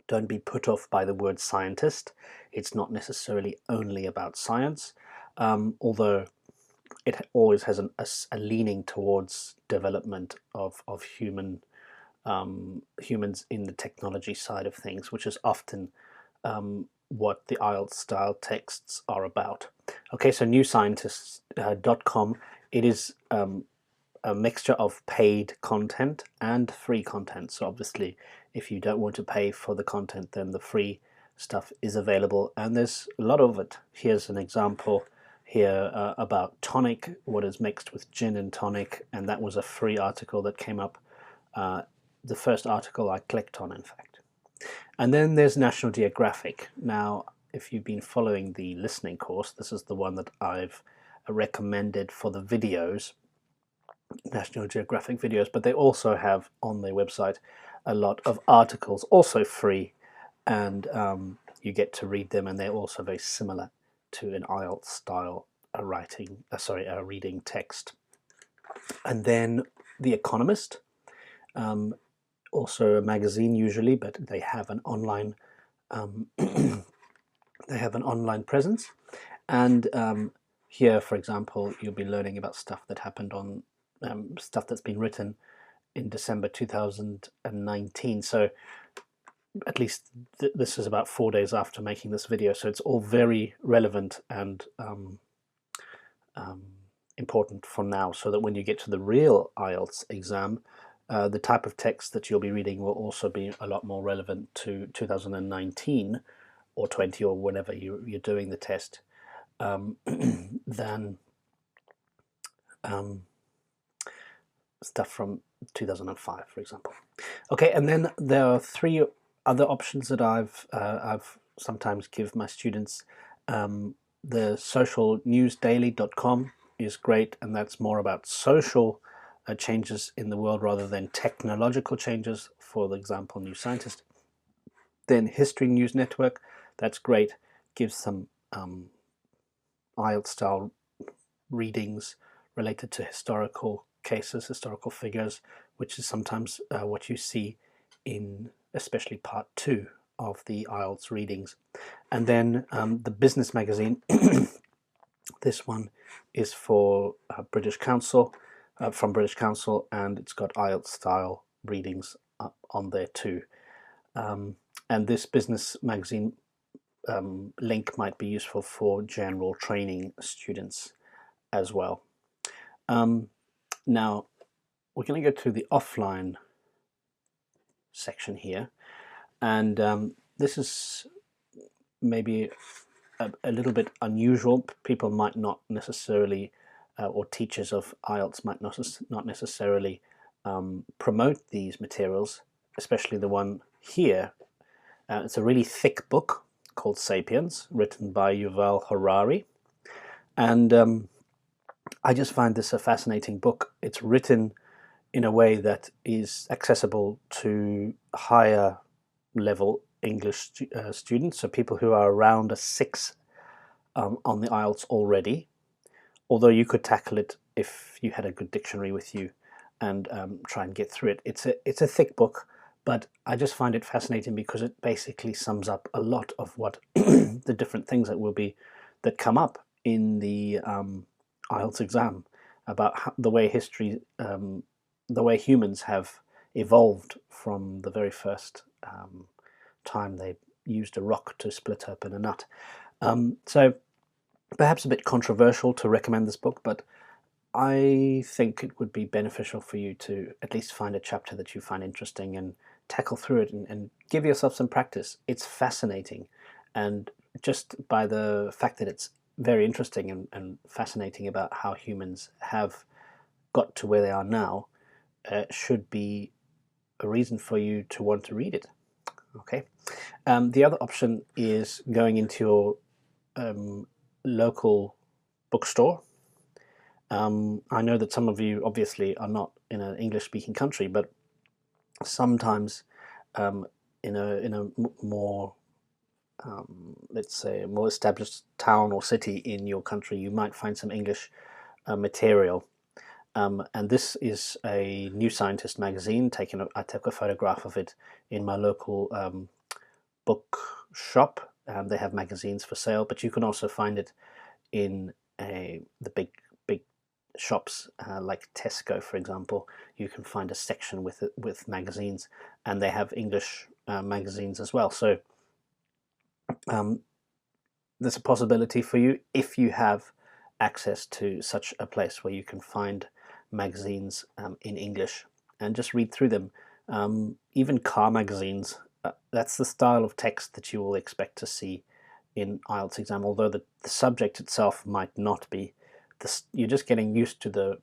Don't be put off by the word scientist. It's not necessarily only about science, although it always has a leaning towards development of humans in the technology side of things, which is often what the IELTS style texts are about. Okay, so newscientist.com, it is a mixture of paid content and free content. So obviously, if you don't want to pay for the content, then the free stuff is available, and there's a lot of it. Here's an example here about tonic, what is mixed with gin and tonic, and that was a free article that came up, the first article I clicked on, in fact. And then there's National Geographic. Now, if you've been following the listening course, this is the one that I've recommended for the videos, National Geographic videos, but they also have on their website a lot of articles, also free, and you get to read them, and they're also very similar to an IELTS style reading text. And then The Economist, also a magazine usually, but they have an online presence. And here, for example, you'll be learning about stuff that happened on stuff that's been written in December 2019. So at least this is about 4 days after making this video, so it's all very relevant and important for now, so that when you get to the real IELTS exam, the type of text that you'll be reading will also be a lot more relevant to 2019 or 20 or whenever you're doing the test than stuff from 2005, for example. Okay, and then there are three other options that I've sometimes give my students. The socialnewsdaily.com is great, and that's more about social changes in the world rather than technological changes, for example, New Scientist. Then History News Network, that's great, gives some IELTS style readings related to historical cases, historical figures, which is sometimes what you see in especially part 2 of the IELTS readings. And then the Business Magazine, this one is for British Council, from British Council, and it's got IELTS style readings on there too. And this Business Magazine link might be useful for general training students as well. Now, we're going to go to the offline section here, and this is maybe a little bit unusual. People might not necessarily, or teachers of IELTS might not necessarily promote these materials, especially the one here. It's a really thick book called Sapiens, written by Yuval Harari, and I just find this a fascinating book. It's written in a way that is accessible to higher level English students, so people who are around a 6 on the IELTS already, although you could tackle it if you had a good dictionary with you and try and get through it. It's a thick book, but I just find it fascinating because it basically sums up a lot of what the different things that come up in the IELTS exam about the way the way humans have evolved from the very first time they used a rock to split open a nut. So perhaps a bit controversial to recommend this book, but I think it would be beneficial for you to at least find a chapter that you find interesting and tackle through it and give yourself some practice. It's fascinating, and just by the fact that it's very interesting and fascinating about how humans have got to where they are now should be a reason for you to want to read it. Okay. The other option is going into your local bookstore. I know that some of you obviously are not in an English-speaking country, but sometimes in a more let's say a more established town or city in your country, you might find some English material. And this is a New Scientist magazine. I took a photograph of it in my local book shop. They have magazines for sale, but you can also find it in the big shops like Tesco, for example. You can find a section with magazines, and they have English magazines as well. So there's a possibility for you if you have access to such a place where you can find magazines in English and just read through them. Even car magazines, that's the style of text that you will expect to see in IELTS exam, although the subject itself might not be. You're just getting used to the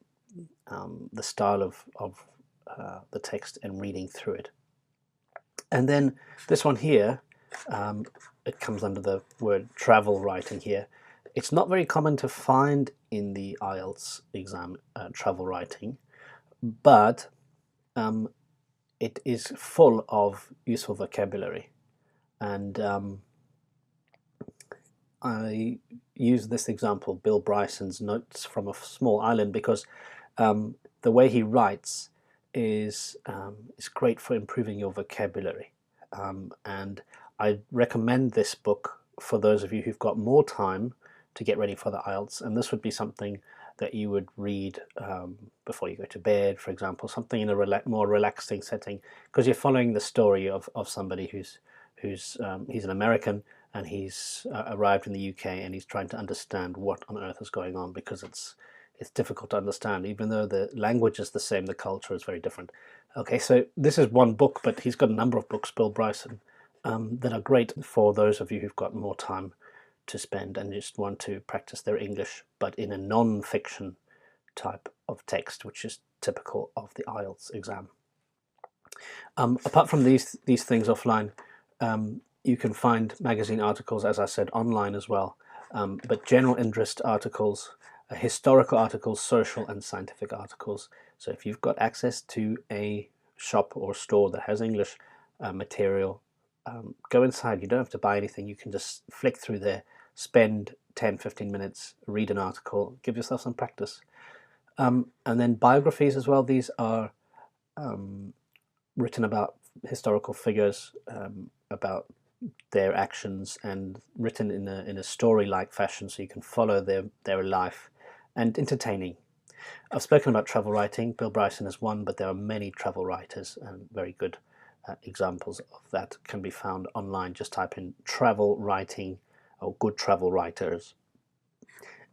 style of the text and reading through it. And then this one here, it comes under the word travel writing here. It's not very common to find in the IELTS exam travel writing, but it is full of useful vocabulary. And I use this example, Bill Bryson's Notes from a Small Island, because the way he writes is great for improving your vocabulary. And I recommend this book for those of you who've got more time to get ready for the IELTS, and this would be something that you would read before you go to bed, for example, something in a more relaxing setting, because you're following the story of somebody who's he's an American, and he's arrived in the UK, and he's trying to understand what on earth is going on, because it's difficult to understand. Even though the language is the same, the culture is very different. Okay, so this is one book, but he's got a number of books, Bill Bryson, that are great for those of you who've got more time to spend and just want to practice their English, but in a non-fiction type of text, which is typical of the IELTS exam. Apart from these things offline, you can find magazine articles, as I said, online as well, but general interest articles, historical articles, social and scientific articles. So if you've got access to a shop or store that has English material, go inside. You don't have to buy anything. You can just flick through there, spend 10-15 minutes, read an article, give yourself some practice. And then biographies as well. These are written about historical figures, about their actions, and written in a story-like fashion, so you can follow their life, and entertaining. I've spoken about travel writing. Bill Bryson is one, but there are many travel writers, and very good examples of that can be found online. Just type in travel writing or good travel writers.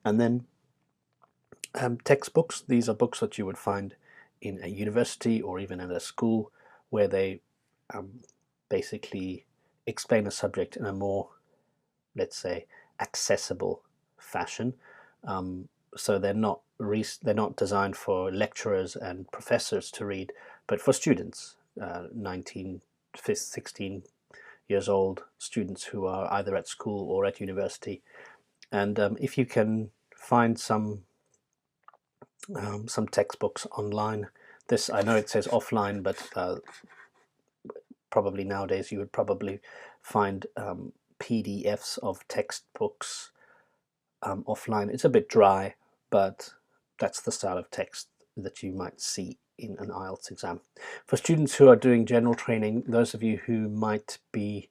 And then textbooks. These are books that you would find in a university or even in a school, where they basically explain a subject in a more, let's say, accessible fashion. So they're not designed for lecturers and professors to read, but for students, 19, 16 years old students who are either at school or at university. And if you can find some textbooks online, this, I know it says offline, but probably nowadays you would probably find PDFs of textbooks offline. It's a bit dry, but that's the style of text that you might see in an IELTS exam. For students who are doing general training, those of you who might be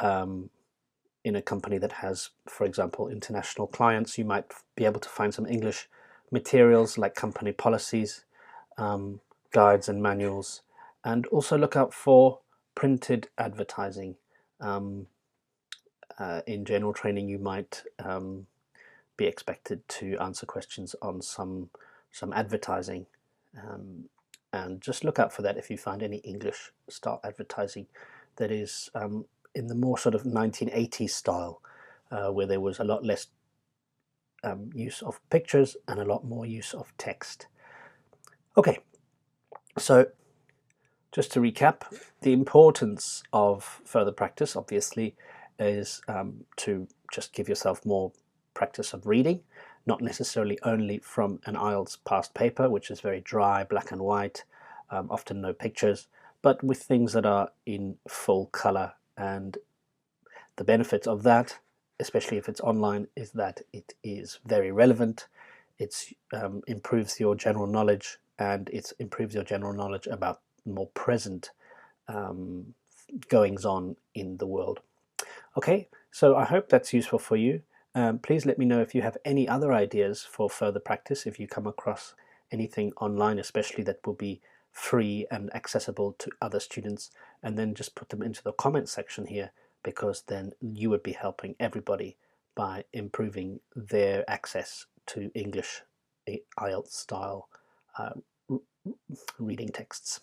in a company that has, for example, international clients, you might be able to find some English materials like company policies, guides and manuals, and also look out for printed advertising. In general training, you might be expected to answer questions on some advertising, and just look out for that if you find any English style advertising that is in the more sort of 1980s style, where there was a lot less use of pictures and a lot more use of text. Okay, so just to recap, the importance of further practice obviously is to just give yourself more practice of reading, not necessarily only from an IELTS past paper, which is very dry, black and white, often no pictures, but with things that are in full color. And the benefits of that, especially if it's online, is that it is very relevant. It improves your general knowledge, and it improves your general knowledge about more present goings on in the world. Okay, so I hope that's useful for you. Please let me know if you have any other ideas for further practice, if you come across anything online, especially that will be free and accessible to other students, and then just put them into the comment section here, because then you would be helping everybody by improving their access to English IELTS style reading texts.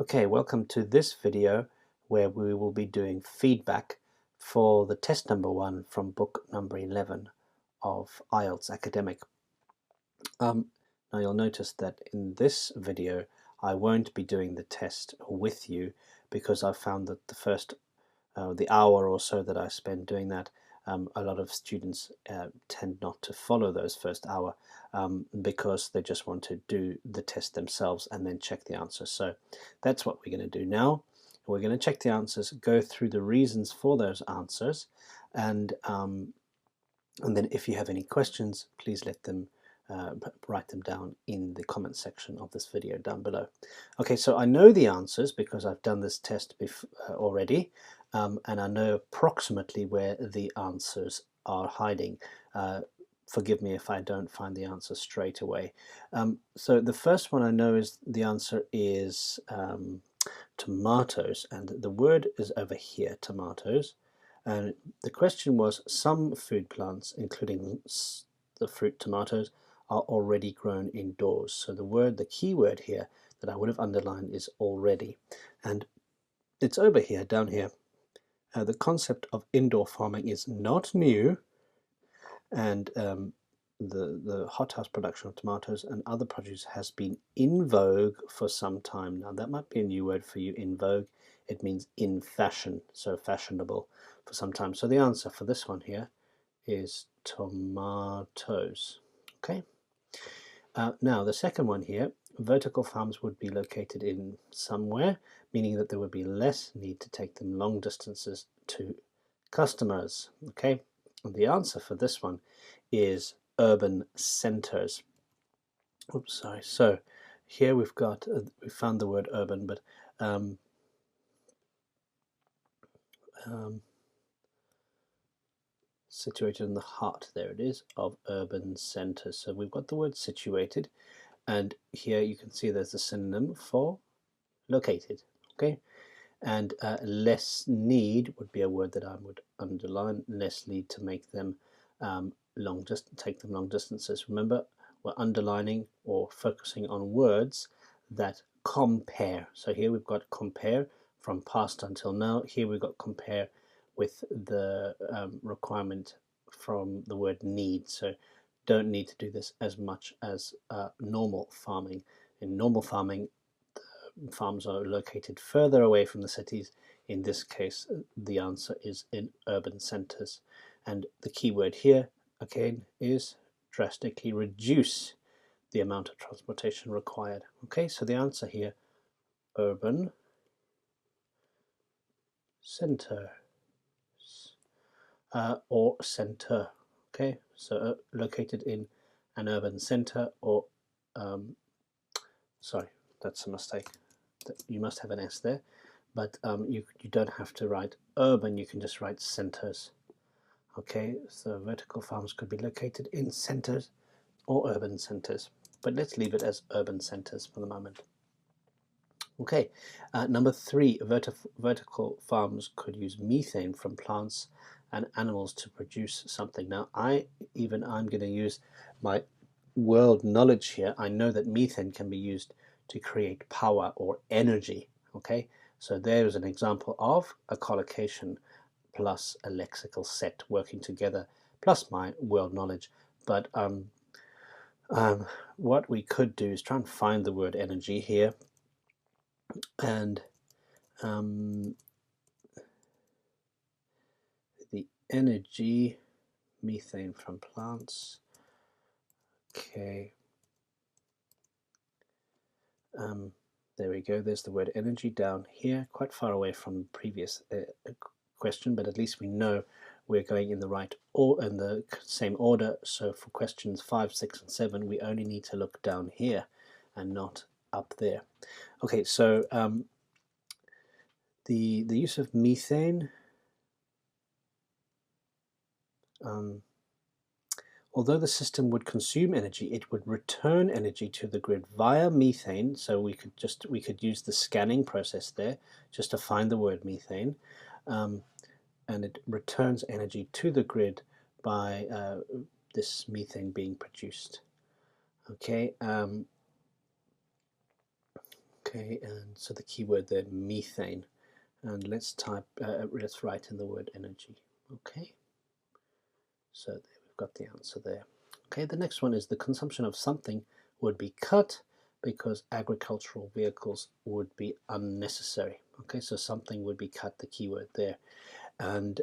Okay, welcome to this video where we will be doing feedback for the test number 1 from book number 11 of IELTS Academic. Now you'll notice that in this video I won't be doing the test with you, because I found that the first the hour or so that I spend doing that, a lot of students tend not to follow those first hour because they just want to do the test themselves and then check the answers. So that's what we're going to do now. We're going to check the answers, go through the reasons for those answers, and then if you have any questions, please let them write them down in the comment section of this video down below. Okay, so I know the answers because I've done this test already, and I know approximately where the answers are hiding. Forgive me if I don't find the answer straight away. So the first one I know is the answer is tomatoes, and the word is over here, tomatoes. And the question was, some food plants, including the fruit tomatoes, are already grown indoors. So the key word here that I would have underlined is already, and it's over here, down here. The concept of indoor farming is not new, and the hothouse production of tomatoes and other produce has been in vogue for some time now. That might be a new word for you, in vogue. It means in fashion, so fashionable for some time. So the answer for this one here is tomatoes. Okay. Now the second one here, vertical farms would be located in somewhere, meaning that there would be less need to take them long distances to customers. Okay, and the answer for this one is urban centers. Oops, sorry. So here we've got we found the word urban, but situated in the heart, there it is, of urban centers. So we've got the word situated, and here you can see there's a synonym for located. Okay, and less need would be a word that I would underline. Less need to make them take them long distances. Remember, we're underlining or focusing on words that compare. So here we've got compare from past until now. Here we've got compare with the requirement from the word need. So don't need to do this as much as normal farming. In normal farming, farms are located further away from the cities. In this case, the answer is in urban centers. And the key word here, again, is drastically reduce the amount of transportation required. Okay, so the answer here, urban center, or center. Okay, so located in an urban center, or sorry, that's a mistake. You must have an S there, but you don't have to write urban, you can just write centers. Okay, so vertical farms could be located in centers or urban centers, but let's leave it as urban centers for the moment. Okay, number 3, vertical farms could use methane from plants and animals to produce something. Now, I'm going to use my world knowledge here. I know that methane can be used to create power or energy. Okay, so there's an example of a collocation plus a lexical set working together, plus my world knowledge. But what we could do is try and find the word energy here, and the energy, methane from plants. Okay, there we go. There's the word energy down here, quite far away from the previous question, but at least we know we're going in the right or in the same order. So for questions 5, 6, and 7, we only need to look down here and not up there. Okay, so the use of methane, although the system would consume energy, it would return energy to the grid via methane. So we could use the scanning process there just to find the word methane, and it returns energy to the grid by this methane being produced. Okay. Okay, and so the keyword there, methane, and let's write in the word energy. Okay. So there we've got the answer there. Okay, the next one is the consumption of something would be cut because agricultural vehicles would be unnecessary. Okay, so something would be cut, the keyword there. And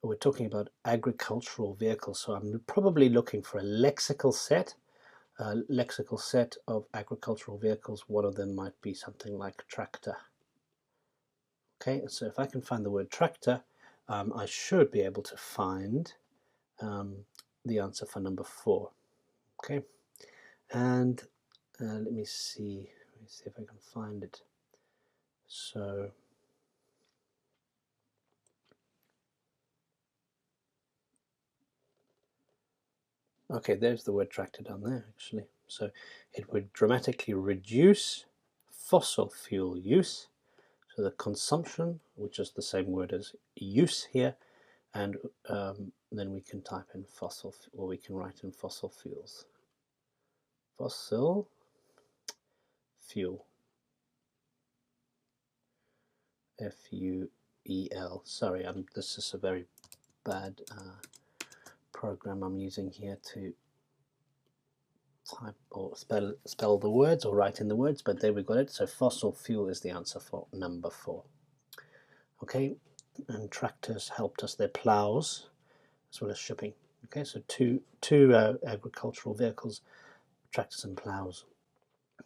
we're talking about agricultural vehicles, so I'm probably looking for a lexical set of agricultural vehicles. One of them might be something like tractor. Okay, so if I can find the word tractor, I should be able to find the answer for number 4. Okay, and let me see if I can find it. So okay, there's the word tractor down there actually. So it would dramatically reduce fossil fuel use, so the consumption, which is the same word as use here, and then we can type in fossil, or we can write in fossil fuels. Fossil fuel. F-U-E-L. Sorry, this is a very bad program I'm using here to type or spell the words or write in the words, but there we got it. So fossil fuel is the answer for number 4. Okay, and tractors helped us. They're plows as well as shipping. Okay, so two agricultural vehicles, tractors and plows.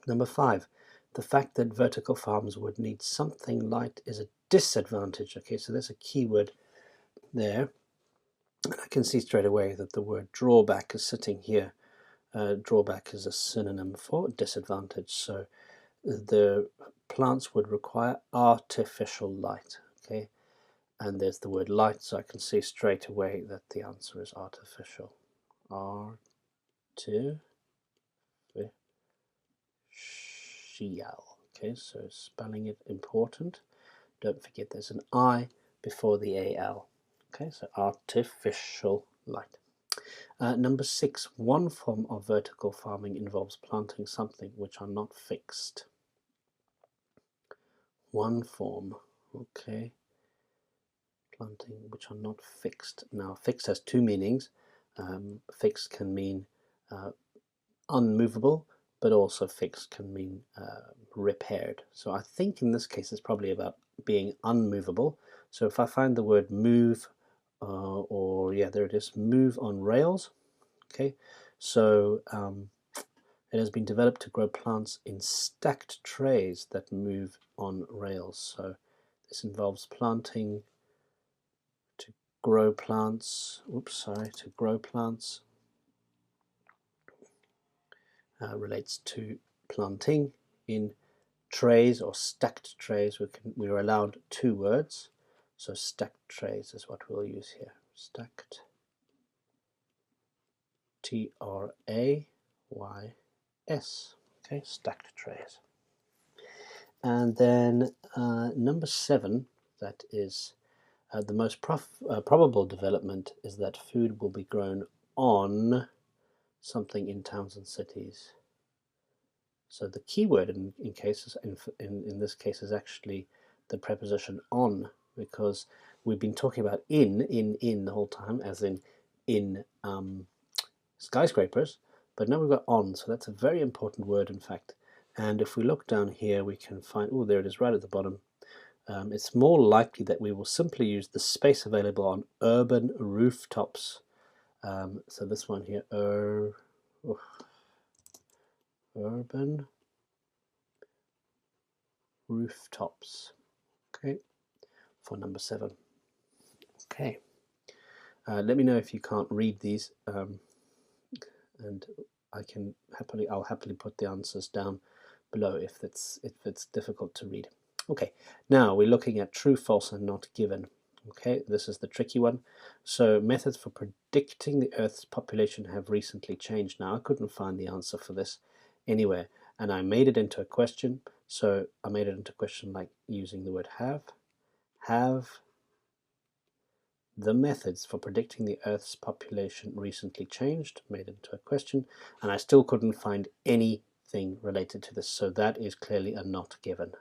Number 5, the fact that vertical farms would need something light is a disadvantage. Okay, so there's a keyword there. And I can see straight away that the word drawback is sitting here. Drawback is a synonym for disadvantage. So the plants would require artificial light. Okay, and there's the word light, so I can see straight away that the answer is artificial. Artificial. Okay, so spelling it important. Don't forget there's an I before the AL. Okay, so artificial light. Number 6, one form of vertical farming involves planting something which are not fixed. One form, okay. Planting which are not fixed. Now, fixed has 2 meanings. Fixed can mean unmovable, but also fixed can mean repaired. So I think in this case it's probably about being unmovable. So if I find the word move, or yeah, there it is, move on rails. Okay, so it has been developed to grow plants in stacked trays that move on rails. So This involves planting to grow plants. To grow plants. Relates to planting in trays or stacked trays. We're allowed 2 words. So stacked trays is what we'll use here. Stacked. Trays. Okay, stacked trays. And then number 7, that is the most probable development is that food will be grown on something in towns and cities. So the key word in this case is actually the preposition on, because we've been talking about in the whole time, as in skyscrapers, but now we've got on, so that's a very important word, in fact. And if we look down here, we can find, oh, there it is right at the bottom. It's more likely that we will simply use the space available on urban rooftops. So this one here, urban rooftops. Okay, for number 7. Okay, let me know if you can't read these, and I'll happily put the answers down below if it's difficult to read. Okay, now we're looking at true, false, and not given. Okay, this is the tricky one. So methods for predicting the Earth's population have recently changed. Now I couldn't find the answer for this anywhere, and I made it into a question. So I made it into a question like using the word have the methods for predicting the Earth's population recently changed, made it into a question, and I still couldn't find anything related to this, so that is clearly a not given.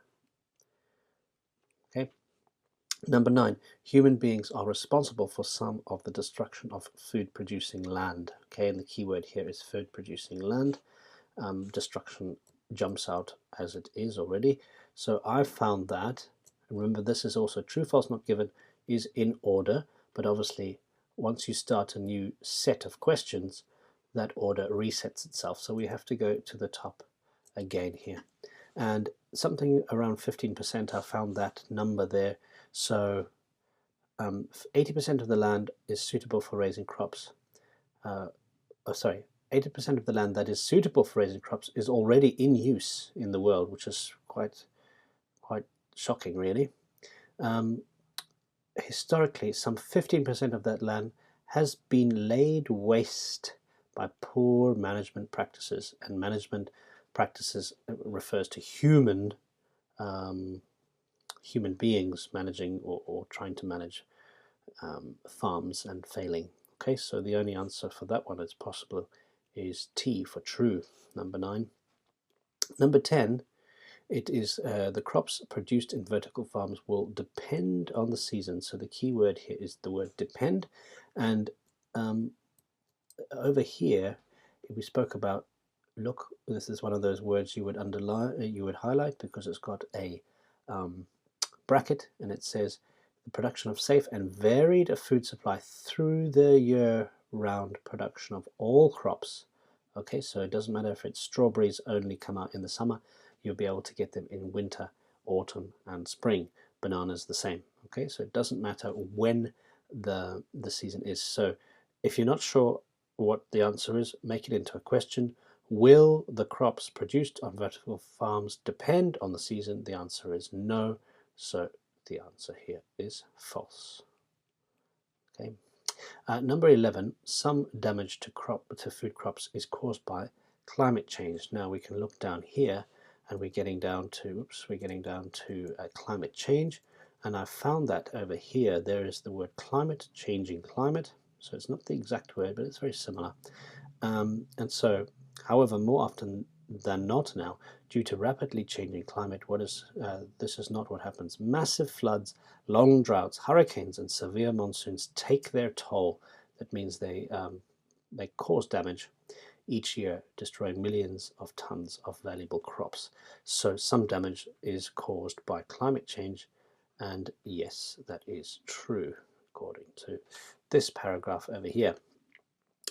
Okay. Number 9, human beings are responsible for some of the destruction of food-producing land. Okay, and the key word here is food-producing land. Destruction jumps out as it is already. So I found that, remember this is also true, false, not given, is in order, but obviously once you start a new set of questions, that order resets itself. So we have to go to the top again here. And something around 15%, I found that number there. So 80% of the land is suitable for raising crops. 80% of the land that is suitable for raising crops is already in use in the world, which is quite shocking, really. Historically, some 15% of that land has been laid waste by poor management practices, and management practices refers to human beings managing or trying to manage farms and failing. Okay, so the only answer for that one is possible is T for true, number 9. Number 10, it is the crops produced in vertical farms will depend on the season. So the key word here is the word depend. And over here, we spoke about, look, this is one of those words you would underline, you would highlight, because it's got a bracket, and it says the production of safe and varied food supply through the year-round production of all crops. Okay, so it doesn't matter if it's strawberries only come out in the summer, you'll be able to get them in winter, autumn, and spring. Bananas the same. Okay, so it doesn't matter when the season is. So if you're not sure what the answer is, make it into a question. Will the crops produced on vertical farms depend on the season? The answer is no. So the answer here is false. Okay. Number 11, some damage to food crops is caused by climate change. Now we can look down here, and we're getting down to climate change, and I found that over here there is the word climate, changing climate. So it's not the exact word, but it's very similar. And so, however, more often than not now, due to rapidly changing climate, this is not what happens. Massive floods, long droughts, hurricanes, and severe monsoons take their toll. That means they cause damage each year, destroying millions of tons of valuable crops. So some damage is caused by climate change, and yes, that is true according to this paragraph over here.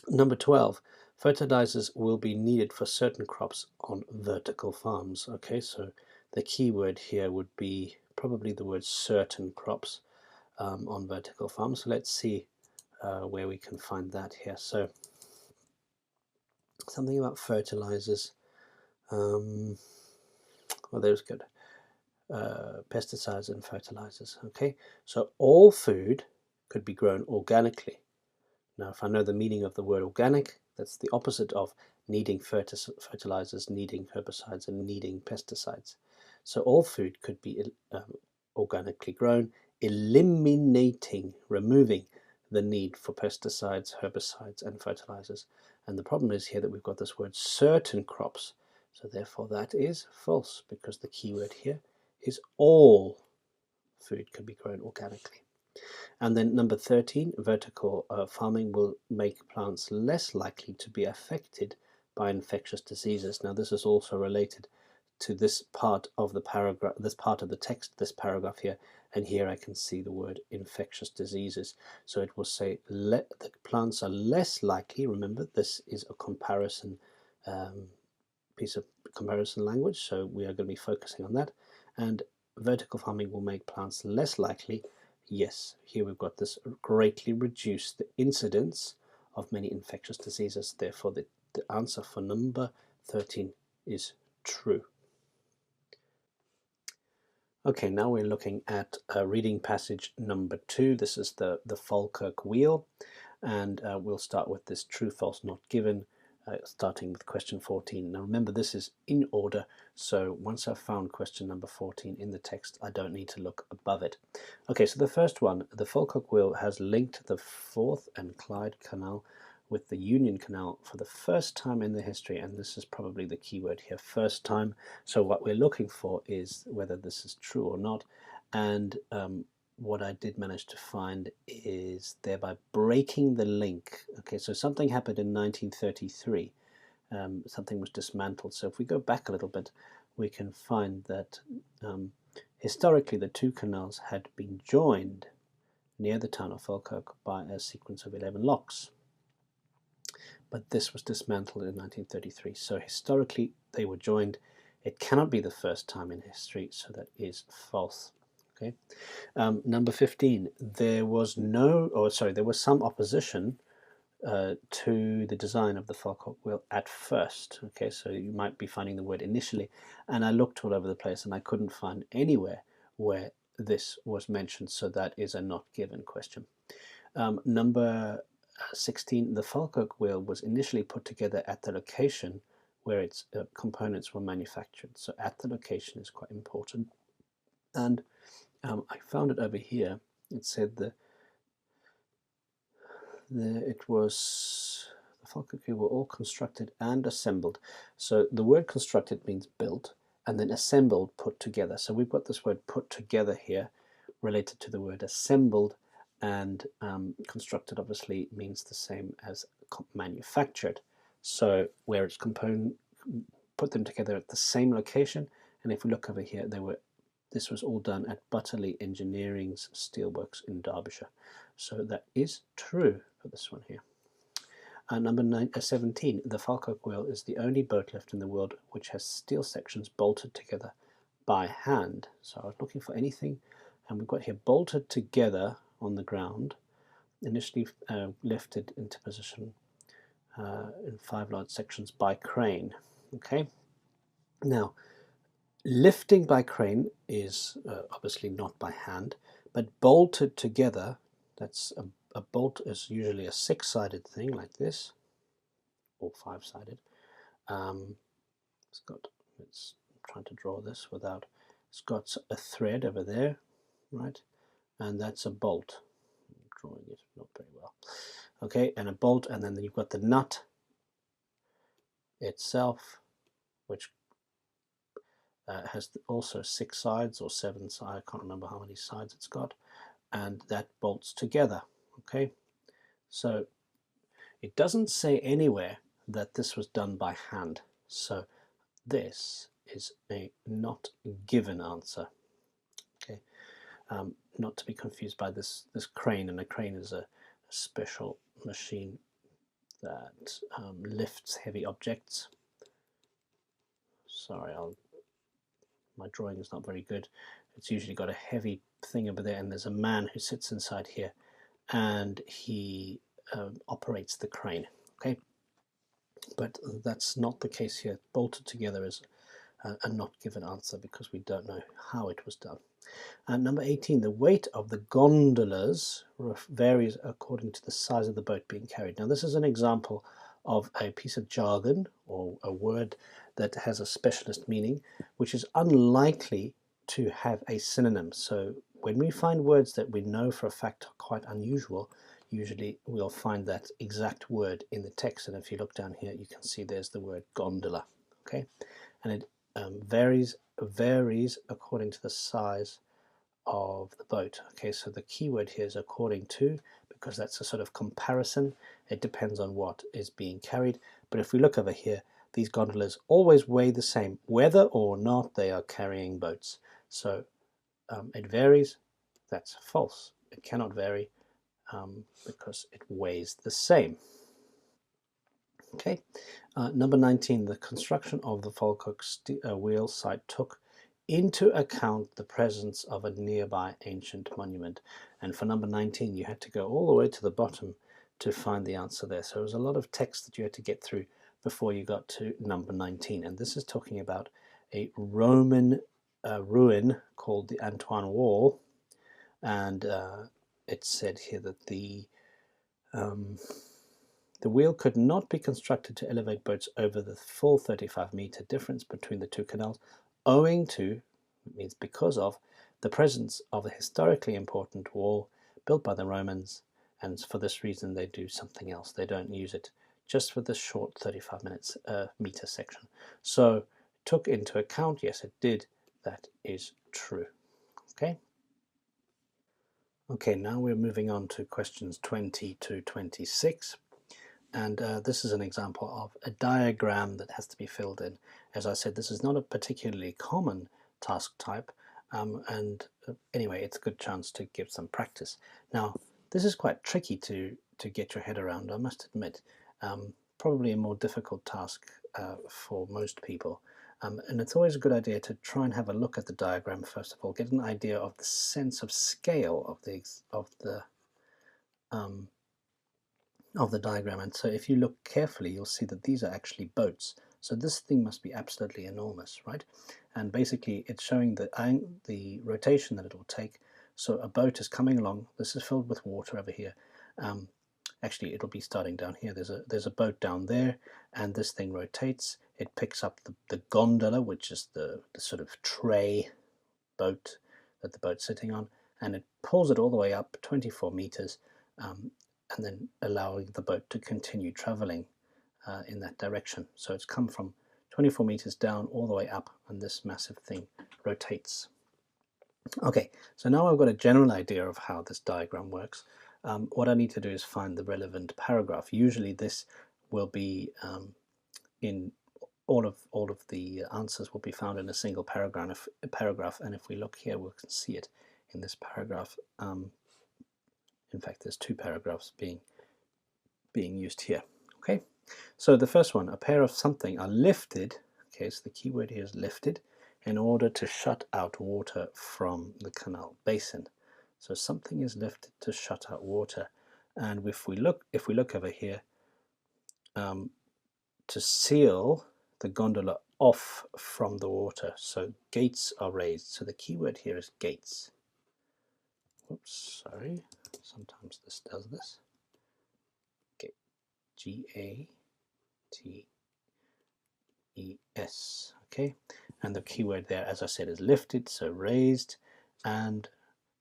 Number 12, fertilizers will be needed for certain crops on vertical farms. Okay, so the key word here would be probably the word certain crops on vertical farm. So let's see where we can find that here. So something about fertilizers. Well, there's good. Pesticides and fertilizers. Okay, so all food could be grown organically. Now, if I know the meaning of the word organic, that's the opposite of needing fertilizers, needing herbicides, and needing pesticides. So all food could be organically grown, eliminating, removing the need for pesticides, herbicides, and fertilizers. And the problem is here that we've got this word certain crops. So therefore that is false, because the key word here is all food can be grown organically. And then number 13, vertical farming will make plants less likely to be affected by infectious diseases. Now this is also related to this part of the paragraph, this part of the text, this paragraph here, and here I can see the word infectious diseases. So it will say the plants are less likely. Remember, this is a comparison piece of comparison language, so we are going to be focusing on that. And vertical farming will make plants less likely. Yes, here we've got this greatly reduce the incidence of many infectious diseases. Therefore, the answer for number 13 is true. Okay, now we're looking at reading passage number 2. This is the Falkirk wheel, and we'll start with this true, false, not given, starting with question 14. Now remember, this is in order, so once I've found question number 14 in the text, I don't need to look above it. Okay, so the first one, the Falkirk wheel has linked the Forth and Clyde Canal with the Union Canal for the first time in the history, and this is probably the key word here, first time. So what we're looking for is whether this is true or not, and what I did manage to find is thereby breaking the link. Okay, so something happened in 1933, something was dismantled. So if we go back a little bit, we can find that historically the two canals had been joined near the town of Falkirk by a sequence of 11 locks. But this was dismantled in 1933. So historically they were joined. It cannot be the first time in history, so that is false. Okay. Number 15, there was some opposition to the design of the Falkirk wheel at first. Okay, so you might be finding the word initially, and I looked all over the place and I couldn't find anywhere where this was mentioned, so that is a not given question. Number 16, the Falkirk wheel was initially put together at the location where its components were manufactured. So at the location is quite important. And I found it over here. It said the Falkirk wheel were all constructed and assembled. So the word constructed means built, and then assembled, put together. So we've got this word put together here related to the word assembled, and constructed obviously means the same as manufactured. So where it's put them together at the same location, and if we look over here, this was all done at Butterley Engineering's Steelworks in Derbyshire. So that is true for this one here. Number 17, the Falkirk wheel is the only boat lift in the world which has steel sections bolted together by hand. So I was looking for anything, and we've got here bolted together on the ground, initially lifted into position in 5 large sections by crane. Okay, now lifting by crane is obviously not by hand, but bolted together, that's a bolt is usually a 6-sided thing like this, or 5-sided. It's trying to draw this without, it's got a thread over there, right, and that's a bolt. I'm drawing it not very well. Okay, and a bolt, and then you've got the nut itself, which has also 6 sides or 7 sides, I can't remember how many sides it's got, and that bolts together. Okay, so it doesn't say anywhere that this was done by hand, so this is a not given answer. Okay, not to be confused by this crane, and a crane is a special machine that lifts heavy objects. Sorry, my drawing is not very good. It's usually got a heavy thing over there, and there's a man who sits inside here, and he operates the crane. Okay, but that's not the case here. Bolted together is a not given answer because we don't know how it was done. And number 18, the weight of the gondolas varies according to the size of the boat being carried. Now, this is an example of a piece of jargon or a word that has a specialist meaning, which is unlikely to have a synonym. So when we find words that we know for a fact are quite unusual, usually we'll find that exact word in the text. And if you look down here, you can see there's the word gondola. Okay, and it varies according to the size of the boat. Okay, so the keyword here is according to, because that's a sort of comparison. It depends on what is being carried. But if we look over here, these gondolas always weigh the same, whether or not they are carrying boats. So it varies. That's false. It cannot vary because it weighs the same. Okay, number 19, the construction of the Falkirk wheel site took into account the presence of a nearby ancient monument. And for number 19, you had to go all the way to the bottom to find the answer there. So there was a lot of text that you had to get through before you got to number 19. And this is talking about a Roman ruin called the Antoine Wall. And it said here that the wheel could not be constructed to elevate boats over the full 35-meter difference between the two canals, owing to, it means because of, the presence of a historically important wall built by the Romans, and for this reason they do something else. They don't use it just for this short 35-meter section. So took into account, yes it did, that is true. Okay. Okay, now we're moving on to questions 20 to 26. And this is an example of a diagram that has to be filled in. As I said, this is not a particularly common task type, anyway, it's a good chance to give some practice. Now, this is quite tricky to get your head around, I must admit. Probably a more difficult task for most people. And it's always a good idea to try and have a look at the diagram first of all, get an idea of the sense of scale of the diagram. And so if you look carefully, you'll see that these are actually boats. So this thing must be absolutely enormous, right? And basically it's showing the rotation that it will take. So a boat is coming along. This is filled with water over here. Actually, it'll be starting down here. There's a boat down there, and this thing rotates. It picks up the gondola, which is the sort of tray boat that the boat's sitting on, and it pulls it all the way up 24 meters. And then allowing the boat to continue traveling in that direction. So it's come from 24 meters down all the way up, and this massive thing rotates. Okay, so now I've got a general idea of how this diagram works. What I need to do is find the relevant paragraph. Usually this will be in all of the answers will be found in a single paragraph, and if we look here, we can see it in this paragraph. In fact, there's two paragraphs being used here. Okay, so the first one, a pair of something are lifted. Okay, so the key word here is lifted in order to shut out water from the canal basin. So something is lifted to shut out water, and if we look over here, to seal the gondola off from the water. So gates are raised. So the key word here is gates. Oops, sorry. Sometimes this does this. Okay. G-A-T-E-S. Okay, and the keyword there, as I said, is lifted, so raised, and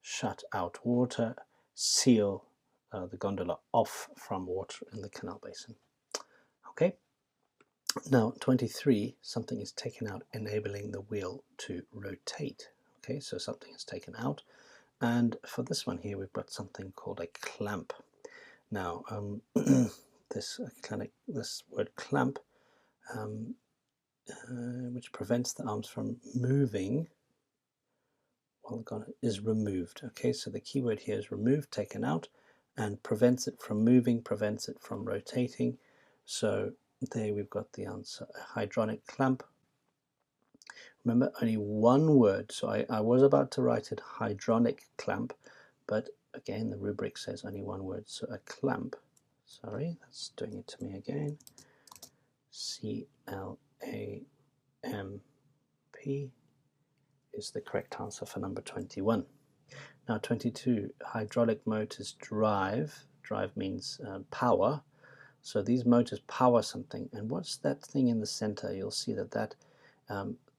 shut out water, seal the gondola off from water in the canal basin. Okay, now 23, something is taken out, enabling the wheel to rotate. Okay, so something is taken out, and for this one here, we've got something called a clamp. Now, this word clamp, which prevents the arms from moving while the gondola is removed. Okay, so the key word here is removed, taken out, and prevents it from moving, prevents it from rotating. So there we've got the answer, a hydronic clamp, Remember, only one word. So I was about to write it hydraulic clamp, but again, the rubric says only one word. So a clamp, sorry, that's doing it to me again. C-L-A-M-P is the correct answer for number 21. Now 22, hydraulic motors drive. Drive means power. So these motors power something. And what's that thing in the center? You'll see that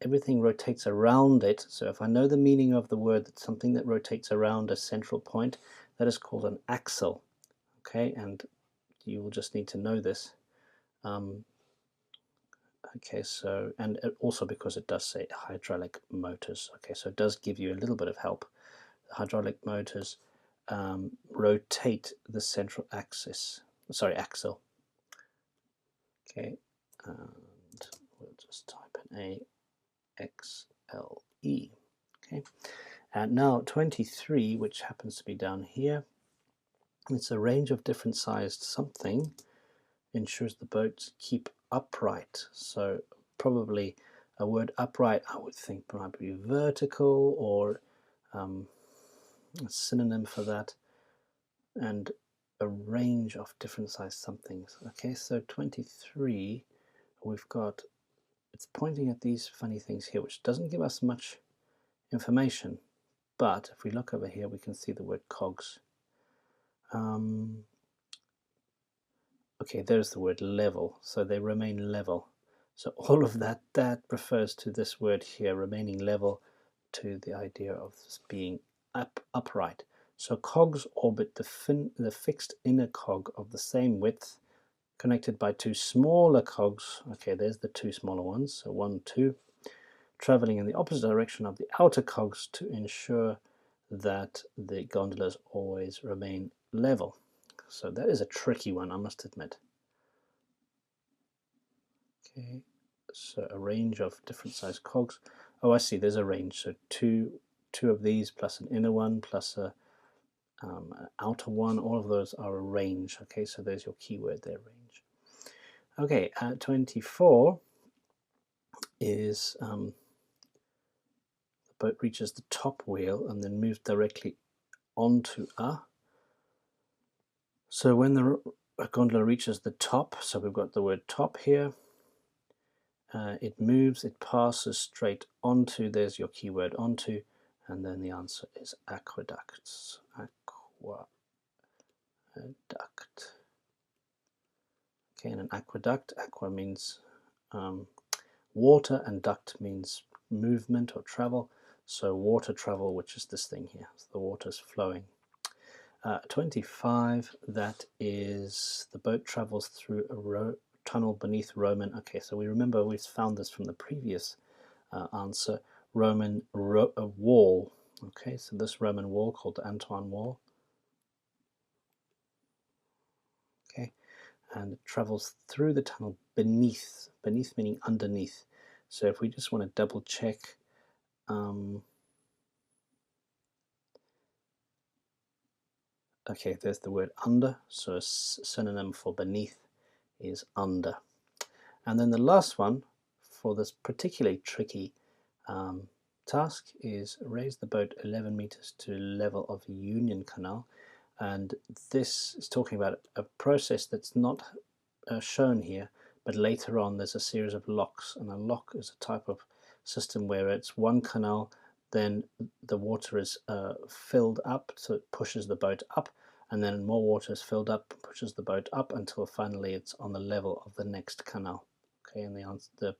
everything rotates around it. So if I know the meaning of the word, that's something that rotates around a central point, that is called an axle. Okay, and you will just need to know this. Okay, so, and also because it does say hydraulic motors. Okay, so it does give you a little bit of help. The hydraulic motors rotate the central axle. Okay, and we'll just type in A-X-L-E. Okay, and now 23, which happens to be down here, it's a range of different sized something, ensures the boats keep upright. So probably a word upright, I would think might be vertical, or a synonym for that, and a range of different sized somethings. Okay, so 23, we've got, it's pointing at these funny things here, which doesn't give us much information, but if we look over here, we can see the word cogs. Okay, there's the word level, so they remain level. So all of that refers to this word here, remaining level, to the idea of this being upright. So cogs orbit the fixed inner cog of the same width, connected by two smaller cogs. Okay, there's the two smaller ones, so 1, 2, traveling in the opposite direction of the outer cogs to ensure that the gondolas always remain level. So that is a tricky one, I must admit. Okay, so a range of different size cogs. Oh, I see, there's a range. So two of these plus an inner one plus an outer one. All of those are a range. Okay, so there's your keyword there, range. Okay, 24 is the boat reaches the top wheel and then moves directly onto a. So when the gondola reaches the top, so we've got the word top here, it moves, it passes straight onto, there's your keyword onto, and then the answer is aqueducts. Aqueduct. Okay, and an aqueduct, aqua means water, and duct means movement or travel. So water travel, which is this thing here, so the water's flowing. 25, that is the boat travels through a tunnel beneath Roman. Okay, so we remember we found this from the previous answer, Roman wall. Okay, so this Roman wall called the Antoine Wall. Okay, and it travels through the tunnel beneath meaning underneath. So if we just want to double check, okay, there's the word under, so a synonym for beneath is under. And then the last one for this particularly tricky task is raise the boat 11 meters to level of Union Canal. And this is talking about a process that's not shown here, but later on there's a series of locks, and a lock is a type of system where it's one canal, then the water is filled up, so it pushes the boat up, and then more water is filled up, pushes the boat up until finally it's on the level of the next canal. Okay, and the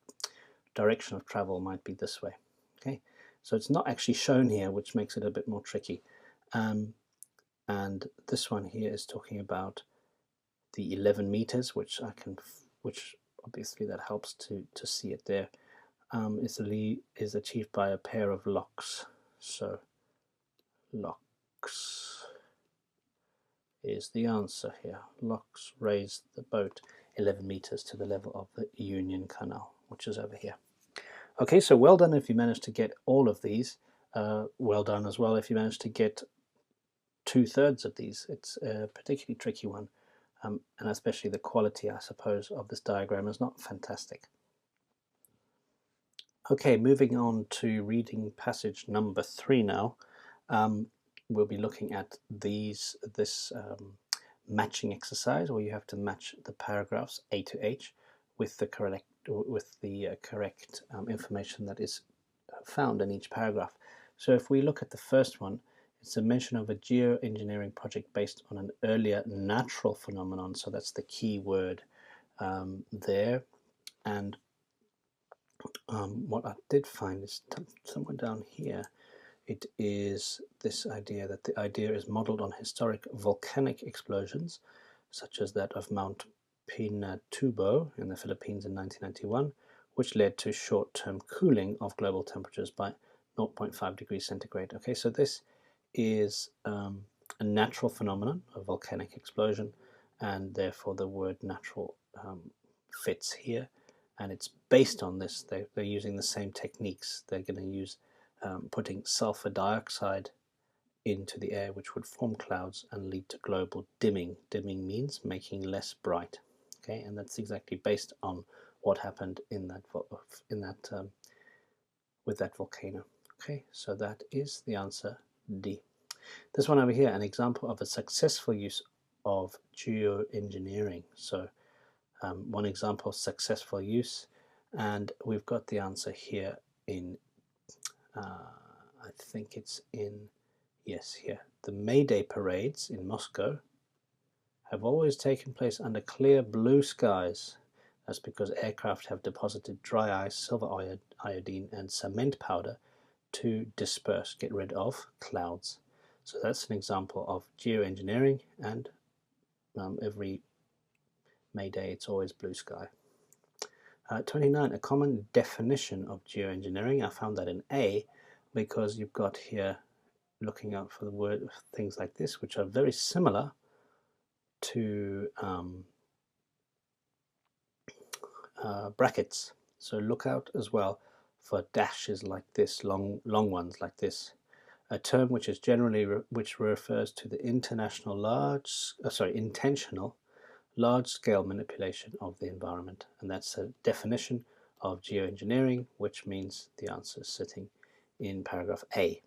direction of travel might be this way. Okay, so it's not actually shown here, which makes it a bit more tricky. And this one here is talking about the 11 meters, which obviously that helps to see it there. Is achieved by a pair of locks. So locks is the answer here. Locks raise the boat 11 meters to the level of the Union Canal, which is over here. Okay, so well done if you managed to get all of these. Well done as well if you managed to get 2/3 of these. It's a particularly tricky one, and especially the quality, I suppose, of this diagram is not fantastic. Okay, moving on to reading passage number 3 now. We'll be looking at this matching exercise where you have to match the paragraphs A to H with the correct information that is found in each paragraph. So if we look at the first one, it's a mention of a geoengineering project based on an earlier natural phenomenon. So that's the key word there. And what I did find is somewhere down here. It is this idea that the idea is modeled on historic volcanic explosions, such as that of Mount Pinatubo in the Philippines in 1991, which led to short-term cooling of global temperatures by 0.5 degrees centigrade. Okay, so this is a natural phenomenon, a volcanic explosion, and therefore the word natural fits here. And it's based on this. They're using the same techniques. They're going to use putting sulfur dioxide into the air, which would form clouds and lead to global dimming. Dimming means making less bright. Okay, and that's exactly based on what happened in that with that volcano. Okay, so that is the answer D. This one over here, an example of a successful use of geoengineering. So one example of successful use, and we've got the answer here in I think it's in, yes, here. The May Day parades in Moscow have always taken place under clear blue skies. That's because aircraft have deposited dry ice, silver iodine, and cement powder to disperse, get rid of clouds. So that's an example of geoengineering, and every May Day it's always blue sky. 29, a common definition of geoengineering. I found that in A because you've got here looking out for the word things like this, which are very similar to brackets. So look out as well for dashes like this, long ones like this. A term which is generally which refers to the intentional large-scale manipulation of the environment, and that's a definition of geoengineering, which means the answer is sitting in paragraph A.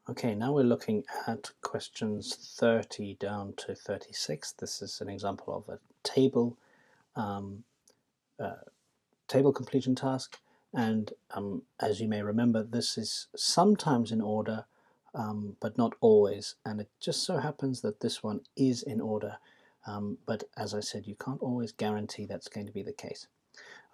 Okay, now we're looking at questions 30 down to 36. This is an example of a table completion task, and as you may remember, this is sometimes in order, but not always, and it just so happens that this one is in order, but as I said, you can't always guarantee that's going to be the case.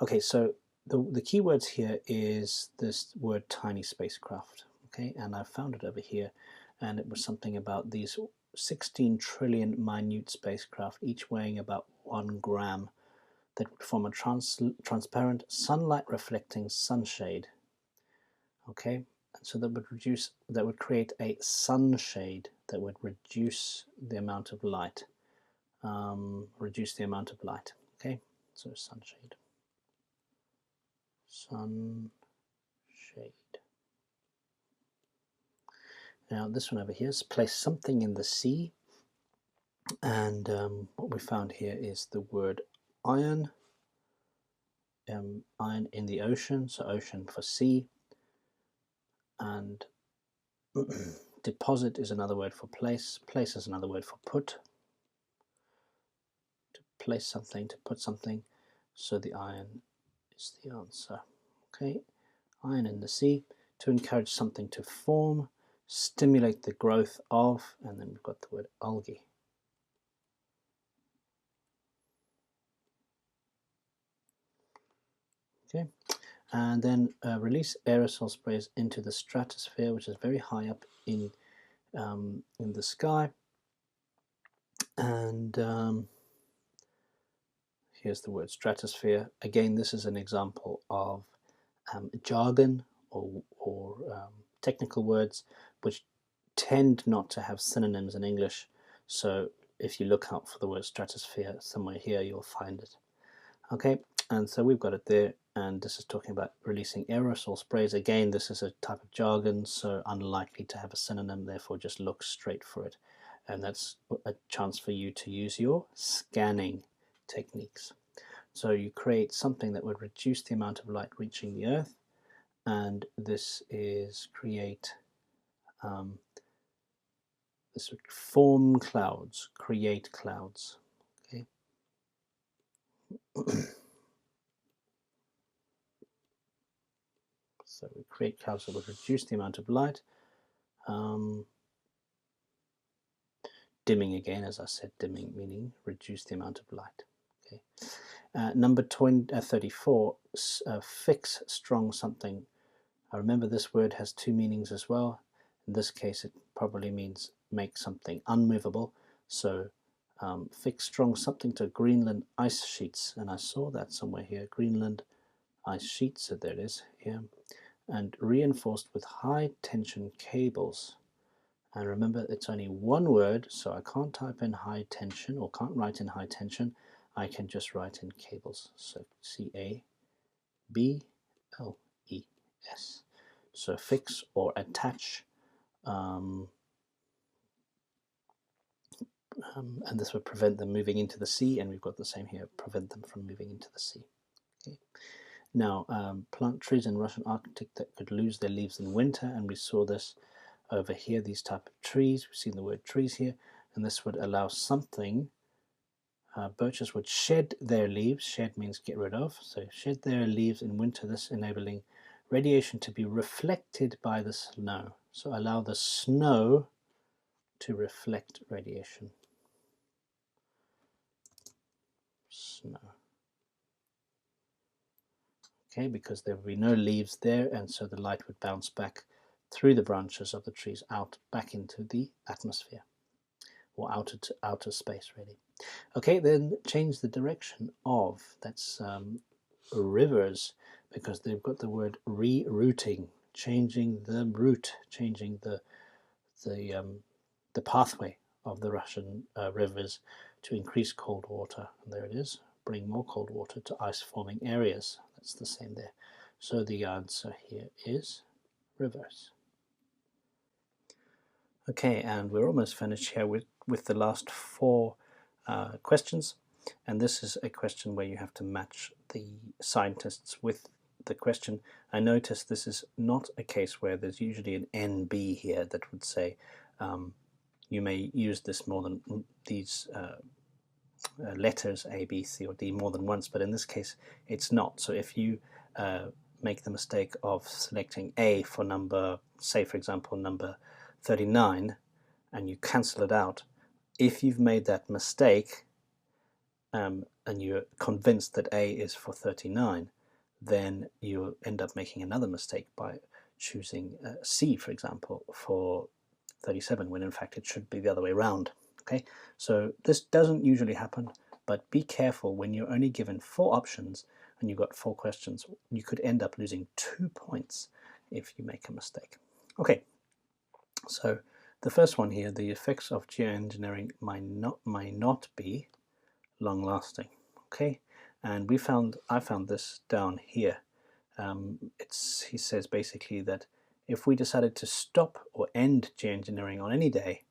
Okay, so the key words here is this word tiny spacecraft. Okay, and I found it over here, and it was something about these 16 trillion minute spacecraft, each weighing about 1 gram, that would form a transparent sunlight reflecting sunshade. Okay, and so that would create a sunshade that would reduce the amount of light. Okay, so sunshade. Now this one over here is place something in the sea, and what we found here is the word iron. Iron in the ocean, so ocean for sea, and deposit is another word for place. Place is another word for put. To place something, to put something, so the iron is the answer. Okay, iron in the sea, to encourage something to form, stimulate the growth of, and then we've got the word algae. Okay, and then release aerosol sprays into the stratosphere, which is very high up in the sky. And here's the word stratosphere. Again, this is an example of jargon or technical words which tend not to have synonyms in English. So if you look out for the word stratosphere somewhere here, you'll find it. Okay, and so we've got it there, and this is talking about releasing aerosol sprays. Again, this is a type of jargon, so unlikely to have a synonym, therefore just look straight for it. And that's a chance for you to use your scanning techniques. So you create something that would reduce the amount of light reaching the Earth, and this is create this would form clouds, create clouds. Okay. So we create clouds that would reduce the amount of light. Dimming again, as I said, dimming meaning reduce the amount of light. Okay. Number 34, fix strong something. I remember this word has two meanings as well. In this case, it probably means make something unmovable. So fix strong something to Greenland ice sheets. And I saw that somewhere here, Greenland ice sheets. So there it is here. And reinforced with high tension cables. And remember, it's only one word, so I can't type in high tension or can't write in high tension. I can just write in cables. So C-A-B-L-E-S. So fix or attach. And this would prevent them moving into the sea, and we've got the same here, prevent them from moving into the sea. Okay. Now, plant trees in Russian Arctic that could lose their leaves in winter, and we saw this over here, these type of trees. We've seen the word trees here, and this would allow something. Birches would shed their leaves. Shed means get rid of. So shed their leaves in winter, this enabling radiation to be reflected by the snow. So allow the snow to reflect radiation. Snow. Okay, because there would be no leaves there, and so the light would bounce back through the branches of the trees out back into the atmosphere, or outer space, really. Okay, then change the direction of, that's rivers, because they've got the word rerouting, changing the route, changing the pathway of the Russian rivers to increase cold water. And there it is, bring more cold water to ice-forming areas. That's the same there. So the answer here is rivers. Okay, and we're almost finished here with the last four questions. And this is a question where you have to match the scientists with the question. I notice this is not a case where there's usually an NB here that would say you may use this more than these letters A, B, C, or D more than once, but in this case it's not. So if you make the mistake of selecting A for number, say for example number 39, and you cancel it out, if you've made that mistake and you're convinced that A is for 39, then you'll end up making another mistake by choosing C, for example, for 37, when in fact it should be the other way around. Okay, so this doesn't usually happen, but be careful when you're only given 4 options and you've got 4 questions. You could end up losing 2 points if you make a mistake. Okay, so the first one here, the effects of geoengineering might not be long-lasting. Okay, and I found this down here. He says basically that if we decided to stop or end geoengineering on any day,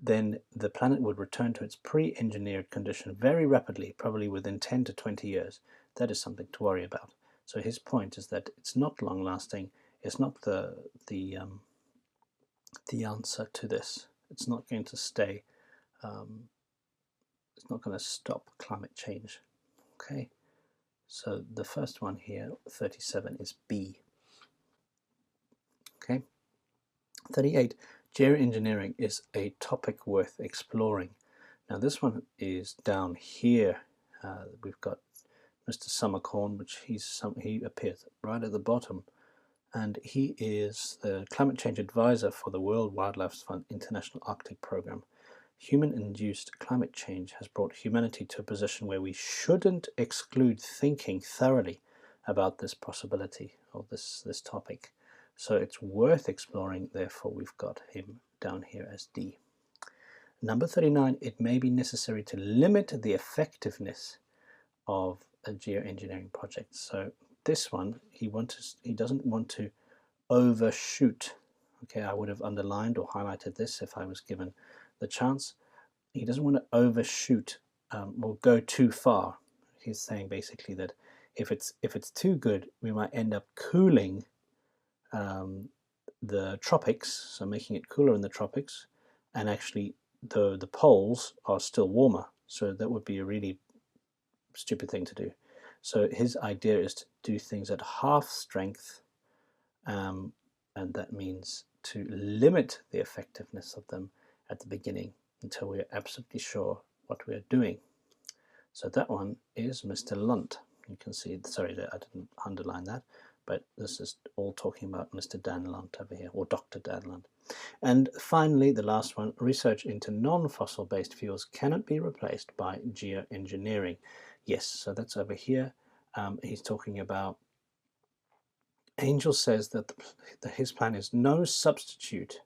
then the planet would return to its pre-engineered condition very rapidly, probably within 10 to 20 years. That is something to worry about. So his point is that it's not long-lasting. It's not the answer to this. It's not going to stay. It's not going to stop climate change. Okay, so the first one here, 37, is B. Okay, 38, geoengineering is a topic worth exploring. Now this one is down here. We've got Mr. Summercorn, which he appears right at the bottom, and he is the climate change advisor for the World Wildlife Fund International Arctic Program. Human-induced climate change has brought humanity to a position where we shouldn't exclude thinking thoroughly about this possibility or this topic. So it's worth exploring, therefore we've got him down here as D. Number 39, it may be necessary to limit the effectiveness of a geoengineering project. So this one, he doesn't want to overshoot. Okay, I would have underlined or highlighted this if I was given the chance. He doesn't want to overshoot or go too far. he's saying basically that if it's too good, we might end up cooling the tropics, so making it cooler in the tropics, and actually the poles are still warmer. So that would be a really stupid thing to do. So his idea is to do things at half strength, and that means to limit the effectiveness of them at the beginning until we are absolutely sure what we are doing. So that one is Mr. Lunt. You can see, sorry, I didn't underline that, but this is all talking about Mr. Dan Lunt over here, or Dr. Dan Lunt. And finally, the last one, research into non-fossil based fuels cannot be replaced by geoengineering. Yes, so that's over here. He's talking about, Angel says that his plan is no substitute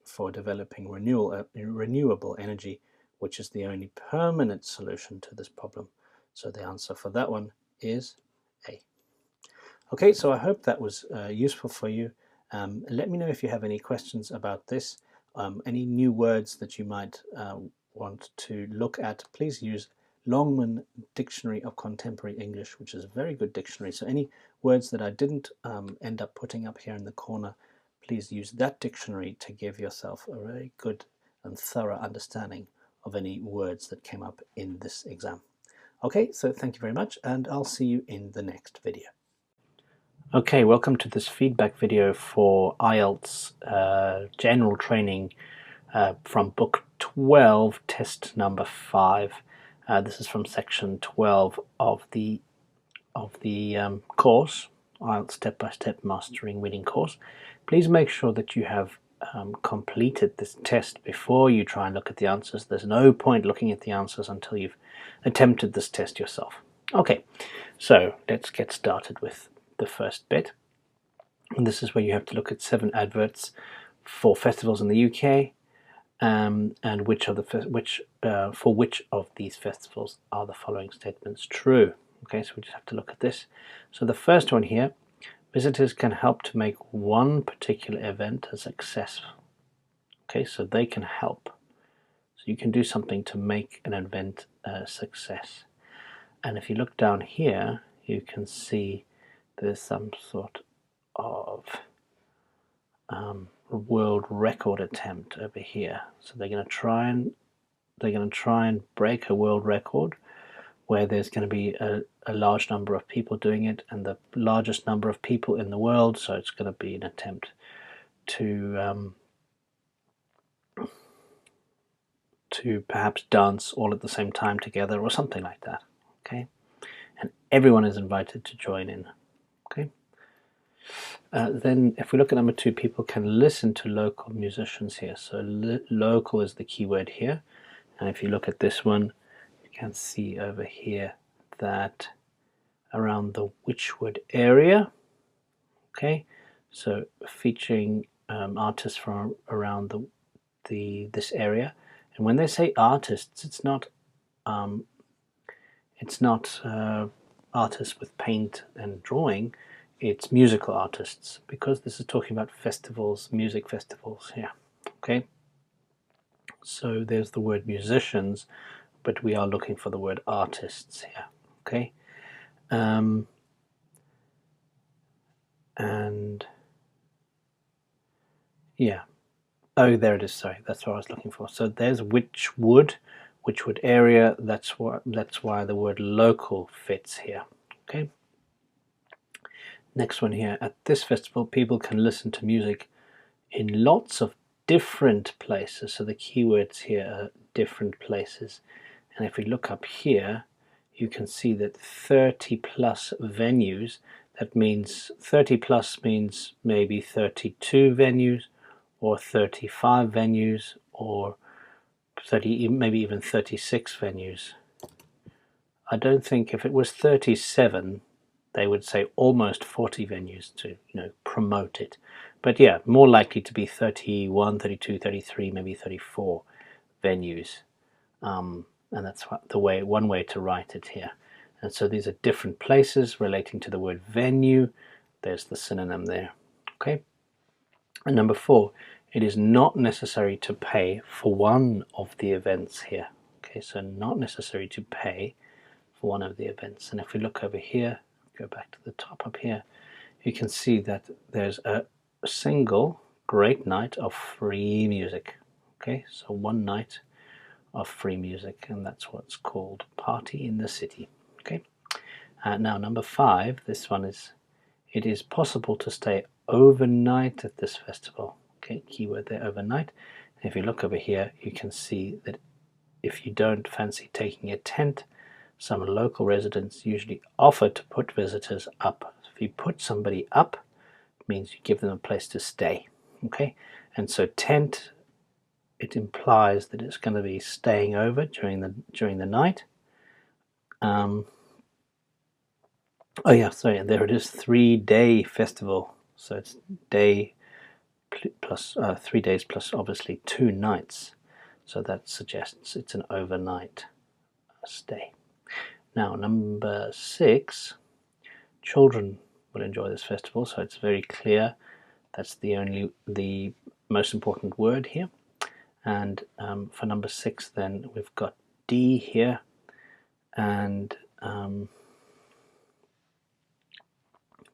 for developing renewable energy, which is the only permanent solution to this problem. So the answer for that one is A. Okay, so I hope that was useful for you. Let me know if you have any questions about this, any new words that you might want to look at. Please use Longman Dictionary of Contemporary English, which is a very good dictionary. So any words that I didn't end up putting up here in the corner, please use that dictionary to give yourself a very good and thorough understanding of any words that came up in this exam. Okay, so thank you very much, and I'll see you in the next video. Okay, welcome to this feedback video for IELTS general training from book 12, test number 5. This is from section 12 of the course, IELTS Step-by-Step Mastering Reading course. Please make sure that you have completed this test before you try and look at the answers. There's no point looking at the answers until you've attempted this test yourself. Okay, so let's get started with the first bit. And this is where you have to look at 7 adverts for festivals in the UK, and for which of these festivals are the following statements true. Okay, so we just have to look at this. So the first one here, visitors can help to make one particular event a success. Okay, so they can help. So you can do something to make an event a success. And if you look down here, you can see there's some sort of world record attempt over here. So they're going to try and break a world record where there's going to be a large number of people doing it, and the largest number of people in the world. So it's going to be an attempt to perhaps dance all at the same time together or something like that. Okay, and everyone is invited to join in. Okay. Then if we look at number 2, people can listen to local musicians here. So local is the key word here. And if you look at this one, you can see over here that around the Wychwood area, okay, so featuring artists from around this area. And when they say artists, it's not artists with paint and drawing. It's musical artists, because this is talking about festivals, music festivals here. Okay, so there's the word musicians, but we are looking for the word artists here. Okay, and yeah, oh, there it is. Sorry, that's what I was looking for. So there's Wychwood area. That's why the word local fits here. Okay. Next one here, at this festival people can listen to music in lots of different places. So the keywords here are different places. And if we look up here, you can see that 30 plus venues, that means 30 plus means maybe 32 venues or 35 venues or 30, maybe even 36 venues. I don't think if it was 37, they would say almost 40 venues to, promote it. But yeah, more likely to be 31, 32, 33, maybe 34 venues. And that's one way to write it here. And so these are different places relating to the word venue. There's the synonym there. Okay. And number 4, it is not necessary to pay for one of the events here. Okay. Okay, so not necessary to pay for one of the events. And if we look over here, go back to the top up here, you can see that there's a single great night of free music. Okay, so one night of free music, and that's what's called Party in the City. Okay, now number 5, this one is, it is possible to stay overnight at this festival. Okay, keyword there, overnight. And if you look over here, you can see that if you don't fancy taking a tent, some local residents usually offer to put visitors up. If you put somebody up, it means you give them a place to stay. Okay, and so tent, it implies that it's going to be staying over during the night. Oh yeah, sorry, there it is, 3-day festival. So it's day plus 3 days plus obviously 2 nights. So that suggests it's an overnight stay. Now number 6, children will enjoy this festival, so it's very clear that's the most important word here. And for number 6 then we've got D here, and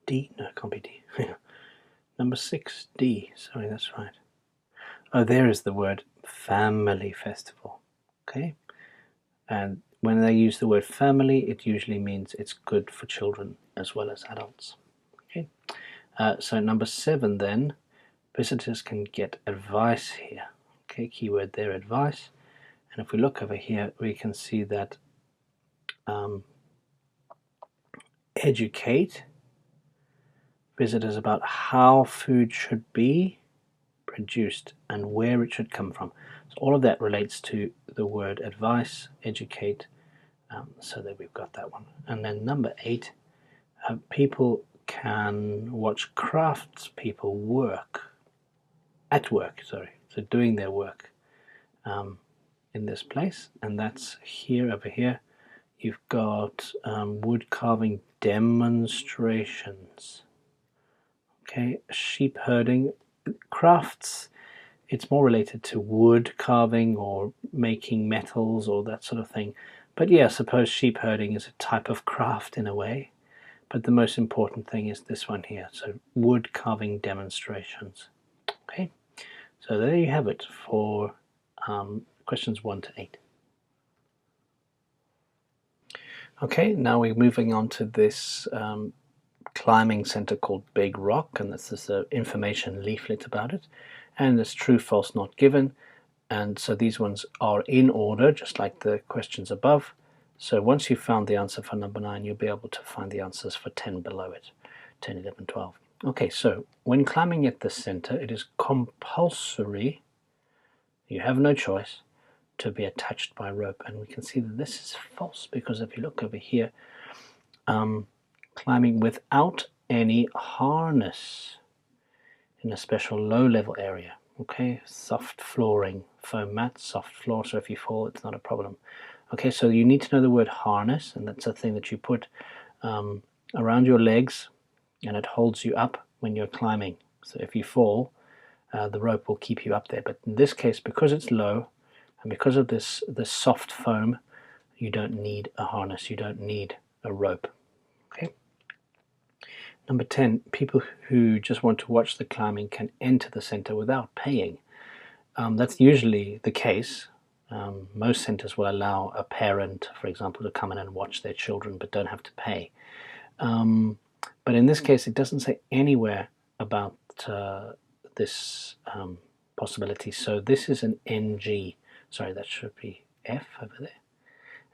D, no, it can't be D. Number 6, D, sorry, that's right. Oh, there is the word family festival. Okay, and when they use the word family, it usually means it's good for children as well as adults. Okay, so number 7 then, visitors can get advice here. Okay, keyword there, advice. And if we look over here, we can see that educate visitors about how food should be produced and where it should come from. So all of that relates to the word advice, educate, so that we've got that one. And then number 8, people can watch craftspeople so doing their work in this place, and that's here. Over here you've got wood carving demonstrations. Okay, sheep herding, crafts, it's more related to wood carving or making metals or that sort of thing. But yeah, suppose sheep herding is a type of craft in a way. But the most important thing is this one here, so wood carving demonstrations. Okay, so there you have it for questions 1 to 8. Okay, now we're moving on to this climbing center called Big Rock, and this is an information leaflet about it, and it's true, false, not given. And so these ones are in order, just like the questions above. So once you've found the answer for number 9, you'll be able to find the answers for 10 below it, 10, 11, 12. Okay, so when climbing at the center, it is compulsory, you have no choice, to be attached by rope. And we can see that this is false, because if you look over here, climbing without any harness in a special low-level area. Okay, soft flooring, foam mat, soft floor, so if you fall, it's not a problem. Okay, so you need to know the word harness, and that's a thing that you put around your legs, and it holds you up when you're climbing. So if you fall, the rope will keep you up there. But in this case, because it's low, and because of this soft foam, you don't need a harness, you don't need a rope. Okay. Number 10, people who just want to watch the climbing can enter the center without paying. That's usually the case. Most centers will allow a parent, for example, to come in and watch their children but don't have to pay. But in this case, it doesn't say anywhere about this possibility. So this is an NG. Sorry, that should be F over there.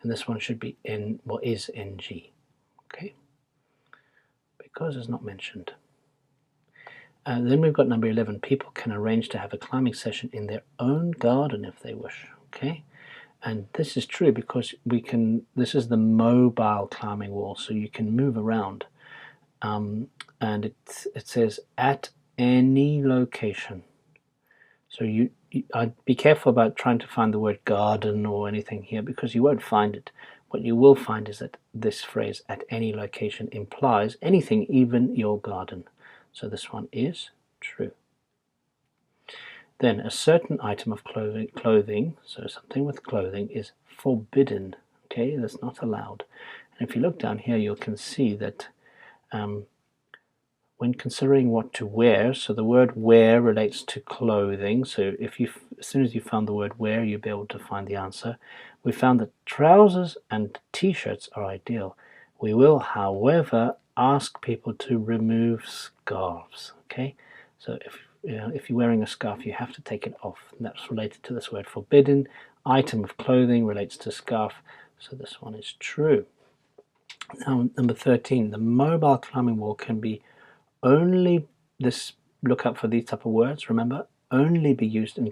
And this one should be N, well, is NG. Okay. Because it's not mentioned. And then we've got number 11. People can arrange to have a climbing session in their own garden if they wish. Okay, and this is true because we can. This is the mobile climbing wall, so you can move around. And it says at any location. So I'd be careful about trying to find the word garden or anything here, because you won't find it. What you will find is that this phrase at any location implies anything, even your garden. So this one is true. Then a certain item of clothing, so something with clothing, is forbidden. Okay, that's not allowed. And if you look down here, you can see that when considering what to wear, so the word wear relates to clothing. So if you, as soon as you found the word wear, you'll be able to find the answer. We found that trousers and t-shirts are ideal. We will, however, ask people to remove scarves. Okay, so if you're wearing a scarf, you have to take it off. And that's related to this word forbidden. Item of clothing relates to scarf, so this one is true. Now, number 13, the mobile climbing wall can be only, this, look up for these type of words, remember, only be used in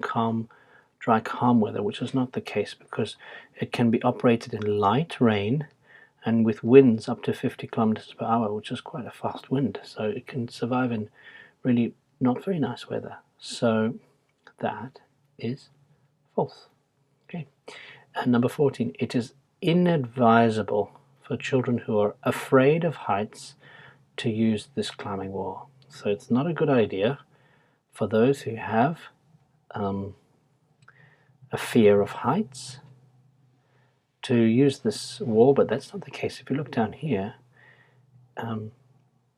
dry calm weather, which is not the case because it can be operated in light rain and with winds up to 50 kilometers per hour, which is quite a fast wind. So it can survive in really not very nice weather. So that is false. Okay. And number 14, it is inadvisable for children who are afraid of heights to use this climbing wall. So it's not a good idea for those who have a fear of heights to use this wall, but that's not the case. If you look down here,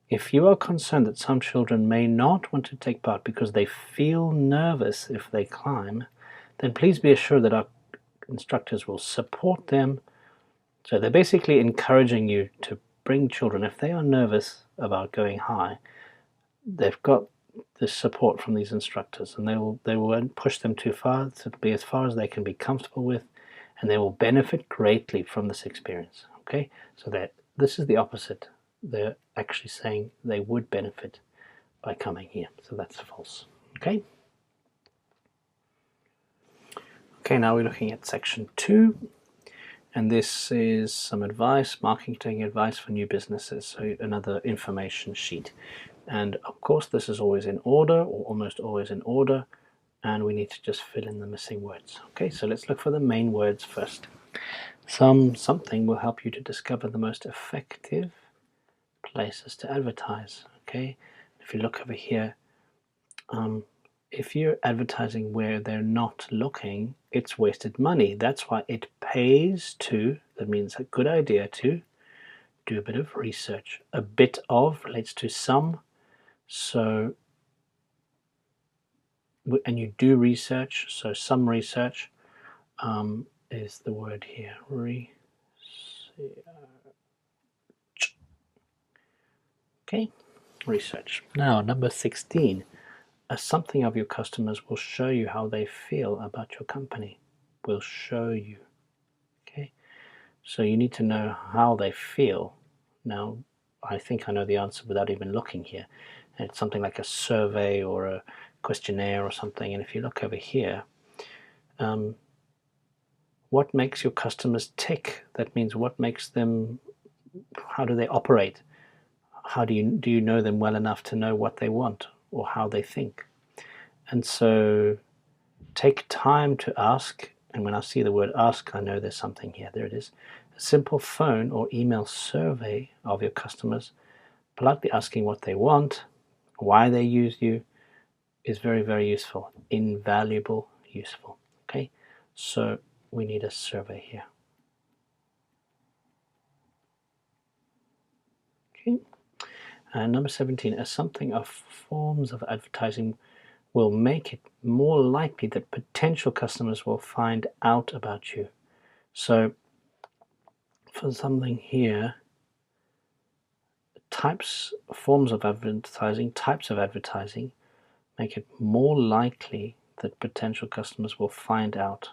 if you are concerned that some children may not want to take part because they feel nervous if they climb, then please be assured that our instructors will support them. So they're basically encouraging you to bring children. If they are nervous about going high, they've got this support from these instructors, and they won't push them too far, to be as far as they can be comfortable with, and they will benefit greatly from this experience. Okay, so that this is the opposite. They're actually saying they would benefit by coming here, so that's false. Okay. Okay, now we're looking at section 2, and this is some advice, marketing advice for new businesses, so another information sheet. And of course this is always in order, or almost always in order, and we need to just fill in the missing words. Okay, so let's look for the main words first. Something will help you to discover the most effective places to advertise. Okay, if you look over here, if you're advertising where they're not looking, it's wasted money. That's why it pays to, that means a good idea to, do a bit of research. A bit of relates to some, so, and you do research, so some research is the word here, research. Okay, research. Now, number 16. Something of your customers will show you how they feel about your company. Will show you. Okay, so you need to know how they feel. Now, I think I know the answer without even looking here. And it's something like a survey or a questionnaire or something. And if you look over here, what makes your customers tick? That means what makes them, how do they operate? How do you know them well enough to know what they want or how they think? And so take time to ask, and when I see the word ask, I know there's something here. There it is. A simple phone or email survey of your customers, politely asking what they want, why they use you, is very, very useful. Invaluable, useful. Okay, so we need a survey here. Okay, and number 17, as something of forms of advertising will make it more likely that potential customers will find out about you. So for something here, forms of advertising, types of advertising make it more likely that potential customers will find out.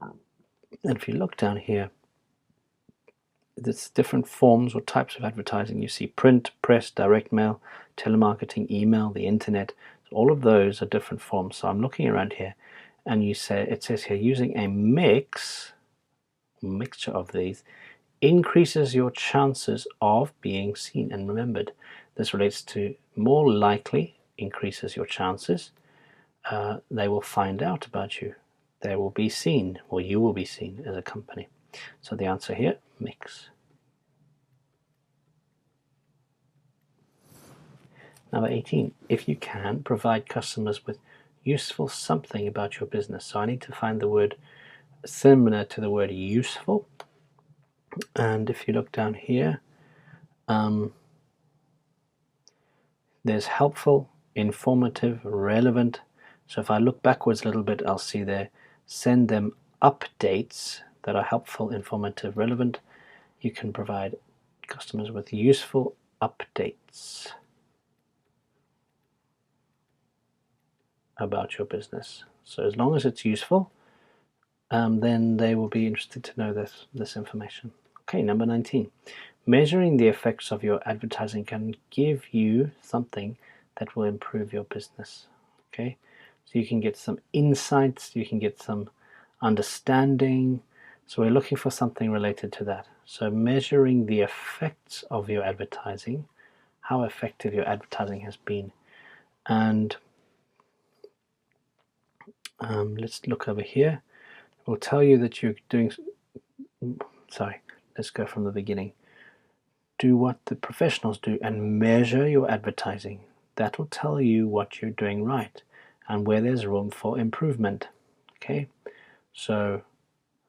And if you look down here, there's different forms or types of advertising. You see print, press, direct mail, telemarketing, email, the internet. So all of those are different forms. So I'm looking around here, and it says here, using a mixture of these increases your chances of being seen and remembered. This relates to more likely, increases your chances. They will find out about you. They will be seen, or you will be seen as a company. So the answer here, mix. Number 18, if you can, provide customers with useful something about your business. So I need to find the word similar to the word useful. And if you look down here, there's helpful, informative, relevant. So if I look backwards a little bit, I'll see there, send them updates that are helpful, informative, relevant. You can provide customers with useful updates about your business. So as long as it's useful, then they will be interested to know this information. Okay, number 19. Measuring the effects of your advertising can give you something that will improve your business. Okay, so you can get some insights, you can get some understanding. So we're looking for something related to that. So measuring the effects of your advertising, how effective your advertising has been. And let's look over here. It will tell you that you're doing, sorry, let's go from the beginning. Do what the professionals do and measure your advertising. That will tell you what you're doing right and where there's room for improvement. Okay, so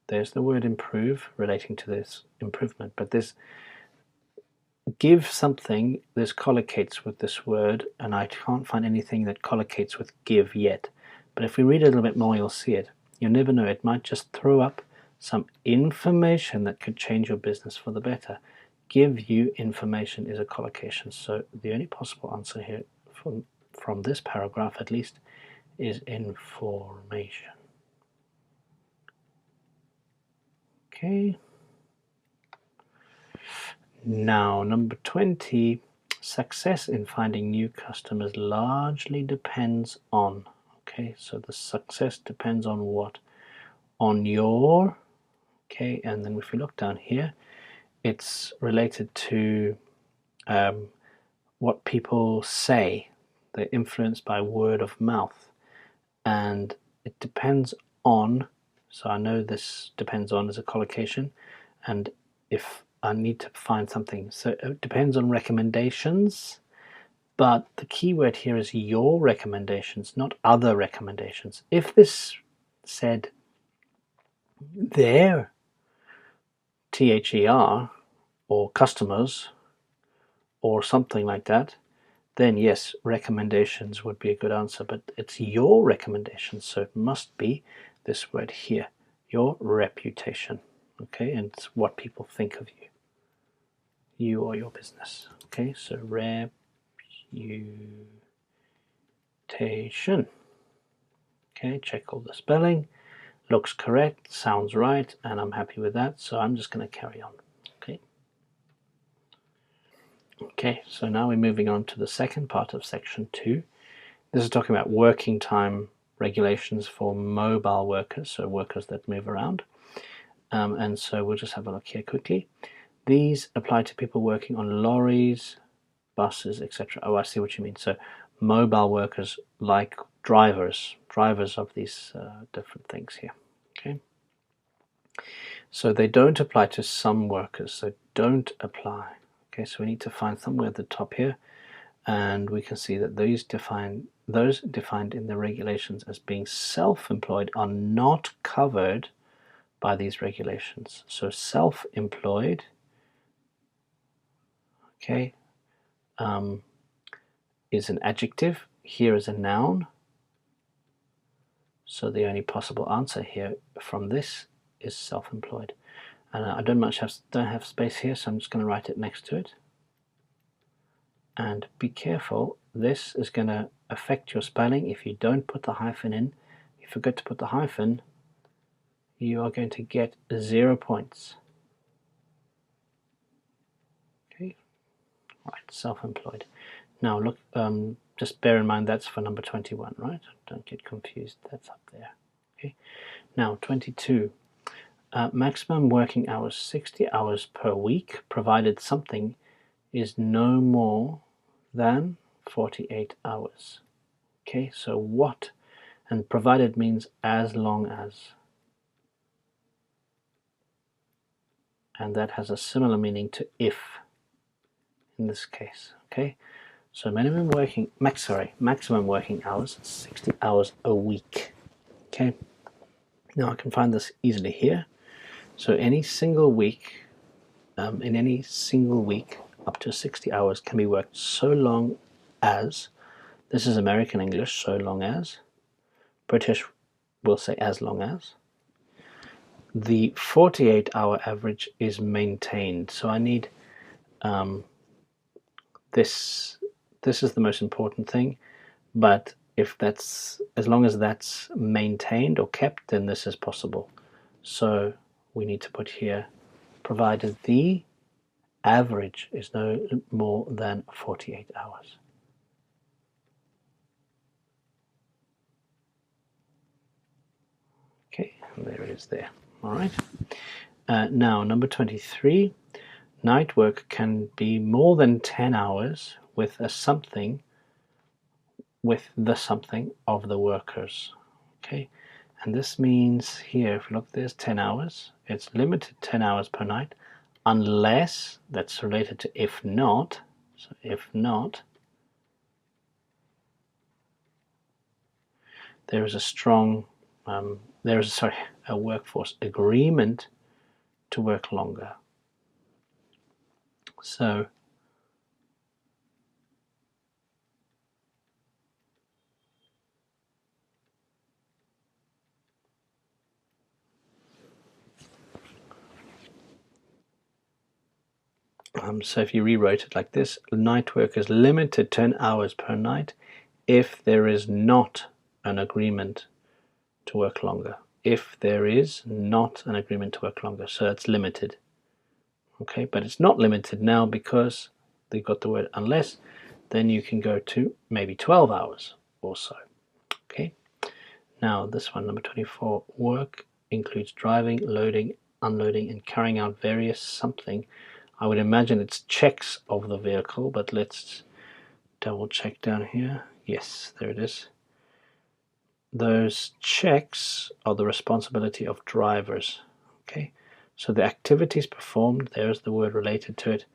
there's the word improve relating to this improvement, but this give something, this collocates with this word, and I can't find anything that collocates with give yet. But if we read a little bit more, you'll see it. You'll never know. It might just throw up some information that could change your business for the better. Give you information is a collocation. So the only possible answer here from this paragraph at least is information. Okay. Now, number 20, success in finding new customers largely depends on, okay, so the success depends on what? On your, okay, and then if we look down here, it's related to what people say. They're influenced by word of mouth, and it depends on, so I know this depends on is a collocation, and if I need to find something, so it depends on recommendations, but the key word here is your recommendations, not other recommendations. If this said their, THER, or customers, or something like that, then yes, recommendations would be a good answer, but it's your recommendations, so it must be this word here, your reputation, okay, and it's what people think of you or your business, okay, so reputation, okay, check all the spelling, looks correct, sounds right, and I'm happy with that, so I'm just going to carry on, okay. Okay, so now we're moving on to the second part of section 2. This is talking about working time regulations for mobile workers, so workers that move around. And so we'll just have a look here quickly. These apply to people working on lorries, buses, etc. Oh, I see what you mean. So mobile workers like drivers of these different things here. Okay. So they don't apply to some workers, so don't apply. Okay, so we need to find somewhere at the top here, and we can see that those defined in the regulations as being self-employed are not covered by these regulations. So self-employed, okay, is an adjective. Here is a noun. So the only possible answer here from this is self-employed. And I don't have space here, so I'm just going to write it next to it. And be careful, this is going to affect your spelling if you don't put the hyphen in. If you forget to put the hyphen, you are going to get 0 points. Okay, right, self-employed. Now look, just bear in mind that's for number 21, right? Don't get confused, that's up there. Okay, now 22. Maximum working hours, 60 hours per week, provided something is no more than 48 hours. Okay, so what? And provided means as long as. And that has a similar meaning to if in this case. Okay, So maximum working hours, 60 hours a week. Okay. Now I can find this easily here. So any single week, in any single week, up to 60 hours can be worked so long as, this is American English, so long as, British will say as long as, the 48-hour average is maintained. So I need this is the most important thing, but if that's, as long as that's maintained or kept, then this is possible. So we need to put here, provided the average is no more than 48 hours. Okay, and there it is there. All right. Now, number 23, night work can be more than 10 hours with the something of the workers. Okay, and this means here, if you look, there's 10 hours. It's limited 10 hours per night, unless that's related to if not. So if not, there is a strong, a workforce agreement to work longer. So so if you rewrote it like this, night work is limited 10 hours per night if there is not an agreement to work longer. If there is not an agreement to work longer, so it's limited. Okay, but it's not limited now because they've got the word unless, then you can go to maybe 12 hours or so. Okay, now this one, number 24, work includes driving, loading, unloading, and carrying out various something. I would imagine it's checks of the vehicle, but let's double check down here. Yes, there it is. Those checks are the responsibility of drivers. Okay, so the activities performed, there's the word related to it.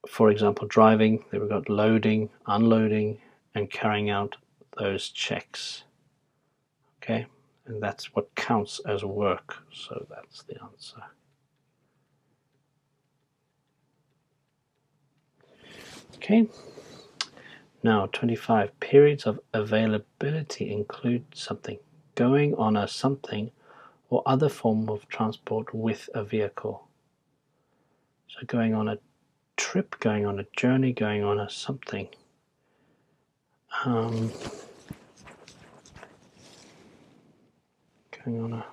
For example, driving, there we've got loading, unloading, and carrying out those checks. Okay, and that's what counts as work, so that's the answer. Okay, now 25, periods of availability include something, going on a something or other form of transport with a vehicle. So going on a trip, going on a journey, going on a something. Going on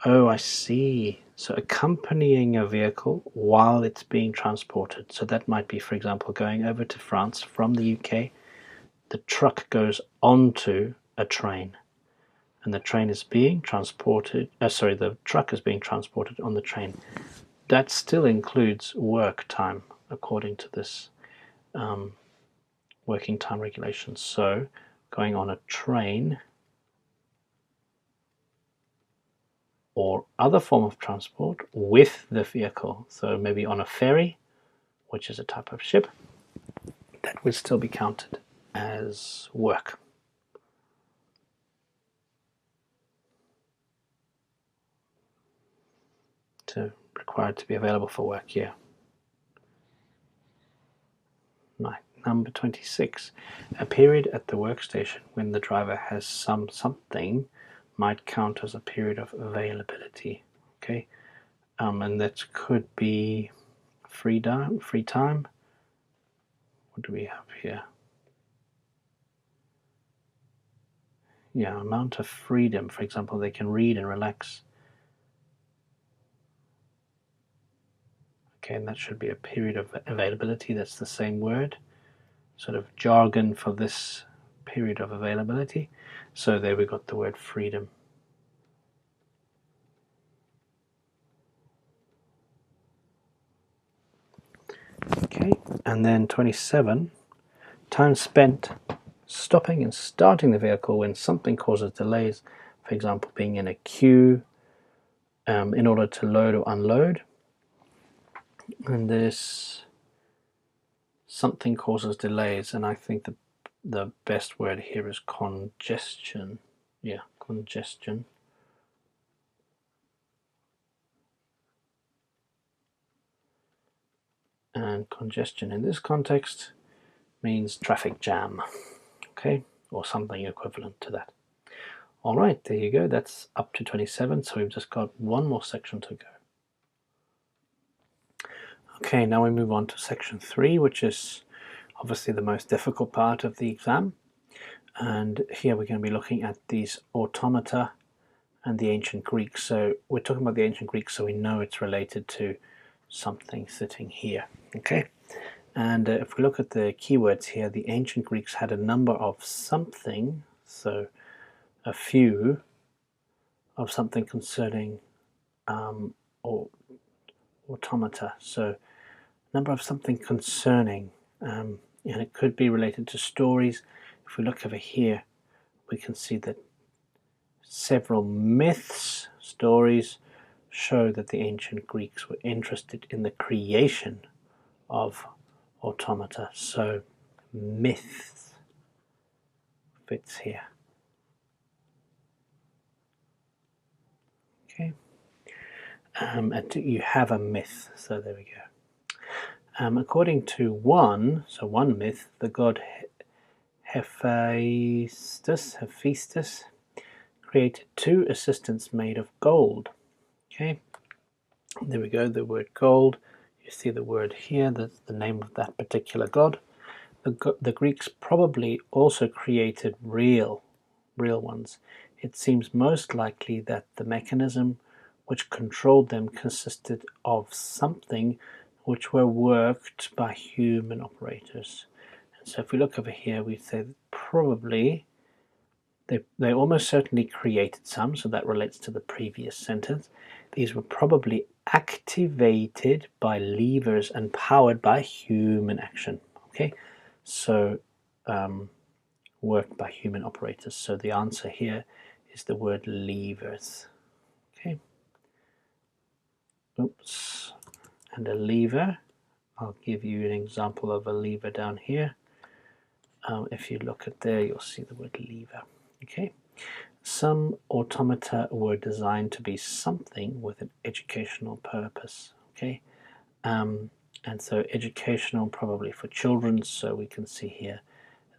oh, I see. So accompanying a vehicle while it's being transported. So that might be, for example, going over to France from the UK. The truck goes onto a train, and the train is being transported. The truck is being transported on the train. That still includes work time according to this working time regulations. So going on a train or other form of transport with the vehicle. So maybe on a ferry, which is a type of ship, that would still be counted as work. So required to be available for work, yeah. Right. Number 26, a period at the workstation when the driver has something might count as a period of availability. Okay, and that could be free time. What do we have here? Yeah, amount of freedom. For example, they can read and relax. Okay, and that should be a period of availability. That's the same word, sort of jargon for this period of availability. So there we got the word freedom. Okay, and then 27, time spent stopping and starting the vehicle when something causes delays, for example, being in a queue in order to load or unload. And this something causes delays, and I think the best word here is congestion. Yeah, congestion. And congestion in this context means traffic jam, okay, or something equivalent to that. All right, there you go. That's up to 27, so we've just got one more section to go. Okay, now we move on to section 3, which is obviously the most difficult part of the exam. And here we're going to be looking at these automata and the ancient Greeks. So we're talking about the ancient Greeks, so we know it's related to something sitting here. Okay, and if we look at the keywords here, the ancient Greeks had a number of something, so a few of something concerning or automata. So number of something concerning, and it could be related to stories. If we look over here, we can see that several myths, stories, show that the ancient Greeks were interested in the creation of automata. So myths fits here. Okay, and you have a myth, so there we go. According to one myth, the god Hephaestus created 2 assistants made of gold. Okay, there we go, the word gold. You see the word here, that's the name of that particular god. The Greeks probably also created real ones. It seems most likely that the mechanism which controlled them consisted of something which were worked by human operators. And so if we look over here, we say that probably they almost certainly created some, so that relates to the previous sentence. These were probably activated by levers and powered by human action. Okay, so worked by human operators. So the answer here is the word levers. Okay. Oops. And a lever, I'll give you an example of a lever down here. If you look at there, you'll see the word lever. Okay. Some automata were designed to be something with an educational purpose. Okay. And so educational probably for children. So we can see here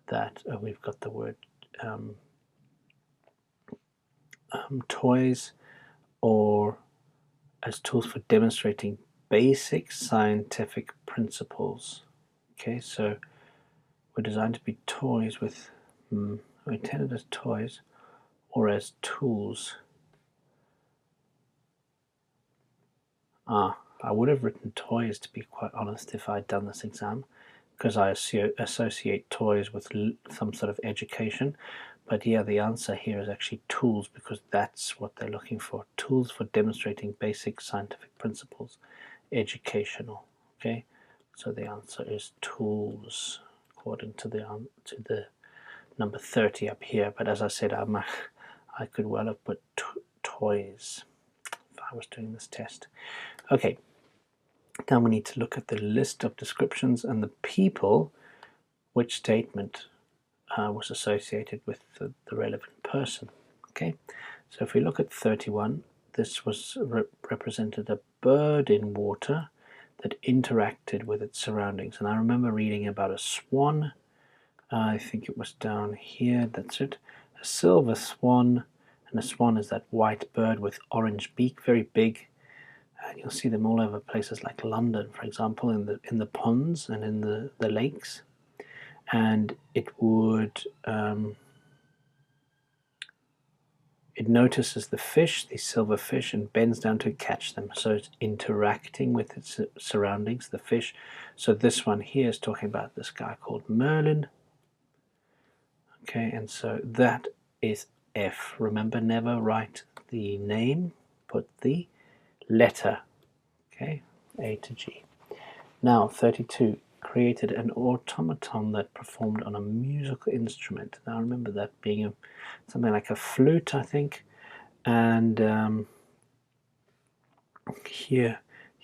that we've got the word toys, or as tools for demonstrating basic scientific principles. Okay, so we're designed to be toys with, intended as toys or as tools. I would have written toys, to be quite honest, if I'd done this exam, because I associate toys with some sort of education. But yeah, the answer here is actually tools, because that's what they're looking for. Tools for demonstrating basic scientific principles. Educational. Okay, so the answer is tools, according to the number 30 up here. But as I said, I could well have put toys if I was doing this test. Okay, now we need to look at the list of descriptions and the people which statement was associated with the relevant person. Okay, so if we look at 31, this was represented a bird in water that interacted with its surroundings. And I remember reading about a swan. I think it was down here. That's it. A silver swan, and a swan is that white bird with orange beak, very big. And you'll see them all over places like London, for example, in the ponds and in the lakes. And it would it notices the fish, the silver fish, and bends down to catch them. So it's interacting with its surroundings, the fish. So this one here is talking about this guy called Merlin. Okay, and so that is F. Remember, never write the name, put the letter. Okay, A to G. Now, 32. Created an automaton that performed on a musical instrument. Now, remember that being something like a flute, I think. And here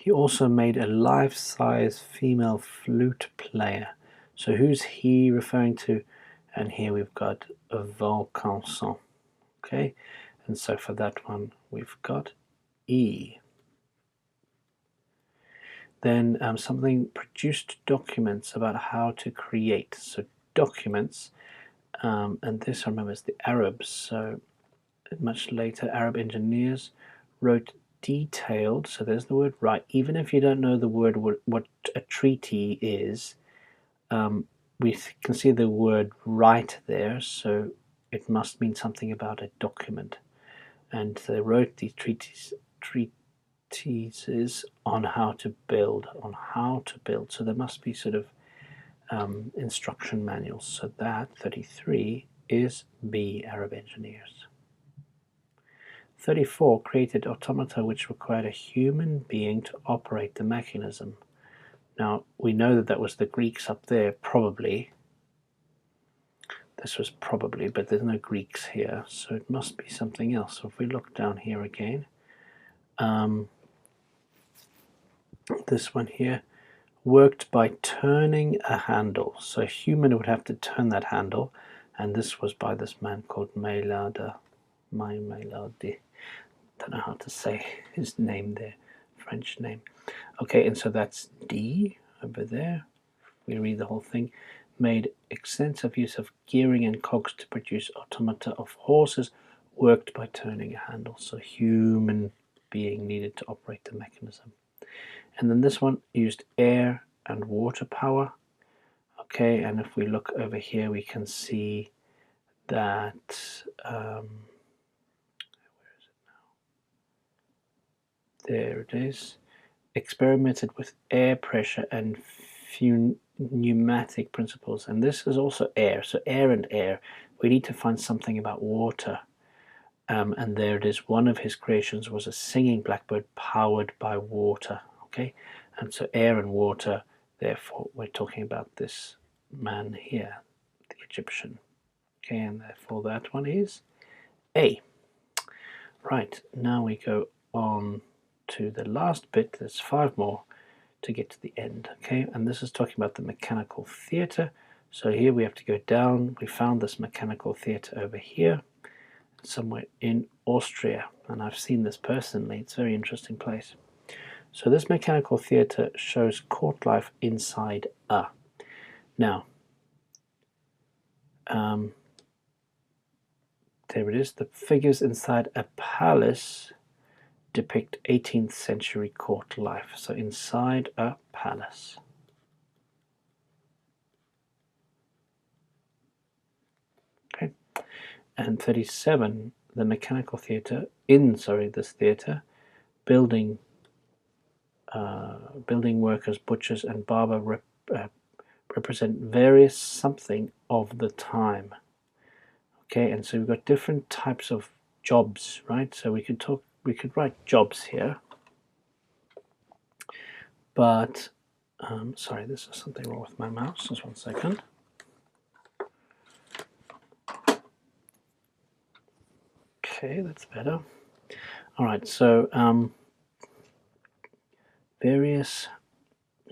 He also made a life-size female flute player. So who's he referring to? And here we've got a Vaucanson. Okay, and so for that one we've got E. Then something produced documents about how to create. So documents, and this I remember is the Arabs. So much later, Arab engineers wrote detailed. So there's the word right. Even if you don't know the word what a treaty is, we can see the word right there. So it must mean something about a document. And they wrote these treaties on how to build, So there must be sort of instruction manuals. So that 33 is B, Arab engineers. 34 created automata which required a human being to operate the mechanism. Now we know that that was the Greeks up there, probably. This was probably, but there's no Greeks here, so it must be something else. So if we look down here again, this one here, worked by turning a handle. So a human would have to turn that handle, and this was by this man called Maillard. Don't know how to say his name there, French name. Okay, and so that's D over there. We read the whole thing. Made extensive use of gearing and cogs to produce automata of horses worked by turning a handle. So human being needed to operate the mechanism. And then this one used air and water power. Okay, and if we look over here, we can see that where is it now? There it is. Experimented with air pressure and pneumatic principles, and this is also air. So air and air. We need to find something about water. And there it is. One of his creations was a singing blackbird powered by water. Okay, and so air and water. Therefore, we're talking about this man here, the Egyptian. Okay, and therefore that one is A. Right, now we go on to the last bit. There's 5 more to get to the end. Okay, and this is talking about the mechanical theatre. So here we have to go down. We found this mechanical theatre over here, somewhere in Austria, and I've seen this personally. It's a very interesting place. So this mechanical theatre shows court life inside a. Now, there it is. The figures inside a palace depict 18th century court life. So inside a palace. Okay. And 37, the mechanical theatre, this theatre, building workers, butchers, and barber represent various something of the time. Okay, and so we've got different types of jobs, right? So we could write jobs here, but sorry, this is something wrong with my mouse. Just 1 second. Okay, that's better. All right, so various.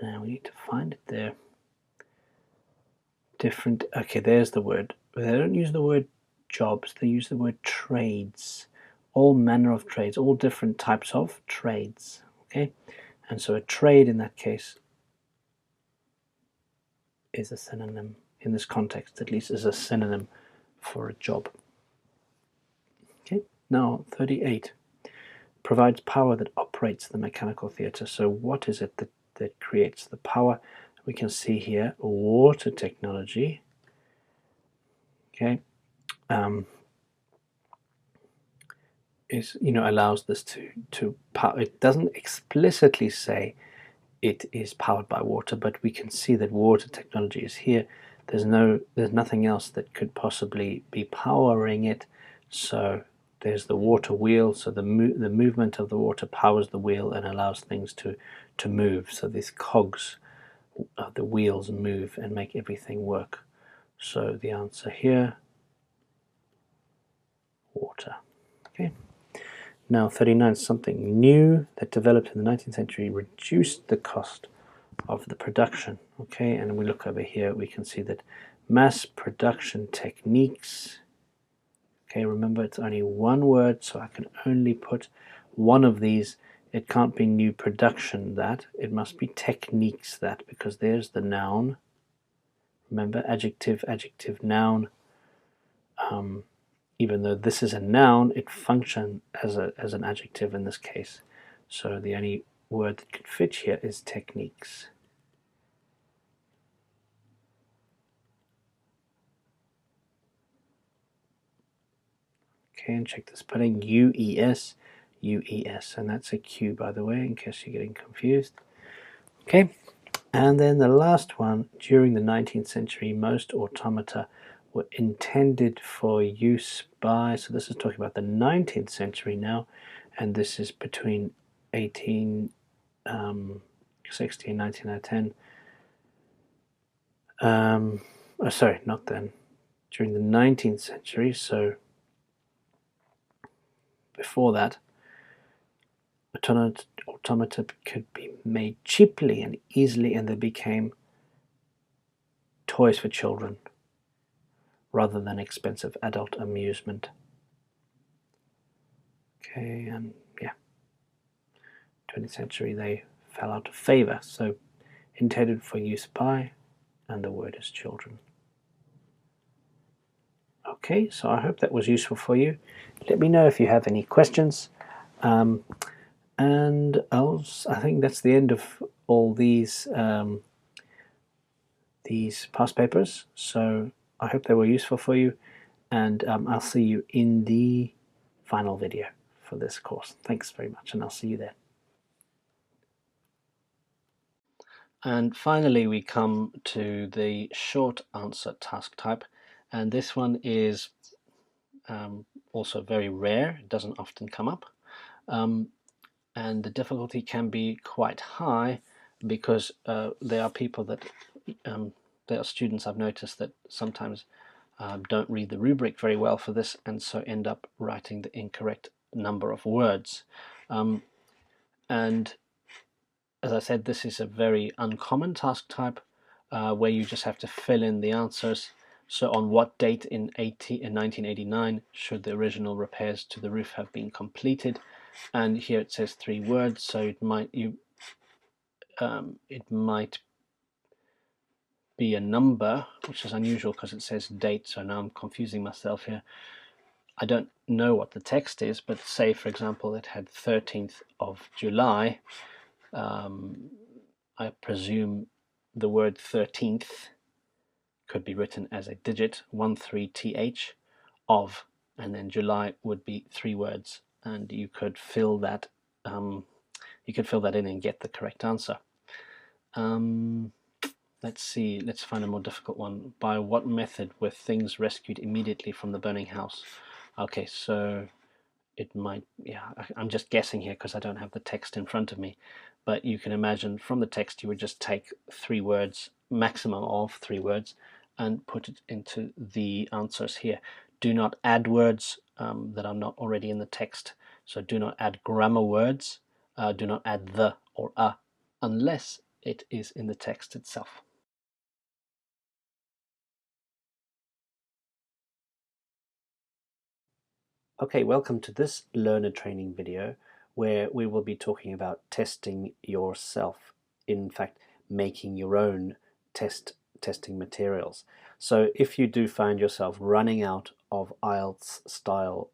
Now we need to find it there. Different. Okay, there's the word. They don't use the word jobs. They use the word trades. All manner of trades. All different types of trades. Okay, and so a trade in that case is a synonym in this context, at least, is a synonym for a job. Okay, now 38 provides power that operates the mechanical theatre. So what is it that creates the power? We can see here water technology. Okay, is allows this to power. It doesn't explicitly say it is powered by water, but we can see that water technology is here. There's nothing else that could possibly be powering it. So there's the water wheel. So the movement of the water powers the wheel and allows things to move. So these cogs, the wheels move and make everything work. So the answer here, water. Okay. Now 39, something new that developed in the 19th century reduced the cost of the production. Okay, and we look over here, we can see that mass production techniques. Okay, remember it's only one word, so I can only put one of these. It can't be new production that, it must be techniques that, because there's the noun. Remember, adjective, adjective, noun. Even though this is a noun, it functions as an adjective in this case. So the only word that could fit here is techniques. Okay, and check the spelling, U-E-S, U-E-S, and that's a Q, by the way, in case you're getting confused. Okay, and then the last one, during the 19th century, most automata were intended for use by, so this is talking about the 19th century now, and this is between 1860 and 1910. Sorry, not then. During the 19th century, so before that, automata could be made cheaply and easily, and they became toys for children rather than expensive adult amusement. Okay, and yeah, 20th century they fell out of favor, so intended for use by, and the word is children. Okay, so I hope that was useful for you. Let me know if you have any questions. And I think that's the end of all these past papers. So I hope they were useful for you, and I'll see you in the final video for this course. Thanks very much, and I'll see you there. And finally, we come to the short answer task type, and this one is also very rare. It doesn't often come up, and the difficulty can be quite high because there are people that there are students I've noticed that sometimes don't read the rubric very well for this, and so end up writing the incorrect number of words. And as I said, this is a very uncommon task type where you just have to fill in the answers. So on what date in 1989 should the original repairs to the roof have been completed? And here it says 3 words, so it might be a number, which is unusual because it says date, so now I'm confusing myself here. I don't know what the text is, but say for example it had 13th of July. I presume the word 13th could be written as a digit, 13th of, and then July would be 3 words, and you could fill that in and get the correct answer. Let's see, let's find a more difficult one. By what method were things rescued immediately from the burning house? Okay, so it might, yeah, I'm just guessing here because I don't have the text in front of me, but you can imagine from the text you would just take 3 words, maximum of 3 words, and put it into the answers here. Do not add words that are not already in the text. So do not add grammar words, do not add the or a unless it is in the text itself. Okay, welcome to this learner training video where we will be talking about testing yourself. In fact, making your own testing materials. So if you do find yourself running out of IELTS style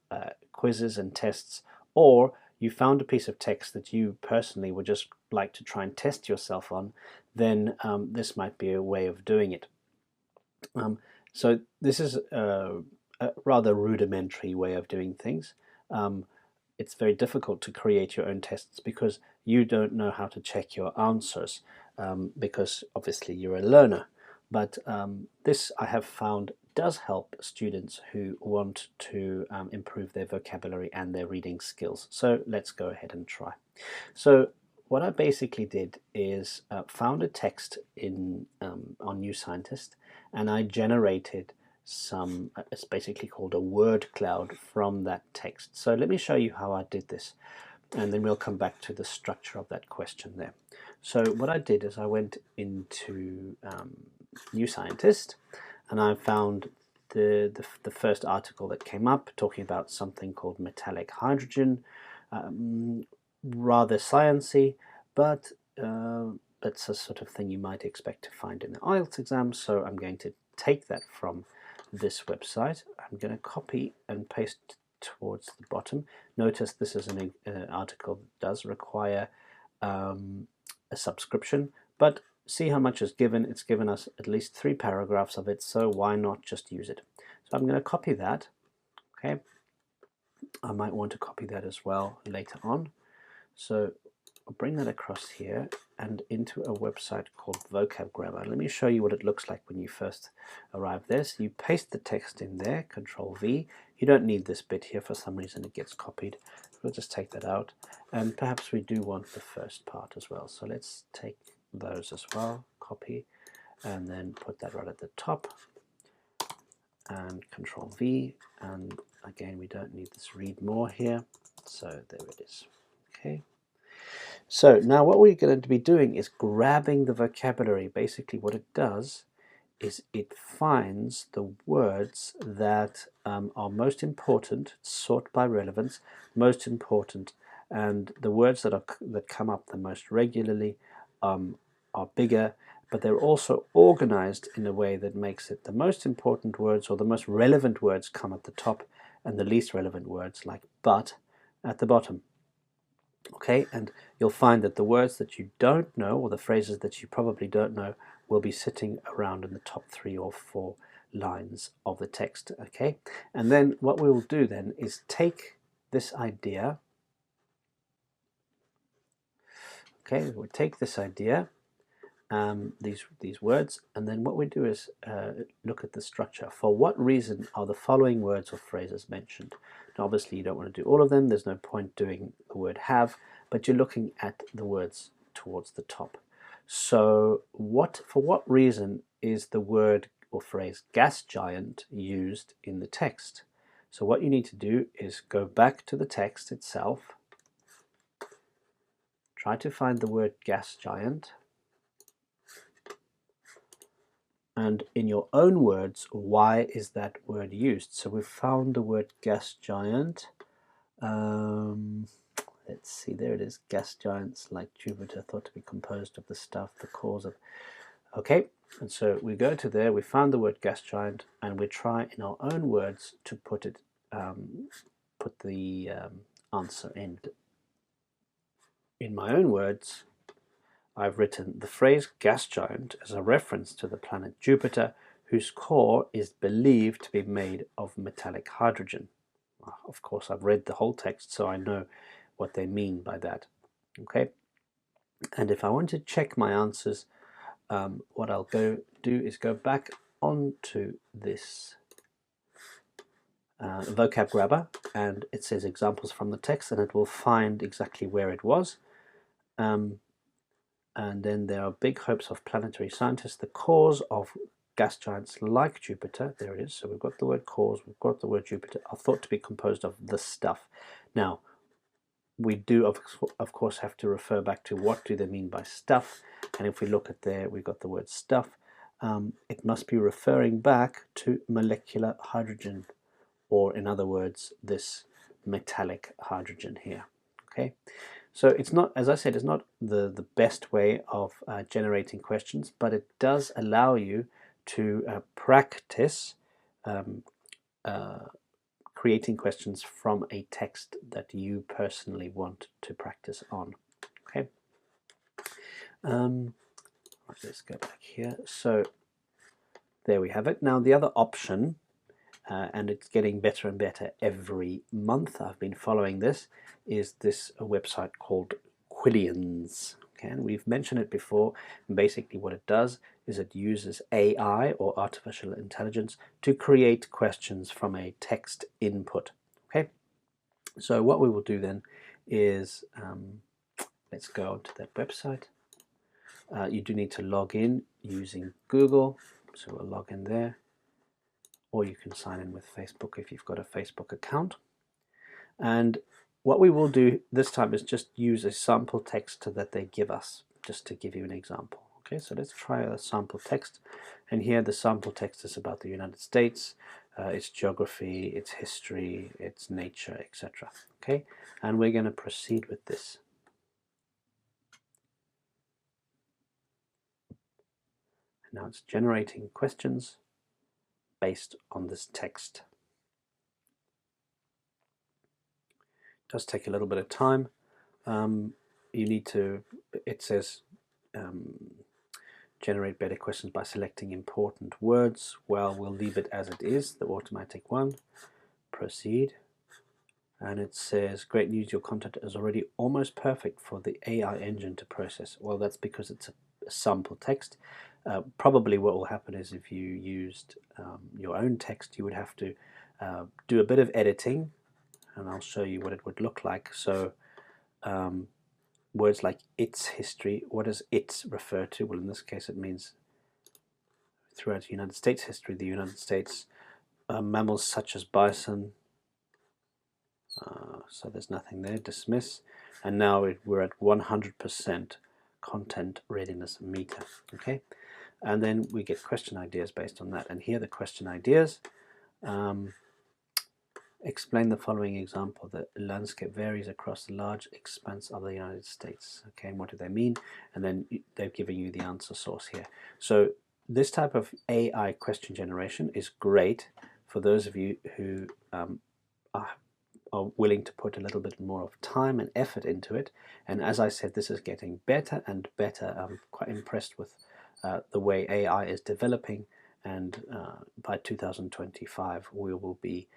quizzes and tests, or you found a piece of text that you personally would just like to try and test yourself on, then this might be a way of doing it. So this is a rather rudimentary way of doing things. It's very difficult to create your own tests because you don't know how to check your answers because obviously you're a learner. But this I have found does help students who want to improve their vocabulary and their reading skills. So let's go ahead and try. So what I basically did is found a text on New Scientist, and I generated it's basically called a word cloud from that text. So let me show you how I did this, and then we'll come back to the structure of that question there. So what I did is I went into New Scientist, and I found the first article that came up talking about something called metallic hydrogen. Rather sciencey, but that's a sort of thing you might expect to find in the IELTS exam. So I'm going to take that from this website. I'm going to copy and paste towards the bottom. Notice this is an article that does require a subscription, but see how much is given. It's given us at least 3 paragraphs of it, so why not just use it? So I'm going to copy that. Okay, I might want to copy that as well later on. So I'll bring that across here and into a website called Vocab Grammar. Let me show you what it looks like when you first arrive there. So you paste the text in there, Control V. You don't need this bit here. For some reason it gets copied. We'll just take that out. And perhaps we do want the first part as well. So let's take those as well, copy, and then put that right at the top. And Control V. And again, we don't need this read more here. So there it is. Okay. So now what we're going to be doing is grabbing the vocabulary. Basically what it does is it finds the words that are most important, sort by relevance, most important, and the words that come up the most regularly are bigger, but they're also organized in a way that makes it the most important words or the most relevant words come at the top and the least relevant words like but at the bottom. Okay, and you'll find that the words that you don't know, or the phrases that you probably don't know, will be sitting around in the top 3 or 4 lines of the text. Okay, and then what we will do then is take this idea. Okay, we'll take this idea, these words, and then what we do is look at the structure. For what reason are the following words or phrases mentioned? Now obviously you don't want to do all of them, there's no point doing the word have, but you're looking at the words towards the top. So for what reason is the word or phrase gas giant used in the text? So what you need to do is go back to the text itself, try to find the word gas giant, and in your own words, why is that word used? So we've found the word gas giant. Let's see, there it is. Gas giants like Jupiter, thought to be composed of the stuff, the cause of... Okay, and so we go to there, we found the word gas giant, and we try in our own words to put it, put the answer in. In my own words, I've written the phrase gas giant as a reference to the planet Jupiter, whose core is believed to be made of metallic hydrogen. Of course, I've read the whole text, so I know what they mean by that. Okay, and if I want to check my answers, what I'll do is go back onto this vocab grabber, and it says examples from the text, and it will find exactly where it was. And then there are big hopes of planetary scientists. The cause of gas giants like Jupiter, there it is. So we've got the word cause, we've got the word Jupiter, are thought to be composed of the stuff. Now, we do, of course, have to refer back to what do they mean by stuff. And if we look at there, we've got the word stuff. It must be referring back to molecular hydrogen, or in other words, this metallic hydrogen here. Okay. So it's not, as I said, it's not the best way of generating questions, but it does allow you to practice creating questions from a text that you personally want to practice on. Okay. Let's go back here. So there we have it. Now the other option, and it's getting better and better every month, I've been following this, is this website called Quillians. Okay, and we've mentioned it before. And basically what it does is it uses AI, or artificial intelligence, to create questions from a text input. Okay, so what we will do then is, let's go onto that website. You do need to log in using Google, so we'll log in there. or you can sign in with Facebook if you've got a Facebook account. And what we will do this time is just use a sample text that they give us, just to give you an example. Okay, so let's try a sample text. And here the sample text is about the United States, its geography, its history, its nature, etc. Okay, and we're going to proceed with this. Now it's generating questions based on this text. It does take a little bit of time. You need to, it says, generate better questions by selecting important words. Well, we'll leave it as it is, the automatic one. Proceed. And it says, great news, your content is already almost perfect for the AI engine to process. Well, that's because it's a sample text. Probably what will happen is if you used your own text, you would have to do a bit of editing, and I'll show you what it would look like. So words like its history, what does it refer to? Well, in this case it means throughout United States history, the United States, mammals such as bison, so there's nothing there, dismiss, and now we're at 100% content readiness meter. Okay, and then we get question ideas based on that, and here the question ideas. Explain the following example. The landscape varies across the large expanse of the United States. Okay, and what do they mean? And then they're giving you the answer source here. So this type of AI question generation is great for those of you who are willing to put a little bit more of time and effort into it. And as I said, this is getting better and better. I'm quite impressed with the way AI is developing, and by 2025 we will be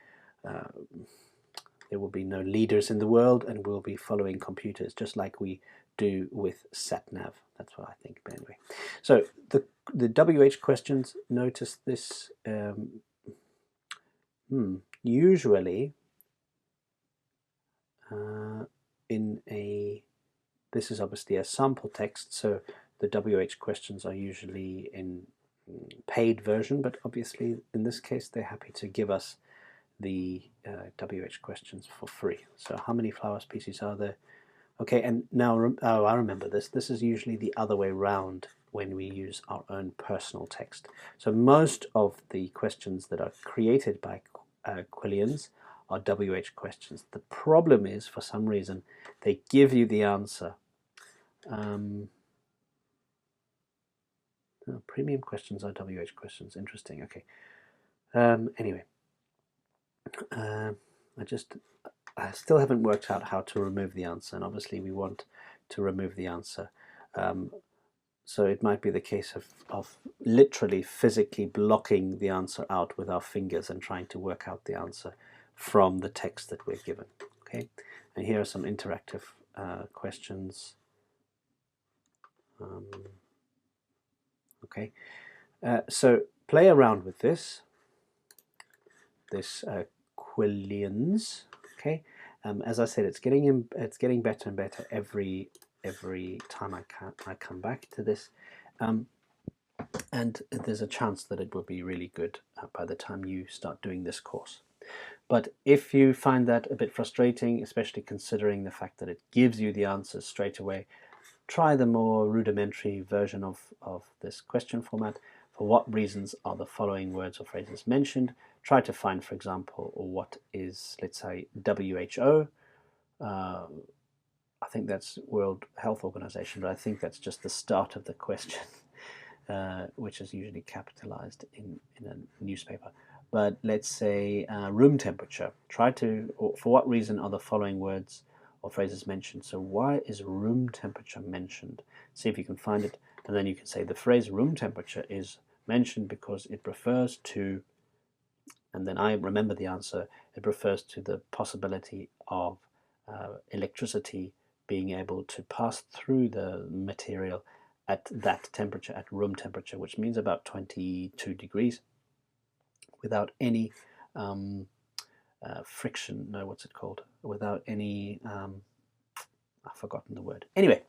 there will be no leaders in the world, and we'll be following computers just like we do with SatNav. That's what I think. But anyway, so the WH questions, notice this, usually this is obviously a sample text, so the WH questions are usually in paid version, but obviously in this case they're happy to give us the WH questions for free. So how many flower species are there? Okay, and now, oh, I remember this. This is usually the other way round when we use our own personal text. So most of the questions that are created by Quillians are WH questions. The problem is, for some reason, they give you the answer. Premium questions are WH questions. Interesting. Okay. Anyway. I still haven't worked out how to remove the answer, and obviously we want to remove the answer. So it might be the case of literally physically blocking the answer out with our fingers and trying to work out the answer from the text that we're given. Okay, and here are some interactive questions. Okay, so play around with this Quillians. Okay, as I said, it's getting better and better every time I come back to this, and there's a chance that it will be really good by the time you start doing this course. But if you find that a bit frustrating, especially considering the fact that it gives you the answers straight away, try the more rudimentary version of this question format. For what reasons are the following words or phrases mentioned? Try to find, for example, what is, let's say, WHO. I think that's World Health Organization, but I think that's just the start of the question, which is usually capitalized in a newspaper. But let's say room temperature. Try to, or for what reason are the following words or phrases mentioned? So why is room temperature mentioned? See if you can find it, and then you can say the phrase room temperature is mentioned because it refers to, and then I remember the answer, it refers to the possibility of electricity being able to pass through the material at that temperature, at room temperature, which means about 22 degrees, without any friction, no, what's it called? Without any, I've forgotten the word. Anyway,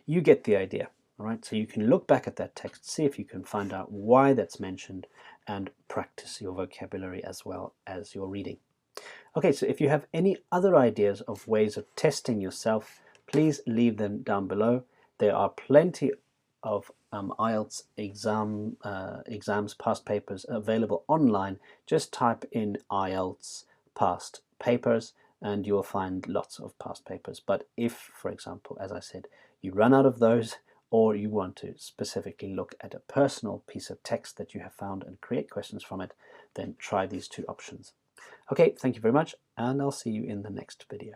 you get the idea. All right, so you can look back at that text, see if you can find out why that's mentioned, and practice your vocabulary as well as your reading. Okay, so if you have any other ideas of ways of testing yourself, please leave them down below. There are plenty of IELTS exams, past papers available online. Just type in IELTS past papers and you'll find lots of past papers. But if, for example, as I said, you run out of those, or you want to specifically look at a personal piece of text that you have found and create questions from it, then try these two options. Okay, thank you very much, and I'll see you in the next video.